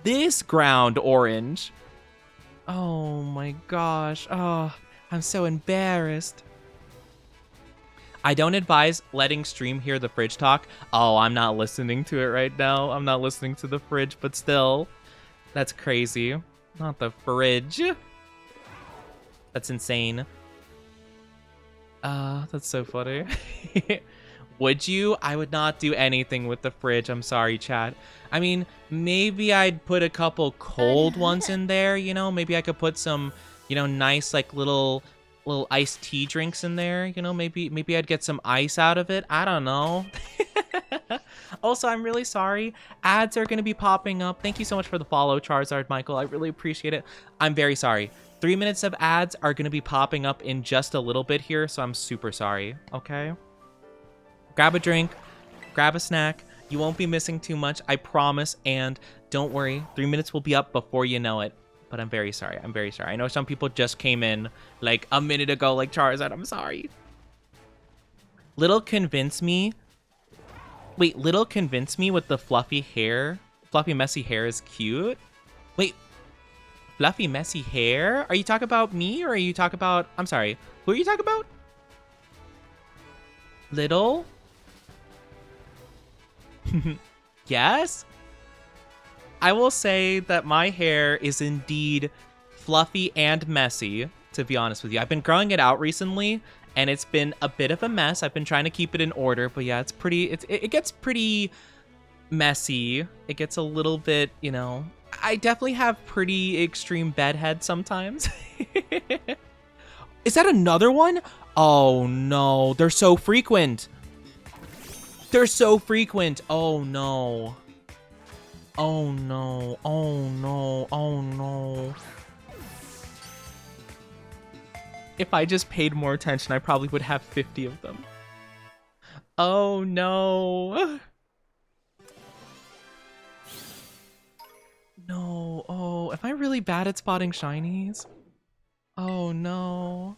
this ground orange. Oh, my gosh. Oh, I'm so embarrassed. I don't advise letting stream hear the fridge talk. Oh, I'm not listening to it right now. I'm not listening to the fridge, but still. That's crazy. Not the fridge. That's insane. That's so funny. Would you? I would not do anything with the fridge. I'm sorry, chat. I mean, maybe I'd put a couple cold ones in there, you know? Maybe I could put some, you know, nice, like, little iced tea drinks in there, you know? Maybe I'd get some ice out of it. I don't know. Also, I'm really sorry. Ads are going to be popping up. Thank you so much for the follow, Charizard Michael. I really appreciate it. I'm very sorry. 3 minutes of ads are going to be popping up in just a little bit here, so I'm super sorry, okay? Grab a drink, grab a snack. You won't be missing too much, I promise. And don't worry, 3 minutes will be up before you know it. But I'm very sorry. I'm very sorry. I know some people just came in like a minute ago, like Charizard. I'm sorry. Little convince me. Wait, Little convince me with the fluffy hair. Fluffy, messy hair is cute. Wait, fluffy, messy hair? Are you talking about me or are you talking about... I'm sorry. Who are you talking about? Little? Yes? I will say that my hair is indeed fluffy and messy, to be honest with you. I've been growing it out recently, and it's been a bit of a mess. I've been trying to keep it in order, but yeah, it gets pretty messy. It gets a little bit, you know... I definitely have pretty extreme bedhead sometimes. Is that another one? Oh no, they're so frequent. They're so frequent. Oh no. Oh no. Oh no. Oh no. If I just paid more attention, I probably would have 50 of them. Oh no. No. Oh, am I really bad at spotting shinies? Oh no.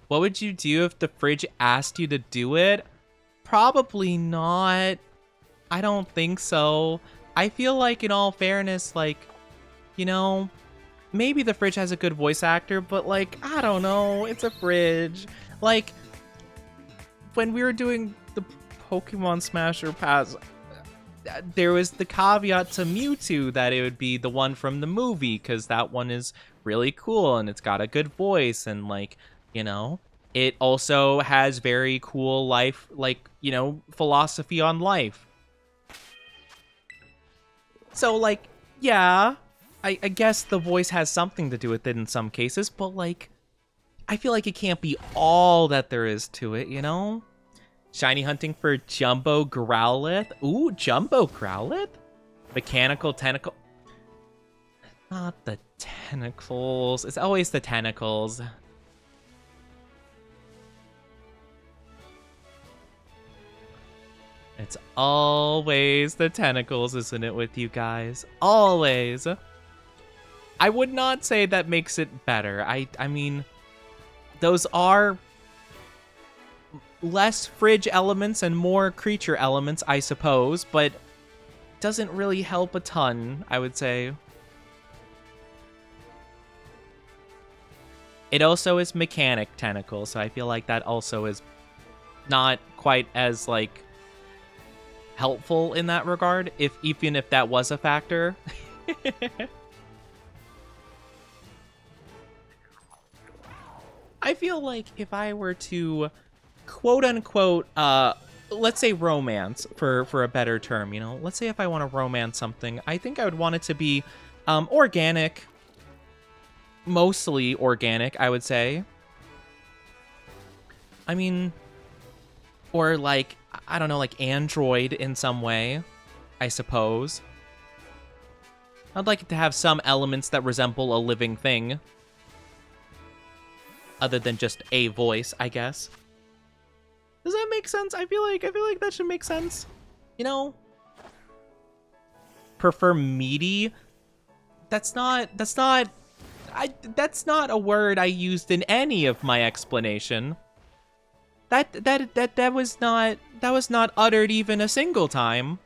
What would you do if the fridge asked you to do it? Probably not. I don't think so. I feel like, in all fairness, like, you know, maybe the fridge has a good voice actor, but, like, I don't know. It's a fridge. Like, when we were doing the Pokemon Smasher Pass, there was the caveat to Mewtwo that it would be the one from the movie, because that one is really cool and it's got a good voice and, like, you know, it also has very cool life, like, you know, philosophy on life. So, like, yeah, I guess the voice has something to do with it in some cases, but, like, I feel like it can't be all that there is to it, you know? Shiny hunting for Jumbo Growlithe. Ooh, Jumbo Growlithe? Mechanical tentacle. Not the tentacles. It's always the tentacles. It's always the tentacles, isn't it, with you guys? Always. I would not say that makes it better. I mean, those are less fridge elements and more creature elements, I suppose, but doesn't really help a ton, I would say. It also is mechanic tentacle, so I feel like that also is not quite as, like, helpful in that regard, even if that was a factor. I feel like if I were to quote unquote let's say romance for a better term, you know, let's say if I want to romance something, I think I would want it to be organic, mostly organic, I would say. I mean, or like, I don't know, like Android in some way, I suppose. I'd like it to have some elements that resemble a living thing, other than just a voice, I guess. Does that make sense? I feel like that should make sense. You know? Prefer meaty? That's not a word I used in any of my explanation. That was not uttered even a single time.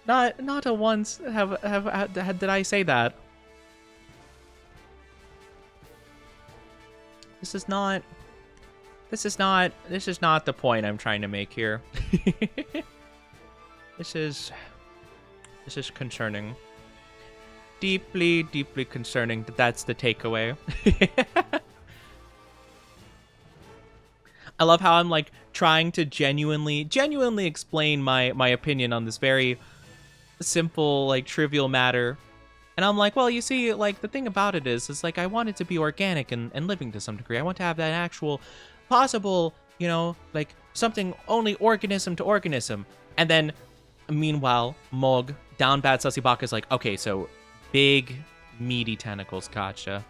Not a once did I say that. This is not the point I'm trying to make here. This is concerning. Deeply, deeply concerning that that's the takeaway. I love how I'm like trying to genuinely explain my opinion on this very simple, like trivial matter. And I'm like, well, you see, like the thing about it is like I want it to be organic and living to some degree. I want to have that actual possible, you know, like something only organism to organism. And then meanwhile, Mog, down bad Sussy Baka is like, okay, so big, meaty tentacles, gotcha.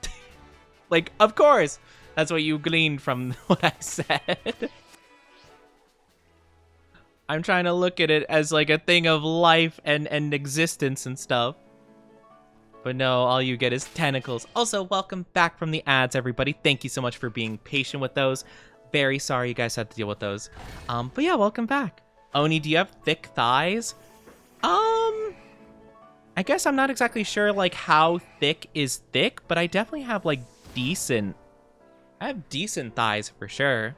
Like, of course, that's what you gleaned from what I said. I'm trying to look at it as like a thing of life and existence and stuff. But no, all you get is tentacles. Also, welcome back from the ads, everybody. Thank you so much for being patient with those. Very sorry you guys had to deal with those. But yeah, welcome back. Oni, do you have thick thighs? I guess I'm not exactly sure like how thick is thick, but I definitely have like decent. I have decent thighs for sure.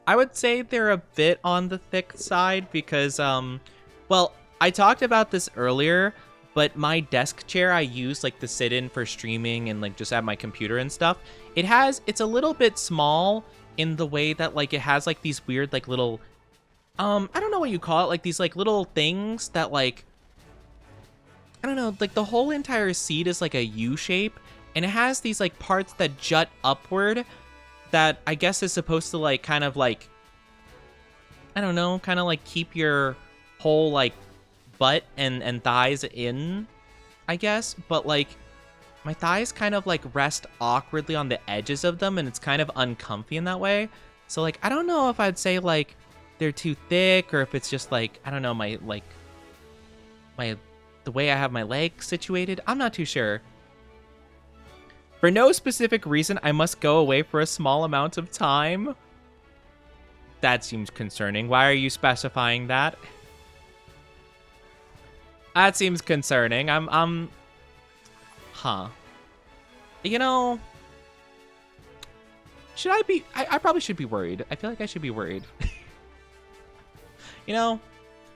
I would say they're a bit on the thick side because, well, I talked about this earlier, but my desk chair I use like to sit in for streaming and like just at my computer and stuff. It's a little bit small in the way that like it has like these weird like little, I don't know what you call it, like these like little things that like, I don't know, like the whole entire seat is like a U shape and it has these like parts that jut upward that I guess is supposed to like kind of like, I don't know, kind of like keep your whole like butt and thighs in, I guess. But like my thighs kind of like rest awkwardly on the edges of them and it's kind of uncomfy in that way. So like, I don't know if I'd say like they're too thick or if it's just like, I don't know, the way I have my legs situated. I'm not too sure. For no specific reason, I must go away for a small amount of time. That seems concerning. Why are you specifying that? That seems concerning. Huh. You know, should I be, I probably should be worried. I feel like I should be worried. You know,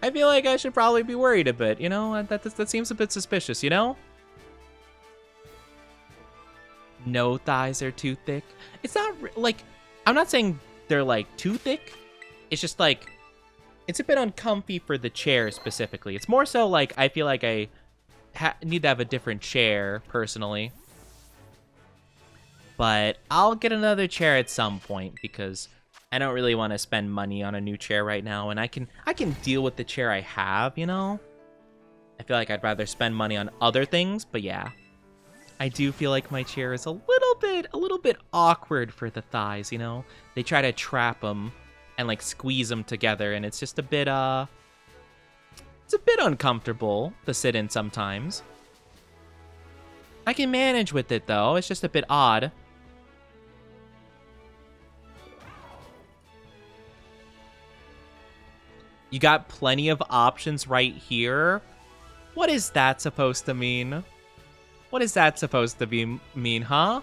I feel like I should probably be worried a bit, you know? That seems a bit suspicious, you know? No thighs are too thick. It's not, like, I'm not saying they're, like, too thick. It's just, like, it's a bit uncomfy for the chair specifically. It's more so, like, I feel like I need to have a different chair, personally. But I'll get another chair at some point because I don't really want to spend money on a new chair right now, and I can deal with the chair I have, you know? I feel like I'd rather spend money on other things, but yeah. I do feel like my chair is a little bit awkward for the thighs, you know? They try to trap them and like squeeze them together, and it's just a bit it's a bit uncomfortable to sit in sometimes. I can manage with it though. It's just a bit odd. You got plenty of options right here. What is that supposed to mean? What is that supposed to mean, huh?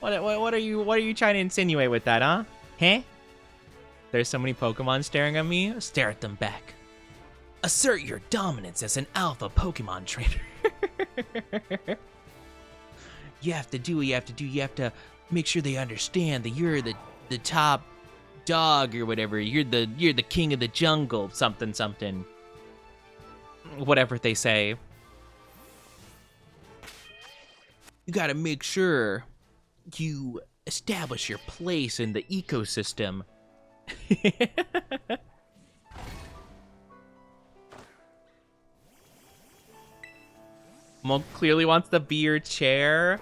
What are you trying to insinuate with that, huh? Huh? There's so many Pokemon staring at me. Stare at them back. Assert your dominance as an alpha Pokemon trainer. You have to do what you have to do. You have to make sure they understand that you're the top dog or whatever. You're the king of the jungle. Something. Whatever they say. You gotta make sure you establish your place in the ecosystem. Monk clearly wants to be your chair.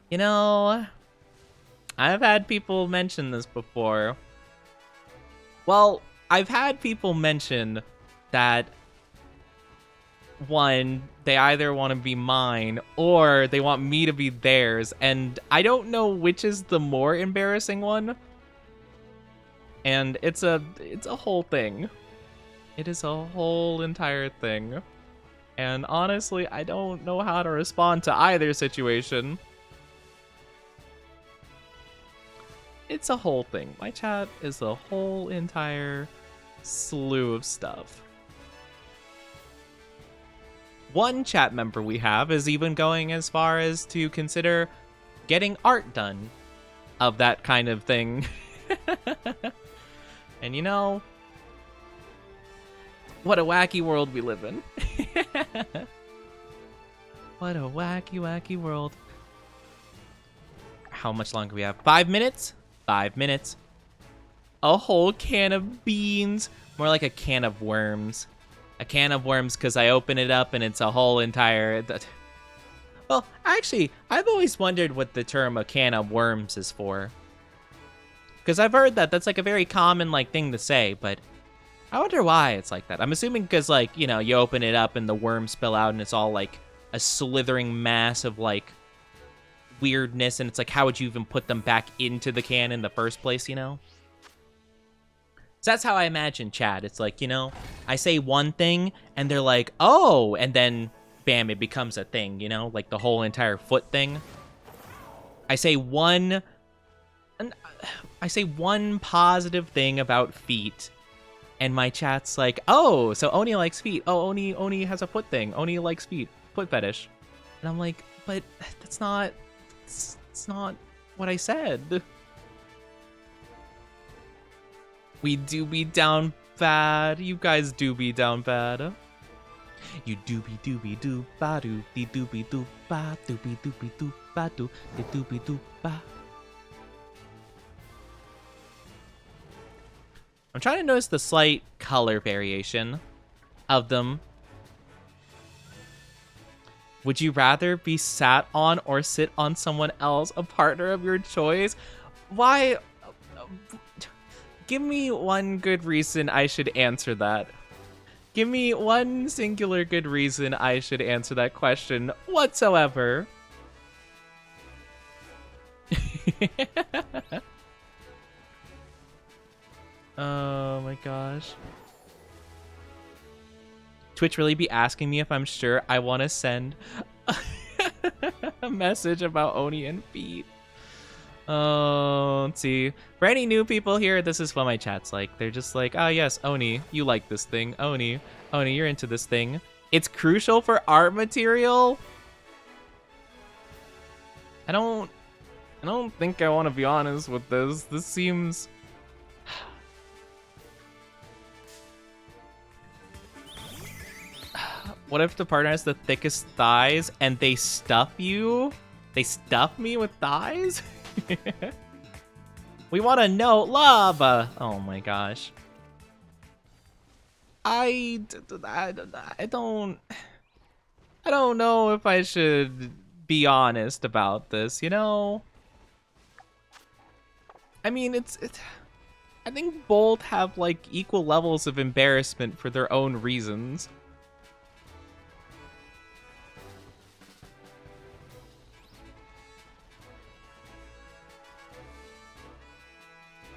You know, I've had people mention this before. Well, I've had people mention that, one, they either want to be mine or they want me to be theirs, and I don't know which is the more embarrassing one. And it's a whole thing. It is a whole entire thing. And honestly, I don't know how to respond to either situation. It's a whole thing. My chat is a whole entire slew of stuff. One chat member we have is even going as far as to consider getting art done of that kind of thing. And you know, what a wacky world we live in. What a wacky, wacky world. How much longer do we have? 5 minutes? 5 minutes. A whole can of beans. More like a can of worms. A can of worms because I open it up and it's a whole entire... Well, actually, I've always wondered what the term a can of worms is for. Because I've heard that that's like a very common like thing to say, but I wonder why it's like that. I'm assuming because, like, you know, you open it up and the worms spill out and it's all like a slithering mass of like weirdness, and it's like, how would you even put them back into the can in the first place, you know? So that's how I imagine chat. It's like, you know, I say one thing and they're like, oh, and then bam, it becomes a thing, you know, like the whole entire foot thing. I say one positive thing about feet, and my chat's like, oh, so Oni likes feet. Oh, Oni has a foot thing. Oni likes feet, foot fetish. And I'm like, but that's not, it's not what I said. We do be down bad. You guys do be down bad. You doobie doobie doo ba doo dee doobie doo ba doobie doobie doo ba doo dee doobie doo ba. I'm trying to notice the slight color variation of them. Would you rather be sat on or sit on someone else, a partner of your choice? Why? Give me one good reason I should answer that. Give me one singular good reason I should answer that question whatsoever. Oh my gosh. Twitch really be asking me if I'm sure I want to send a message about Oni and feet. Oh, let's see. For any new people here, this is what my chat's like. They're just like, oh yes, Oni, you like this thing. Oni, you're into this thing. It's crucial for art material? I don't think I want to be honest with this. This seems... What if the partner has the thickest thighs and they stuff you? They stuff me with thighs? We want to know love. Oh my gosh. I don't know if I should be honest about this, you know? I mean, I think both have like equal levels of embarrassment for their own reasons.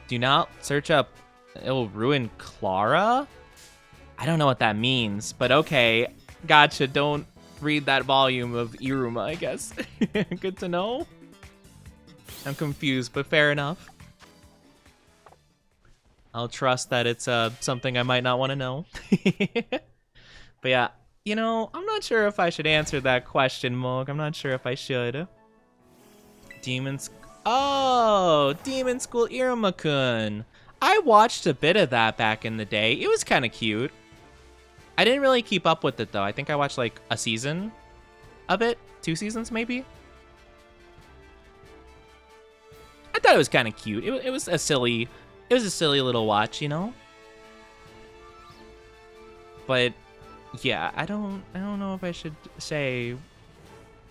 Do not search up, it'll ruin Clara? I don't know what that means, but okay. Gotcha, don't read that volume of Iruma, I guess. Good to know. I'm confused, but fair enough. I'll trust that it's something I might not want to know. But yeah, you know, I'm not sure if I should answer that question, Mog. I'm not sure if I should. Demons... Oh, Demon School Iruma-kun. I watched a bit of that back in the day. It was kind of cute. I didn't really keep up with it, though. I think I watched, like, a season of it. 2 seasons, maybe? I thought it was kind of cute. It was a silly little watch, you know? But, yeah, I don't know if I should say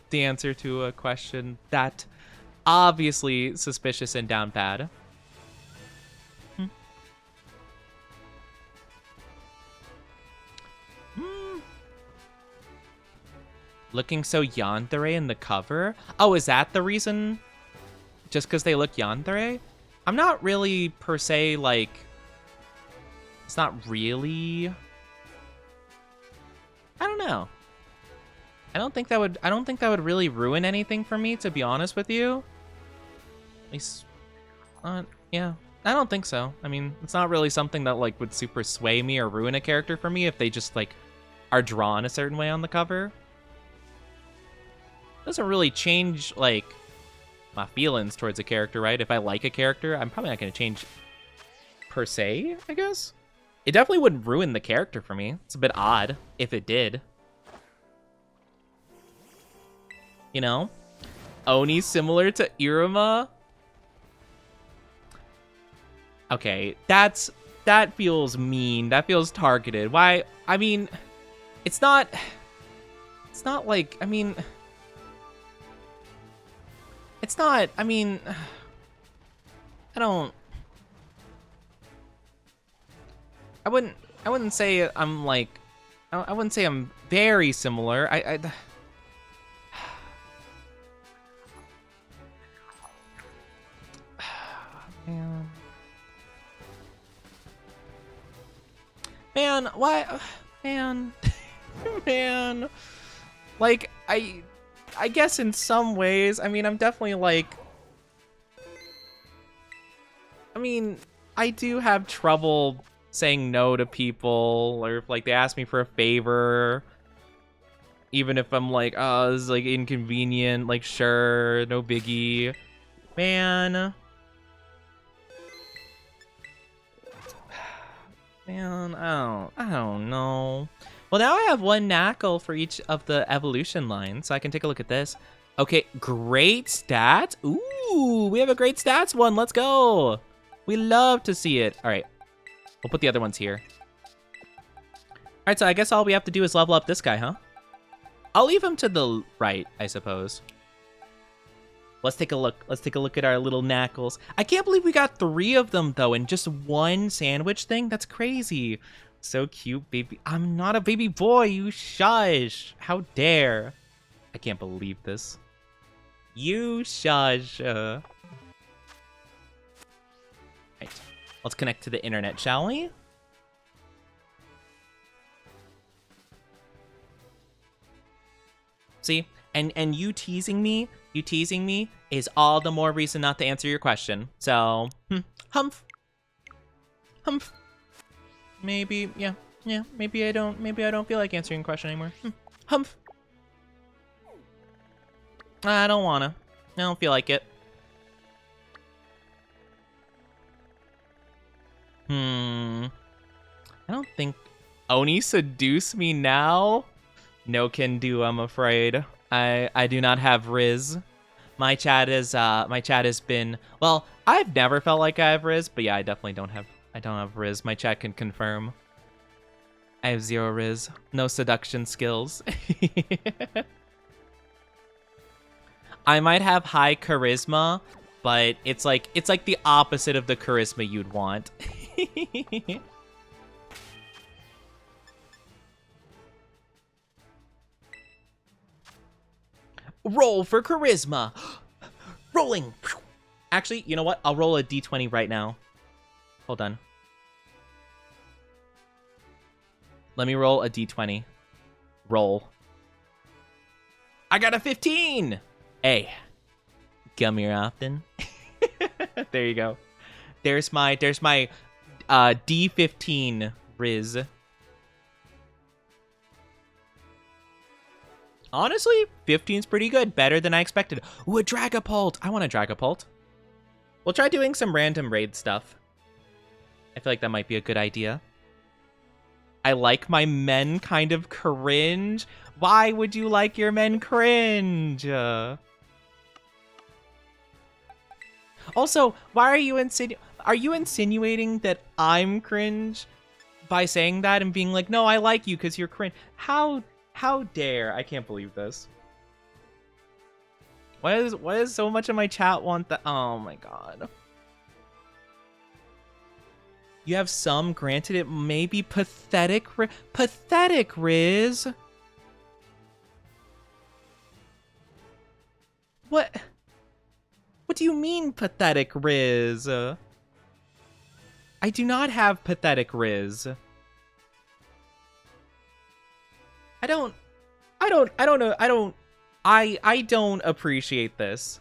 the answer to a question that obviously suspicious and down bad. Looking so yandere in the cover? Oh, is that the reason? Just because they look yandere? I'm not really, per se, like... It's not really... I don't know. I don't think that would really ruin anything for me, to be honest with you. At least... yeah. I don't think so. I mean, it's not really something that, like, would super sway me or ruin a character for me if they just, like, are drawn a certain way on the cover. Doesn't really change, like, my feelings towards a character, right? If I like a character, I'm probably not going to change per se, I guess. It definitely wouldn't ruin the character for me. It's a bit odd if it did. You know? Oni similar to Iruma? Okay, that feels mean. That feels targeted. Why? I mean, it's not like, I mean... It's not, I mean, I wouldn't say I'm like, I wouldn't say I'm very similar. Man, why, man, man, like, I guess in some ways, I mean, I'm definitely like, I mean, I do have trouble saying no to people, or if like they ask me for a favor, even if I'm like, oh, this is like inconvenient, like sure, no biggie. Man. Man, I don't know. Well, now I have one knackle for each of the evolution lines, so I can take a look at this. Okay, great stats. Ooh, we have a great stats one. Let's go. We love to see it. All right, we'll put the other ones here. All right, so I guess all we have to do is level up this guy, huh? I'll leave him to the right, I suppose. Let's take a look. Let's take a look at our little knackles. I can't believe we got 3 of them, though, in just one sandwich thing. That's crazy. So cute, baby. I'm not a baby boy, you shush. How dare. I can't believe this. You shush. Right. Let's connect to the internet, shall we? See? And you teasing me is all the more reason not to answer your question. So, humph. Humph. Maybe, yeah, maybe I don't feel like answering a question anymore. Humph. I don't wanna. I don't feel like it. I don't think Oni seduce me now. No can do, I'm afraid. I do not have Riz. My chat has been, well, I've never felt like I have Riz, but yeah, I definitely don't have Riz. My chat can confirm. I have 0 Riz. No seduction skills. I might have high charisma, but it's like the opposite of the charisma you'd want. Roll for charisma. Rolling. Actually, you know what? I'll roll a d20 right now. Hold on. Let me roll a d20. Roll. I got a 15! Hey. Come here often. There you go. There's my d15 Riz. Honestly, 15's pretty good. Better than I expected. Ooh, a Dragapult. I want a Dragapult. We'll try doing some random raid stuff. I feel like that might be a good idea. I like my men kind of cringe. Why would you like your men cringe? Also, why are you insinuating that I'm cringe by saying that and being like, no, I like you because you're cringe? How dare? I can't believe this. Why is so much of my chat want that? Oh my god. You have some, granted it may be pathetic. Pathetic, Riz. What? What do you mean, pathetic, Riz? I do not have pathetic, Riz. I don't know. I don't appreciate this.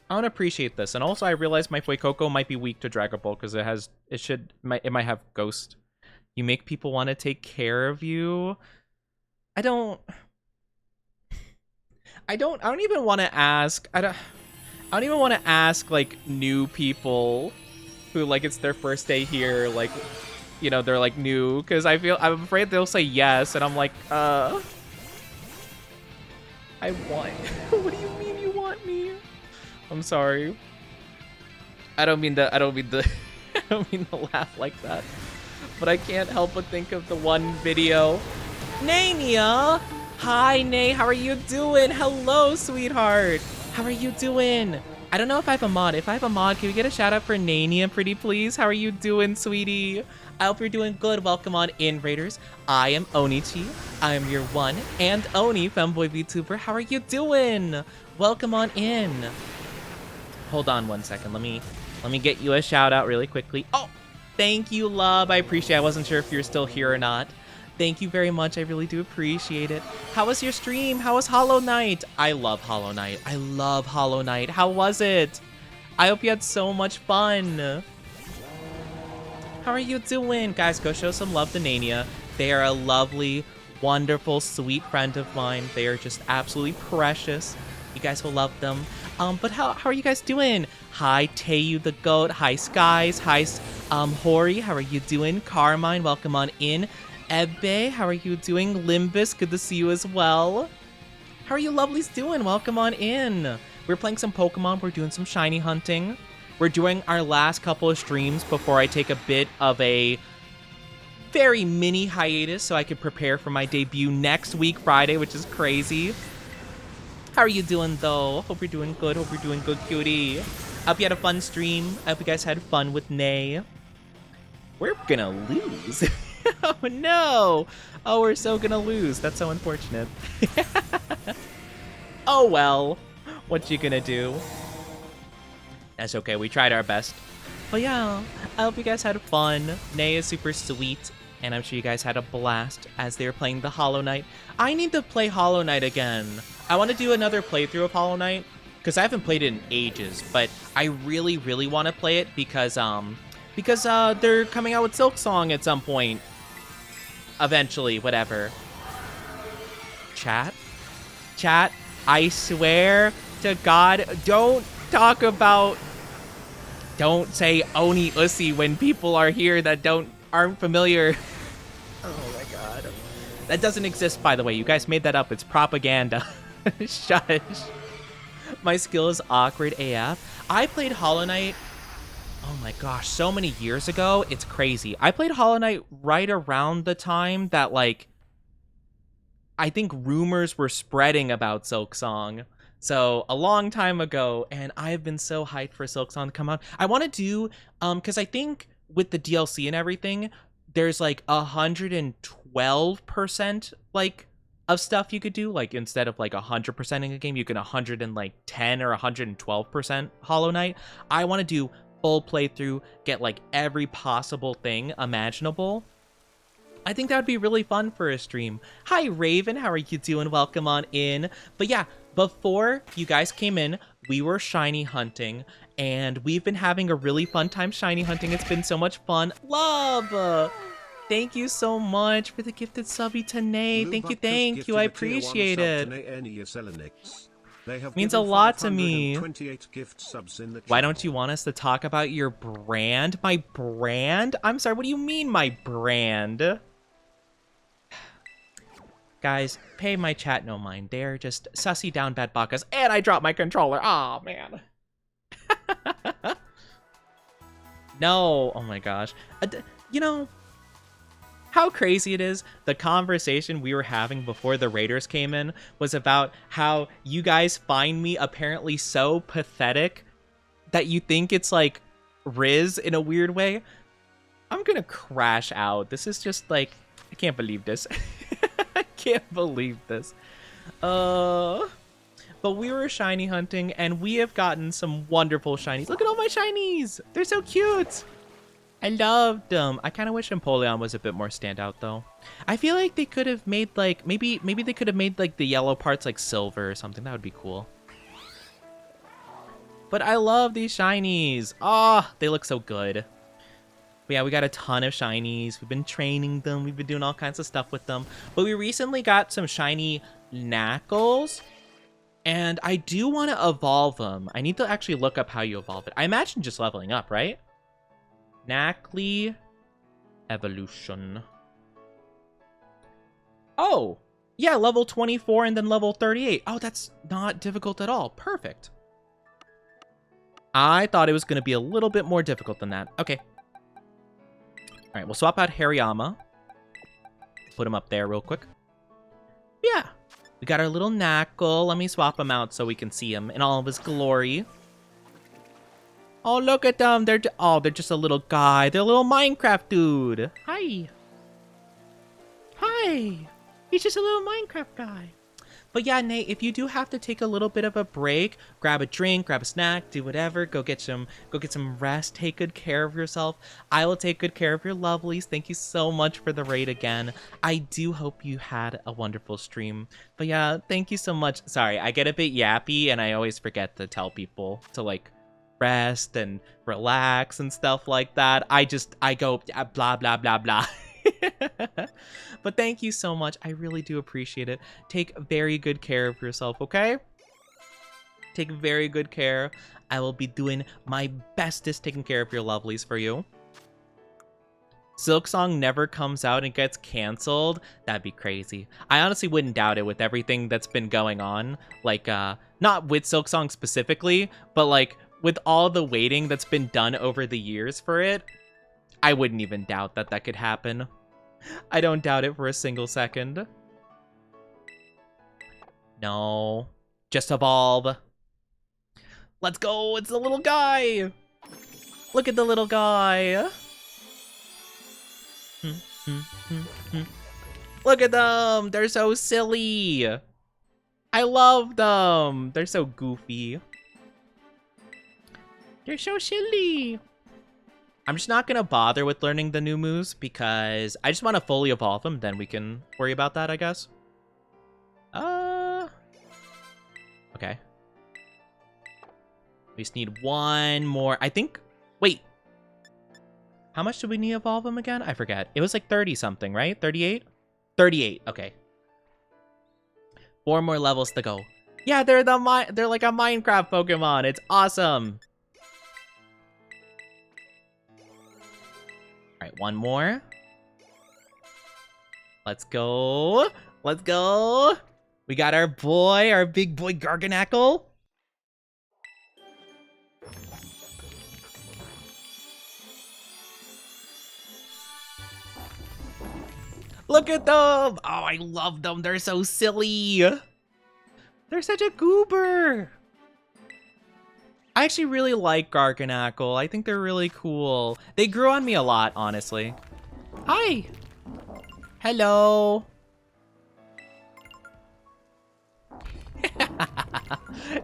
I don't appreciate this. And also I realize my Fuecoco might be weak to Dragon Ball because it might have Ghost. You make people want to take care of you. I don't even want to ask. I don't even want to ask like new people who like it's their first day here, like, you know, they're like new, because I'm afraid they'll say yes, and I'm like, I want. What do you mean you want me? I'm sorry. I don't mean to laugh like that. But I can't help but think of the one video. Nania! Hi, Nay, how are you doing? Hello, sweetheart. How are you doing? I don't know if I have a mod. If I have a mod, can we get a shout out for Nania, pretty please? How are you doing, sweetie? I hope you're doing good. Welcome on in, Raiders. I am Onichi. I am your one and Oni Femboy VTuber. How are you doing? Welcome on in. Hold on one second. Let me get you a shout out really quickly. Oh, thank you, love. I appreciate it. I wasn't sure if you're still here or not. Thank you very much. I really do appreciate it. How was your stream? How was Hollow Knight? I love Hollow Knight. I love Hollow Knight. How was it? I hope you had so much fun. How are you doing? Guys, go show some love to Nania. They are a lovely, wonderful, sweet friend of mine. They are just absolutely precious. You guys will love them. But how are you guys doing? Hi, Tayu the Goat. Hi, Skies. Hi, Hori. How are you doing? Carmine, welcome on in. Ebbe, how are you doing? Limbus, good to see you as well. How are you lovelies doing? Welcome on in. We're playing some Pokemon. We're doing some shiny hunting. We're doing our last couple of streams before I take a bit of a very mini hiatus so I can prepare for my debut next week, Friday, which is crazy. How are you doing, though? Hope you're doing good. Hope you're doing good, cutie. I hope you had a fun stream. I hope you guys had fun with Nay. We're gonna lose. Oh, no. Oh, we're so gonna lose. That's so unfortunate. Oh, well. What you gonna do? That's okay. We tried our best. But yeah, I hope you guys had fun. Nay is super sweet, and I'm sure you guys had a blast as they were playing the Hollow Knight. I need to play Hollow Knight again. I want to do another playthrough of Hollow Knight because I haven't played it in ages, but I really, really want to play it because they're coming out with Silk Song at some point. Eventually, whatever. Chat, I swear to God, don't say Oni Ussy when people are here that aren't familiar. Oh my god. That doesn't exist, by the way. You guys made that up. It's propaganda. Shush. My skill is awkward AF. I played Hollow Knight, oh my gosh, so many years ago. It's crazy. I played Hollow Knight right around the time that, like, I think rumors were spreading about Silk Song. So a long time ago, and I've been so hyped for Silk Song to come out. I want to do, because I think with the DLC and everything, there's like 112% like of stuff you could do. Like instead of like 100% in a game, you can 110 or 112% Hollow Knight. I want to do full playthrough, get like every possible thing imaginable. I think that would be really fun for a stream. Hi Raven, how are you doing? Welcome on in. But yeah, before you guys came in, we were shiny hunting, and we've been having a really fun time shiny hunting. It's been so much fun. Love! Thank you so much for the gifted subby to Nay. Thank you. I appreciate it. Means a lot to me. Why don't you want us to talk about your brand? My brand? I'm sorry, what do you mean my brand? Guys, pay my chat no mind. They're just sussy down bad bakas. And I dropped my controller. Aw, man. No. Oh my gosh. You know, how crazy it is. The conversation we were having before the raiders came in was about how you guys find me apparently so pathetic that you think it's like Riz in a weird way. I'm gonna crash out. This is just like, I can't believe this. I can't believe this. But we were shiny hunting and we have gotten some wonderful shinies. Look at all my shinies. They're so cute. I loved them. I kind of wish Empoleon was a bit more standout though. I feel like they could have made like, maybe they could have made like the yellow parts like silver or something. That would be cool. But I love these shinies. Ah, they look so good. But yeah, we got a ton of shinies. We've been training them. We've been doing all kinds of stuff with them. But we recently got some shiny Knuckles. And I do want to evolve them. I need to actually look up how you evolve it. I imagine just leveling up, right? Knackly evolution. Oh, yeah, level 24 and then level 38. Oh, that's not difficult at all. Perfect. I thought it was going to be a little bit more difficult than that. Okay. All right, we'll swap out Hariyama. Put him up there real quick. Yeah. We got our little Knuckle. Let me swap him out so we can see him in all of his glory. Oh, look at them. They're just a little guy. They're a little Minecraft dude. Hi. Hi. He's just a little Minecraft guy. But yeah, Nate, if you do have to take a little bit of a break, grab a drink, grab a snack, do whatever, go get some rest, take good care of yourself. I will take good care of your lovelies. Thank you so much for the raid again. I do hope you had a wonderful stream. But yeah, thank you so much. Sorry, I get a bit yappy and I always forget to tell people to like rest and relax and stuff like that. I go blah, blah, blah, blah. But thank you so much. I really do appreciate it. Take very good care of yourself, okay? Take very good care. I will be doing my bestest taking care of your lovelies for you. Silk Song never comes out and gets canceled. That'd be crazy. I honestly wouldn't doubt it with everything that's been going on. Like, not with Silk Song specifically, but like with all the waiting that's been done over the years for it, I wouldn't even doubt that that could happen. I don't doubt it for a single second. No. Just evolve. Let's go. It's the little guy. Look at the little guy. Look at them. They're so silly. I love them. They're so goofy. They're so silly. I'm just not going to bother with learning the new moves because I just want to fully evolve them. Then we can worry about that, I guess. Okay. We just need one more. I think... Wait. How much do we need to evolve them again? I forget. It was like 30 something, right? 38? 38. Okay. 4 more levels to go. Yeah, they're like a Minecraft Pokemon. It's awesome. All right, one more. Let's go. Let's go. We got our boy, our big boy Garganackle. Look at them. Oh, I love them. They're so silly. They're such a goober. I actually really like Garganackle. I think they're really cool. They grew on me a lot, honestly. Hi. Hello.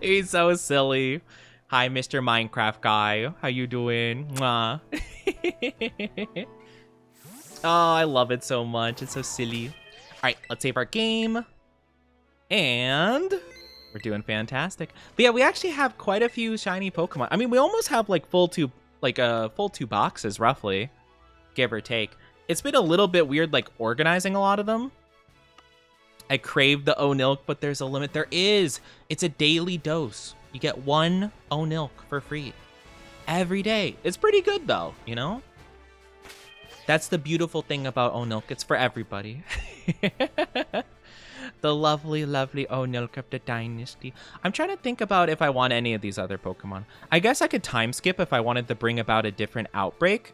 He's so silly. Hi, Mr. Minecraft guy. How you doing? Mwah. Oh, I love it so much. It's so silly. All right, let's save our game. And we're doing fantastic. But yeah, we actually have quite a few shiny Pokemon. I mean, we almost have like full two boxes, roughly, give or take. It's been a little bit weird, like organizing a lot of them. I crave the Onilk, but there's a limit. There is. It's a daily dose. You get 1 Onilk for free every day. It's pretty good though, you know? That's the beautiful thing about Onilk. It's for everybody. The lovely, lovely Onilk of the Dynasty. I'm trying to think about if I want any of these other Pokemon. I guess I could time skip if I wanted to bring about a different outbreak.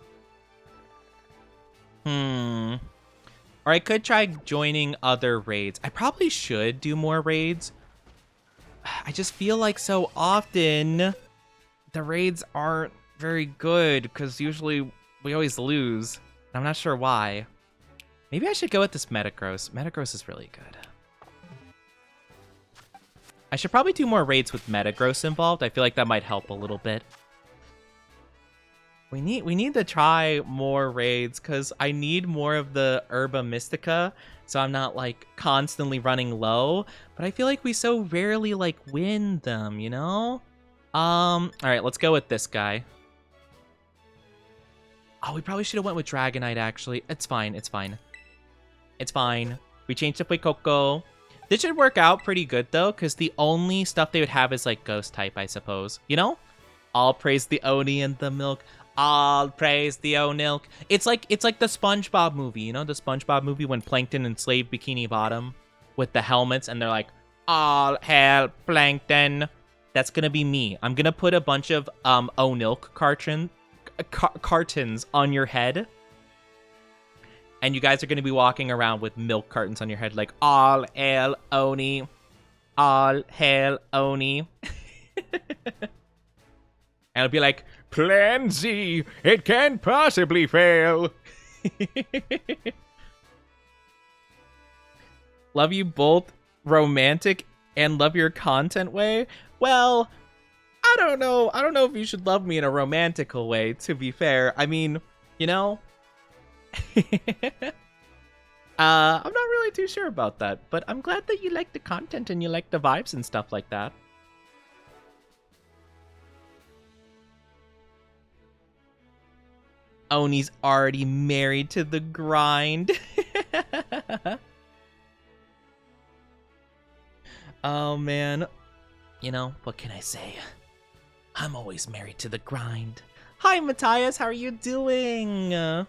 Or I could try joining other raids. I probably should do more raids. I just feel like so often the raids aren't very good because usually we always lose. I'm not sure why. Maybe I should go with this Metagross. Metagross is really good. I should probably do more raids with Metagross involved. I feel like that might help a little bit. We need to try more raids because I need more of the Herba Mystica, so I'm not like constantly running low. But I feel like we so rarely like win them, you know? All right, let's go with this guy. Oh, we probably should have went with Dragonite actually. It's fine. It's fine. It's fine. We changed up with Coco. This should work out pretty good though, because the only stuff they would have is like Ghost type, I suppose. You know? All praise the Oni and the milk. All praise the Onilk. It's like the SpongeBob movie, you know, the SpongeBob movie when Plankton enslaved Bikini Bottom with the helmets, and they're like, all hail Plankton. That's gonna be me. I'm gonna put a bunch of Onilk cartons on your head, and you guys are gonna be walking around with milk cartons on your head, like all hail Oni, all hail Oni. And it'll be like, Plan Z, it can't possibly fail. Love you both romantic and love your content way. Well, I don't know. I don't know if you should love me in a romantical way, to be fair. I mean, you know. I'm not really too sure about that, but I'm glad that you like the content and you like the vibes and stuff like that. Oni's already married to the grind. Oh, man. You know, what can I say? I'm always married to the grind. Hi, Matthias. How are you doing?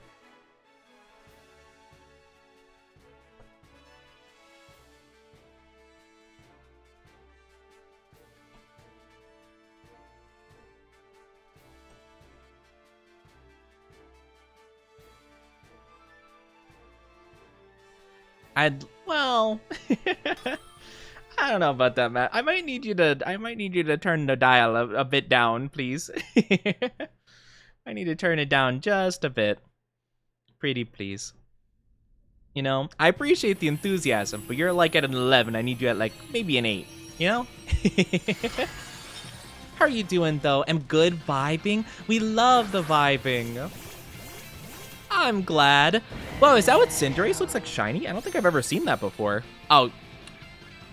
Well, I don't know about that, Matt. I might need you to turn the dial a bit down, please. I need to turn it down just a bit. Pretty please. You know, I appreciate the enthusiasm, but you're like at an 11. I need you at like maybe an 8, you know? How are you doing though? I'm good vibing. We love the vibing. I'm glad. Whoa, is that what Cinderace looks like shiny? I don't think I've ever seen that before. Oh,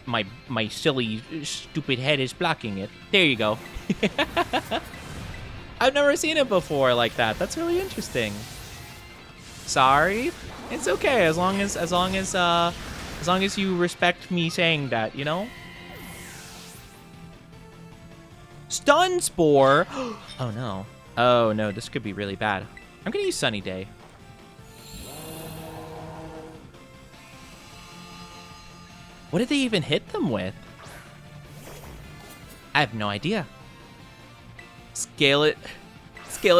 my silly, stupid head is blocking it. There you go. I've never seen it before like that. That's really interesting. Sorry. It's okay as long as you respect me saying that, you know? Stun Spore. Oh no. Oh no, this could be really bad. I'm gonna use Sunny Day. What did they even hit them with? I have no idea. Scale it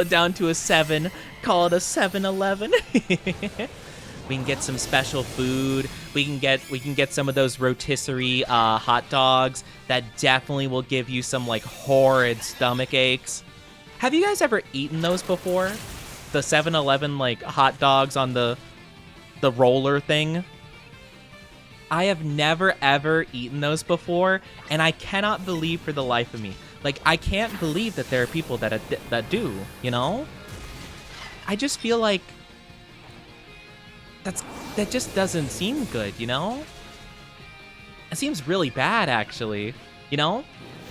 down to a 7. Call it a 7-11. We can get some special food. We can get some of those rotisserie hot dogs that definitely will give you some like horrid stomach aches. Have you guys ever eaten those before? The 7-Eleven like hot dogs on the roller thing? I have never ever eaten those before, and I cannot believe for the life of me. Like, I can't believe that there are people that do, you know? I just feel like that just doesn't seem good, you know? It seems really bad, actually. You know?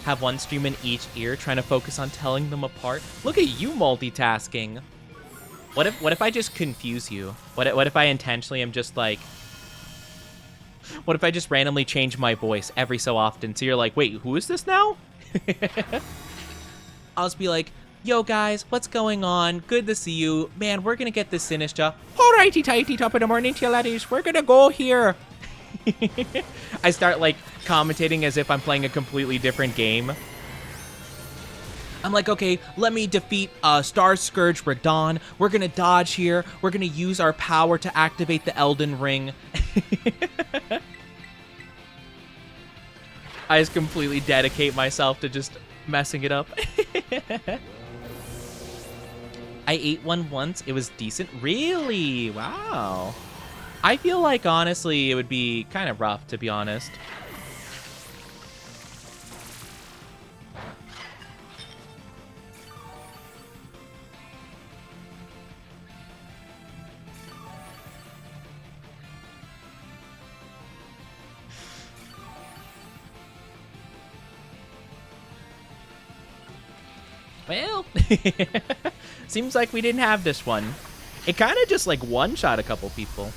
Have one stream in each ear, trying to focus on telling them apart. Look at you multitasking. What if I just confuse you? What if I intentionally am just like... What if I just randomly change my voice every so often so you're like, wait, who is this now? I'll just be like, yo guys, what's going on? Good to see you. Man, we're gonna get this Sinister. Alrighty tighty, top of the morning to you laddies. We're gonna go here. I start like commentating as if I'm playing a completely different game. I'm like, okay, let me defeat Star Scourge Radon. We're gonna dodge here. We're gonna use our power to activate the Elden Ring. I just completely dedicate myself to just messing it up. I ate one once. It was decent. Really? Wow. I feel like, honestly, it would be kind of rough, to be honest. Well, seems like we didn't have this one. It kind of just like one-shot a couple people.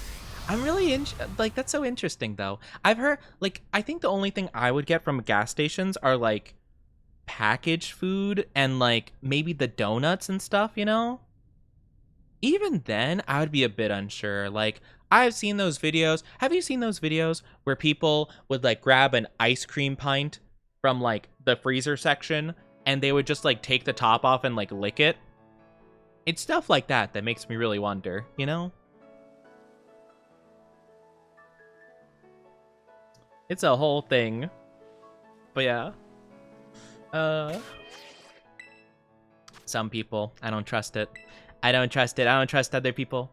I'm really like, that's so interesting though. I've heard, like, I think the only thing I would get from gas stations are like packaged food and like maybe the donuts and stuff, you know? Even then, I would be a bit unsure. Like, I've seen those videos. Have you seen those videos where people would like grab an ice cream pint from like the freezer section and they would just like take the top off and like lick it? It's stuff like that that makes me really wonder, you know? It's a whole thing. But yeah. Some people, I don't trust it. I don't trust it. I don't trust other people.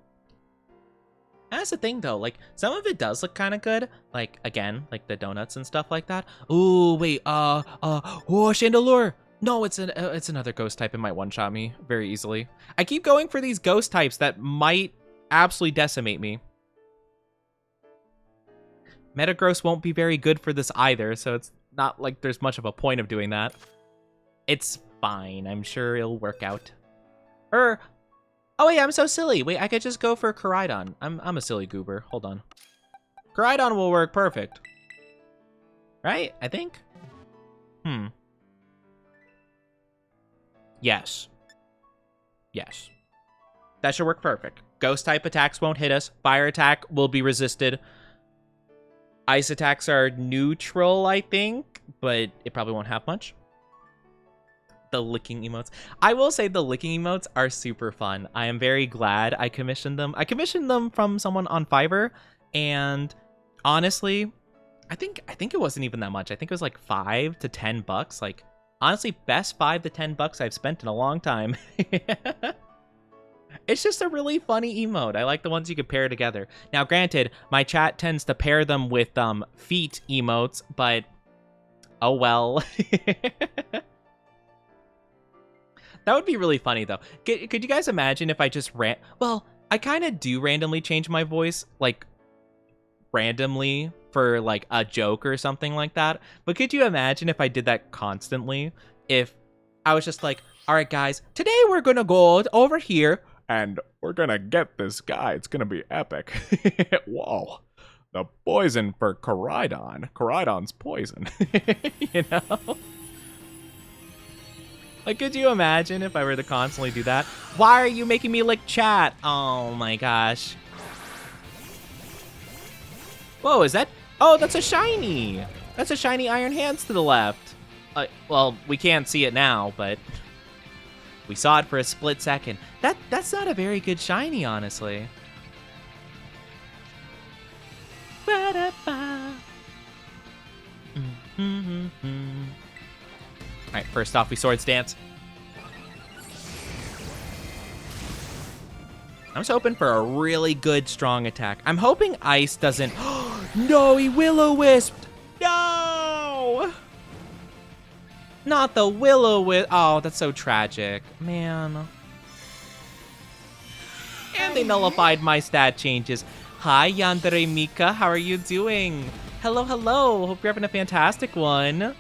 That's the thing though, like some of it does look kind of good. Like again, like the donuts and stuff like that. Ooh, wait, oh, Chandelure. No, it's another ghost type. It might one-shot me very easily. I keep going for these ghost types that might absolutely decimate me. Metagross won't be very good for this either, so it's not like there's much of a point of doing that. It's fine. I'm sure it'll work out. Oh wait, I'm so silly. Wait, I could just go for Koraidon. I'm a silly goober. Hold on. Koraidon will work perfect. Right? I think? Yes. Yes. That should work perfect. Ghost type attacks won't hit us. Fire attack will be resisted. Ice attacks are neutral, I think, but it probably won't have much. The licking emotes. I will say the licking emotes are super fun. I am very glad I commissioned them. I commissioned them from someone on Fiverr, and honestly, I think it wasn't even that much. I think it was like $5 to $10. Like, honestly, best $5 to $10 I've spent in a long time. It's just a really funny emote. I like the ones you could pair together. Now, granted, my chat tends to pair them with feet emotes, but oh well. That would be really funny, though. Could you guys imagine if I just well, I kind of do randomly change my voice, like, randomly for, like, a joke or something like that. But could you imagine if I did that constantly? If I was just like, all right, guys, today we're going to go over here, and we're gonna get this guy. It's gonna be epic. Whoa. The poison for Koraidon. Koraidon's poison. You know? Like, could you imagine if I were to constantly do that? Why are you making me lick chat? Oh my gosh. Whoa, is that? Oh, that's a shiny. That's a shiny Iron Hands to the left. Well, we can't see it now, but we saw it for a split second. That's not a very good shiny, honestly. All right, first off, we Swords Dance. I'm just hoping for a really good, strong attack. I'm hoping Ice doesn't... No, he Will-O-Wisped! No! Not the Will-O-Wisp. Oh, that's so tragic. Man. And they nullified my stat changes. Hi, Yandere Mika. How are you doing? Hello, hello. Hope you're having a fantastic one.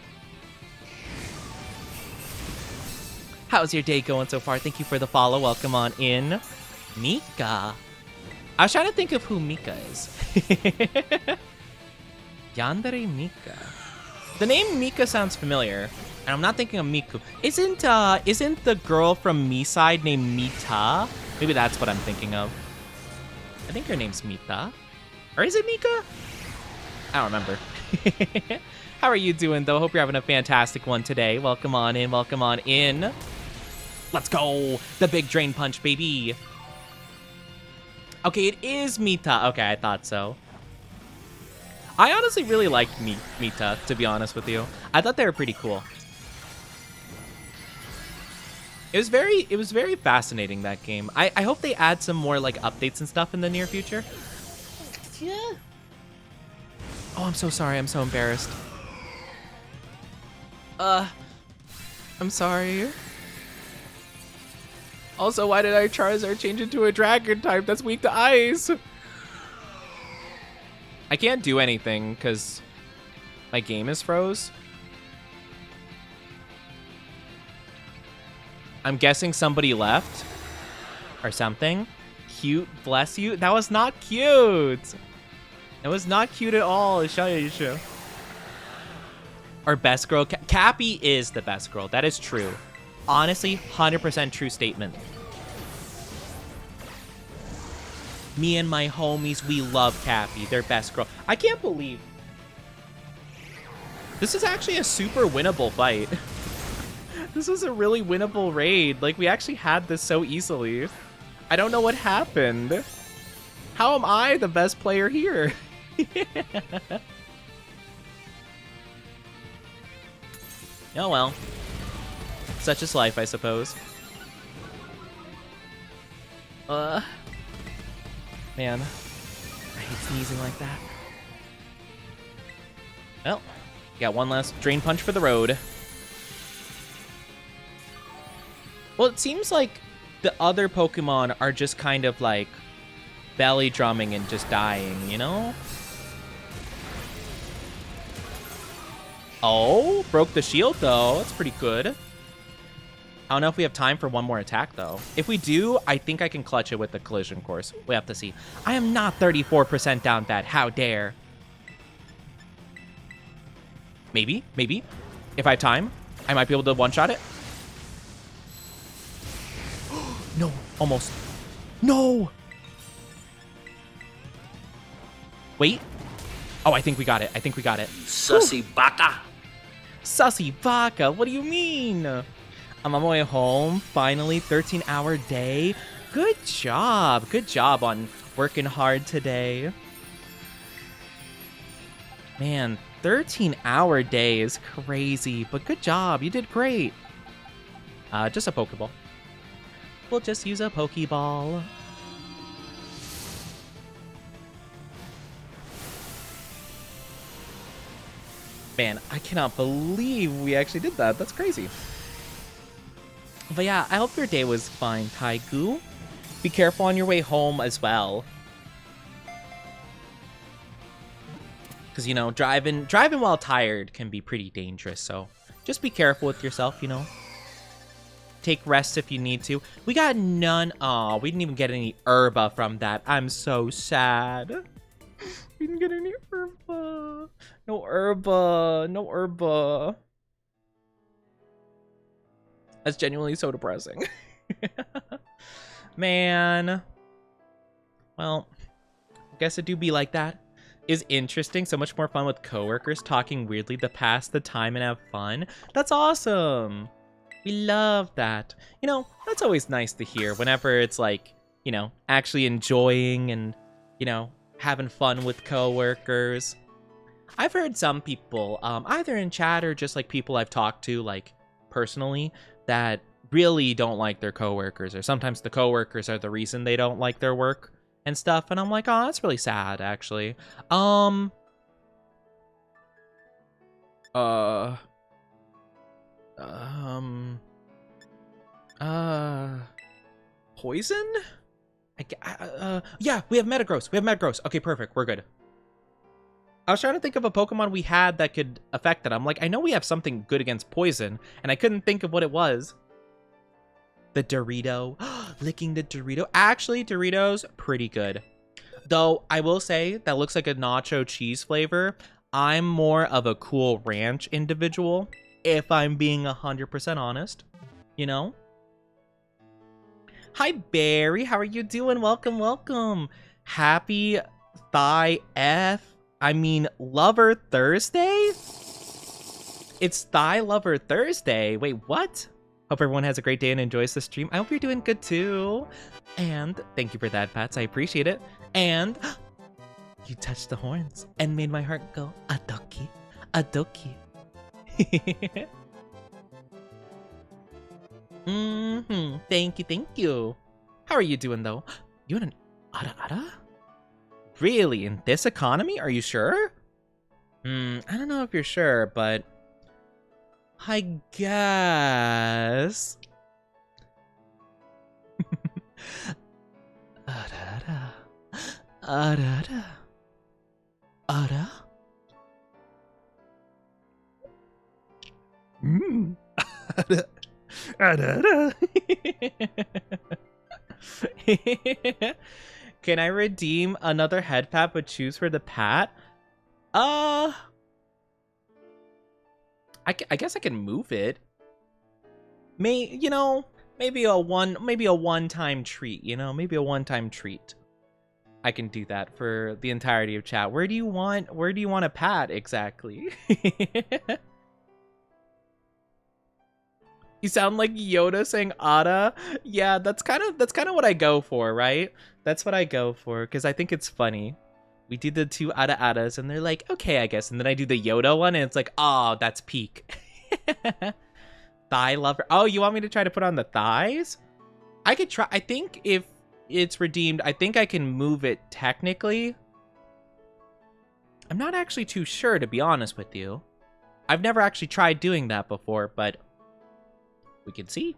How's your day going so far? Thank you for the follow. Welcome on in. Mika. I was trying to think of who Mika is. Yandere Mika. The name Mika sounds familiar. And I'm not thinking of Miku. Isn't the girl from Mi-Side named Mita? Maybe that's what I'm thinking of. I think her name's Mita. Or is it Mika? I don't remember. How are you doing, though? Hope you're having a fantastic one today. Welcome on in, welcome on in. Let's go. The big drain punch, baby. Okay, it is Mita. Okay, I thought so. I honestly really liked Mita, to be honest with you. I thought they were pretty cool. It was very fascinating, that game. I hope they add some more like updates and stuff in the near future. Yeah. Oh, I'm so sorry. I'm so embarrassed. I'm sorry. Also, why did our Charizard change into a dragon type that's weak to ice? I can't do anything because my game is froze. I'm guessing somebody left or something. Cute, bless you. That was not cute. It was not cute at all. Yisha. Our best girl. Cappy is the best girl. That is true. Honestly, 100% true statement. Me and my homies, we love Cappy. They're best girl. I can't believe this is actually a super winnable fight. This was a really winnable raid. Like, we actually had this so easily. I don't know what happened. How am I the best player here? Oh well. Such is life, I suppose. Man. I hate sneezing like that. Well, got one last drain punch for the road. Well, it seems like the other Pokemon are just kind of like belly drumming and just dying, you know? Oh, broke the shield though. That's pretty good. I don't know if we have time for one more attack though. If we do, I think I can clutch it with the collision course. We have to see. I am not 34% down bad. How dare? Maybe. If I have time, I might be able to one-shot it. No, almost. No! Wait. Oh, I think we got it. Sussy baka. Sussy Baka, what do you mean? I'm on my way home, finally, 13-hour day. Good job on working hard today. Man, 13-hour day is crazy, but good job, you did great. Just a Pokeball. We'll just use a Pokeball. Man, I cannot believe we actually did that. That's crazy. But yeah, I hope your day was fine, Taigu. Be careful on your way home as well. Because, you know, driving while tired can be pretty dangerous. So just be careful with yourself, you know. Take rests if you need to. We got none. Aw, we didn't even get any Herba from that. I'm so sad. We didn't get any Herba. No Herba. That's genuinely so depressing. Man. Well, I guess it do be like that. Is interesting. So much more fun with coworkers talking weirdly to pass the time and have fun. That's awesome. We love that. You know, that's always nice to hear whenever it's like, you know, actually enjoying and, you know, having fun with coworkers. I've heard some people, either in chat or just like people I've talked to, like personally, that really don't like their coworkers, or sometimes the coworkers are the reason they don't like their work and stuff. And I'm like, oh, that's really sad, actually. Poison? Yeah, we have Metagross. Okay, perfect. We're good. I was trying to think of a Pokemon we had that could affect it. I'm like, I know we have something good against poison, and I couldn't think of what it was. The Dorito. Licking the Dorito. Actually, Doritos, pretty good. Though, I will say, that looks like a nacho cheese flavor. I'm more of a Cool Ranch individual, if I'm being 100% honest. You know? Hi, Barry. How are you doing? Welcome. Happy Thigh F I mean, Lover Thursday? It's Thigh Lover Thursday. Wait, what? Hope everyone has a great day and enjoys the stream. I hope you're doing good too. And thank you for that, Pats. I appreciate it. And you touched the horns and made my heart go adoki, adoki. Thank you, thank you. How are you doing though? You in an ara? Really? In this economy? Are you sure? I don't know if you're sure, but I guess. Ara. Ara. Ara. Can I redeem another head pat but choose for the pat? I guess I can move it. Maybe a one-time treat, maybe a one-time treat. I can do that for the entirety of chat. Where do you want a pat exactly? You sound like Yoda saying "Ada." Yeah, that's kind of what I go for, right? That's what I go for because I think it's funny. We do the two Adas, and they're like, okay, I guess. And then I do the Yoda one, and it's like, oh, that's peak. Thigh lover. Oh, you want me to try to put on the thighs? I could try. I think if it's redeemed, I think I can move it technically. I'm not actually too sure, to be honest with you. I've never actually tried doing that before, but we can see.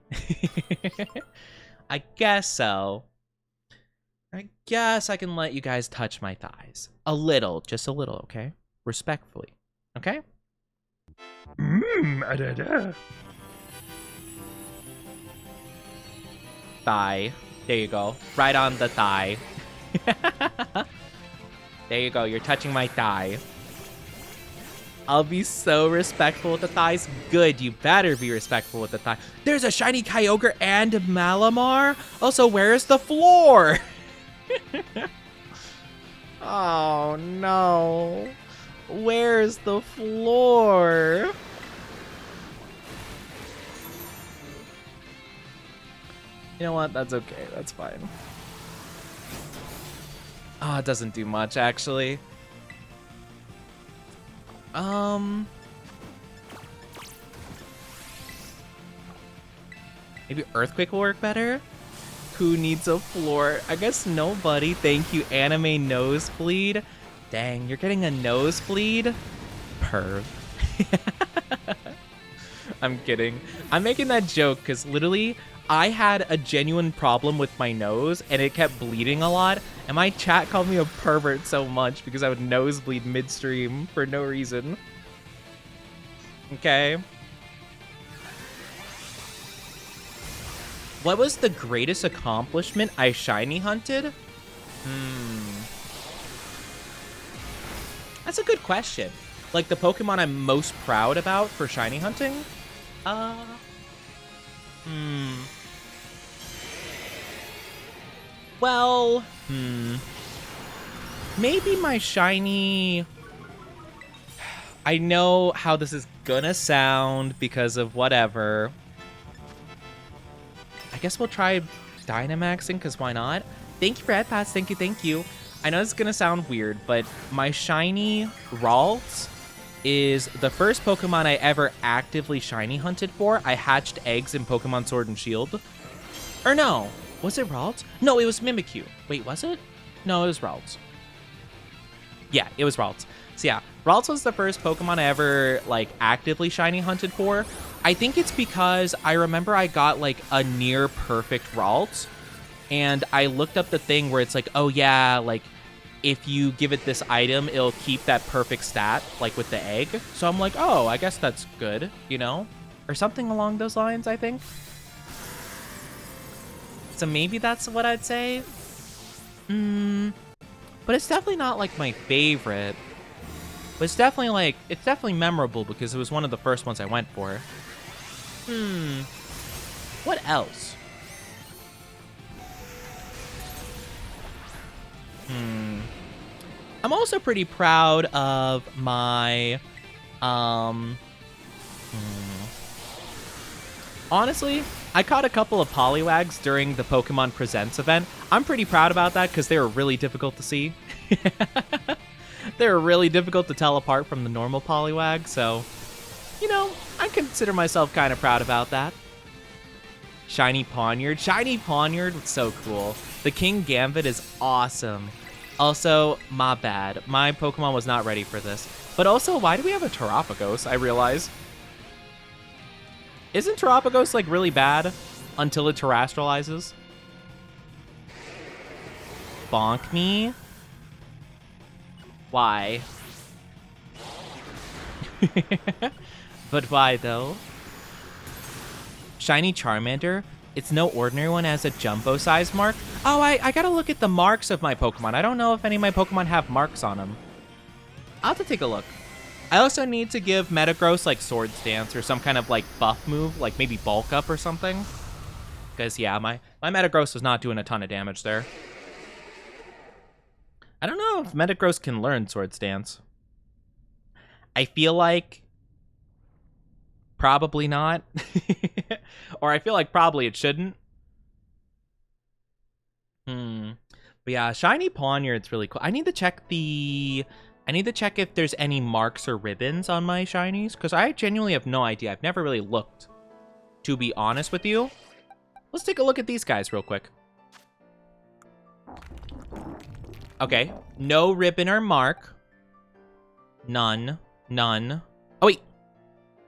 I guess so. I guess I can let you guys touch my thighs. A little, just a little, okay? Respectfully, okay? Thigh. There you go. Right on the thigh. There you go. You're touching my thigh. I'll be so respectful with the thighs. Good, you better be respectful with the thigh. There's a shiny Kyogre and Malamar. Also, where's the floor? Oh no. Where's the floor? You know what? That's okay. That's fine. Oh, it doesn't do much, actually. Maybe Earthquake will work better? Who needs a floor? I guess nobody. Thank you, Anime Nosebleed. Dang, you're getting a nosebleed? Perv. I'm kidding. I'm making that joke because literally I had a genuine problem with my nose and it kept bleeding a lot. And my chat called me a pervert so much because I would nosebleed midstream for no reason. Okay. What was the greatest accomplishment I shiny hunted? That's a good question. Like the Pokemon I'm most proud about for shiny hunting? Well, maybe my shiny... I know how this is gonna sound because of whatever. I guess we'll try Dynamaxing, because why not? Thank you for Head Pass. Thank you, thank you. I know this is going to sound weird, but my shiny Ralts is the first Pokemon I ever actively shiny hunted for. I hatched eggs in Pokemon Sword and Shield. Or no, was it Ralts? No, it was Mimikyu. Wait, was it? No, it was Ralts. Yeah, it was Ralts. So yeah, Ralts was the first Pokemon I ever, like, actively shiny hunted for. I think it's because I remember I got, like, a near perfect Ralts, and I looked up the thing where it's like, oh yeah, like, if you give it this item, it'll keep that perfect stat, like, with the egg. So I'm like, oh, I guess that's good, you know? Or something along those lines, I think. So maybe that's what I'd say. But it's definitely not, like, my favorite. But it's definitely, like, it's definitely memorable because it was one of the first ones I went for. What else? I'm also pretty proud of my, honestly, I caught a couple of Poliwags during the Pokemon Presents event. I'm pretty proud about that because they were really difficult to see. They were really difficult to tell apart from the normal Poliwag, so, you know, I consider myself kind of proud about that. Shiny Pawniard. Shiny Pawniard was so cool. The King Gambit is awesome. Also, my bad. My Pokemon was not ready for this. But also, why do we have a Terapagos, I realize? Isn't Terapagos, like, really bad until it terrestrializes? Bonk me? Why? But why, though? Shiny Charmander. It's no ordinary one, as a jumbo size mark. Oh, I gotta look at the marks of my Pokemon. I don't know if any of my Pokemon have marks on them. I'll have to take a look. I also need to give Metagross like Swords Dance or some kind of like buff move, like maybe Bulk Up or something. Because yeah, my Metagross was not doing a ton of damage there. I don't know if Metagross can learn Swords Dance. I feel like probably not. Or I feel like probably it shouldn't. But yeah, Shiny Pawniard's really cool. I need to check if there's any marks or ribbons on my shinies, because I genuinely have no idea. I've never really looked, to be honest with you. Let's take a look at these guys real quick. Okay, no ribbon or mark. None. Oh, wait.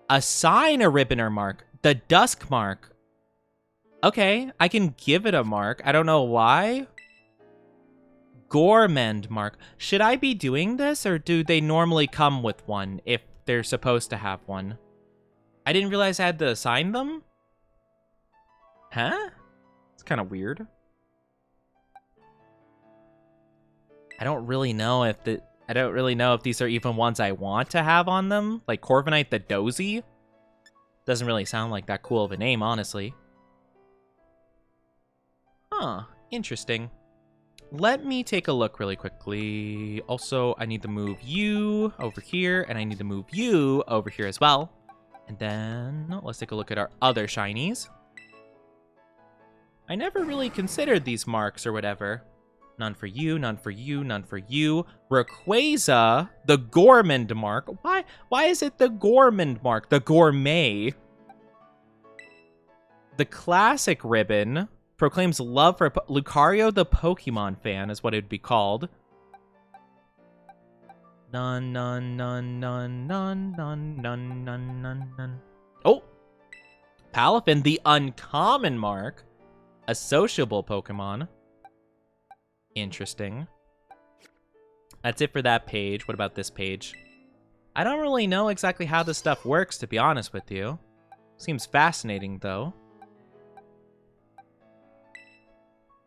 Assign a ribbon or mark. The Dusk mark. Okay, I can give it a mark. I don't know why. Gourmand mark. Should I be doing this, or do they normally come with one if they're supposed to have one? I didn't realize I had to assign them? Huh? It's kind of weird. I don't really know if these are even ones I want to have on them. Like Corviknight the Dozy. Doesn't really sound like that cool of a name, honestly. Huh, interesting. Let me take a look really quickly. Also, I need to move you over here, and I need to move you over here as well. And then let's take a look at our other shinies. I never really considered these marks or whatever. None for you, none for you, none for you. Rayquaza, the Gourmand mark. Why is it the Gourmand mark? The Gourmet. The Classic ribbon proclaims love for Lucario the Pokemon fan is what it would be called. None. Oh! Palafin, the uncommon mark. A sociable Pokemon. Interesting. That's it for that page. What about this page? I don't really know exactly how this stuff works, to be honest with you. Seems fascinating, though.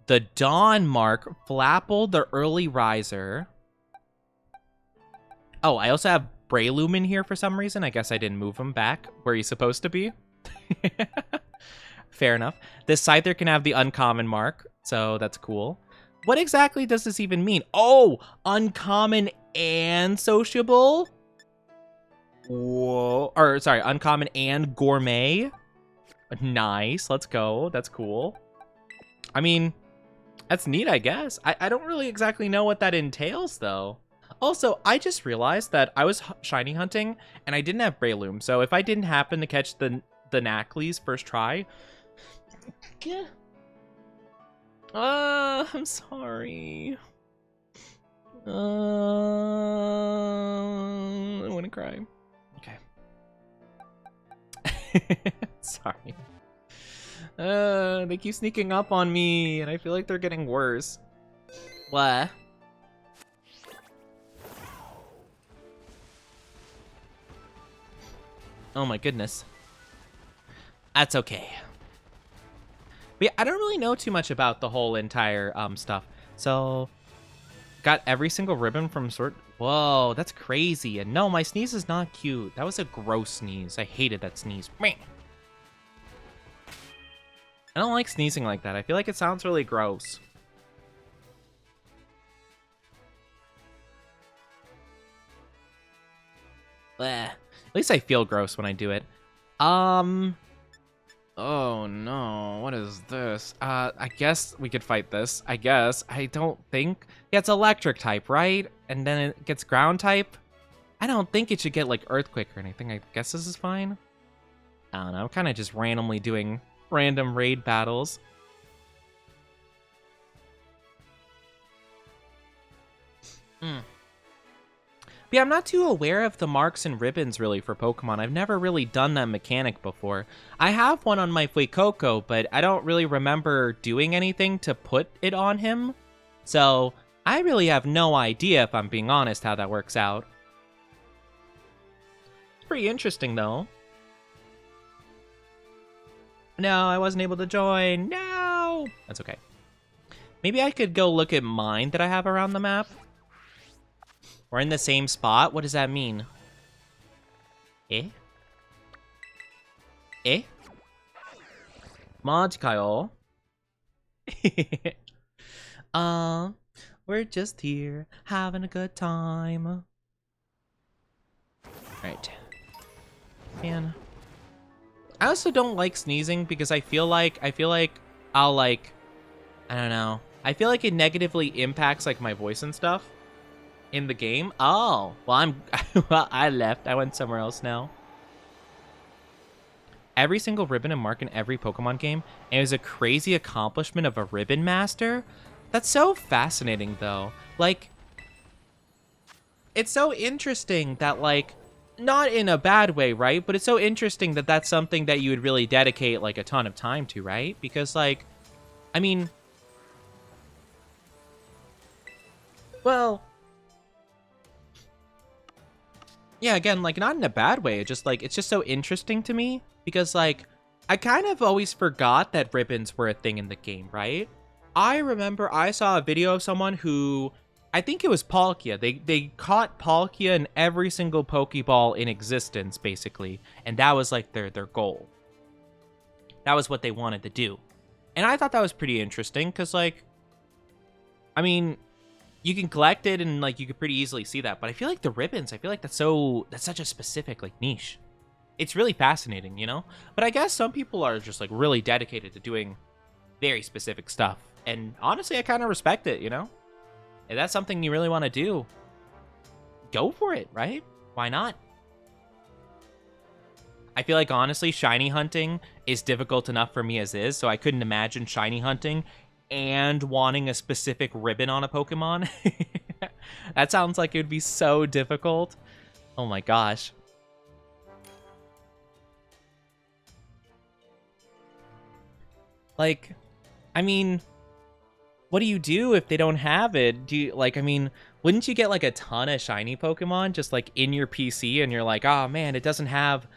The Dawn mark, Flapple the early riser. Oh, I also have Breloom in here for some reason. I guess I didn't move him back where he's supposed to be. Fair enough. This Scyther can have the uncommon mark, so that's cool. What exactly does this even mean? Oh, uncommon and sociable? Whoa. Or, sorry, uncommon and gourmet. Nice, let's go. That's cool. I mean, that's neat, I guess. I don't really exactly know what that entails, though. Also, I just realized that I was shiny hunting, and I didn't have Breloom, so if I didn't happen to catch the Naclees first try... Yeah. I'm sorry. I want to cry. Okay. Sorry. They keep sneaking up on me, and I feel like they're getting worse. What? Oh my goodness. That's okay. But yeah, I don't really know too much about the whole entire stuff. So, got every single ribbon from sort. Whoa, that's crazy. And no, my sneeze is not cute. That was a gross sneeze. I hated that sneeze. I don't like sneezing like that. I feel like it sounds really gross. Bleh. At least I feel gross when I do it. Oh no, what is this? I guess we could fight this. I guess. I don't think. Yeah, it's electric type, right? And then it gets ground type. I don't think it should get like earthquake or anything. I guess this is fine. I don't know. I'm kind of just randomly doing random raid battles. But yeah, I'm not too aware of the marks and ribbons really for Pokemon. I've never really done that mechanic before. I have one on my Fuecoco, but I don't really remember doing anything to put it on him. So I really have no idea, if I'm being honest, how that works out. It's pretty interesting though. No, I wasn't able to join. No! That's okay. Maybe I could go look at mine that I have around the map. We're in the same spot? What does that mean? Eh? Eh? Magikayo. We're just here having a good time. Right. Man. I also don't like sneezing because I feel like I'll like, I don't know. I feel like it negatively impacts like my voice and stuff in the game. Oh, well well, I left. I went somewhere else now. Every single ribbon and mark in every Pokemon game, and it was a crazy accomplishment of a ribbon master. That's so fascinating though. Like, it's so interesting that like, not in a bad way, right? But it's so interesting that that's something that you would really dedicate like a ton of time to, right? Because like, I mean, well, yeah, again, like not in a bad way. It's just like, it's just so interesting to me because like, I kind of always forgot that ribbons were a thing in the game, right? I remember I saw a video of someone who, I think it was Palkia. They caught Palkia in every single Pokeball in existence, basically. And that was like their goal. That was what they wanted to do. And I thought that was pretty interesting because like, I mean, you can collect it and like you could pretty easily see that. But I feel like the ribbons, I feel like that's such a specific like niche. It's really fascinating, you know? But I guess some people are just like really dedicated to doing very specific stuff. And honestly, I kind of respect it, you know? If that's something you really want to do, go for it, right? Why not? I feel like, honestly, shiny hunting is difficult enough for me as is, so I couldn't imagine shiny hunting and wanting a specific ribbon on a Pokemon. That sounds like it would be so difficult. Oh my gosh. Like, I mean, what do you do if they don't have it? Do you, like, I mean, wouldn't you get like a ton of shiny Pokemon just like in your PC and you're like, oh man, it doesn't have,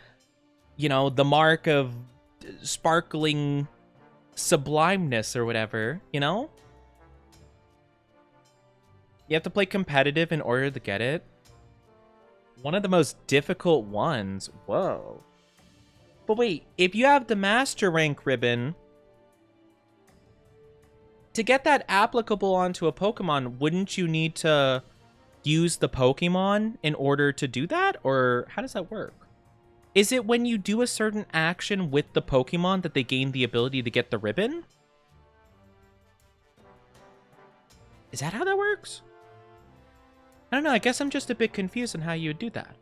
you know, the mark of sparkling sublimeness or whatever, you know? You have to play competitive in order to get it. One of the most difficult ones. Whoa. But wait, if you have the Master Rank ribbon, to get that applicable onto a Pokemon, wouldn't you need to use the Pokemon in order to do that? Or how does that work? Is it when you do a certain action with the Pokemon that they gain the ability to get the ribbon? Is that how that works? I don't know. I guess I'm just a bit confused on how you would do that.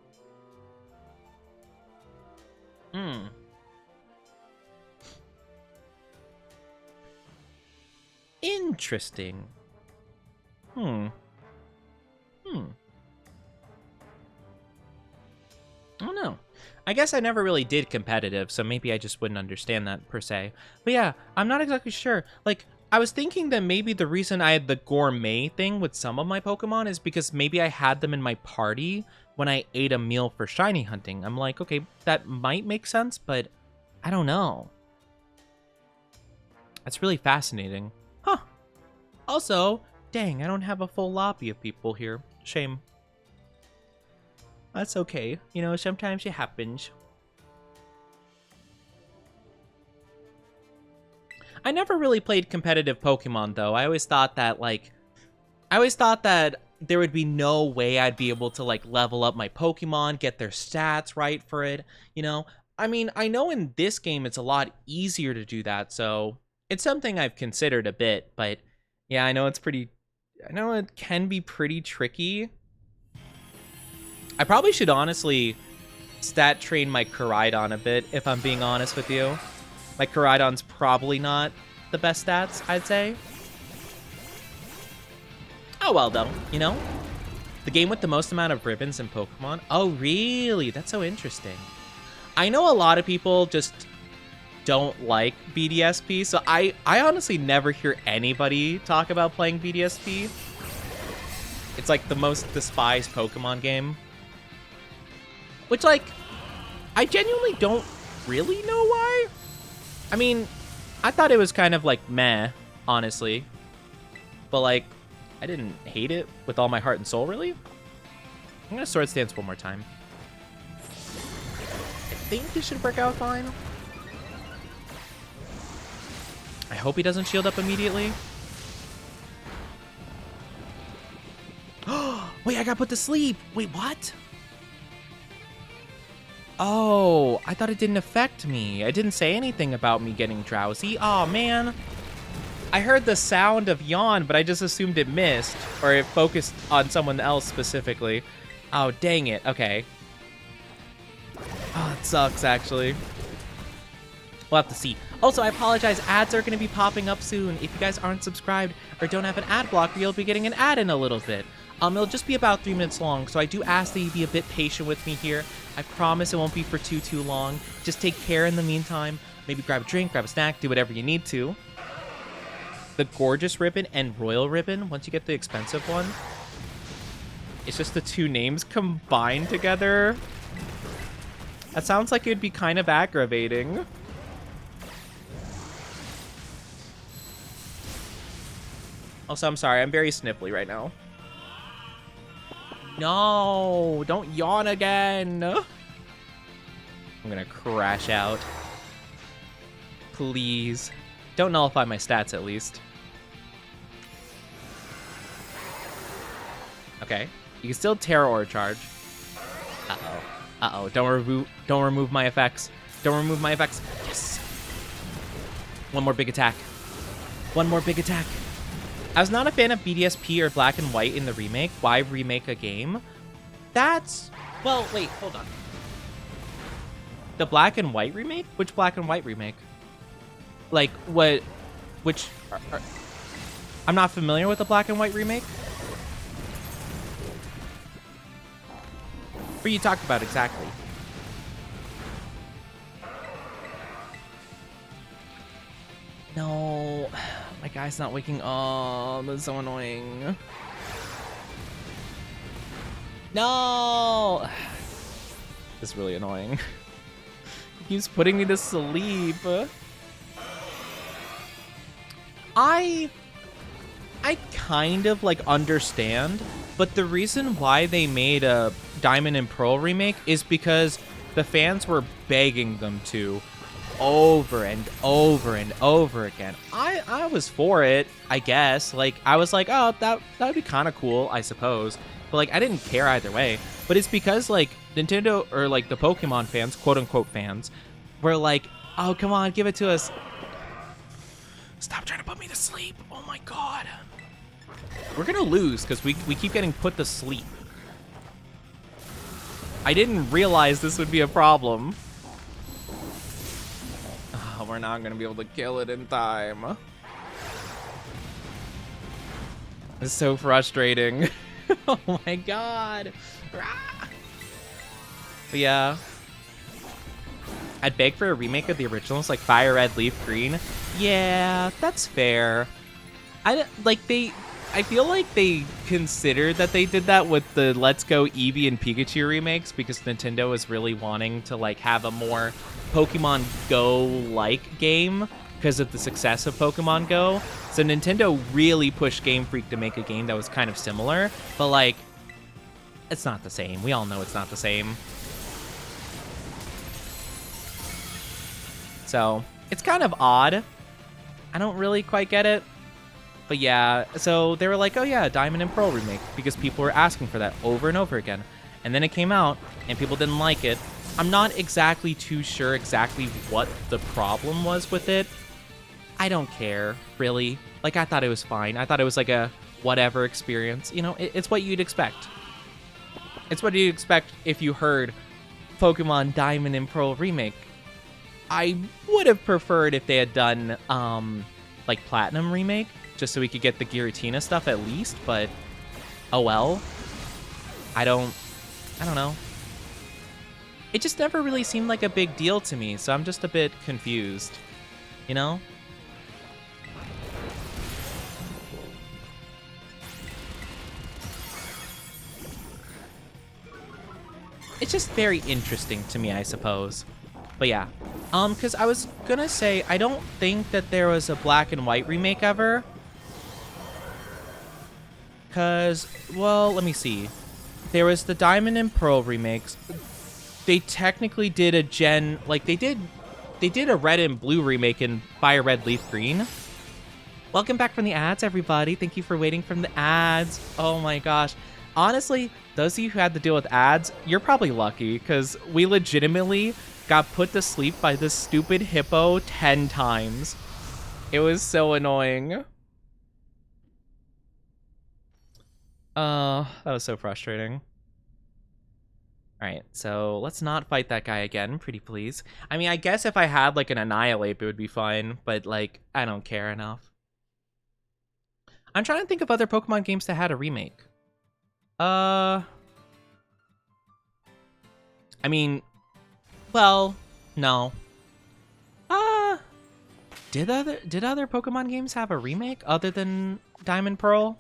Interesting. I don't know. I guess I never really did competitive, so maybe I just wouldn't understand that per se. But yeah, I'm not exactly sure. Like, I was thinking that maybe the reason I had the gourmet thing with some of my Pokemon is because maybe I had them in my party when I ate a meal for shiny hunting. I'm like, okay, that might make sense, but I don't know. That's really fascinating. Huh. Also, dang, I don't have a full lobby of people here. Shame. That's okay. You know, sometimes it happens. I never really played competitive Pokemon, though. I always thought that, there would be no way I'd be able to like level up my Pokemon, get their stats right for it, you know? I mean, I know in this game it's a lot easier to do that, so it's something I've considered a bit, but yeah, I know it can be pretty tricky. I probably should honestly stat train my Koraidon a bit, if I'm being honest with you. My Koraidon's probably not the best stats, I'd say. Oh well, though, you know? The game with the most amount of ribbons in Pokemon? Oh, really? That's so interesting. I know a lot of people just don't like BDSP, so I honestly never hear anybody talk about playing BDSP. It's like the most despised Pokemon game. Which, like, I genuinely don't really know why. I mean, I thought it was kind of like meh, honestly. But like, I didn't hate it with all my heart and soul, really. I'm gonna Sword Stance one more time. I think this should work out fine. I hope he doesn't shield up immediately. Wait, I got put to sleep. Wait, what? Oh, I thought it didn't affect me. It didn't say anything about me getting drowsy. Oh, man. I heard the sound of yawn, but I just assumed it missed, or it focused on someone else specifically. Oh, dang it. Okay. Oh, it sucks, actually. We'll have to see. Also, I apologize. Ads are going to be popping up soon. If you guys aren't subscribed or don't have an ad blocker, you'll be getting an ad in a little bit. It'll just be about 3 minutes long, so I do ask that you be a bit patient with me here. I promise it won't be for too long. Just take care in the meantime. Maybe grab a drink, grab a snack, do whatever you need to. The Gorgeous Ribbon and Royal Ribbon, once you get the expensive one, it's just the two names combined together. That sounds like it'd be kind of aggravating. Also, I'm sorry, I'm very sniffly right now. No, don't yawn again. I'm gonna crash out. Please. Don't nullify my stats, at least. Okay. You can still Terror Aura Charge. Uh-oh. Uh-oh. Don't remove my effects. Don't remove my effects. Yes. One more big attack. One more big attack. I was not a fan of BDSP or Black and White in the remake. Why remake a game? That's... Well, wait, hold on. The Black and White remake? Which Black and White remake? Like, what... Which... I'm not familiar with the Black and White remake. What are you talking about exactly? No... My guy's not waking up. That's so annoying. No! This is really annoying. He keeps putting me to sleep. I kind of like understand, but the reason why they made a Diamond and Pearl remake is because the fans were begging them to. Over and over and over again. I was for it, I guess. Like, I was like, oh, that would be kind of cool, I suppose. But, like, I didn't care either way. But it's because, like, Nintendo, or, like, the Pokemon fans, quote-unquote fans, were like, oh, come on, give it to us. Stop trying to put me to sleep. Oh, my God. We're gonna lose, because we keep getting put to sleep. I didn't realize this would be a problem. We're not gonna be able to kill it in time. It's so frustrating. Oh my God. But yeah, I'd beg for a remake of the originals, like Fire Red, Leaf Green. Yeah, that's fair. I feel like they considered that they did that with the Let's Go Eevee and Pikachu remakes because Nintendo was really wanting to like have a more Pokemon Go-like game because of the success of Pokemon Go. So Nintendo really pushed Game Freak to make a game that was kind of similar, but like, it's not the same. We all know it's not the same. So it's kind of odd. I don't really quite get it. But yeah, so they were like, oh yeah, Diamond and Pearl remake, because people were asking for that over and over again. And then it came out, and people didn't like it. I'm not exactly too sure exactly what the problem was with it. I don't care, really. Like, I thought it was fine. I thought it was like a whatever experience. You know, it's what you'd expect. It's what you'd expect if you heard Pokemon Diamond and Pearl remake. I would have preferred if they had done, like, Platinum remake, just so we could get the Giratina stuff at least, but oh well. I don't know. It just never really seemed like a big deal to me, so I'm just a bit confused, you know? It's just very interesting to me, I suppose. But yeah, because I was gonna say, I don't think that there was a black and white remake ever. Because, well, let me see. There was the Diamond and Pearl remakes. They technically did a gen, like they did a red and blue remake in Fire Red Leaf Green. Welcome back from the ads, everybody. Thank you for waiting from the ads. Oh my gosh. Honestly, those of you who had to deal with ads, you're probably lucky, because we legitimately got put to sleep by this stupid hippo 10 times. It was so annoying. That was so frustrating. Alright, so let's not fight that guy again, pretty please. I mean, I guess if I had, like, an Annihilate, it would be fine, but, like, I don't care enough. I'm trying to think of other Pokemon games that had a remake. I mean, well, no. Did other Pokemon games have a remake other than Diamond Pearl?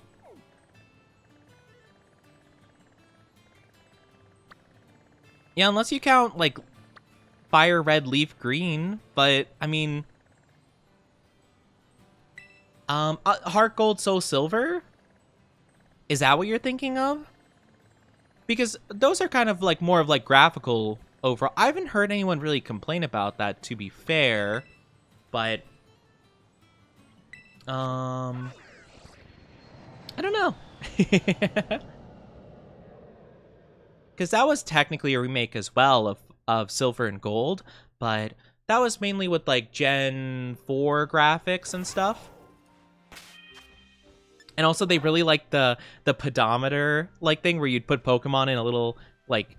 Yeah, unless you count, like, Fire Red Leaf Green, but, I mean... Heart Gold Soul Silver? Is that what you're thinking of? Because those are kind of, like, more of, like, graphical overall. I haven't heard anyone really complain about that, to be fair, but... I don't know. Because that was technically a remake as well of Silver and Gold, but that was mainly with, like, Gen 4 graphics and stuff. And also, they really liked the pedometer, like, thing where you'd put Pokemon in a little, like,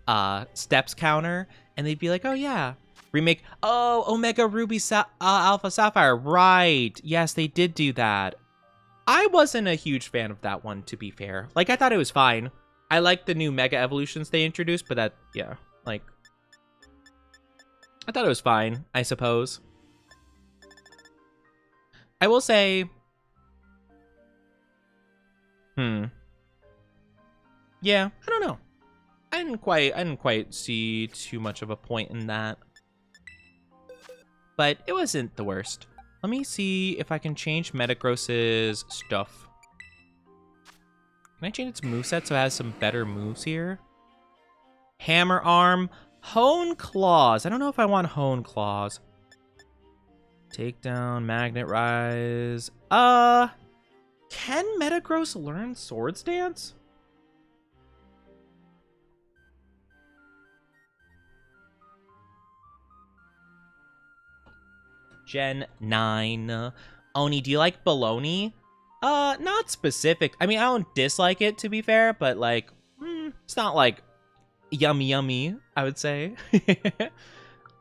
steps counter, and they'd be like, oh, yeah. Remake, oh, Omega Ruby Alpha Sapphire, right. Yes, they did do that. I wasn't a huge fan of that one, to be fair. Like, I thought it was fine. I like the new Mega Evolutions they introduced, but that, yeah, like, I thought it was fine, I suppose. I will say, yeah, I don't know. I didn't quite see too much of a point in that. But it wasn't the worst. Let me see if I can change Metagross's stuff. Can I change its moveset so it has some better moves here? Hammer Arm. Hone Claws. I don't know if I want Hone Claws. Takedown, Magnet Rise. Can Metagross learn Swords Dance? Gen 9. Oni, do you like bologna? Not specific. I mean, I don't dislike it, to be fair, but, like, it's not, like, yummy, I would say.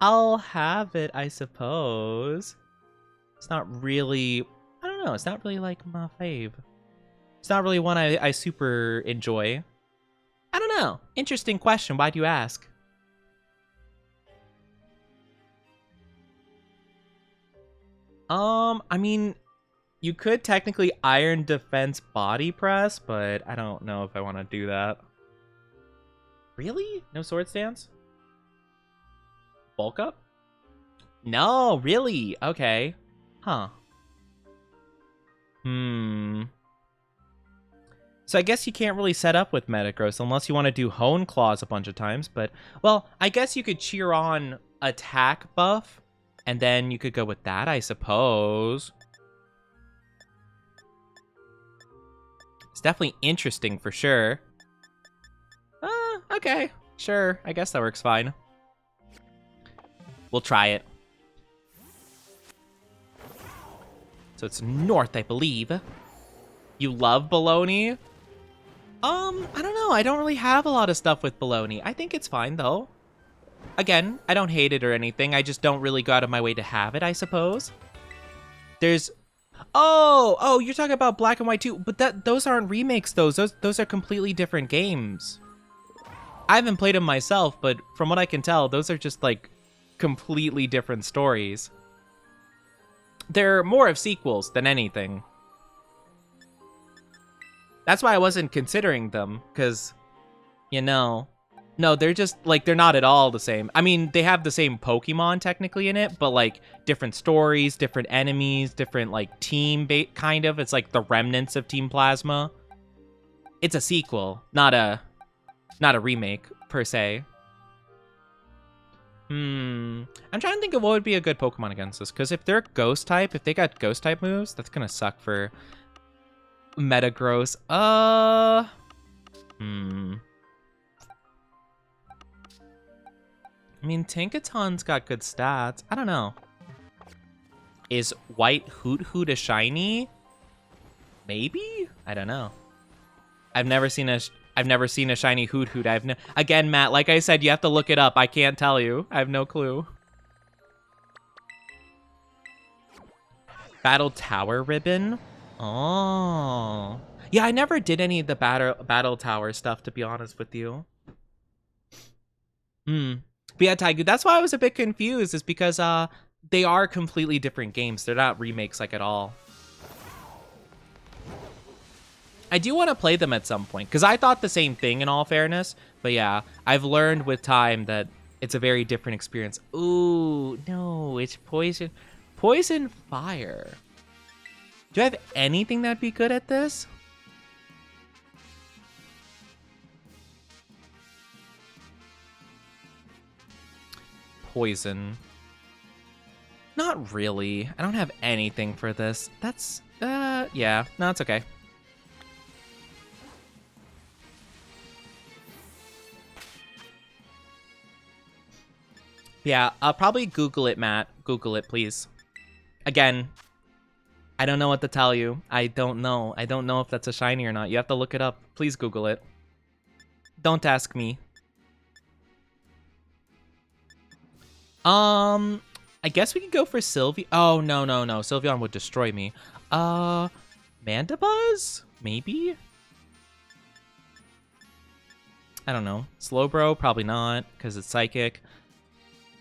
I'll have it, I suppose. It's not really, I don't know, it's not really, like, my fave. It's not really one I super enjoy. I don't know. Interesting question. Why do you ask? I mean, you could technically Iron Defense Body Press, but I don't know if I want to do that. Really? No Sword Stance? Bulk Up? No, really? Okay. Huh. So I guess you can't really set up with Metagross unless you want to do Hone Claws a bunch of times, but, well, I guess you could cheer on attack buff, and then you could go with that, I suppose. definitely interesting for sure. Okay. Sure. I guess that works fine. We'll try it. So it's north, I believe. You love bologna? I don't know. I don't really have a lot of stuff with bologna. I think it's fine, though. Again, I don't hate it or anything. I just don't really go out of my way to have it, I suppose. There's... Oh, you're talking about Black and White too. But those aren't remakes, those are completely different games. I haven't played them myself, but from what I can tell, those are just, like, completely different stories. They're more of sequels than anything. That's why I wasn't considering them, because, you know... No, they're just, like, they're not at all the same. I mean, they have the same Pokemon technically in it, but, like, different stories, different enemies, different, like, team kind of. It's like the remnants of Team Plasma. It's a sequel, not a remake, per se. I'm trying to think of what would be a good Pokemon against this, because if they're Ghost type, if they got Ghost type moves, that's gonna suck for Metagross. I mean, Tinkaton's got good stats. I don't know. Is White Hoot Hoot a shiny? Maybe? I don't know. I've never seen a shiny Hoot Hoot. Again, Matt, like I said, you have to look it up. I can't tell you. I have no clue. Battle Tower ribbon? Oh. Yeah, I never did any of the Battle Tower stuff, to be honest with you. But yeah, Taigu, that's why I was a bit confused, is because they are completely different games. They're not remakes, like, at all. I do want to play them at some point, because I thought the same thing, in all fairness. But yeah, I've learned with time that it's a very different experience. Ooh, no, it's Poison Fire. Do I have anything that'd be good at this? Poison. Not really. I don't have anything for this. That's, yeah. No, it's okay. Yeah, I'll probably Google it, Matt. Google it, please. Again, I don't know what to tell you. I don't know. I don't know if that's a shiny or not. You have to look it up. Please Google it. Don't ask me. I guess we could go for Sylvie. Oh, no. Sylveon would destroy me. Mandibuzz? Maybe? I don't know. Slowbro? Probably not, because it's Psychic.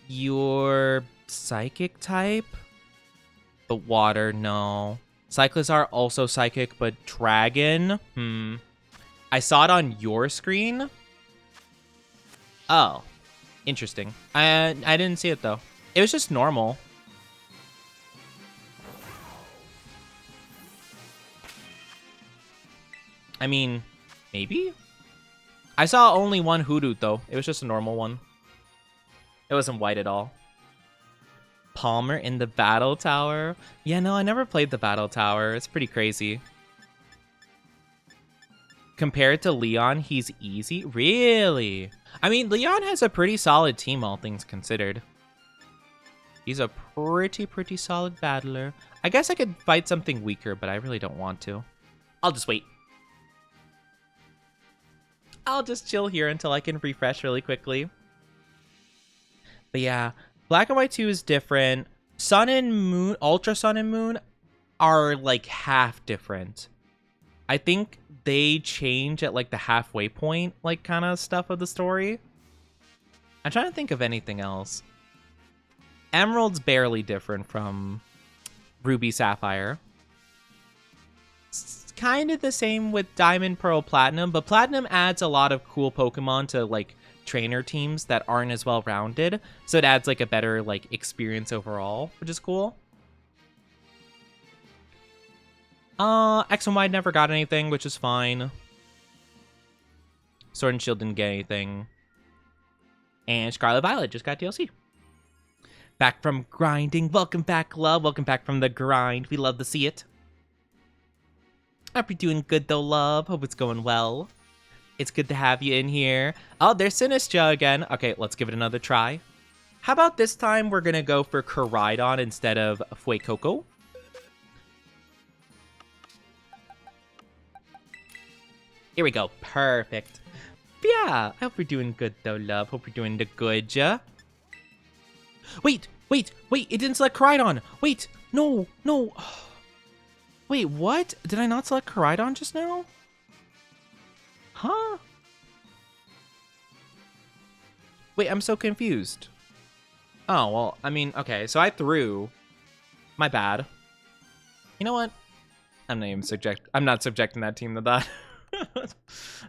Your Psychic type? But Water, no. Cyclizar also Psychic, but Dragon? I saw it on your screen? Oh. Interesting. I didn't see it, though. It was just normal. I mean, maybe? I saw only one Hoodoo, though. It was just a normal one. It wasn't white at all. Palmer in the Battle Tower? Yeah, no, I never played the Battle Tower. It's pretty crazy. Compared to Leon, he's easy? Really? I mean, Leon has a pretty solid team, all things considered. He's a pretty solid battler. I guess I could fight something weaker, but I really don't want to. I'll just wait. I'll just chill here until I can refresh really quickly. But yeah, Black and White 2 is different. Sun and Moon, Ultra Sun and Moon are like half different. I think they change at like the halfway point, like kind of stuff of the story. I'm trying to think of anything else. Emerald's barely different from Ruby Sapphire. It's kind of the same with Diamond, Pearl, Platinum, but Platinum adds a lot of cool Pokemon to like trainer teams that aren't as well rounded, so it adds like a better like experience overall, which is cool. X and Y never got anything, which is fine. Sword and Shield didn't get anything. And Scarlet Violet just got DLC. Back from grinding. Welcome back, love. Welcome back from the grind. We love to see it. Hope you're doing good though, love. Hope it's going well. It's good to have you in here. Oh, there's Sinistra again. Okay, let's give it another try. How about this time we're gonna go for Koraidon instead of Fuecoco? Here we go. Perfect. But yeah, I hope you're doing good though, love. Hope you're doing the good, yeah? Wait. It didn't select Koraidon. Wait. No. Wait, what? Did I not select Koraidon just now? Huh? Wait, I'm so confused. Oh, well, I mean, okay, so I threw. My bad. You know what? I'm not subjecting that team to that.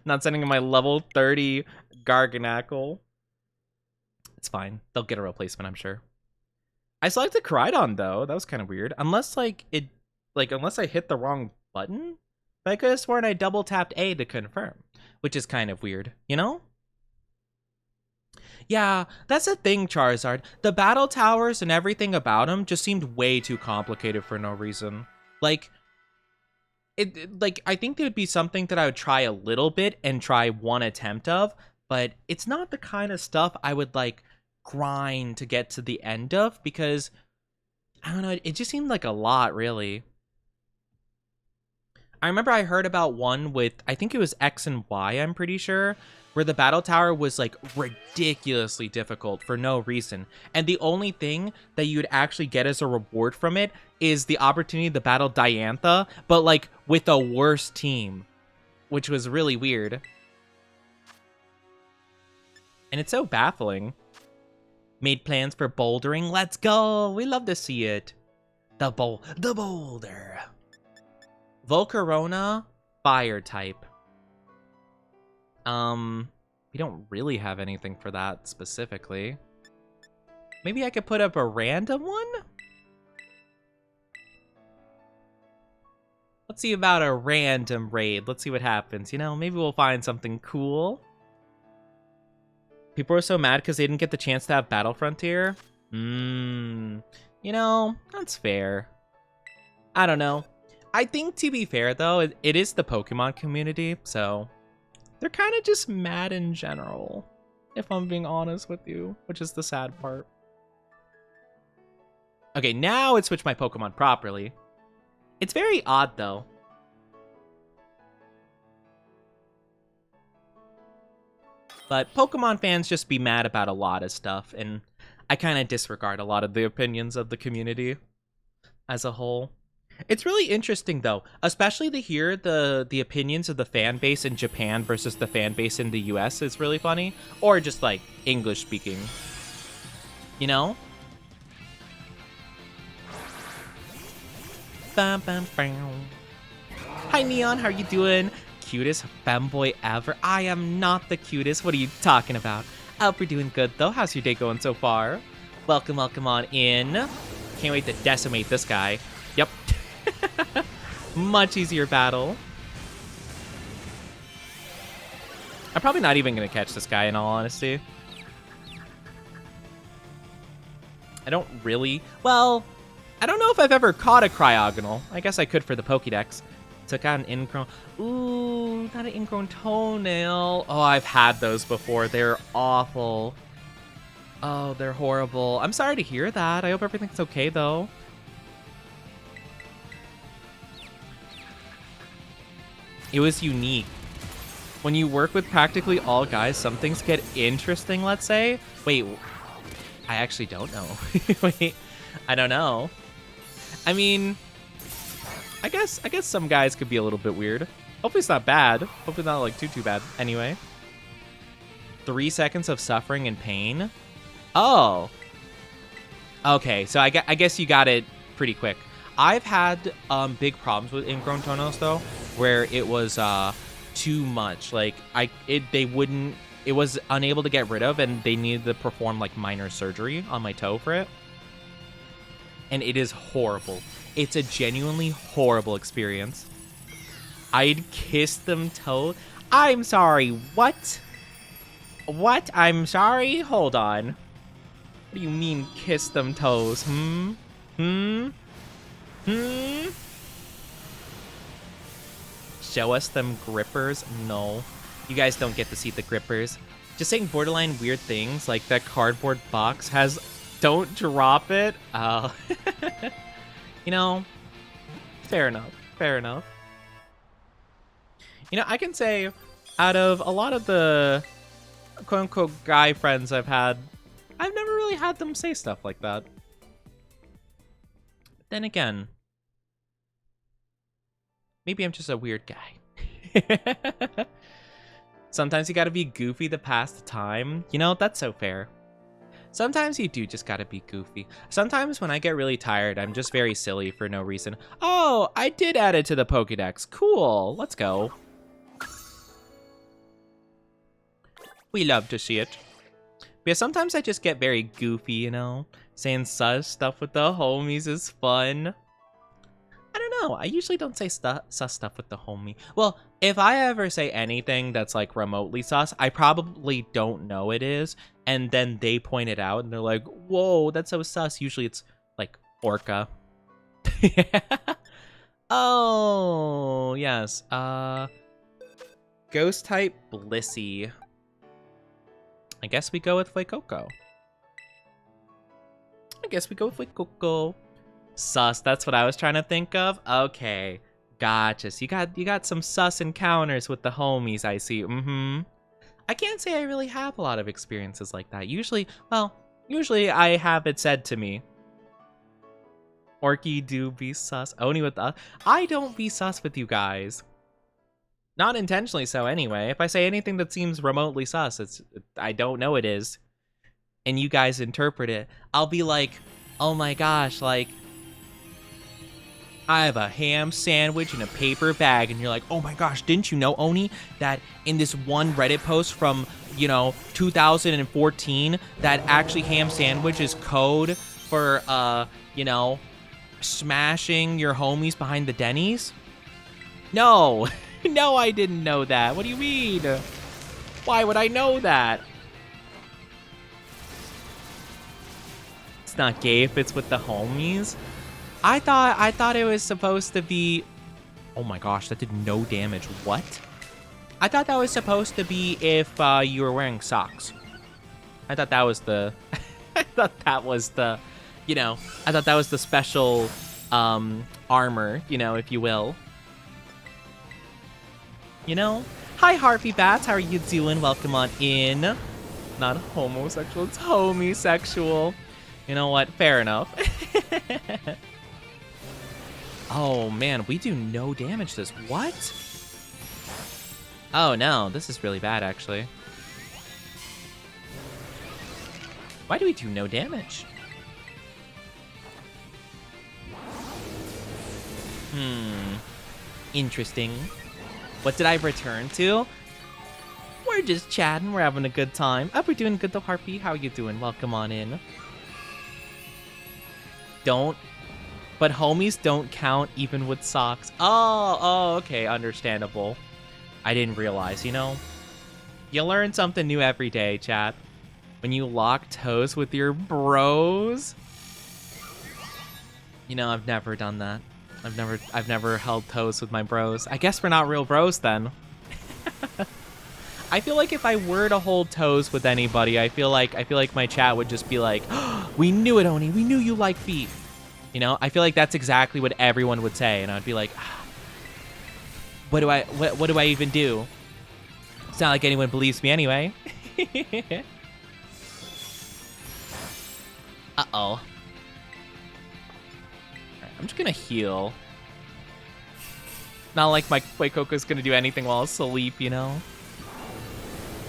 Not sending in my level 30 Garganackle. It's fine. They'll get a replacement, I'm sure. I selected Koraidon though. That was kind of weird. Unless unless I hit the wrong button. But I could have sworn I double tapped A to confirm, which is kind of weird, you know? Yeah, that's the thing, Charizard. The battle towers and everything about them just seemed way too complicated for no reason. Like, I think there would be something that I would try a little bit and try one attempt of, but it's not the kind of stuff I would grind to get to the end of, because I don't know, it just seemed like a lot, really. I remember I heard about one with, I think it was X and Y, I'm pretty sure, where the battle tower was ridiculously difficult for no reason. And the only thing that you'd actually get as a reward from it is the opportunity to battle Diantha, but with a worse team, which was really weird. And it's so baffling. Made plans for bouldering. Let's go. We love to see it. The boulder. Volcarona, fire type. We don't really have anything for that specifically. Maybe I could put up a random one? Let's see about a random raid. Let's see what happens. You know, maybe we'll find something cool. People are so mad because they didn't get the chance to have Battle Frontier. You know, that's fair. I don't know. I think, to be fair, though, it is the Pokemon community, so they're kind of just mad in general, if I'm being honest with you, which is the sad part. Okay, now it switched my Pokemon properly. It's very odd, though. But Pokemon fans just be mad about a lot of stuff, and I kind of disregard a lot of the opinions of the community as a whole. It's really interesting, though, especially to hear the opinions of the fan base in Japan versus the fan base in the US. It's really funny. Or just, English speaking. You know? Bam, bam, bam. Hi, Neon. How are you doing? Cutest femboy ever. I am not the cutest. What are you talking about? I hope you're doing good, though. How's your day going so far? Welcome on in. Can't wait to decimate this guy. Yep. Much easier battle. I'm probably not even going to catch this guy, in all honesty. I don't really... Well, I don't know if I've ever caught a Cryogonal. I guess I could for the Pokédex. Took out an ingrown... Ooh, not an ingrown toenail. Oh, I've had those before. They're awful. Oh, they're horrible. I'm sorry to hear that. I hope everything's okay, though. It was unique. When you work with practically all guys, some things get interesting, let's say. Wait, I actually don't know. Wait, I don't know. I mean, I guess some guys could be a little bit weird. Hopefully it's not bad. Hopefully not too bad. Anyway. 3 seconds of suffering and pain. Oh. Okay, so I guess you got it pretty quick. I've had big problems with ingrown toenails though, where it was too much. It was unable to get rid of, and they needed to perform minor surgery on my toe for it. And it is horrible. It's a genuinely horrible experience. I'd kiss them toe. I'm sorry, what? What? I'm sorry? Hold on. What do you mean kiss them toes? Show us them grippers. No, you guys don't get to see the grippers. Just saying borderline weird things like that cardboard box has don't drop it. Oh. You know, fair enough. Fair enough. You know, I can say out of a lot of the quote-unquote guy friends I've had, I've never really had them say stuff like that. Then again, maybe I'm just a weird guy. Sometimes you gotta be goofy to pass the time. You know, that's so fair. Sometimes you do just gotta be goofy. Sometimes when I get really tired, I'm just very silly for no reason. Oh, I did add it to the Pokédex. Cool, let's go. We love to see it. Because sometimes I just get very goofy, you know? Saying sus stuff with the homies is fun. I don't know. I usually don't say sus stuff with the homie. Well, if I ever say anything that's like remotely sus, I probably don't know it is. And then they point it out and they're like, whoa, that's so sus. Usually it's like Orca. Oh, yes. Ghost type Blissey. I guess we go with Fuecoco. Sus, that's what I was trying to think of. Okay, gotcha. So you got some sus encounters with the homies, I see. I can't say I really have a lot of experiences like that. Usually I have it said to me. Orky do be sus. Only with us. I don't be sus with you guys. Not intentionally so anyway. If I say anything that seems remotely sus, I don't know it is. And you guys interpret it. I'll be like, oh my gosh, like, I have a ham sandwich in a paper bag. And you're like, oh my gosh, didn't you know, Oni, that in this one Reddit post from, 2014, that actually ham sandwich is code for, smashing your homies behind the Denny's? No. No, I didn't know that. What do you mean? Why would I know that? It's not gay if it's with the homies. I thought it was supposed to be... Oh my gosh, that did no damage. What? I thought that was supposed to be if you were wearing socks. I thought that was the... I thought that was the... I thought that was the special armor, if you will. Hi Harvey Bats, how are you doing? Welcome on in. Not homosexual, it's homosexual. You know what? Fair enough. Oh man, we do no damage to this. What? Oh no, this is really bad actually. Why do we do no damage? Interesting. What did I return to? We're just chatting. We're having a good time. Oh, we're doing good though, Harpy. How are you doing? Welcome on in. But homies don't count even with socks. Oh, okay. Understandable. I didn't realize, You learn something new every day, chat. When you lock toes with your bros. I've never done that. I've never held toes with my bros. I guess we're not real bros then. I feel like if I were to hold toes with anybody, I feel like my chat would just be like, oh, "We knew it, Oni. We knew you like feet." I feel like that's exactly what everyone would say, and I'd be like, "What do I even do?" It's not like anyone believes me anyway. Uh-oh. I'm just gonna heal. Not like my Fuecoco's gonna do anything while asleep,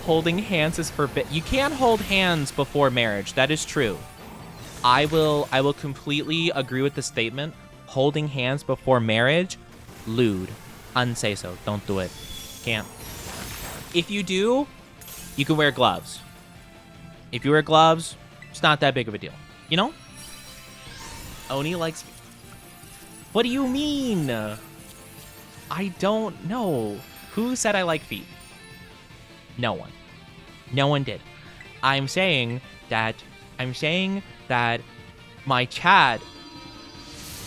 Holding hands is forbidden. You can't hold hands before marriage. That is true. I will completely agree with the statement. Holding hands before marriage, lewd. Unsay so. Don't do it. Can't. If you do, you can wear gloves. If you wear gloves, it's not that big of a deal. Oni likes... What do you mean? I don't know. Who said I like feet? No one. No one did. I'm saying that my chat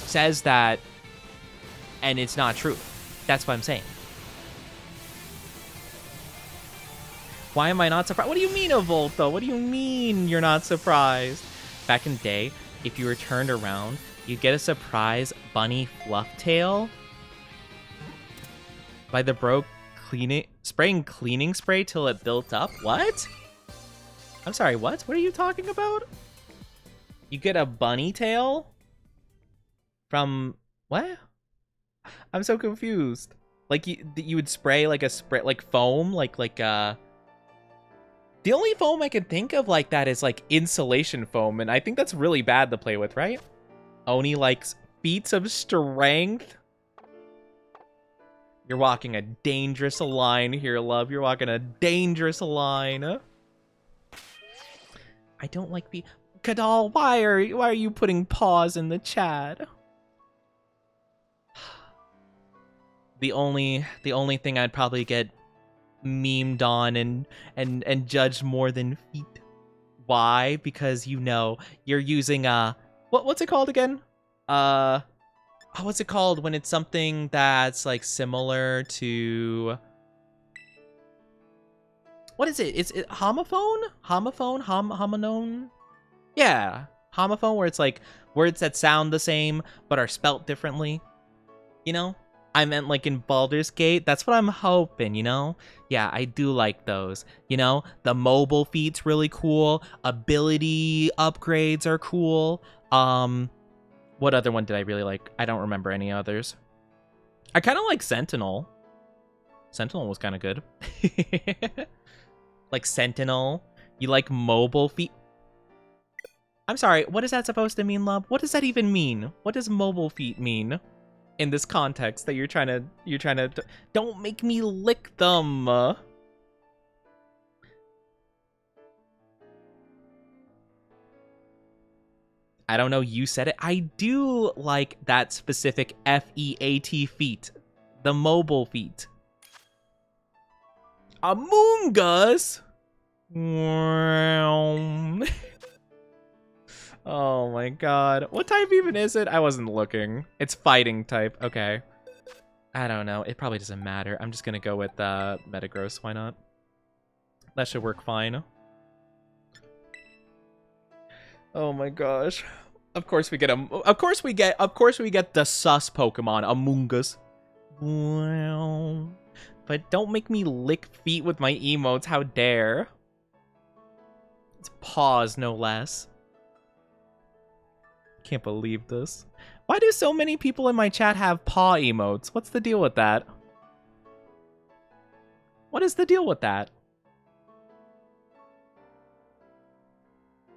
says that, and it's not true. That's what I'm saying. Why am I not surprised? What do you mean a volt, though? What do you mean you're not surprised? Back in the day, if you were turned around, you'd get a surprise bunny fluff tail by the bro spraying cleaning spray till it built up. What? I'm sorry, what? What are you talking about? You get a bunny tail from what? I'm so confused. Like you would spray like a spray like foam, like the only foam I can think of like that is like insulation foam, and I think that's really bad to play with, right? Oni likes feats of strength. You're walking a dangerous line here, love. You're walking a dangerous line. I don't like the Kadal. Why are you putting pause in the chat? The only thing I'd probably get memed on and judged more than feet. Why? Because you're using what's it called again? What's it called when it's something that's like similar to, what is it? Is it homophone? Homophone? Yeah, homophone, where it's like words that sound the same but are spelt differently. You know? I meant like in Baldur's Gate. That's what I'm hoping, you know? Yeah, I do like those. You know, the mobile feat's really cool. Ability upgrades are cool. What other one did I really like? I don't remember any others. I kind of like Sentinel. Sentinel was kind of good. Like Sentinel. You like mobile feet? I'm sorry, what is that supposed to mean, love? What does that even mean? What does mobile feet mean? In this context that you're trying to don't make me lick them. I don't know, you said it. I do like that specific FEAT feat, the mobile feat. Among Us. Oh my god. What type even is it? I wasn't looking. It's fighting type. Okay. I don't know. It probably doesn't matter. I'm just gonna go with Metagross. Why not? That should work fine. Oh my gosh. Of course we get the sus Pokemon, Among Us. But don't make me lick feet with my emotes. How dare. It's paws, no less. Can't believe this. Why do so many people in my chat have paw emotes? What's the deal with that? What is the deal with that?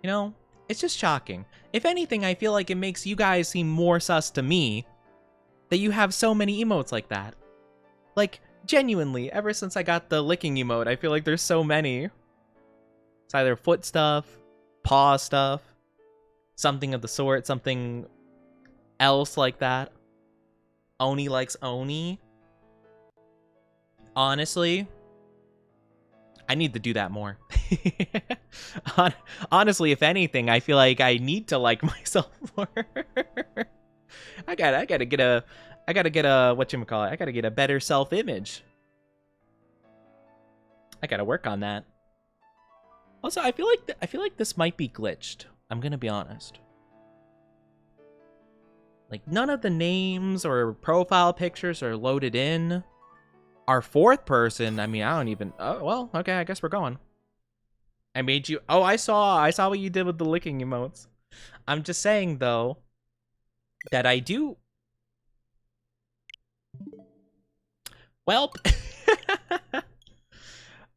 You know, it's just shocking. If anything, I feel like it makes you guys seem more sus to me that you have so many emotes like that. Like, genuinely, ever since I got the licking emote, I feel like there's so many. It's either foot stuff, paw stuff, something of the sort, something else like that. Oni likes Oni. Honestly, I need to do that more. Honestly, if anything, I feel like I need to like myself more. I gotta get a whatchamacallit, I gotta get a better self-image. I gotta work on that. Also, I feel like this might be glitched. I'm gonna be honest. Like, none of the names or profile pictures are loaded in. Our fourth person, I mean, I don't even... Oh, well, okay, I guess we're going. I made you... Oh, I saw what you did with the licking emotes. I'm just saying, though, that I do... Welp.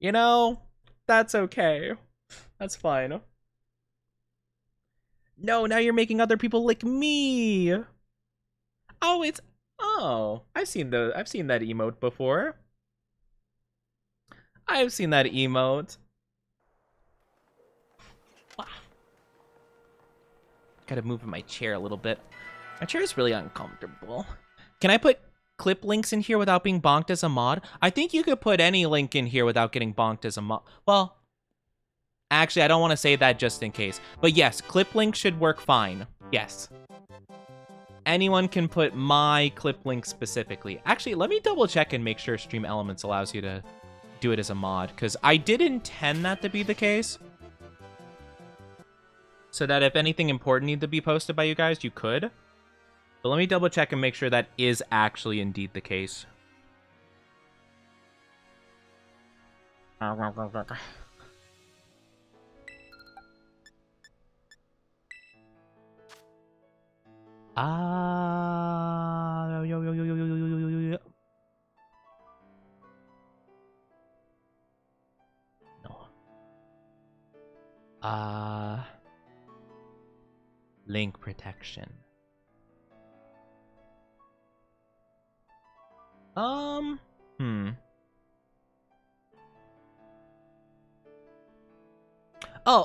You know, that's okay. That's fine. No, now you're making other people lick me. Oh, I've seen that emote before. I've seen that emote. Wow. Gotta move in my chair a little bit. My chair is really uncomfortable. Can I put clip links in here without being bonked as a mod? I think you could put any link in here without getting bonked as a mod. Well, actually, I don't want to say that just in case. But yes, clip link should work fine. Yes. Anyone can put my clip link specifically. Actually, let me double check and make sure Stream Elements allows you to do it as a mod, because I did intend that to be the case. So that if anything important needed to be posted by you guys, you could. But let me double check and make sure that is actually indeed the case. No. Link protection. Oh,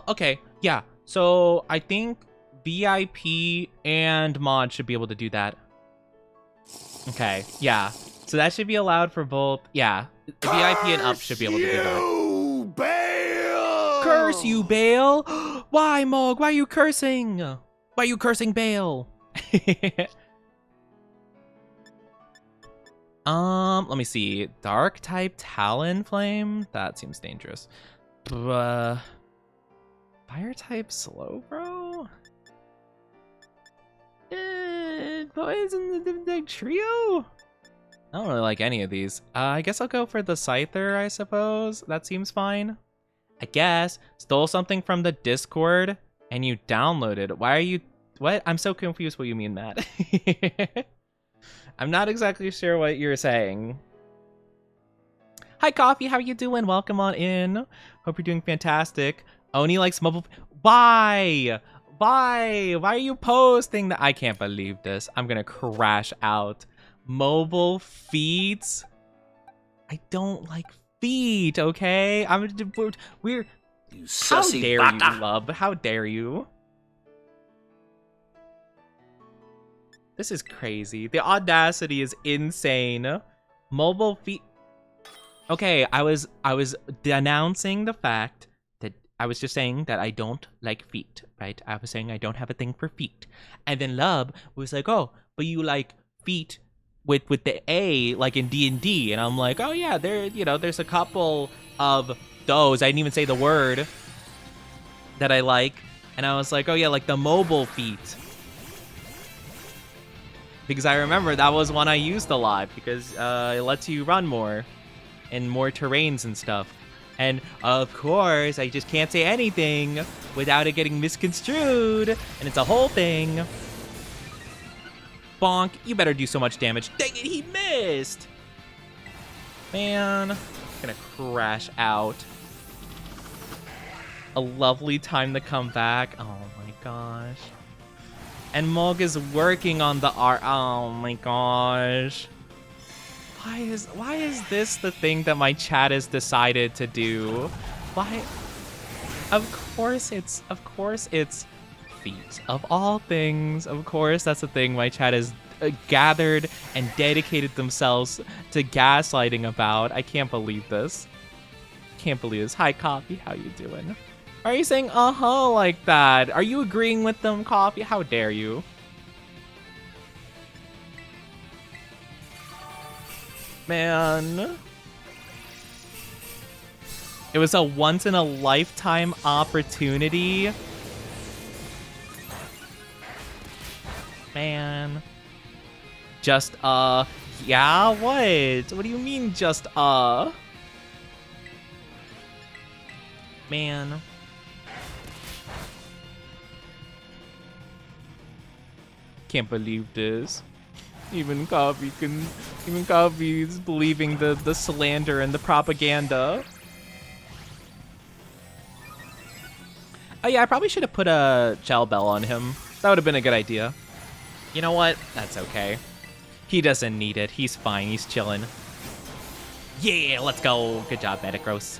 okay. Yeah. So I think VIP and mod should be able to do that. Okay. Yeah. So that should be allowed for both. Yeah. VIP and up should be able to do that. Bale! Curse you, Bale! Why, Mog? Why are you cursing? Why are you cursing Bale? Let me see. Dark type Talonflame? That seems dangerous. Fire type Slowbro? Poison the trio? I don't really like any of these. I guess I'll go for the Scyther, I suppose. That seems fine. I guess. Stole something from the Discord and you downloaded. Why are you... What? I'm so confused what you mean, Matt. I'm not exactly sure what you're saying. Hi, Coffee. How you doing? Welcome on in. Hope you're doing fantastic. Oni likes mobile... Why? Why? Why are you posting that? I can't believe this. I'm gonna crash out. Mobile feeds? I don't like feet, okay? We're... You How sussy dare bata. you, love? How dare you? This is crazy. The audacity is insane. Mobile feet. Okay, I was denouncing the fact that I was just saying that I don't like feet, right? I was saying I don't have a thing for feet. And then Lub was like, "Oh, but you like feet with the A like in D&D." And I'm like, "Oh yeah, there's a couple of those." I didn't even say the word that I like. And I was like, "Oh yeah, like the mobile feet." Because I remember that was one I used a lot because it lets you run more in more terrains and stuff. And of course, I just can't say anything without it getting misconstrued. And it's a whole thing. Bonk, you better do so much damage. Dang it, he missed. Man, gonna crash out. A lovely time to come back. Oh my gosh. And Mog is working on the art. Oh my gosh. Why is this the thing that my chat has decided to do? Why? Of course it's feet. Of all things, of course that's the thing my chat has gathered and dedicated themselves to gaslighting about. I can't believe this. Can't believe this. Hi, Coffee. How you doing? Why are you saying uh-huh like that? Are you agreeing with them, Coffee? How dare you? Man. It was a once-in-a-lifetime opportunity. Man. Just, yeah, what? What do you mean, just, Man. Can't believe this. Even Coffee is believing the slander and the propaganda. Oh yeah, I probably should have put a gel bell on him. That would have been a good idea. You know what? That's okay. He doesn't need it. He's fine. He's chilling. Yeah, let's go. Good job, Metagross.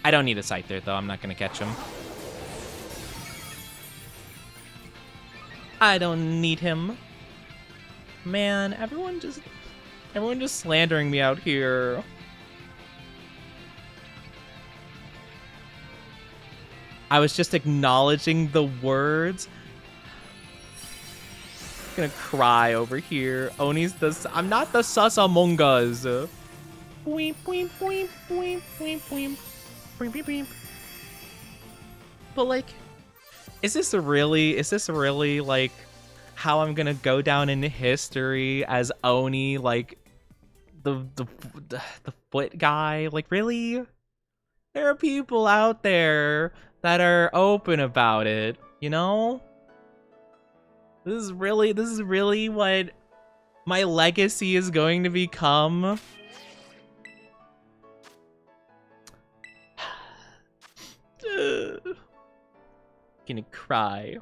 I don't need a Scyther though. I'm not gonna catch him. I don't need him. Man, everyone just slandering me out here. I was just acknowledging the words. I'm gonna cry over here. I'm not the sus among us. Boing, boing, boing, boing, boing, boing. Boing, boing, boing. But like, is this really like how I'm gonna go down in history as Oni, like the foot guy? Like, really? There are people out there that are open about it, you know? This is really what my legacy is going to become. Gonna cry.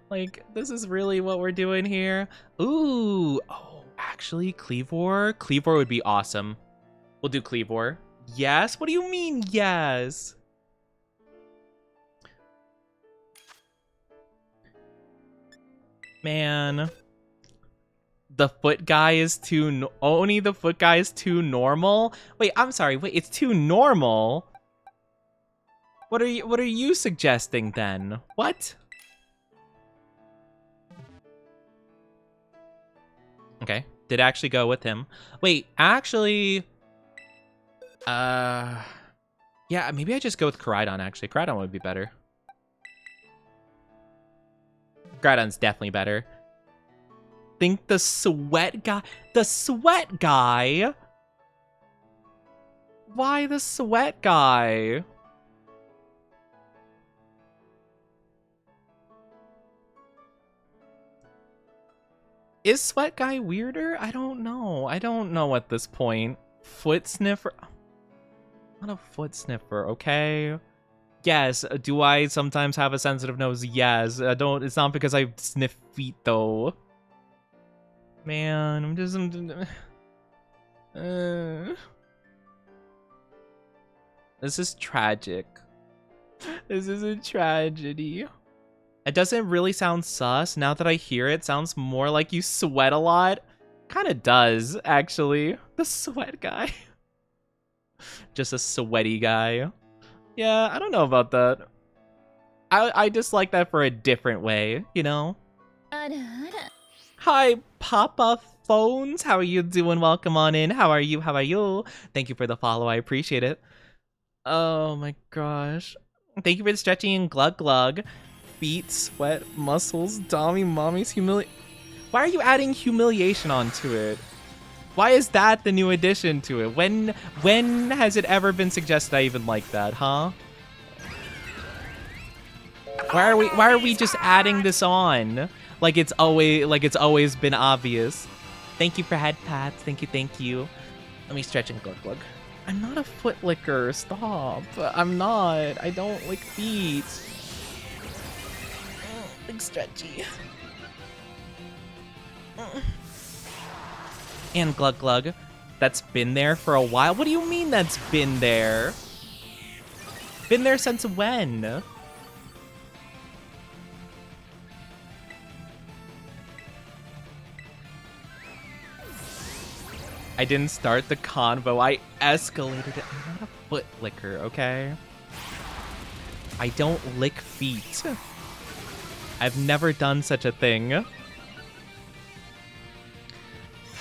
Like, this is really what we're doing here. Ooh, oh, actually, Cleavor? Cleavor would be awesome. We'll do Cleavor. Yes? What do you mean, yes? Man. The foot guy is too... Only the foot guy is too normal? Wait, I'm sorry. Wait, it's too normal? What are you suggesting then? What? Okay. Did actually go with him. Wait, actually... Yeah, maybe I just go with Koraidon, actually. Koraidon would be better. Koraidon's definitely better. Think the sweat guy... The sweat guy? Why the sweat guy? Is sweat guy weirder? I don't know. I don't know at this point. Foot sniffer... Not a foot sniffer, okay? Yes. Do I sometimes have a sensitive nose? Yes. It's not because I sniff feet, though. Man, this is tragic. This is a tragedy. It doesn't really sound sus. Now that I hear it, sounds more like you sweat a lot. Kind of does, actually. The sweat guy. Just a sweaty guy. Yeah, I don't know about that. I just like that for a different way, you know? Hi, Papa Phones. How are you doing? Welcome on in. How are you? How are you? Thank you for the follow. I appreciate it. Oh my gosh. Thank you for the stretching and glug glug. Feet, sweat, muscles, Dommy, mommy's Why are you adding humiliation onto it? Why is that the new addition to it? When has it ever been suggested I even like that, huh? Why are we just adding this on? Like it's always been obvious. Thank you for head pats. Thank you. Let me stretch and glug glug. I'm not a foot licker. Stop. I'm not. I don't lick feet. Big stretchy. And glug glug. That's been there for a while. What do you mean that's been there? Been there since when? I didn't start the convo. I escalated it. I'm not a foot licker, okay? I don't lick feet. I've never done such a thing.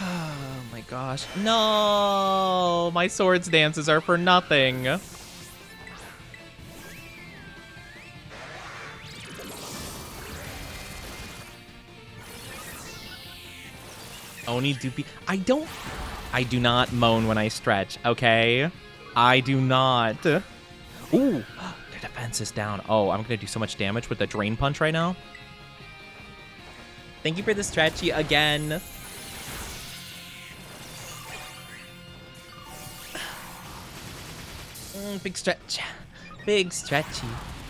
Oh my gosh. No! My swords dances are for nothing. Oni doopy. I do not moan when I stretch, okay? I do not. Ooh, their defense is down. Oh, I'm gonna do so much damage with the drain punch right now. Thank you for the stretchy again. Big stretch. Big stretchy.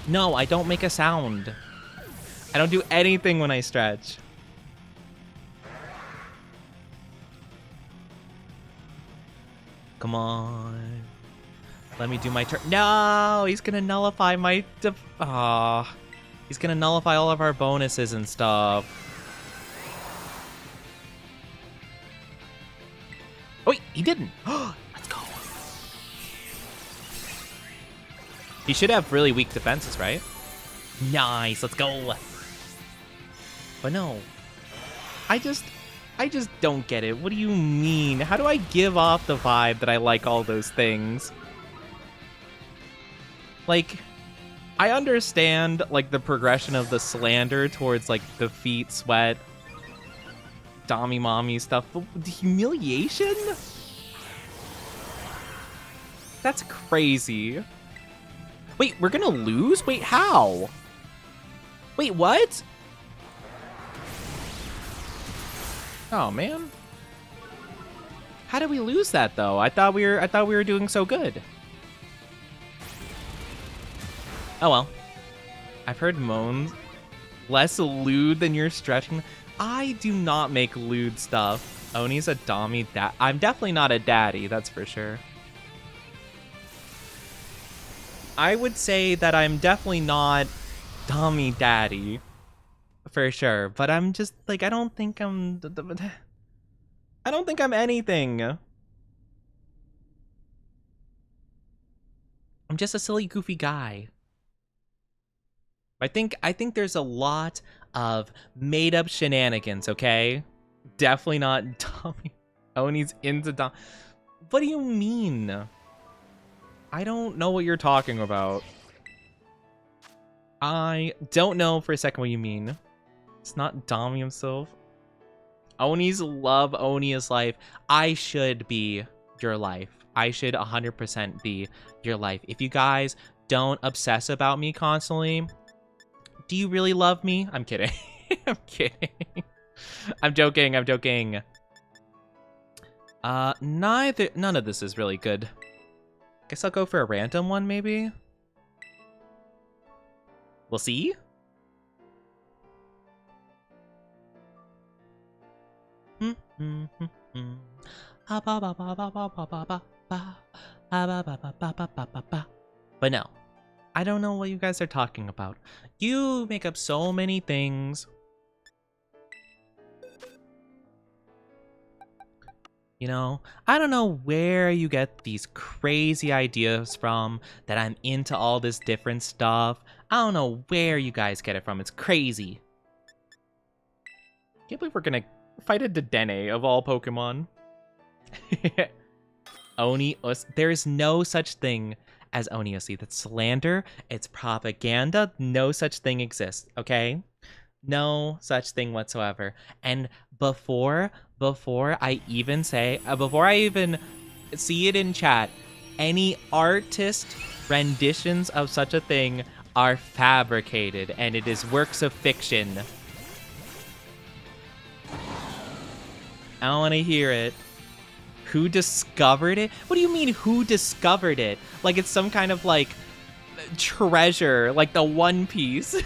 No, I don't make a sound. I don't do anything when I stretch. Come on. Let me do my turn. No, he's gonna nullify my... he's gonna nullify all of our bonuses and stuff. Oh, wait, he didn't. Let's go. He should have really weak defenses, right? Nice, let's go. But no. I I just don't get it. What do you mean? How do I give off the vibe that I like all those things? Like, I understand, like, the progression of the slander towards, like, the feet, sweat, dommy mommy stuff, but the humiliation? That's crazy. Wait, we're gonna lose? Wait, how? Wait, what? Oh, man. How did we lose that, though? I thought we were doing so good. Oh, well. I've heard moans. Less lewd than you're stretching. I do not make lewd stuff. Oni's a dommy dad. I'm definitely not a daddy, that's for sure. I would say that I'm definitely not dommy daddy. For sure. But I'm just, like, I don't think I'm anything. I'm just a silly, goofy guy. I think there's a lot of made-up shenanigans, okay? Definitely not dummy. Oni's into dom. What do you mean? I don't know what you're talking about. I don't know for a second what you mean. It's not Dom himself. Oni's love, Oni is life. I should be your life. I should 100% be your life. If you guys don't obsess about me constantly, do you really love me? I'm kidding. I'm kidding. I'm joking. I'm joking. None of this is really good. Guess I'll go for a random one, maybe? We'll see? But no, I don't know what you guys are talking about. You make up so many things. You know, I don't know where you get these crazy ideas from, that I'm into all this different stuff. I don't know where you guys get it from. It's crazy. Can't believe we're gonna fight a Dedenne of all Pokemon. Oni, there is no such thing as Oniosi. That's slander. It's propaganda. No such thing exists, okay? No such thing whatsoever. And before I even see it in chat, any artist renditions of such a thing are fabricated, and it is works of fiction. I don't want to hear it. Who discovered it? What do you mean, who discovered it? Like it's some kind of, like, treasure, like the One Piece.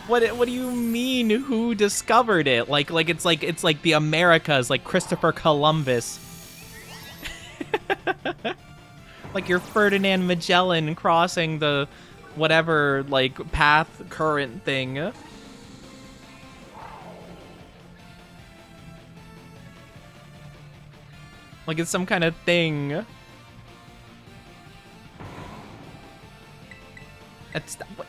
What do you mean, who discovered it? Like it's like the Americas, like Christopher Columbus. Like you're Ferdinand Magellan crossing the whatever, like, path current thing. Like it's some kind of thing. It's what?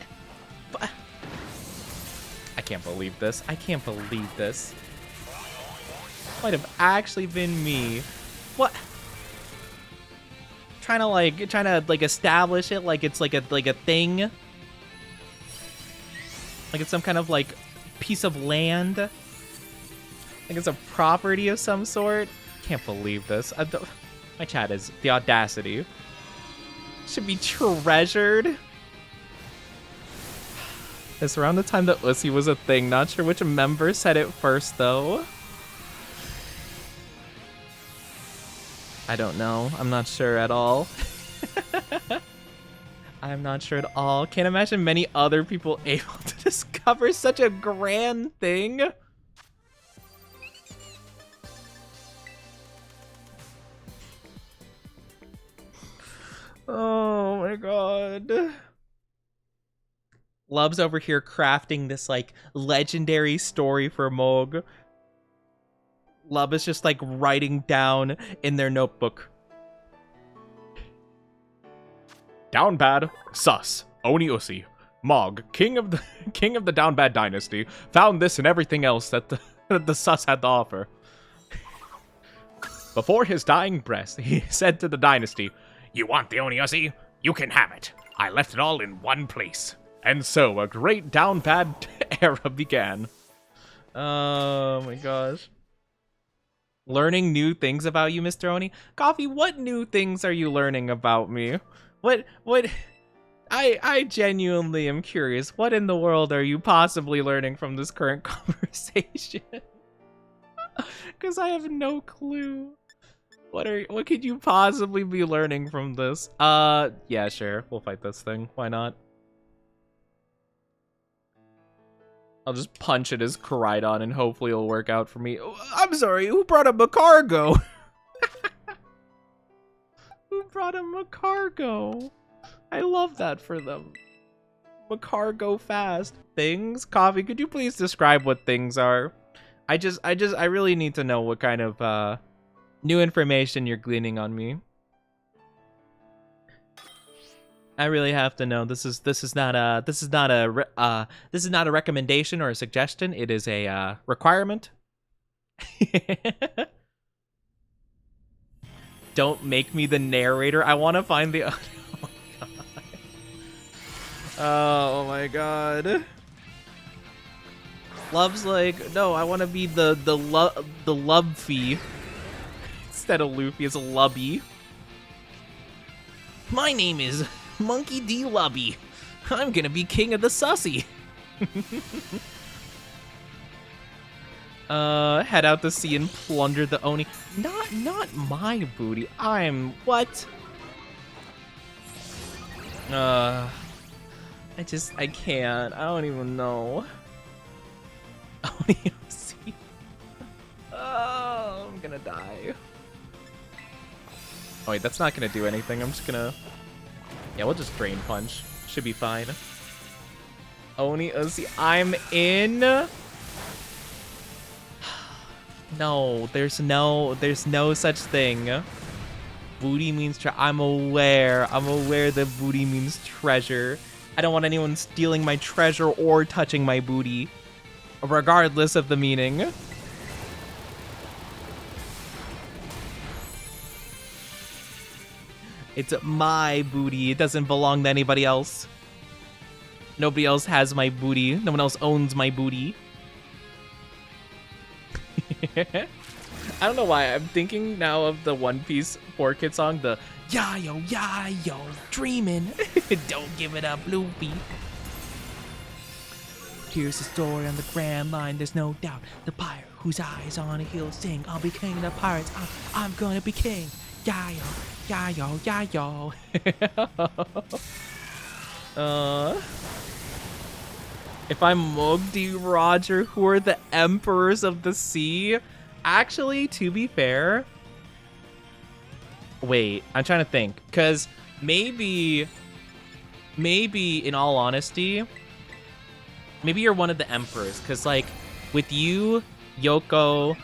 I can't believe this. I can't believe this. Might have actually been me. What? Trying to establish it like it's like a thing. Like it's some kind of, like, piece of land. Like it's a property of some sort. Can't believe this. My chat is the audacity. Should be treasured. It's around the time that Ussy was a thing. Not sure which member said it first, though. I don't know. I'm not sure at all. I'm not sure at all. Can't imagine many other people able to discover such a grand thing. Oh my god. Love's over here crafting this, like, legendary story for Moog. Love is just, like, writing down in their notebook. Down bad, sus, Oni Ussy, Mog, king of the Down Bad Dynasty, found this and everything else that the sus had to offer. Before his dying breath, he said to the dynasty, "You want the Oniusi? You can have it. I left it all in one place." And so a great Down Bad era began. Oh my gosh. Learning new things about you, Mr. Oni? Coffee, what new things are you learning about me? What I genuinely am curious. What in the world are you possibly learning from this current conversation? Because I have no clue. What could you possibly be learning from this? Yeah, sure. We'll fight this thing. Why not? I'll just punch at his Koraidon and hopefully it'll work out for me. Oh, I'm sorry, who brought up a cargo? Who brought him a cargo? I love that for them. Macargo fast. Things? Coffee, could you please describe what things are? I really need to know what kind of new information you're gleaning on me. I really have to know. This is not a recommendation or a suggestion. It is a requirement. Don't make me the narrator. I want to find the. Oh my god. Love's like, no, I want to be the Lubfy instead of Luffy. It's a Lubby. My name is Monkey D. Lubby. I'm gonna be king of the sussy. Head out to sea and plunder the Oni. Not my booty. I'm what? I can't. I don't even know. Oni sea. Oh, I'm gonna die. Oh wait, that's not gonna do anything. I'm just gonna. Yeah, we'll just Drain Punch. Should be fine. Oni Uzi, I'm in. No, there's no such thing. Booty means I'm aware that booty means treasure. I don't want anyone stealing my treasure or touching my booty, regardless of the meaning. It's my booty. It doesn't belong to anybody else. Nobody else has my booty. No one else owns my booty. I don't know why. I'm thinking now of the One Piece 4-Kid song, the Yayo, Yayo, dreamin'. Don't give it up, Luffy. Here's the story on the Grand Line. There's no doubt. The pirate whose eyes on a hill sing. I'll be king of the pirates. I'm gonna be king. Yayo, Yayo, Yayo. If I'm Mugdi Roger, who are the emperors of the sea? Actually, to be fair, wait, I'm trying to think, because maybe in all honesty, maybe you're one of the emperors, because like with you, Yoko,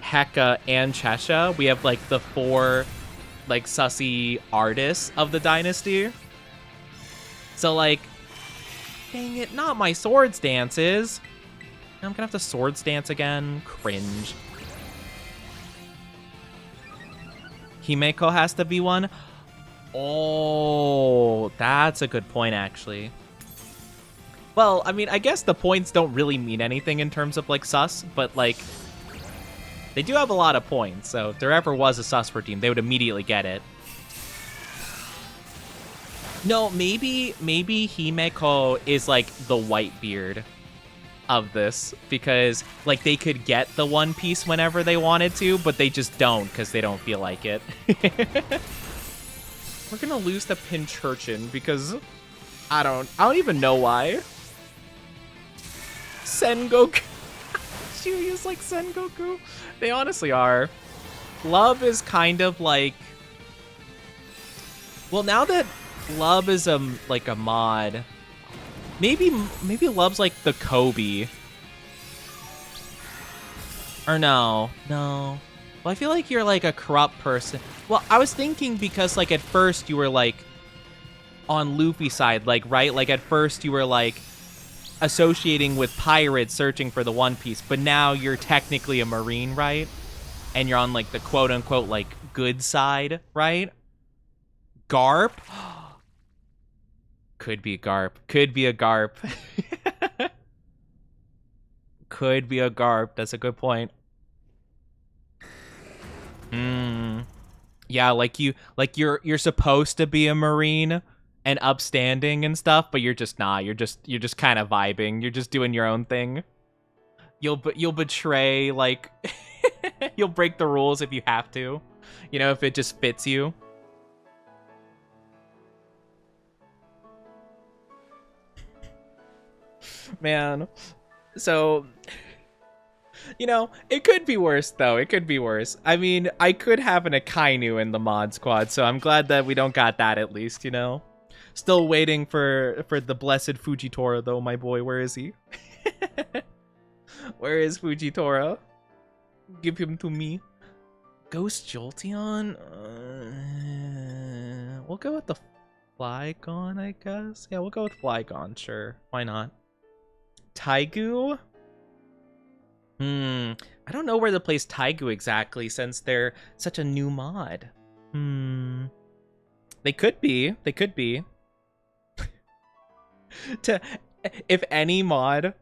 Heka, and Chesha, we have like the 4 like sussy artists of the dynasty. So like, dang it, not my swords dances. I'm gonna have to swords dance again. Cringe. Himeko has to be one. Oh, that's a good point, actually. Well, I mean, I guess the points don't really mean anything in terms of, like, sus, but, like, they do have a lot of points, so if there ever was a sus team, they would immediately get it. No, maybe Himeko is, like, the Whitebeard of this, because, like, they could get the One Piece whenever they wanted to, but they just don't, because they don't feel like it. We're gonna lose to Pinchurchin, because I don't even know why. Sengoku. Shiryu's like Sengoku. They honestly are. Love is kind of like... Well, now that Love is like a mod, maybe Love's like the Kobe. Or no. Well, I feel like you're like a corrupt person. Well, I was thinking because like at first you were like on Luffy's side, like, right? Like, at first you were, like, associating with pirates searching for the One Piece, but now you're technically a Marine, right? And you're on, like, the quote-unquote, like, good side, right? Garp? Could be a Garp. Could be a Garp. Could be a Garp. That's a good point. Yeah, like you're supposed to be a Marine and upstanding and stuff, but you're just not. You're just kind of vibing. You're just doing your own thing. You'll betray, like you'll break the rules if you have to. You know, if it just fits you. Man. So, you know, it could be worse, though. It could be worse. I mean, I could have an Akainu in the mod squad, so I'm glad that we don't got that, at least, you know? Still waiting for the blessed Fujitora, though, my boy. Where is he? Where is Fujitora? Give him to me. Ghost Jolteon? We'll go with the Flygon, I guess. Yeah, we'll go with Flygon, sure. Why not? Taigu? I don't know where to place Taigu exactly, since they're such a new mod. They could be. They could be. If any mod,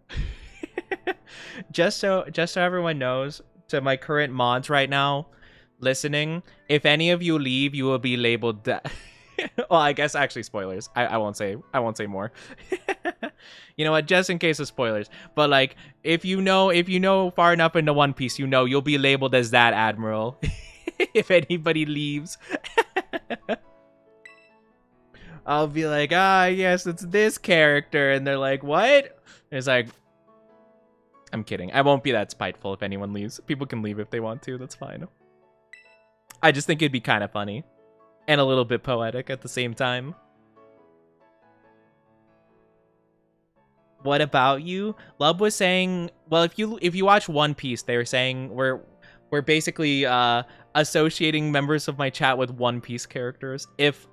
just so everyone knows, to my current mods right now listening, if any of you leave, you will be labeled well, I guess actually spoilers. I won't say more. You know what? Just in case of spoilers. But like, if you know far enough into One Piece, you know you'll be labeled as that admiral. If anybody leaves, I'll be like, yes, it's this character, and they're like, what? And it's like, I'm kidding. I won't be that spiteful if anyone leaves. People can leave if they want to. That's fine. I just think it'd be kind of funny. And a little bit poetic at the same time. What about you? Lub was saying, well, if you watch One Piece, they were saying we're basically associating members of my chat with One Piece characters. If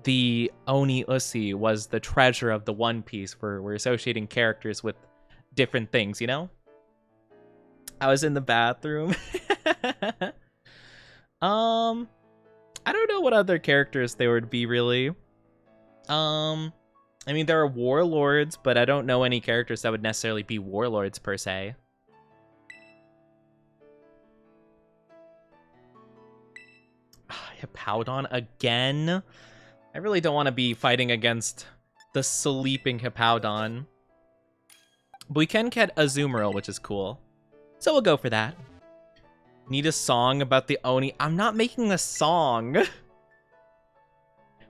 the Oni Usi was the treasure of the One Piece, we're associating characters with different things, you know? I was in the bathroom. I don't know what other characters there would be, really. I mean, there are warlords, but I don't know any characters that would necessarily be warlords, per se. Hippowdon again? I really don't want to be fighting against the sleeping Hippowdon. But we can get Azumarill, which is cool. So we'll go for that. Need a song about the Oni. I'm not making a song.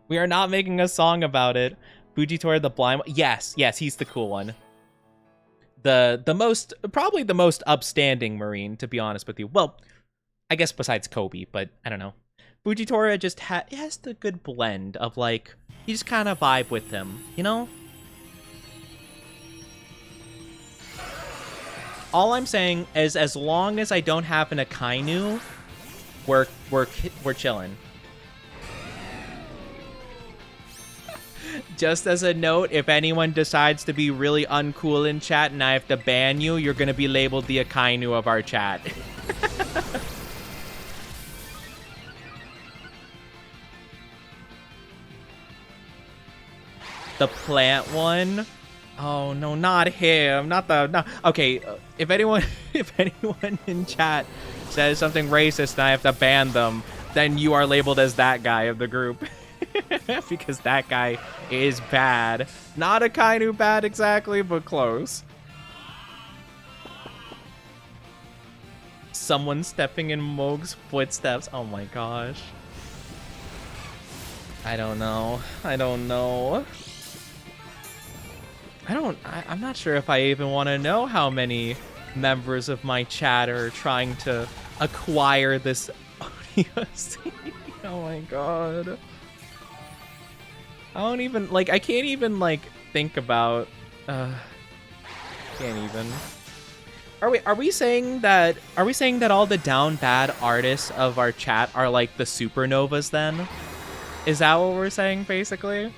We are not making a song about it. Fujitora the blind one. Yes, he's the cool one. Probably the most upstanding Marine, to be honest with you. Well, I guess besides Kobe, but I don't know. Fujitora just has the good blend of, like, you just kind of vibe with him, you know? All I'm saying is, as long as I don't have an Akainu, we're chilling. Just as a note, if anyone decides to be really uncool in chat and I have to ban you, you're gonna be labeled the Akainu of our chat. The plant one? Oh no, not him. Okay, if anyone in chat says something racist and I have to ban them, then you are labeled as that guy of the group. Because that guy is bad. Not a Akainu bad exactly, but close. Someone stepping in Moog's footsteps. Oh my gosh. I don't know. I'm not sure if I even want to know how many members of my chat are trying to acquire this ODOC. Oh my god. I don't even, like, I can't even, like, think about, can't even. Are we saying that all the down bad artists of our chat are like the supernovas then? Is that what we're saying basically?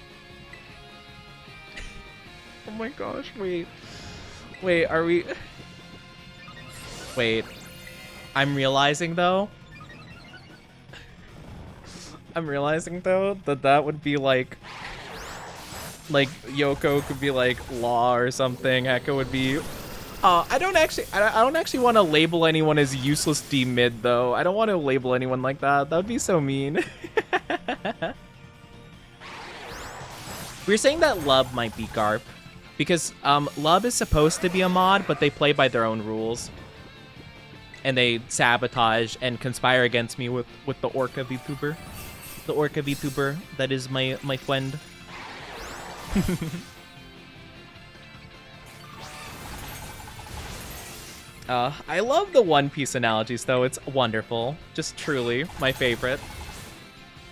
Oh my gosh, wait. Wait, are we Wait. I'm realizing though that that would be like Yoko could be like Law or something. Echo would be I don't actually want to label anyone as useless D mid though. I don't want to label anyone like that. That would be so mean. We were saying that Lub might be Garp because Lub is supposed to be a mod, but they play by their own rules. And they sabotage and conspire against me with the Orca VTuber. The Orca VTuber that is my friend. I love the One Piece analogies, though. It's wonderful. Just truly my favorite.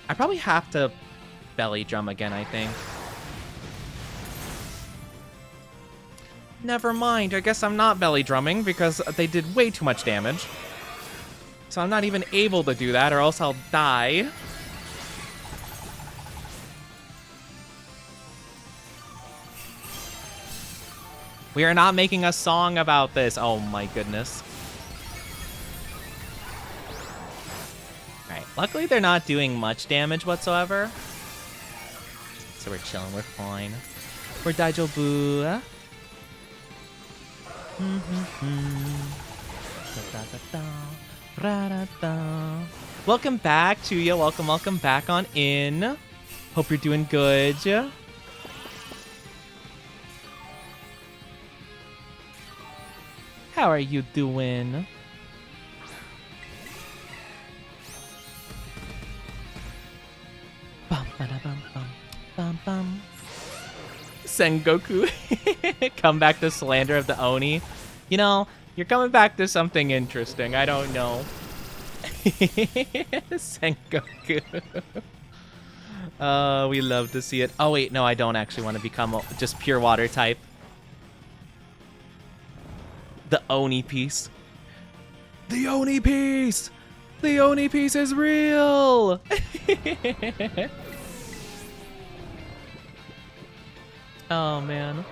I probably have to belly drum again, I think. Never mind. I guess I'm not belly drumming because they did way too much damage. So I'm not even able to do that or else I'll die. We are not making a song about this. Oh my goodness. Alright, luckily they're not doing much damage whatsoever. So we're chilling, we're fine. We're daijobu. Welcome back, Chuya. Welcome back on in. Hope you're doing good. How are you doing? Bum, bada, bum, bum, bum, bum. Sengoku. Come back to slander of the Oni. You know, you're coming back to something interesting. I don't know. Sengoku. We love to see it. Oh, wait. No, I don't actually want to become just pure water type. The Oni piece. The Oni piece! The Oni piece is real! Oh, man.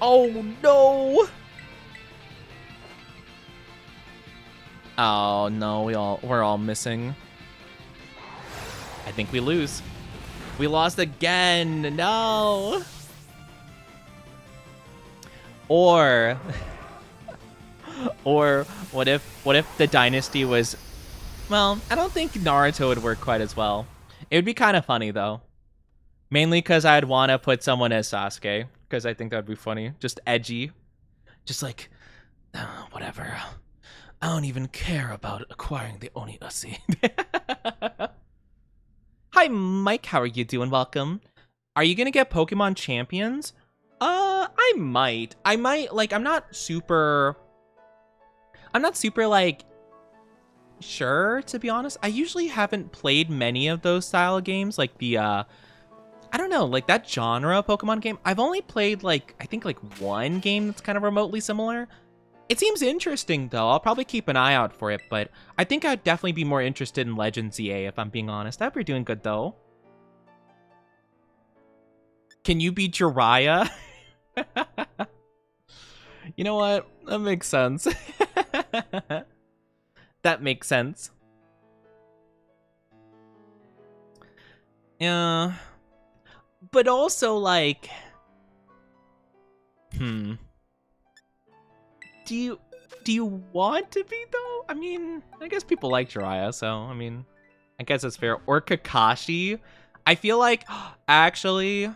Oh, no! Oh, no, we're all missing. I think we lose. We lost again. No. Or what if the dynasty was, well, I don't think Naruto would work quite as well. It would be kind of funny though. Mainly because I'd want to put someone as Sasuke because I think that'd be funny. Just edgy. Just like, whatever. I don't even care about acquiring the Oni Usi. Hi, Mike. How are you doing? Welcome. Are you gonna get Pokemon Champions? I might. Like, I'm not super, like, sure, to be honest. I usually haven't played many of those style of games, like the, I don't know, like that genre of Pokemon game. I've only played, like, I think, like, one game that's kind of remotely similar. It seems interesting, though. I'll probably keep an eye out for it, but I think I'd definitely be more interested in Legends EA, if I'm being honest. I hope you're doing good, though. Can you be Jiraiya? You know what? That makes sense. That makes sense. Yeah. But also, like... Do you want to be, though? I mean, I guess people like Jiraiya, so, I mean, I guess that's fair. Or Kakashi. I feel like, actually...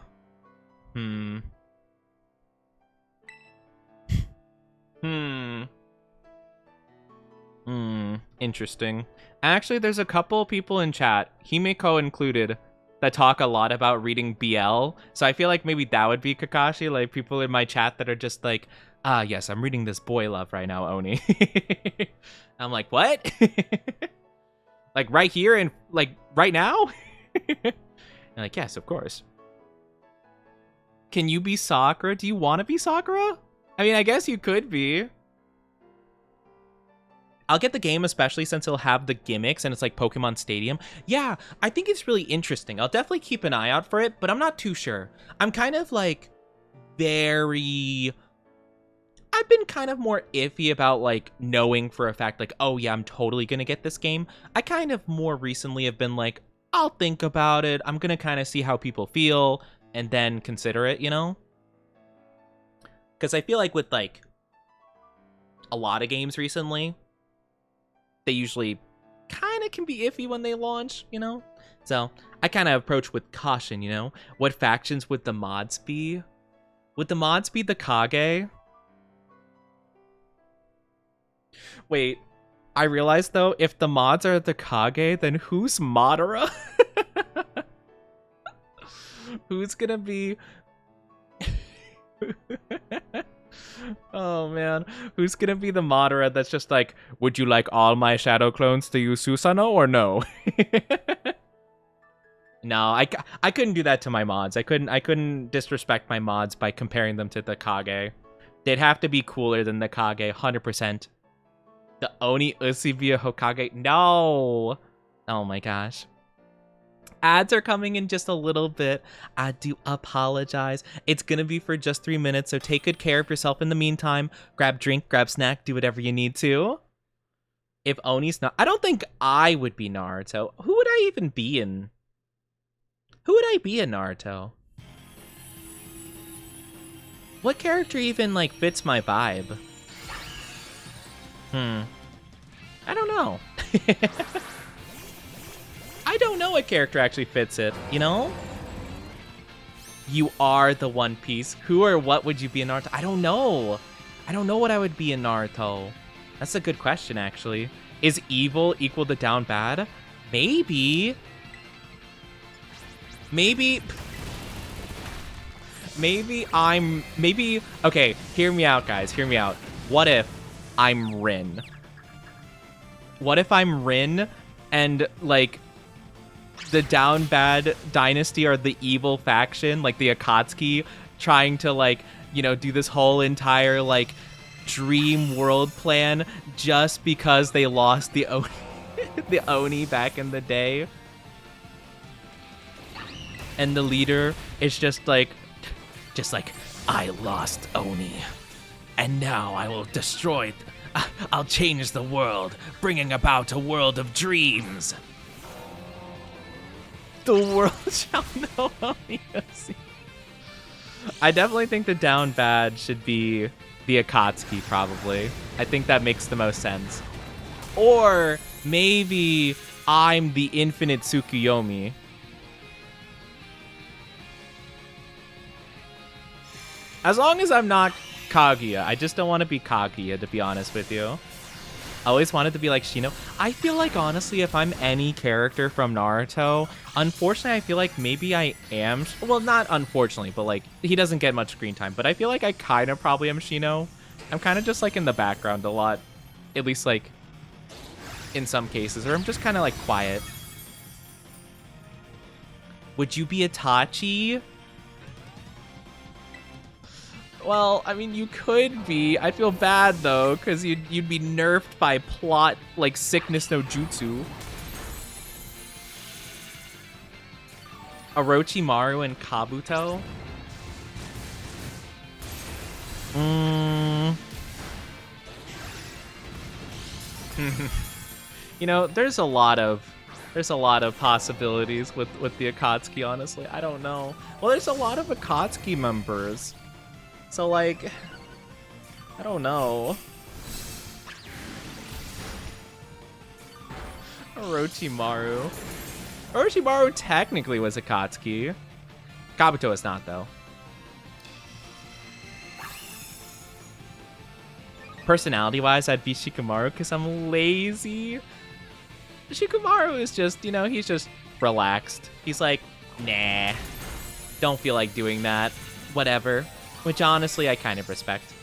Interesting. Actually, there's a couple people in chat, Himeko included, that talk a lot about reading BL. So I feel like maybe that would be Kakashi. Like, people in my chat that are just like, yes, I'm reading this boy love right now, Oni. I'm like, what? Like, right here and, like, right now? And like, yes, of course. Can you be Sakura? Do you want to be Sakura? I mean, I guess you could be. I'll get the game, especially since it'll have the gimmicks and it's like Pokemon Stadium. Yeah, I think it's really interesting. I'll definitely keep an eye out for it, but I'm not too sure. I'm kind of like I've been kind of more iffy about like knowing for a fact like, oh yeah, I'm totally gonna get this game. I kind of more recently have been like, I'll think about it. I'm gonna kind of see how people feel and then consider it, you know? Because I feel like with like a lot of games recently, they usually kind of can be iffy when they launch, you know? So I kind of approach with caution, you know? What factions would the mods be? Would the mods be the Kage? Wait, I realized though, if the mods are the Kage, then who's Madara? Who's gonna be... Oh man, who's gonna be the Madara that's just like, would you like all my shadow clones to use Susanoo or no? No, I couldn't do that to my mods. I couldn't disrespect my mods by comparing them to the Kage. They'd have to be cooler than the Kage, 100%. The Oni Uchibiya Hokage, no! Oh my gosh. Ads are coming in just a little bit. I do apologize. It's gonna be for just 3 minutes, so take good care of yourself in the meantime. Grab drink, grab snack, do whatever you need to. If Oni's not... I don't think I would be Naruto. Who would I even be in? Who would I be in Naruto? What character even, like, fits my vibe? I don't know. I don't know what character actually fits it, you know? You are the One Piece. Who or what would you be in Naruto? I don't know. I don't know what I would be in Naruto. That's a good question, actually. Is evil equal to down bad? Maybe. Maybe okay, hear me out, guys. Hear me out. What if I'm Rin? What if I'm Rin and, like, the down bad dynasty are the evil faction, like the Akatsuki, trying to, like, you know, do this whole entire, like, dream world plan just because they lost the Oni, the Oni back in the day? And the leader is just like, I lost Oni, and now I will destroy, I'll change the world, bringing about a world of dreams. The world shall know Oni. I definitely think the down bad should be the Akatsuki, probably. I think that makes the most sense. Or maybe I'm the infinite Tsukuyomi. As long as I'm not Kaguya. I just don't want to be Kaguya, to be honest with you. I always wanted to be like Shino. I feel like, honestly, if I'm any character from Naruto, unfortunately, I feel like maybe I am... Well, not unfortunately, but, like, he doesn't get much screen time. But I feel like I kind of probably am Shino. I'm kind of just, like, in the background a lot. At least, like, in some cases. Or I'm just kind of, like, quiet. Would you be Itachi? Well, I mean, you could be. I feel bad, though, because you'd be nerfed by plot, like, sickness no jutsu. Orochimaru and Kabuto? You know, there's a lot of possibilities with the Akatsuki, honestly. I don't know. Well, there's a lot of Akatsuki members. So, like, I don't know. Orochimaru. Orochimaru technically was Akatsuki. Kabuto is not, though. Personality-wise, I'd be Shikamaru because I'm lazy. Shikamaru is just, you know, he's just relaxed. He's like, nah, don't feel like doing that. Whatever. Which, honestly, I kind of respect.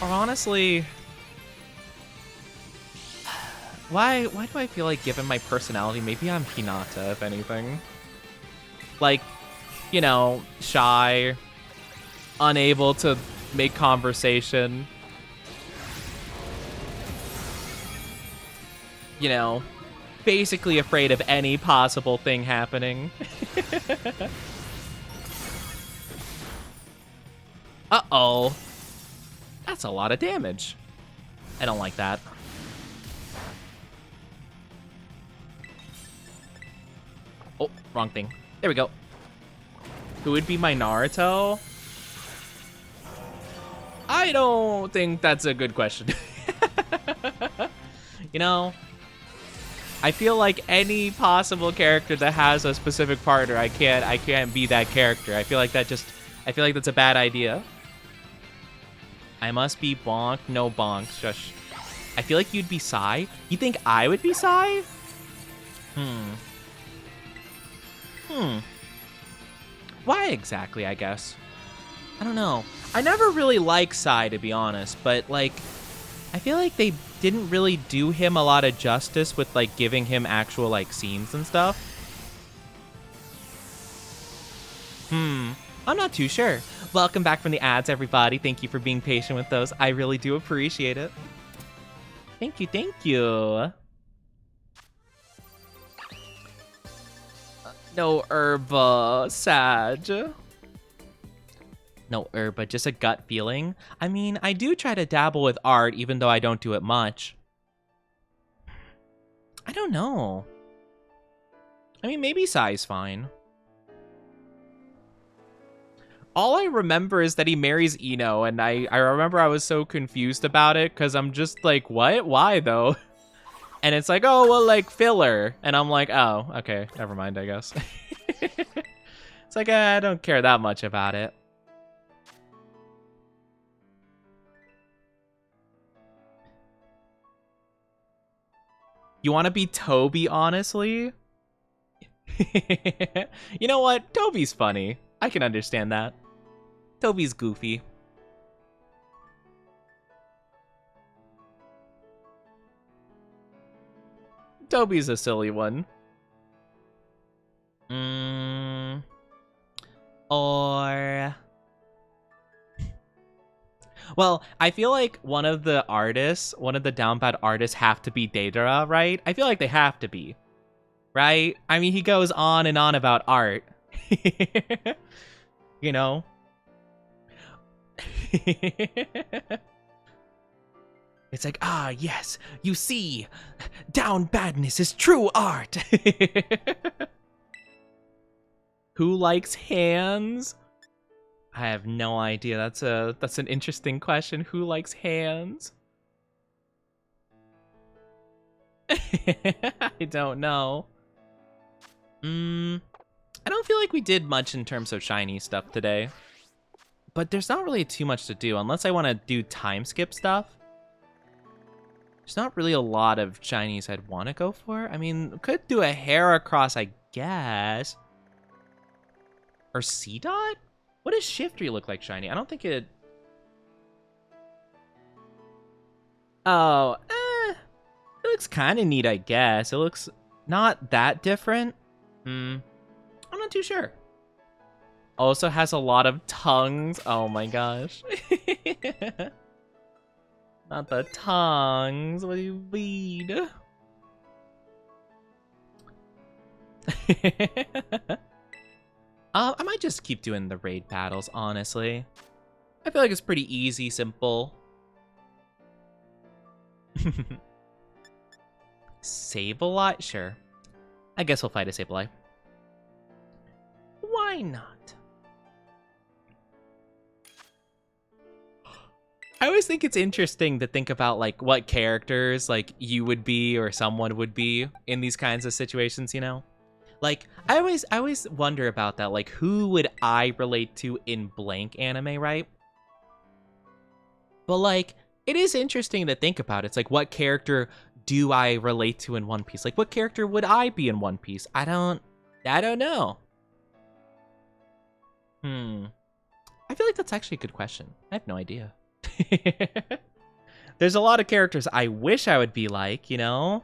Or, honestly, Why do I feel like, given my personality, maybe I'm Hinata, if anything? Like, you know, shy, unable to make conversation. You know, basically afraid of any possible thing happening. Uh-oh. That's a lot of damage. I don't like that. Oh, wrong thing. There we go. Who would be my Naruto? I don't think that's a good question. You know, I feel like any possible character that has a specific partner, I can't be that character. I feel like that's a bad idea. I must be Bonk. No Bonk. Shush. I feel like you'd be Sai. You think I would be Sai? Why exactly, I guess? I don't know. I never really liked Sai, to be honest, but, like, I feel like they didn't really do him a lot of justice with, like, giving him actual, like, scenes and stuff. I'm not too sure. Welcome back from the ads, everybody. Thank you for being patient with those. I really do appreciate it. Thank you, thank you. No herba, Sag. No herba, just a gut feeling. I mean, I do try to dabble with art, even though I don't do it much. I don't know. I mean, maybe Sai's fine. All I remember is that he marries Ino, and I remember I was so confused about it, because I'm just like, what? Why, though? And it's like, oh, well, like, filler. And I'm like, oh, okay, never mind, I guess. It's like, I don't care that much about it. You want to be Toby, honestly? You know what? Toby's funny. I can understand that. Toby's goofy. Toby's a silly one. Or... Well, I feel like one of the down bad artists have to be Deidara, right? I feel like they have to be. Right? I mean, he goes on and on about art. You know? It's like, ah, yes, you see, down badness is true art. Who likes hands? I have no idea. That's an interesting question. Who likes hands? I don't know. I don't feel like we did much in terms of shiny stuff today. But there's not really too much to do unless I want to do time skip stuff. There's not really a lot of shinies I'd want to go for. I mean, could do a Heracross, I guess. Or C-Dot? What does Shiftry look like shiny? I don't think it... Oh, it looks kind of neat, I guess. It looks not that different. I'm not too sure. Also has a lot of tongues. Oh my gosh. Not the tongues. What do you mean? I might just keep doing the raid battles, honestly. I feel like it's pretty easy, simple. Sableye? Sure. I guess we'll fight a Sableye. Why not? I always think it's interesting to think about, like, what characters, like, you would be or someone would be in these kinds of situations, you know? Like, I always wonder about that. Like, who would I relate to in blank anime, right? But, like, it is interesting to think about. It's like, what character do I relate to in One Piece? Like, what character would I be in One Piece? I don't know. I feel like that's actually a good question. I have no idea. There's a lot of characters I wish I would be like, you know?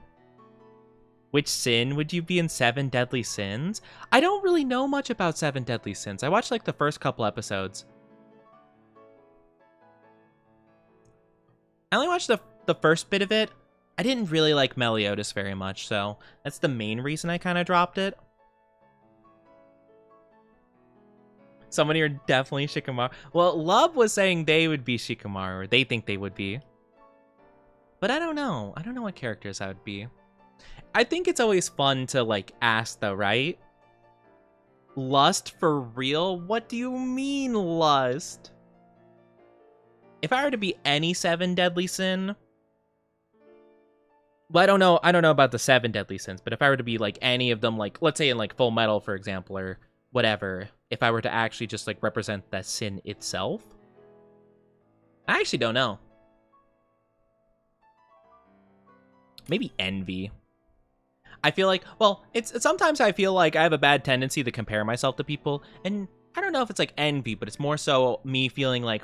Which sin would you be in 7 Deadly Sins? I don't really know much about 7 Deadly Sins. I watched like the first couple episodes. I only watched the first bit of it. I didn't really like Meliodas very much, so that's the main reason I kind of dropped it. Someone here definitely Shikamaru. Well, Love was saying they would be Shikamaru, or they think they would be. But I don't know. I don't know what characters I would be. I think it's always fun to, like, ask, though, right? Lust for real? What do you mean, lust? If I were to be any 7 Deadly Sin... Well, I don't know about the 7 Deadly Sins, but if I were to be, like, any of them, like, let's say in, like, Full Metal, for example, or whatever, if I were to actually just, like, represent that sin itself, I actually don't know. Maybe envy. I feel like, well, it's sometimes I feel like I have a bad tendency to compare myself to people, and I don't know if it's like envy, but it's more so me feeling like,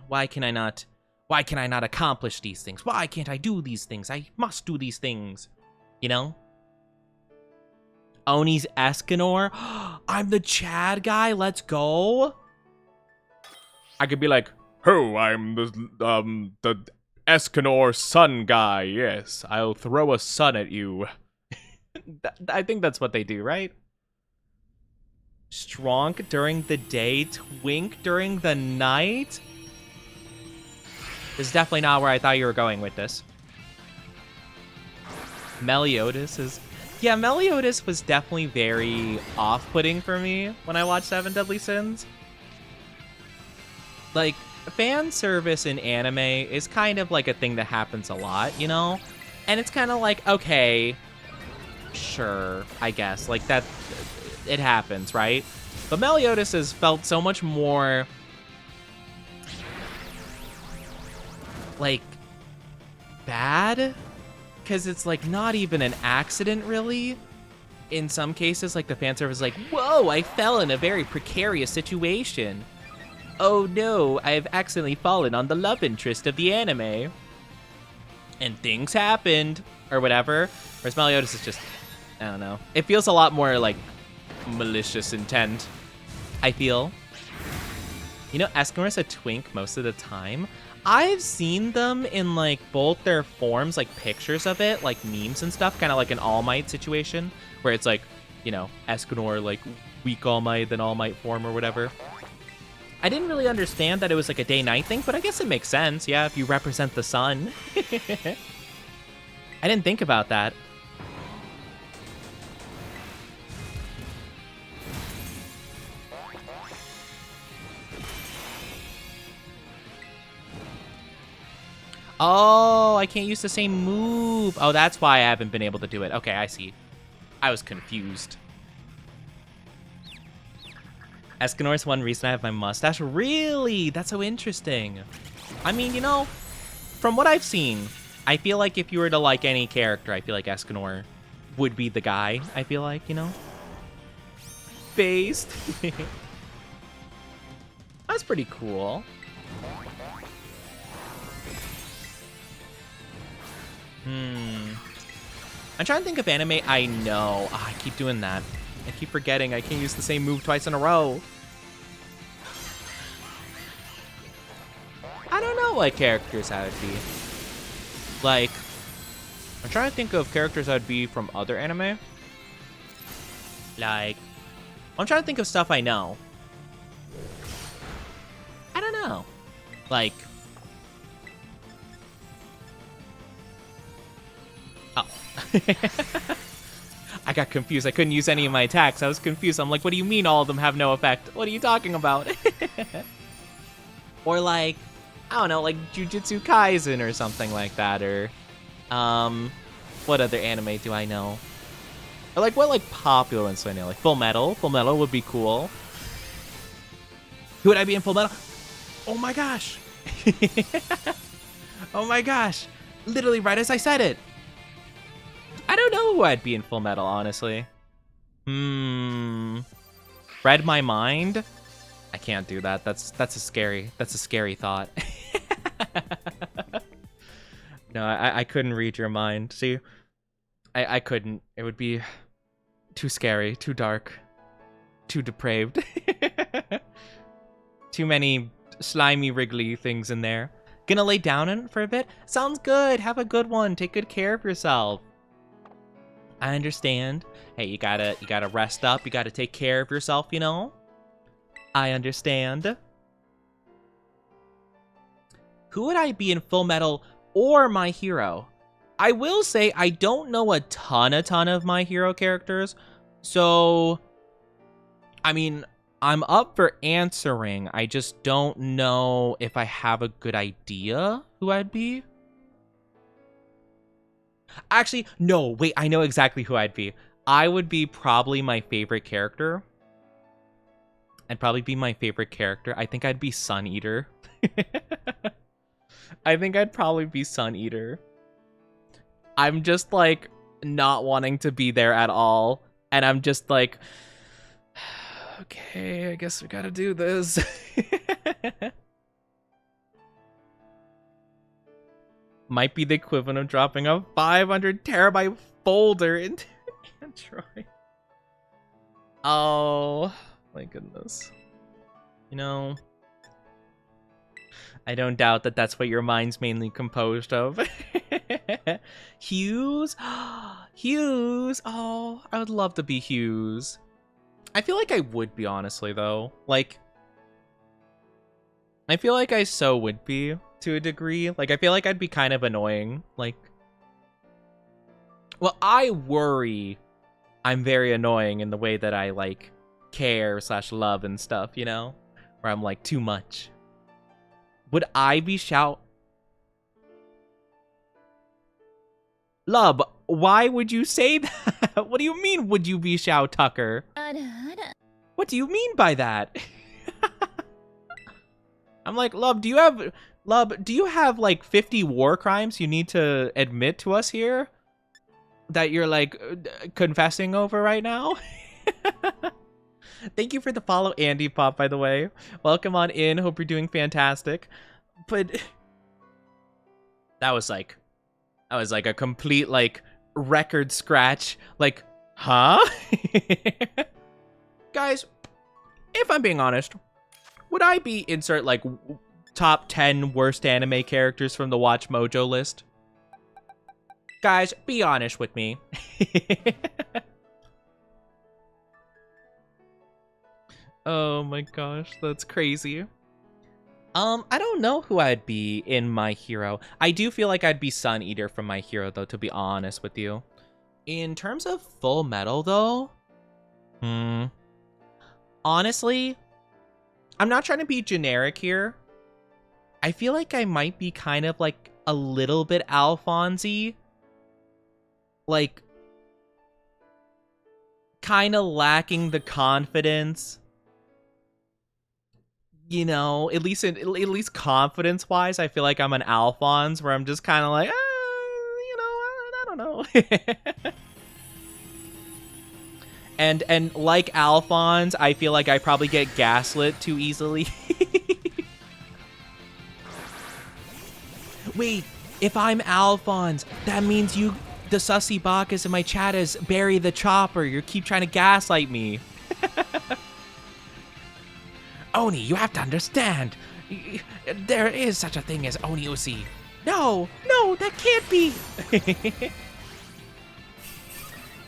why can I not accomplish these things? Why can't I do these things? I must do these things, you know? Oni's Escanor. I'm the Chad guy. Let's go. I could be like, "Oh, I'm the Escanor sun guy. Yes, I'll throw a sun at you." I think that's what they do, right? Stronk during the day, Twink during the night. This is definitely not where I thought you were going with this. Meliodas is... Yeah, Meliodas was definitely very off-putting for me when I watched 7 Deadly Sins. Like, fan service in anime is kind of like a thing that happens a lot, you know? And it's kind of like, okay, sure, I guess. Like, that, it happens, right? But Meliodas has felt so much more... like, bad? Because it's, like, not even an accident, really. In some cases, like, the fan service is like, whoa, I fell in a very precarious situation. Oh no, I have accidentally fallen on the love interest of the anime. And things happened, or whatever. Whereas Meliodas is just, I don't know. It feels a lot more, like, malicious intent, I feel. You know, Escanor's a twink most of the time. I've seen them in, like, both their forms, like, pictures of it, like, memes and stuff, kind of like an All Might situation, where it's, like, you know, Escanor, like, weak All Might, then All Might form or whatever. I didn't really understand that it was, like, a day-night thing, but I guess it makes sense, yeah, if you represent the sun. I didn't think about that. Oh, I can't use the same move. Oh, that's why I haven't been able to do it. Okay, I see. I was confused. Escanor's one reason I have my mustache. Really? That's so interesting. I mean, you know, from what I've seen, I feel like if you were to like any character, I feel like Escanor would be the guy, I feel like, you know? Based. That's pretty cool. I'm trying to think of anime I know. Oh, I keep doing that. I keep forgetting I can't use the same move twice in a row. I don't know what characters I would be. Like, I'm trying to think of characters I'd be from other anime. Like, I'm trying to think of stuff I know. I don't know. Like, oh. I got confused. I couldn't use any of my attacks. I was confused. I'm like, what do you mean all of them have no effect? What are you talking about? Or like, I don't know, like Jujutsu Kaisen or something like that. Or, what other anime do I know? Or like, what like popular ones do I know? Like Full Metal. Full Metal would be cool. Who would I be in Full Metal? Oh my gosh. Oh my gosh. Literally right as I said it. I don't know who I'd be in Full Metal, honestly. Read my mind? I can't do that. That's a scary thought. No, I couldn't read your mind. See, I couldn't. It would be too scary, too dark, too depraved. Too many slimy, wriggly things in there. Gonna lay down in for a bit? Sounds good. Have a good one. Take good care of yourself. I understand. Hey, you gotta rest up. You gotta take care of yourself, you know? I understand. Who would I be in Full Metal or My Hero? I will say I don't know a ton of My Hero characters. So, I mean, I'm up for answering. I just don't know if I have a good idea who I'd be. Actually, no, wait, I know exactly who I'd be. I would be probably my favorite character. I'd probably be my favorite character. I think I'd be Sun Eater. I think I'd probably be Sun Eater. I'm just like not wanting to be there at all. And I'm just like, okay, I guess we gotta do this. Might be the equivalent of dropping a 500 terabyte folder into Android. Oh my goodness. You know, I don't doubt that that's what your mind's mainly composed of. Hughes? Hughes! Oh, I would love to be Hughes. I feel like I would be, honestly, though. Like, I feel like I so would be, to a degree. Like, I feel like I'd be kind of annoying. Like, well, I worry I'm very annoying in the way that I, like, care / love and stuff, you know? Where I'm, like, too much. Would I be Shout? Lub, why would you say that? What do you mean, would you be Xiao Tucker? What do you mean by that? I'm like, Lub, do you have like 50 war crimes you need to admit to us here? That you're like confessing over right now? Thank you for the follow, Andy Pop, by the way. Welcome on in. Hope you're doing fantastic. But that was like a complete like record scratch. Like, huh? Guys, if I'm being honest, would I be insert like top 10 worst anime characters from the Watch Mojo list? Guys, be honest with me. Oh my gosh, that's crazy. I don't know who I'd be in My Hero. I do feel like I'd be Sun Eater from My Hero, though, to be honest with you. In terms of Full Metal, though, honestly, I'm not trying to be generic here. I feel like I might be kind of like a little bit Alphonse. Like, kind of lacking the confidence. You know, at least confidence-wise, I feel like I'm an Alphonse, where I'm just kind of like, you know, I don't know. and like Alphonse, I feel like I probably get gaslit too easily. Wait, if I'm Alphonse, that means you, the sussy Bacchus in my chat, is Barry the Chopper. You keep trying to gaslight me. Oni, you have to understand. There is such a thing as Oni Usi. No, that can't be.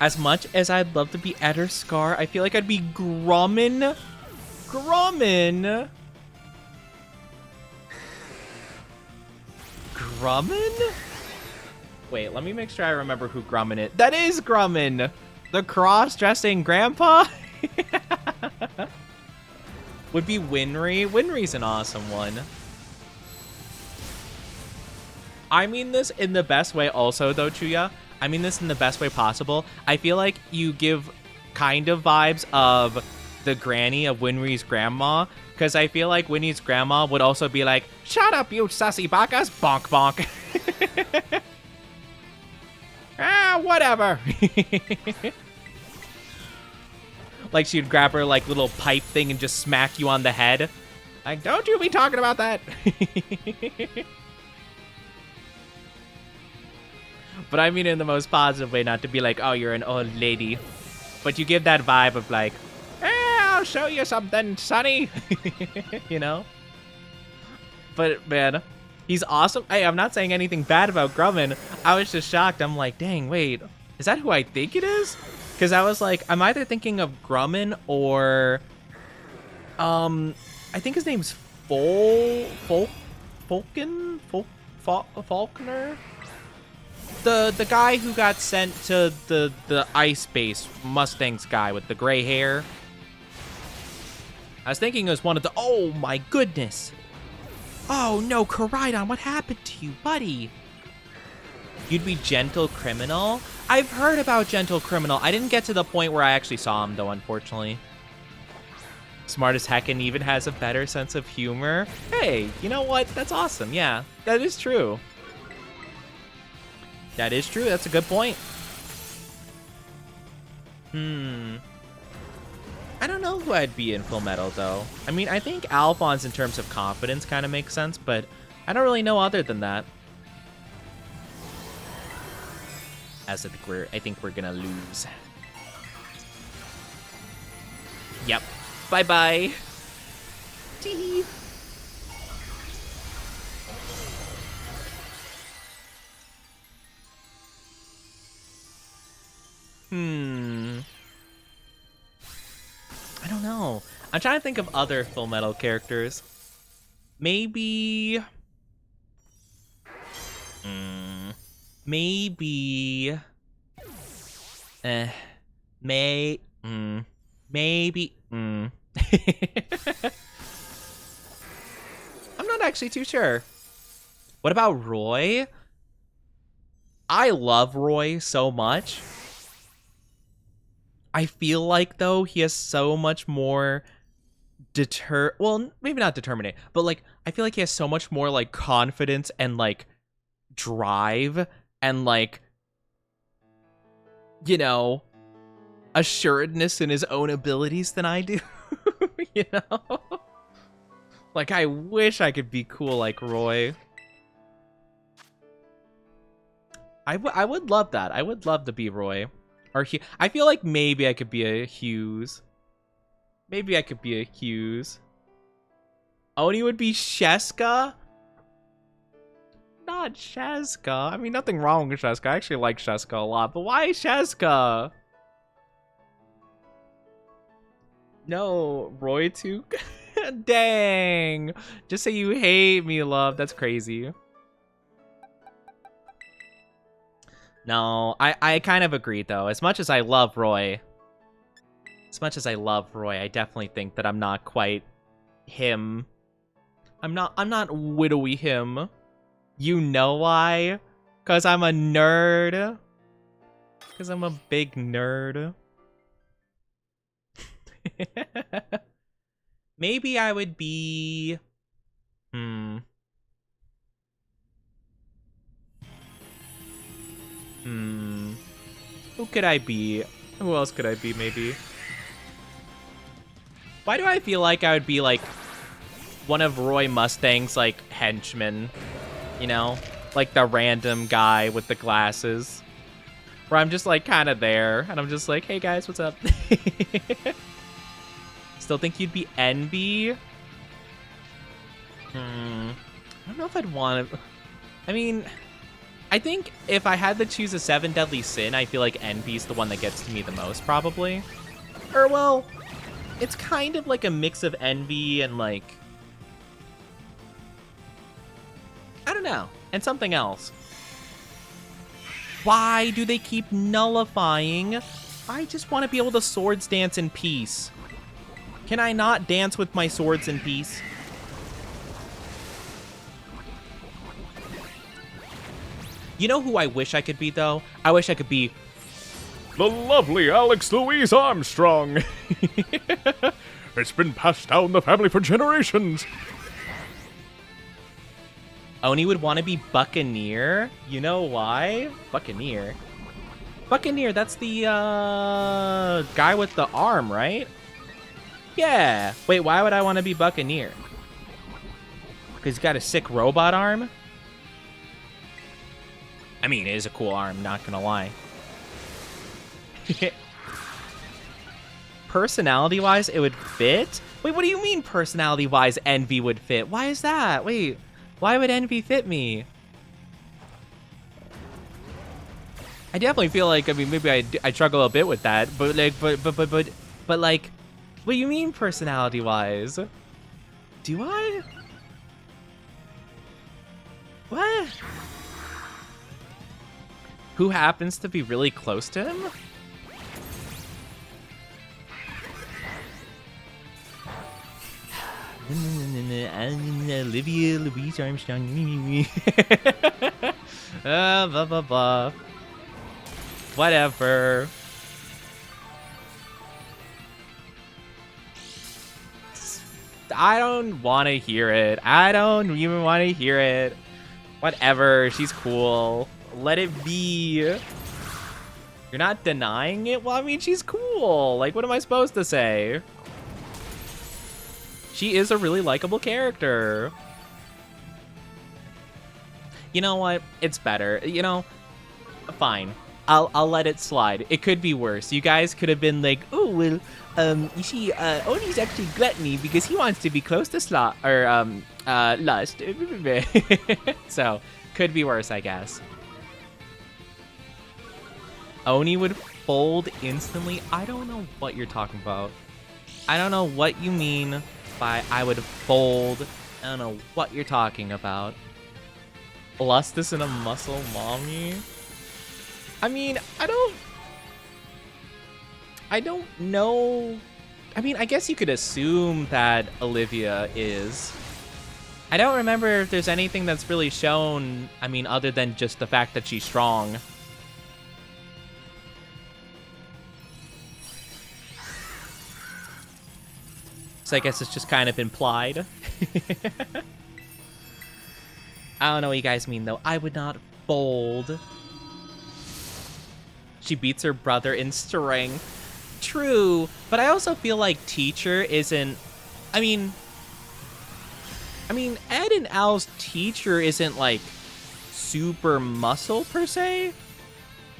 As much as I'd love to be Eder Scar, I feel like I'd be Grumman. Grumman? Wait, let me make sure I remember who Grumman is. That is Grumman! The cross-dressing grandpa? Would be Winry. Winry's an awesome one. I mean this in the best way also, though, Chuya. I mean this in the best way possible. I feel like you give kind of vibes of the granny of Winry's grandma, because I feel like Winry's grandma would also be like, shut up, you sussy Bacchus, bonk bonk. Whatever. Like, she'd grab her, like, little pipe thing and just smack you on the head. Like, don't you be talking about that. But I mean in the most positive way, not to be like, oh, you're an old lady. But you give that vibe of like, I'll show you something, sonny. You know? But, man, he's awesome. Hey, I'm not saying anything bad about Grumman. I was just shocked. I'm like, dang, wait. Is that who I think it is? Because I was like, I'm either thinking of Grumman or... I think his name's Faulkner? The guy who got sent to the ice base, Mustangs guy with the gray hair. I was thinking it was one of the... Oh, my goodness. Oh, no, Koraidon, what happened to you, buddy? You'd be Gentle Criminal? I've heard about Gentle Criminal. I didn't get to the point where I actually saw him, though, unfortunately. Smart as heck and even has a better sense of humor. Hey, you know what? That's awesome. Yeah, that is true. That is true. That's a good point. I don't know who I'd be in Full Metal, though. I mean, I think Alphonse in terms of confidence kind of makes sense, but I don't really know other than that. As I think we're gonna lose. Yep. Bye-bye. Tee. I don't know. I'm trying to think of other Full Metal characters. Maybe... Maybe... Maybe... I'm not actually too sure. What about Roy? I love Roy so much. I feel like, though, he has so much more well, maybe not determinate, but, like, I feel like he has so much more, like, confidence and, like, drive and, like, you know, assuredness in his own abilities than I do. You know? Like, I wish I could be cool like Roy. I would love that. I would love to be Roy. Or I feel like maybe I could be a Hughes. Maybe I could be a Hughes. Oni would be Sheska? Not Sheska. I mean, nothing wrong with Sheska. I actually like Sheska a lot. But why Sheska? No, Roy too? Dang. Just say you hate me, love. That's crazy. No, I kind of agree, though. As much as I love Roy, I definitely think that I'm not quite him. I'm not widowy him. You know why? Because I'm a nerd. Because I'm a big nerd. Maybe I would be... Who could I be? Who else could I be, maybe? Why do I feel like I would be, like, one of Roy Mustang's, like, henchmen? You know? Like the random guy with the glasses. Where I'm just, like, kind of there. And I'm just like, hey, guys, what's up? Still think you'd be Envy? I don't know if I'd want to... I mean... I think if I had to choose a 7 Deadly Sin, I feel like Envy's the one that gets to me the most, probably. Or, well, it's kind of like a mix of Envy and, like... I don't know. And something else. Why do they keep nullifying? I just want to be able to swords dance in peace. Can I not dance with my swords in peace? You know who I wish I could be, though? I wish I could be... the lovely Alex Louise Armstrong. It's been passed down the family for generations. Oni would want to be Buccaneer. You know why? Buccaneer. Buccaneer, that's the guy with the arm, right? Yeah. Wait, why would I want to be Buccaneer? Because he's got a sick robot arm? I mean, it is a cool arm, not gonna lie. Personality-wise, it would fit? Wait, what do you mean personality-wise Envy would fit? Why is that? Wait, why would Envy fit me? I definitely feel like, I mean, maybe I struggle a bit with that, but like, but like, what do you mean personality-wise? Do I? What? Who happens to be really close to him? Olivia Louise Armstrong. Blah, blah, blah. Whatever. I don't want to hear it. I don't even want to hear it. Whatever. She's cool. Let it be. You're not denying it? Well, I mean, she's cool. Like, what am I supposed to say? She is a really likable character. You know what? It's better. You know, fine. I'll let it slide. It could be worse. You guys could have been like, oh, well, you see, Oni's actually gluttony because he wants to be close to lust. So, could be worse, I guess. Oni would fold instantly. I don't know what you're talking about. I don't know what you mean by I would fold. I don't know what you're talking about. Lustus in a muscle mommy? I mean, I don't know. I mean, I guess you could assume that Olivia is. I don't remember if there's anything that's really shown, I mean, other than just the fact that she's strong. So I guess it's just kind of implied. I don't know what you guys mean, though. I would not fold. She beats her brother in strength. True, but I also feel like teacher isn't... I mean, Ed and Al's teacher isn't, like, super muscle, per se.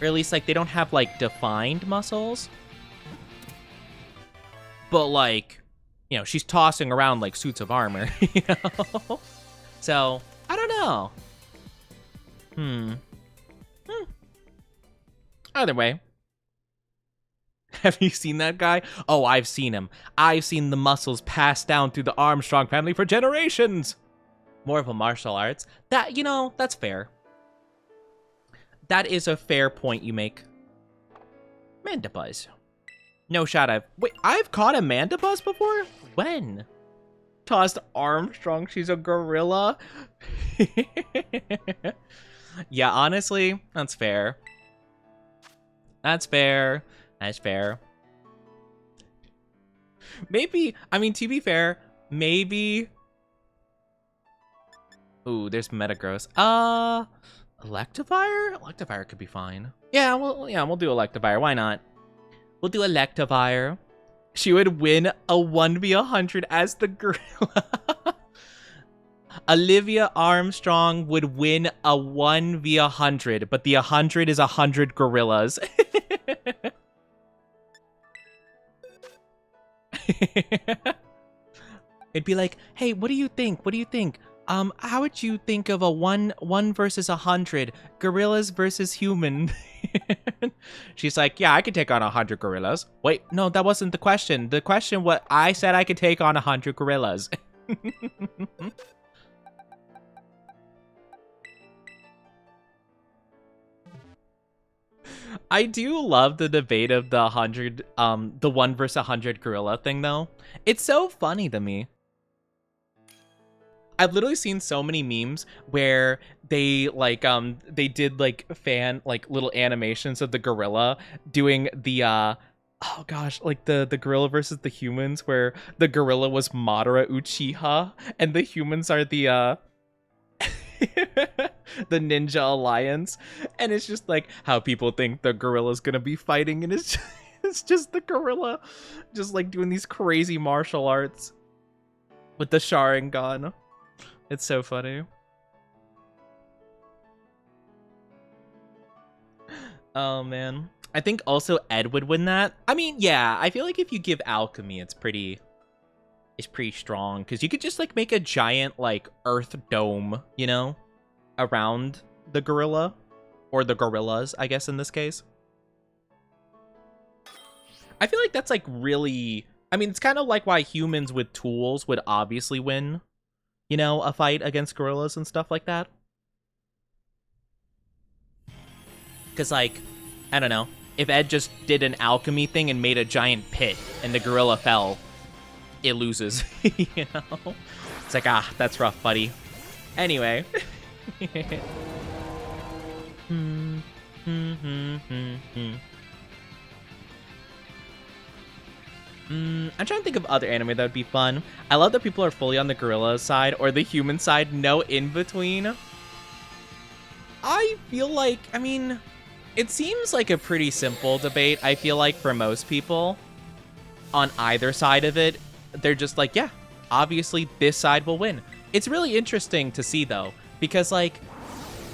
Or at least, like, they don't have, like, defined muscles. But, like, you know, she's tossing around, like, suits of armor, you know? So, I don't know. Either way. Have you seen that guy? Oh, I've seen him. I've seen the muscles passed down through the Armstrong family for generations. More of a martial arts. That, you know, that's fair. That is a fair point you make. Mandibuzz. No shot Wait, I've caught a Mandibuzz before? When? Tossed Armstrong, she's a gorilla? Yeah, honestly, that's fair. That's fair. That's fair. Maybe, I mean, to be fair, maybe... Ooh, there's Metagross. Electivire? Electivire could be fine. Yeah, we'll do Electivire. Why not? We'll do Electivire. She would win a 1v100 as the gorilla. Olivia Armstrong would win a 1v100, but the 100 is 100 gorillas. It'd be like, hey, what do you think? What do you think? How would you think of a one versus 100 gorillas versus human? She's like, yeah, I could take on 100 gorillas. Wait, no, that wasn't the question. The question, what I said, I could take on 100 gorillas. I do love the debate of the 100, the 1 versus 100 gorilla thing, though. It's so funny to me. I've literally seen so many memes where they like they did like little animations of the gorilla doing the oh gosh, like the gorilla versus the humans, where the gorilla was Madara Uchiha and the humans are the the Ninja Alliance, and it's just like how people think the gorilla's gonna be fighting, and it's just the gorilla just like doing these crazy martial arts with the Sharingan. It's so funny. Oh man. I think also Ed would win that. I mean, yeah, I feel like if you give alchemy, it's pretty strong because you could just like make a giant like earth dome, you know, around the gorilla or the gorillas, I guess in this case. I feel like that's like really, I mean, it's kind of like why humans with tools would obviously win, you know, a fight against gorillas and stuff like that. Because like, I don't know, if Ed just did an alchemy thing and made a giant pit and the gorilla fell, it loses, you know? It's like, ah, that's rough, buddy. Anyway. I'm trying to think of other anime that would be fun. I love that people are fully on the gorilla side or the human side, no in between. I feel like, I mean, it seems like a pretty simple debate, I feel like, for most people. On either side of it, they're just like, yeah, obviously this side will win. It's really interesting to see, though, because, like,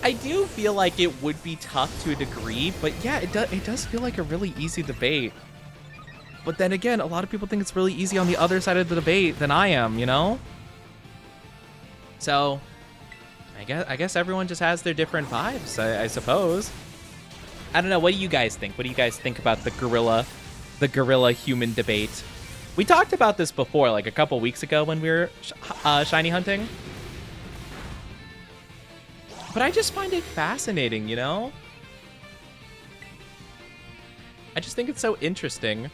I do feel like it would be tough to a degree, but yeah, it does feel like a really easy debate. But then again, a lot of people think it's really easy on the other side of the debate than I am, you know? So, I guess everyone just has their different vibes, I suppose. I don't know, what do you guys think? What do you guys think about the gorilla human debate? We talked about this before, like a couple weeks ago when we were shiny hunting. But I just find it fascinating, you know? I just think it's so interesting.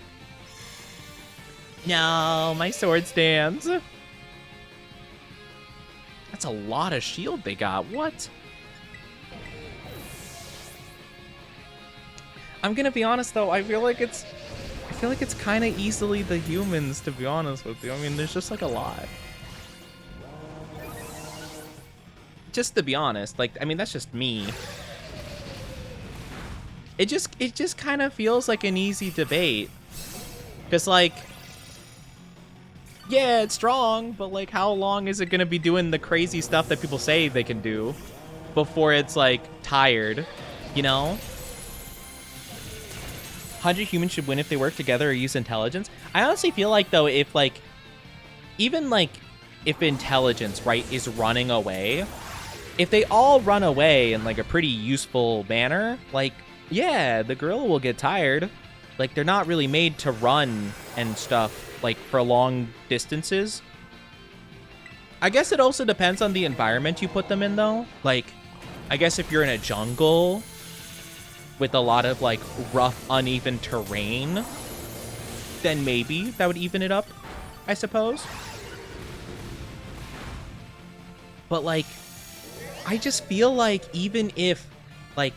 No, my sword stands. That's a lot of shield they got. What? I'm gonna be honest though, I feel like it's kind of easily the humans, to be honest with you. I mean, there's just like a lot. Just to be honest, like, I mean, that's just me. It just kind of feels like an easy debate. Cause like, yeah, it's strong, but like, how long is it gonna be doing the crazy stuff that people say they can do before it's like tired, you know? 100 humans should win if they work together or use intelligence. I honestly feel like, though, if, like, even, like, if intelligence, right, is running away, if they all run away in, like, a pretty useful manner, like, yeah, the gorilla will get tired. Like, they're not really made to run and stuff, like, for long distances. I guess it also depends on the environment you put them in, though. Like, I guess if you're in a jungle with a lot of, like, rough, uneven terrain, then maybe that would even it up, I suppose. But, like, I just feel like even if, like,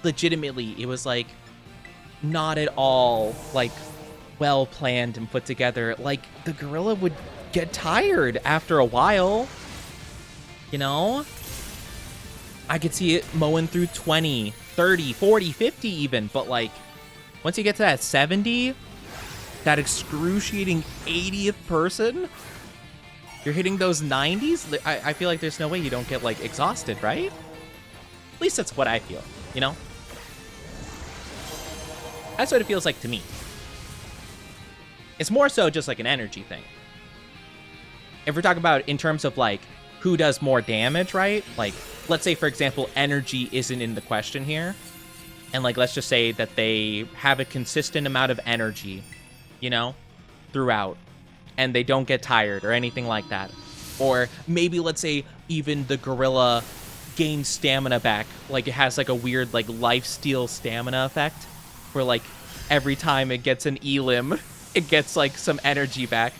legitimately it was, like, not at all, like, well-planned and put together, like, the gorilla would get tired after a while, you know? I could see it mowing through 20, 30, 40, 50 even, but like, once you get to that 70, that excruciating 80th person, you're hitting those 90s, I feel like there's no way you don't get like exhausted, right? At least that's what I feel, you know? That's what it feels like to me. It's more so just like an energy thing. If we're talking about in terms of like, who does more damage, right? Like, let's say, for example, energy isn't in the question here. And, like, let's just say that they have a consistent amount of energy, you know, throughout. And they don't get tired or anything like that. Or maybe, let's say, even the gorilla gains stamina back. Like, it has, like, a weird, like, lifesteal stamina effect. Where, like, every time it gets an elim, it gets, like, some energy back.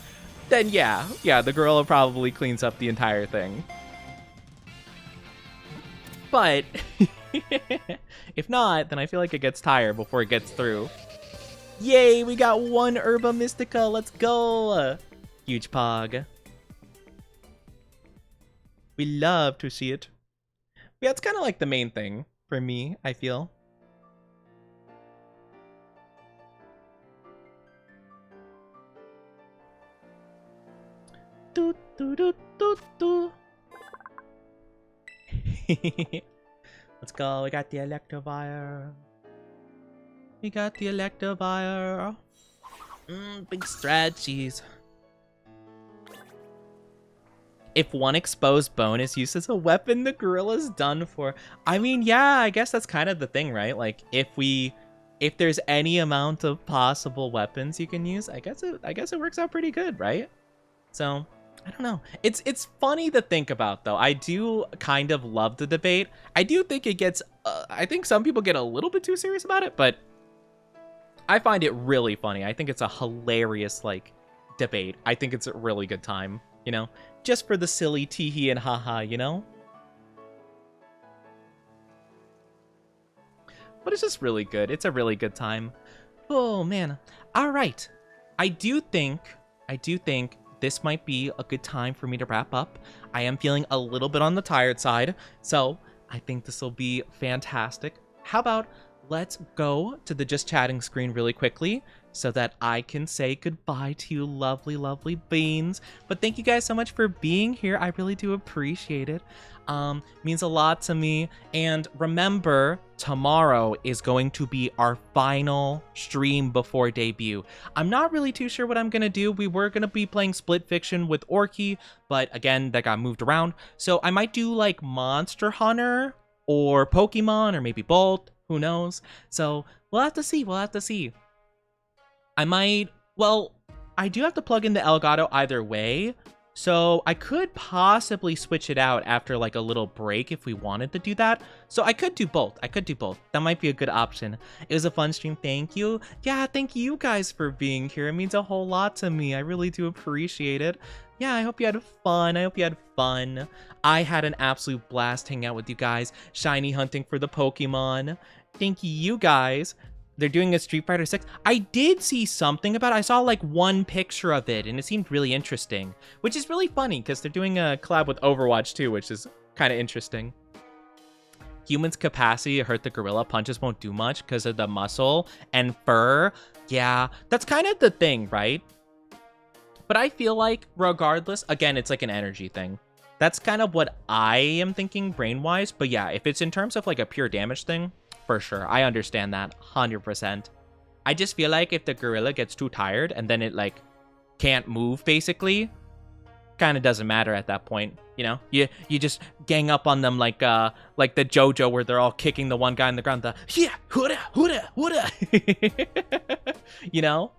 Then, yeah, the gorilla probably cleans up the entire thing. But if not, then I feel like it gets tired before it gets through. Yay, we got one Herba Mystica. Let's go. Huge pog. We love to see it. Yeah, it's kind of like the main thing for me, I feel. Do, do, do, do, do. Let's go. We got the Electivire. We got the Electivire. Big stretchies. If one exposed bone is used as a weapon, the gorilla's done for. I mean, yeah, I guess that's kind of the thing, right? Like, if there's any amount of possible weapons you can use, I guess it works out pretty good, right? So, I don't know. It's funny to think about, though. I do kind of love the debate. I do think it gets, I think some people get a little bit too serious about it, but I find it really funny. I think it's a hilarious, like, debate. I think it's a really good time, you know? Just for the silly tee-hee and haha, you know? But it's just really good. It's a really good time. Oh, man. All right. I do think this might be a good time for me to wrap up. I am feeling a little bit on the tired side, so I think this will be fantastic. How about let's go to the just chatting screen really quickly so that I can say goodbye to you lovely, lovely beans. But thank you guys so much for being here. I really do appreciate it. Means a lot to me. And remember, tomorrow is going to be our final stream before debut. I'm not really too sure what I'm going to do. We were going to be playing Split Fiction with Orky, but again, that got moved around. So I might do like Monster Hunter or Pokemon or maybe both. Who knows? So we'll have to see. We'll have to see. I might, well, I do have to plug in the Elgato either way, so I could possibly switch it out after like a little break if we wanted to do that. So I could do both. That might be a good option. It was a fun stream. Thank you. Yeah, thank you guys for being here. It means a whole lot to me. I really do appreciate it. Yeah, I hope you had fun. I had an absolute blast hanging out with you guys, shiny hunting for the Pokemon. Thank you guys. They're doing a Street Fighter 6. I did see something about it. I saw like one picture of it and it seemed really interesting, which is really funny because they're doing a collab with Overwatch too, which is kind of interesting. Humans' capacity to hurt the gorilla, punches won't do much because of the muscle and fur. Yeah, that's kind of the thing, right? But I feel like regardless, again, it's like an energy thing. That's kind of what I am thinking brain-wise. But yeah, if it's in terms of like a pure damage thing, for sure. I understand that 100%. I just feel like if the gorilla gets too tired and then it like can't move basically, kind of doesn't matter at that point. You know, you just gang up on them like the JoJo where they're all kicking the one guy on the ground. The yeah, huda, huda, huda. You know?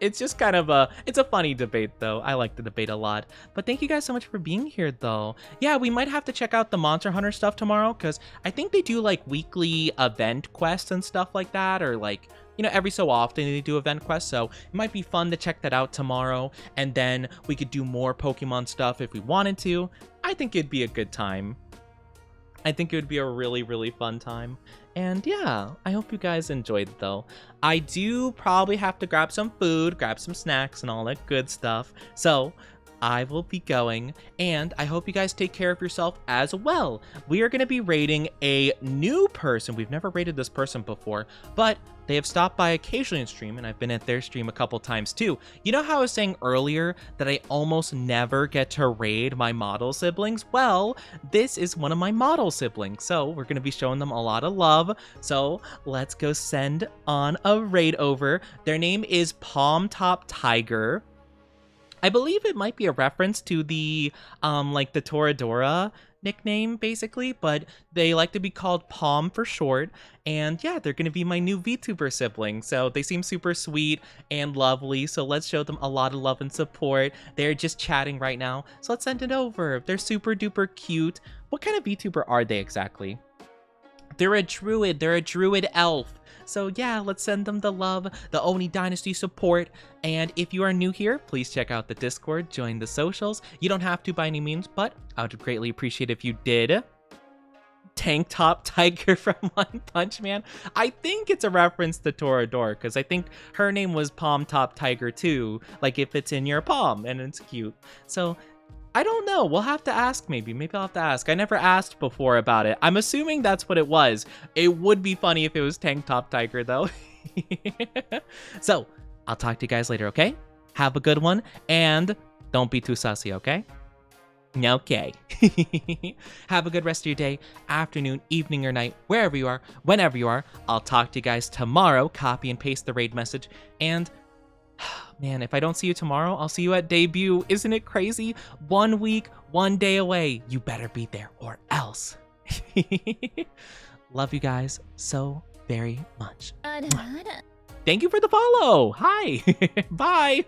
It's just kind of it's a funny debate though. I like the debate a lot. But thank you guys so much for being here though. Yeah, we might have to check out the Monster Hunter stuff tomorrow because I think they do like weekly event quests and stuff like that, or like, you know, every so often they do event quests. So it might be fun to check that out tomorrow. And then we could do more Pokemon stuff if we wanted to. I think it'd be a good time. I think it would be a really, really fun time. And yeah, I hope you guys enjoyed it though. I do probably have to grab some food, grab some snacks and all that good stuff. So I will be going, and I hope you guys take care of yourself as well. We are going to be rating a new person. We've never rated this person before, but they have stopped by occasionally in stream, and I've been at their stream a couple times too. You know how I was saying earlier that I almost never get to raid my model siblings? Well, this is one of my model siblings, so we're going to be showing them a lot of love. So let's go send on a raid over. Their name is Palm Top Tiger. I believe it might be a reference to the, like the Toradora nickname, basically, but they like to be called Palm for short. And yeah, they're going to be my new VTuber sibling. So they seem super sweet and lovely. So let's show them a lot of love and support. They're just chatting right now. So let's send it over. They're super duper cute. What kind of VTuber are they exactly? They're a druid. They're a druid elf. So yeah, let's send them the love, the Oni Dynasty support. And if you are new here, please check out the Discord, join the socials. You don't have to by any means, but I would greatly appreciate if you did. Tank Top Tiger from One Punch Man. I think it's a reference to Toradora, because I think her name was Palm Top Tiger too. Like if it's in your palm, and it's cute. So I don't know. We'll have to ask maybe. Maybe I'll have to ask. I never asked before about it. I'm assuming that's what it was. It would be funny if it was Tank Top Tiger, though. So, I'll talk to you guys later, okay? Have a good one, and don't be too sussy, okay? Okay. Have a good rest of your day, afternoon, evening, or night, wherever you are, whenever you are. I'll talk to you guys tomorrow. Copy and paste the raid message. And, man, if I don't see you tomorrow, I'll see you at debut. Isn't it crazy? 1 week, 1 day away. You better be there or else. Love you guys so very much. Thank you for the follow. Hi. Bye.